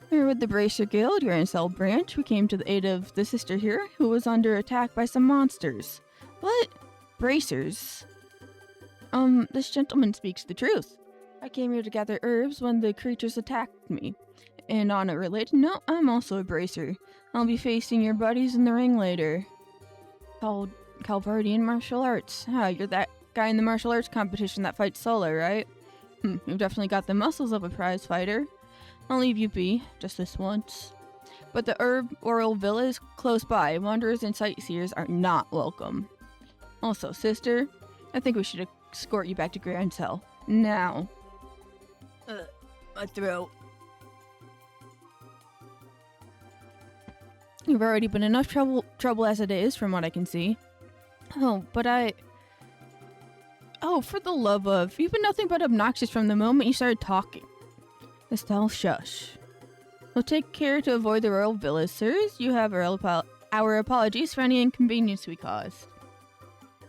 Speaker 1: We're with the Bracer Guild, Grand Cell branch. We came to the aid of the sister here, who was under attack by some monsters. What? Bracers? This gentleman speaks the truth. I came here to gather herbs when the creatures attacked me. And on a related note, I'm also a bracer. I'll be facing your buddies in the ring later. Called Calvardian Martial Arts. You're that guy in the martial arts competition that fights solo, right? You've definitely got the muscles of a prize fighter. I'll leave you be, just this once. But the Herb Oral Villa is close by. Wanderers and sightseers are not welcome. Also, sister, I think we should escort you back to Grand Cell. Now. My throat. You've already been enough trouble as it is, from what I can see. Oh, for the love of... You've been nothing but obnoxious from the moment you started talking. Estelle, shush. We'll take care to avoid the royal villas, sirs. You have our apologies for any inconvenience we caused.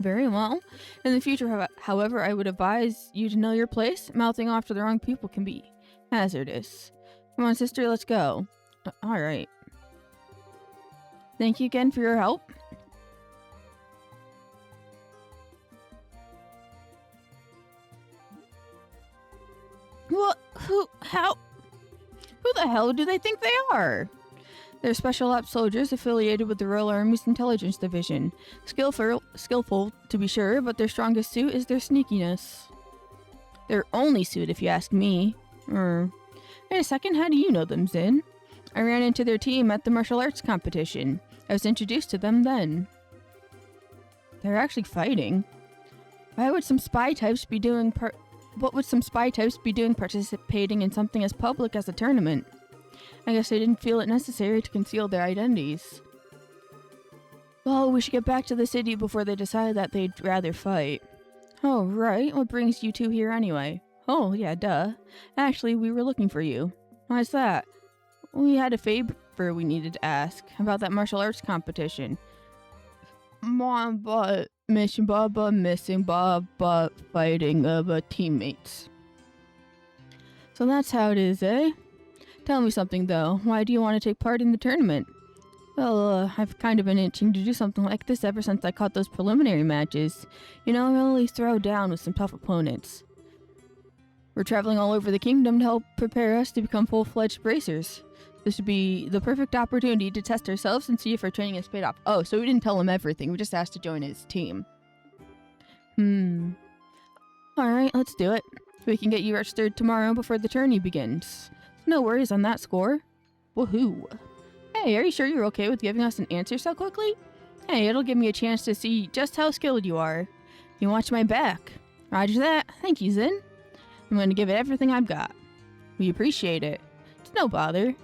Speaker 1: Very well. In the future, however, I would advise you to know your place. Mouthing off to the wrong people can be hazardous. Come on, sister, let's go. Alright. Thank you again for your help. What? Who the hell do they think they are? They're special ops soldiers affiliated with the Royal Army's Intelligence Division. Skillful, to be sure, but their strongest suit is their sneakiness. Their only suit, if you ask me. Wait a second, how do you know them, Zin? I ran into their team at the martial arts competition. I was introduced to them then. They're actually fighting. What would some spy types be doing participating in something as public as a tournament? I guess they didn't feel it necessary to conceal their identities. Well, we should get back to the city before they decide that they'd rather fight. Oh, right. What brings you two here anyway? Oh, yeah, duh. Actually, we were looking for you. Why's that? We had a favor we needed to ask about that martial arts competition. But missing Baba fighting teammates. So that's how it is, eh? Tell me something though. Why do you want to take part in the tournament? Well, I've kind of been itching to do something like this ever since I caught those preliminary matches. You know, really throw down with some tough opponents. We're traveling all over the kingdom to help prepare us to become full-fledged bracers. This would be the perfect opportunity to test ourselves and see if our training has paid off. Oh, so we didn't tell him everything. We just asked to join his team. Alright, let's do it. We can get you registered tomorrow before the tourney begins. No worries on that score. Woohoo. Hey, are you sure you're okay with giving us an answer so quickly? Hey, it'll give me a chance to see just how skilled you are. You watch my back. Roger that. Thank you, Zin. I'm going to give it everything I've got. We appreciate it. It's no bother.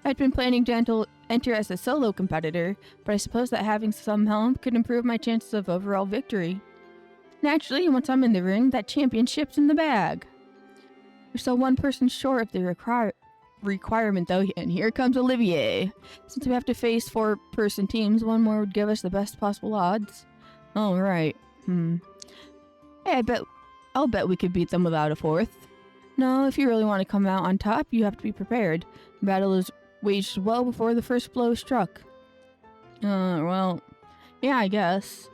Speaker 1: I'd been planning to enter as a solo competitor, but I suppose that having some help could improve my chances of overall victory. Naturally, once I'm in the ring, that championship's in the bag. We're still one person short of the requirement, though, and here comes Olivier. Since we have to face 4-person teams, one more would give us the best possible odds. Oh, right. Hey, I'll bet we could beat them without a 4th. No, if you really want to come out on top, you have to be prepared. The battle is waged well before the first blow is struck. Well, yeah, I guess.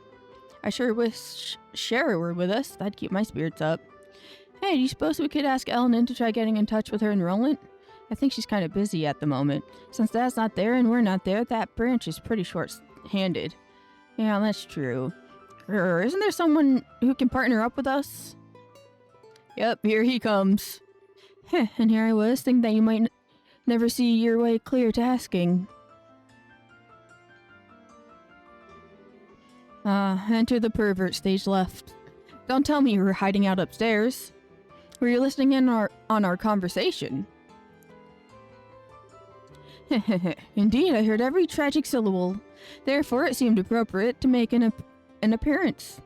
Speaker 1: I sure wish Shara were with us. That'd keep my spirits up. Hey, do you suppose we could ask Eleanor to try getting in touch with her enrollment? I think she's kind of busy at the moment. Since Dad's not there and we're not there, that branch is pretty short-handed. Yeah, that's true. Isn't there someone who can partner up with us? Yep, here he comes. And here I was, thinking that you might Never see your way clear to asking. Enter the pervert stage left. Don't tell me you were hiding out upstairs. Were you listening in on our conversation? Indeed, I heard every tragic syllable. Therefore, it seemed appropriate to make an appearance.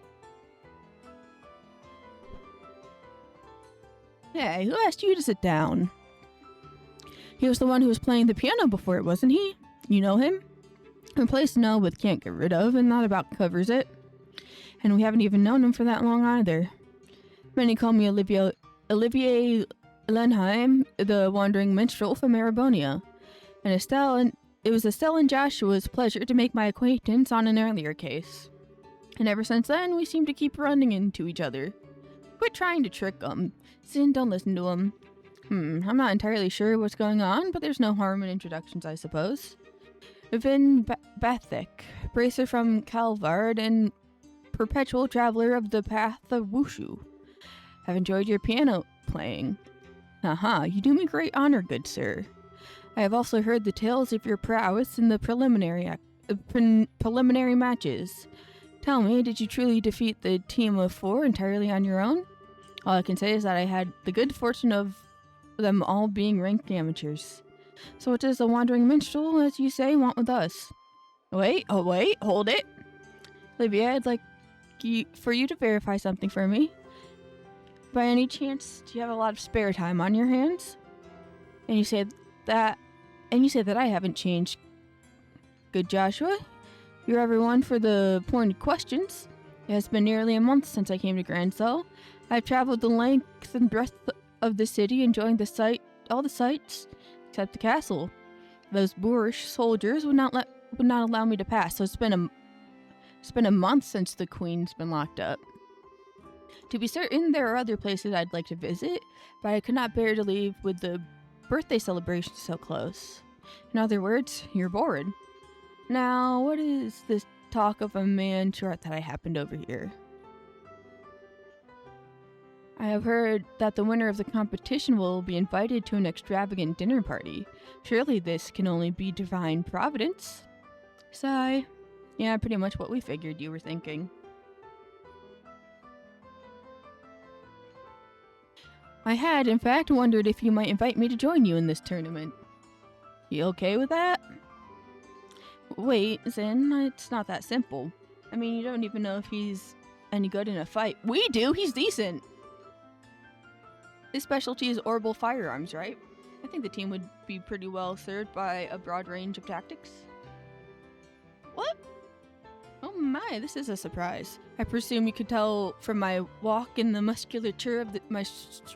Speaker 1: Hey, who asked you to sit down? He was the one who was playing the piano before, wasn't he? You know him? Replace no with can't get rid of, and that about covers it. And we haven't even known him for that long either. Many call me Olivier Lenheim, the wandering minstrel from Arabonia. And it was Estelle and Joshua's pleasure to make my acquaintance on an earlier case. And ever since then, we seem to keep running into each other. Quit trying to trick them. Sin, don't listen to him. I'm not entirely sure what's going on, but there's no harm in introductions, I suppose. Vin Bathik, bracer from Calvard and perpetual traveler of the path of Wushu. I've enjoyed your piano playing. You do me great honor, good sir. I have also heard the tales of your prowess in the preliminary matches. Tell me, did you truly defeat the team of 4 entirely on your own? All I can say is that I had the good fortune of them all being ranked amateurs. So what does the wandering minstrel, as you say, want with us? Wait, hold it. Olivia, I'd like for you to verify something for me. By any chance, do you have a lot of spare time on your hands? And you say that I haven't changed. Good Joshua, you're everyone for the pointed questions. It has been nearly a month since I came to Grancel. I've traveled the length and breadth of the city, enjoying all the sights, except the castle. Those boorish soldiers would not allow me to pass. So it's been a month since the queen's been locked up. To be certain, there are other places I'd like to visit, but I could not bear to leave with the birthday celebration so close. In other words, you're bored. Now, what is this talk of a man short that I happened over here? I have heard that the winner of the competition will be invited to an extravagant dinner party. Surely this can only be divine providence. Sigh. Yeah, pretty much what we figured you were thinking. I had, in fact, wondered if you might invite me to join you in this tournament. You okay with that? Wait, Zin, it's not that simple. I mean, you don't even know if he's any good in a fight. We do! He's decent! His specialty is orbital firearms, right? I think the team would be pretty well served by a broad range of tactics. What? Oh my, this is a surprise. I presume you could tell from my walk and the musculature of my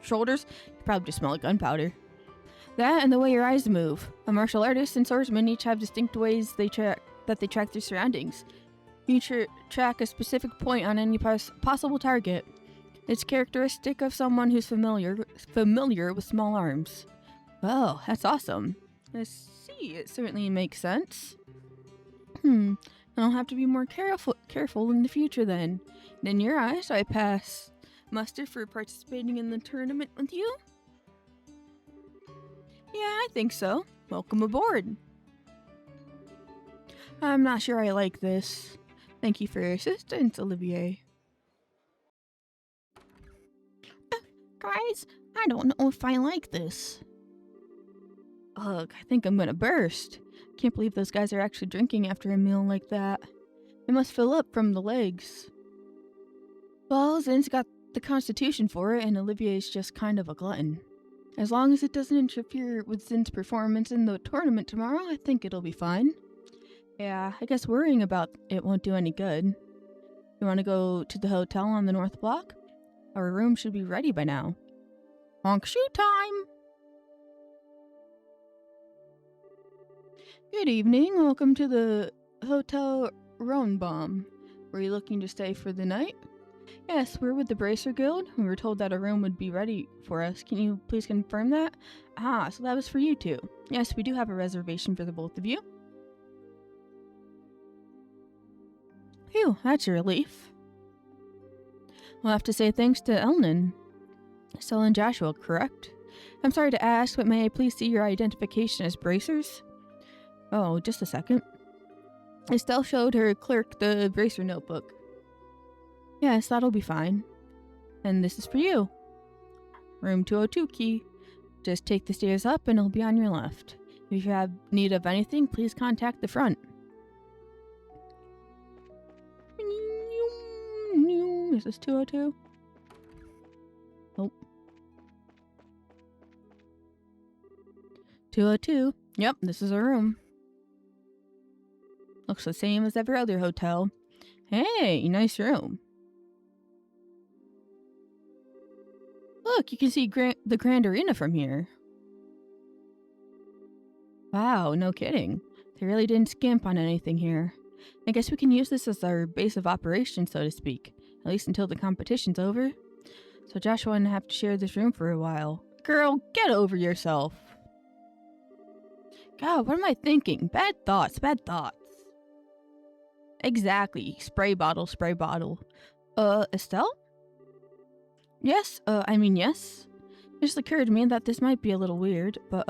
Speaker 1: shoulders, you probably just smell like gunpowder. That and the way your eyes move. A martial artist and swordsman each have distinct ways they track their surroundings. You track a specific point on any possible target. It's characteristic of someone who's familiar with small arms. Oh, that's awesome. I see, it certainly makes sense. I'll have to be more careful in the future then. And in your eyes, I pass muster for participating in the tournament with you? Yeah, I think so. Welcome aboard. I'm not sure I like this. Thank you for your assistance, Olivier. Guys, I don't know if I like this. Ugh, I think I'm gonna burst. Can't believe those guys are actually drinking after a meal like that. It must fill up from the legs. Well, Zin's got the constitution for it, and Olivier's just kind of a glutton. As long as it doesn't interfere with Zin's performance in the tournament tomorrow, I think it'll be fine. Yeah, I guess worrying about it won't do any good. You want to go to the hotel on the North Block? Our room should be ready by now. Honk shoot time! Good evening, welcome to the Hotel Ronbaum. Were you looking to stay for the night? Yes, we're with the Bracer Guild. We were told that a room would be ready for us. Can you please confirm that? Ah, so that was for you two. Yes, we do have a reservation for the both of you. Phew, that's a relief. We'll have to say thanks to Elnan. Estelle and Joshua, correct? I'm sorry to ask, but may I please see your identification as bracers? Oh, just a second. Estelle showed her clerk the bracer notebook. Yes, that'll be fine. And this is for you. Room 202 key. Just take the stairs up and it'll be on your left. If you have need of anything, please contact the front. Is this 202? Oh. 202. Yep, this is a room. Looks the same as every other hotel. Hey, nice room. Look, you can see the Grand Arena from here. Wow, no kidding. They really didn't skimp on anything here. I guess we can use this as our base of operations, so to speak. At least until the competition's over. So Joshua wouldn't have to share this room for a while. Girl, get over yourself. God, what am I thinking? Bad thoughts, bad thoughts. Exactly. Spray bottle, spray bottle. Estelle? Yes, yes. It just occurred to me that this might be a little weird, but,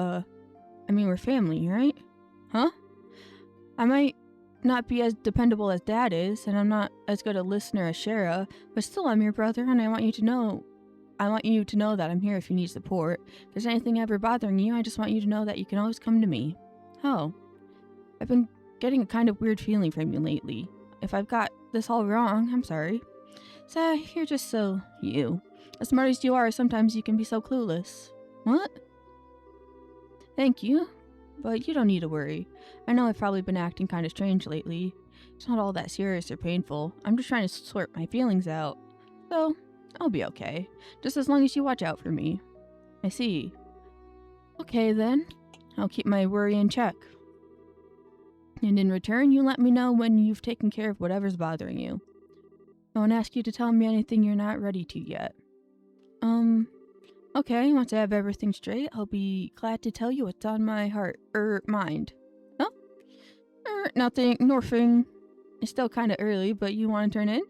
Speaker 1: we're family, right? Huh? I might not be as dependable as Dad is, and I'm not as good a listener as Shara, but still I'm your brother, and I want you to know that I'm here if you need support. If there's anything ever bothering you, I just want you to know that you can always come to me. Oh. I've been getting a kind of weird feeling from you lately. If I've got this all wrong, I'm sorry. So, you're just so you. As smart as you are, sometimes you can be so clueless. What? Thank you, but you don't need to worry. I know I've probably been acting kind of strange lately. It's not all that serious or painful. I'm just trying to sort my feelings out. So, I'll be okay. Just as long as you watch out for me. I see. Okay then. I'll keep my worry in check. And in return, you let me know when you've taken care of whatever's bothering you. I won't ask you to tell me anything you're not ready to yet. Okay, once I have everything straight, I'll be glad to tell you what's on my heart, mind. Oh? Nothing, Northing. It's still kinda early, but you want to turn in?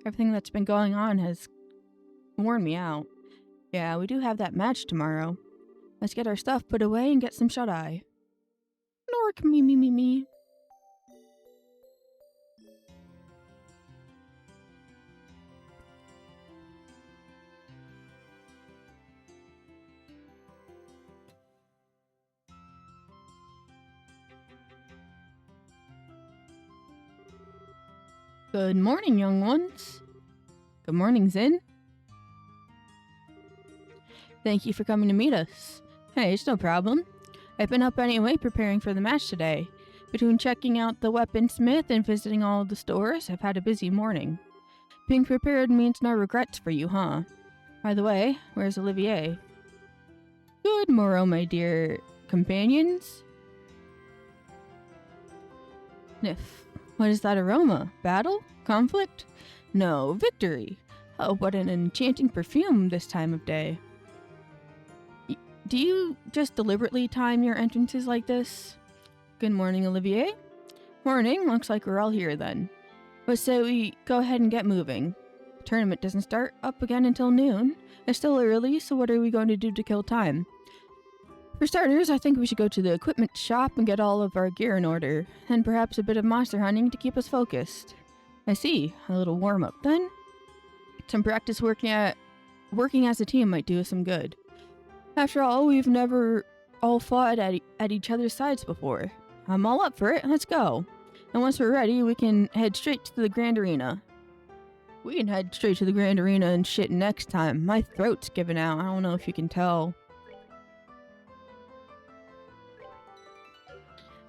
Speaker 1: Everything that's been going on has worn me out. Yeah, we do have that match tomorrow. Let's get our stuff put away and get some shut-eye. Nork, me. Good morning, young ones. Good morning, Zin. Thank you for coming to meet us. Hey, it's no problem. I've been up anyway preparing for the match today. Between checking out the weaponsmith and visiting all of the stores, I've had a busy morning. Being prepared means no regrets for you, huh? By the way, where's Olivier? Good morrow, my dear companions. Sniff. What is that aroma? Battle? Conflict? No, victory. Oh, what an enchanting perfume this time of day. Do you just deliberately time your entrances like this? Good morning, Olivier. Morning, looks like we're all here then. But say we go ahead and get moving. The tournament doesn't start up again until noon. It's still early, so what are we going to do to kill time? For starters, I think we should go to the equipment shop and get all of our gear in order, and perhaps a bit of monster hunting to keep us focused. I see. A little warm-up then? Some practice working as a team might do us some good. After all, we've never all fought at each other's sides before. I'm all up for it. Let's go. And once we're ready, we can head straight to the Grand Arena. We can head straight to the Grand Arena and shit next time. My throat's giving out. I don't know if you can tell.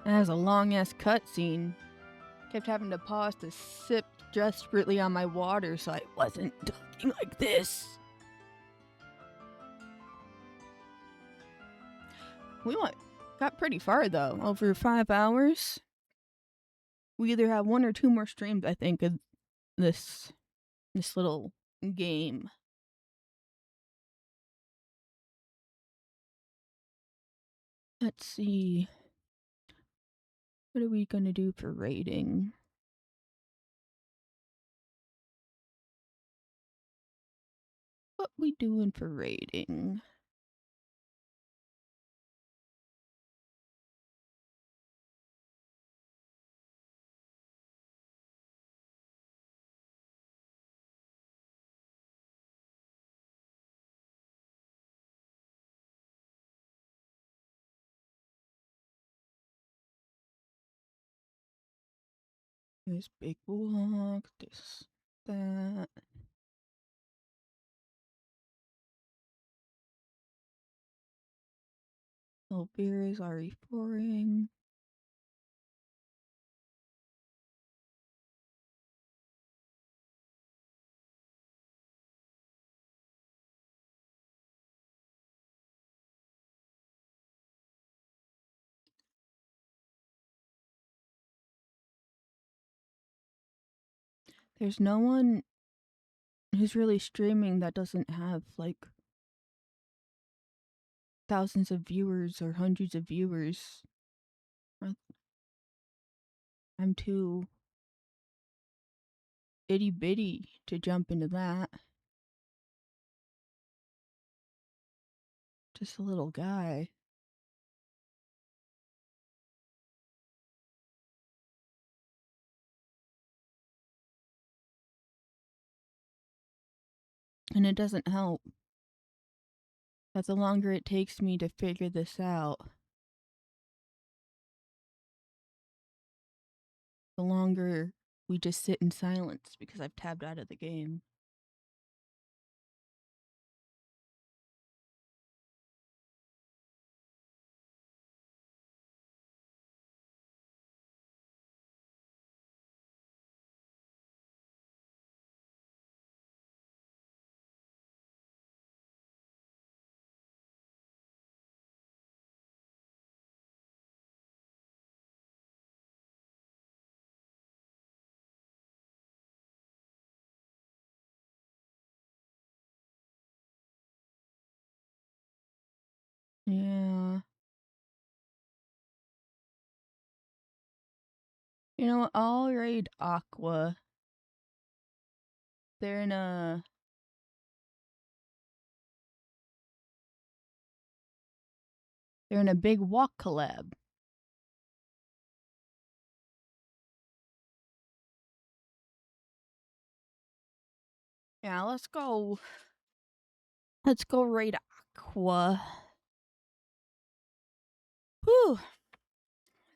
Speaker 1: That was a long-ass cutscene. Kept having to pause to sip desperately on my water so I wasn't talking like this. Got pretty far though, over 5 hours. We either have 1 or 2 more streams, I think, of this little game. Let's see. What are we gonna do for rating? What we doing for rating? There's Big Block, this, that. Little beers are re-pouring. There's no one who's really streaming that doesn't have like thousands of viewers or hundreds of viewers. I'm too itty bitty to jump into that. Just a little guy. And it doesn't help that the longer it takes me to figure this out, the longer we just sit in silence because I've tabbed out of the game. Yeah. You know what? I'll raid Aqua. They're in a... They're in a big walk collab. Yeah, let's go. Let's go raid Aqua. Whew.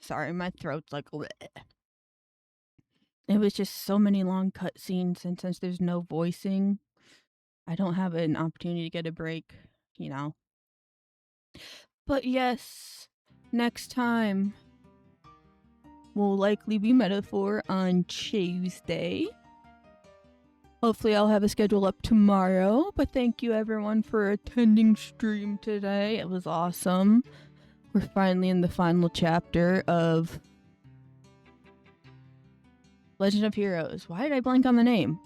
Speaker 1: Sorry, my throat's like... bleh. It was just so many long cutscenes, and since there's no voicing, I don't have an opportunity to get a break, you know. But yes, next time will likely be Metaphor on Tuesday. Hopefully I'll have a schedule up tomorrow, but thank you everyone for attending stream today. It was awesome. We're finally in the final chapter of Legend of Heroes. Why did I blank on the name?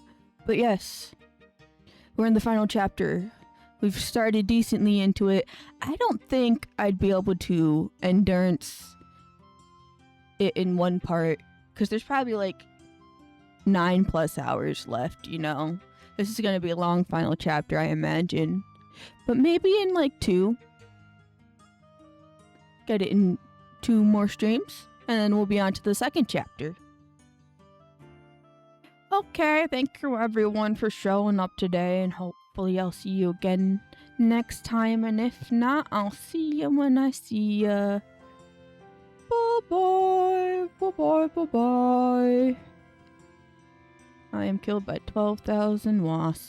Speaker 1: But yes, we're in the final chapter. We've started decently into it. I don't think I'd be able to endurance it in one part, because there's probably like 9+ hours left, you know? This is going to be a long final chapter, I imagine. But maybe in like 2. Get it in 2 more streams, and then we'll be on to the second chapter. Okay, thank you everyone for showing up today, and hopefully I'll see you again next time, and if not, I'll see you when I see ya. Bye-bye, bye-bye, bye-bye. I am killed by 12,000 wasps.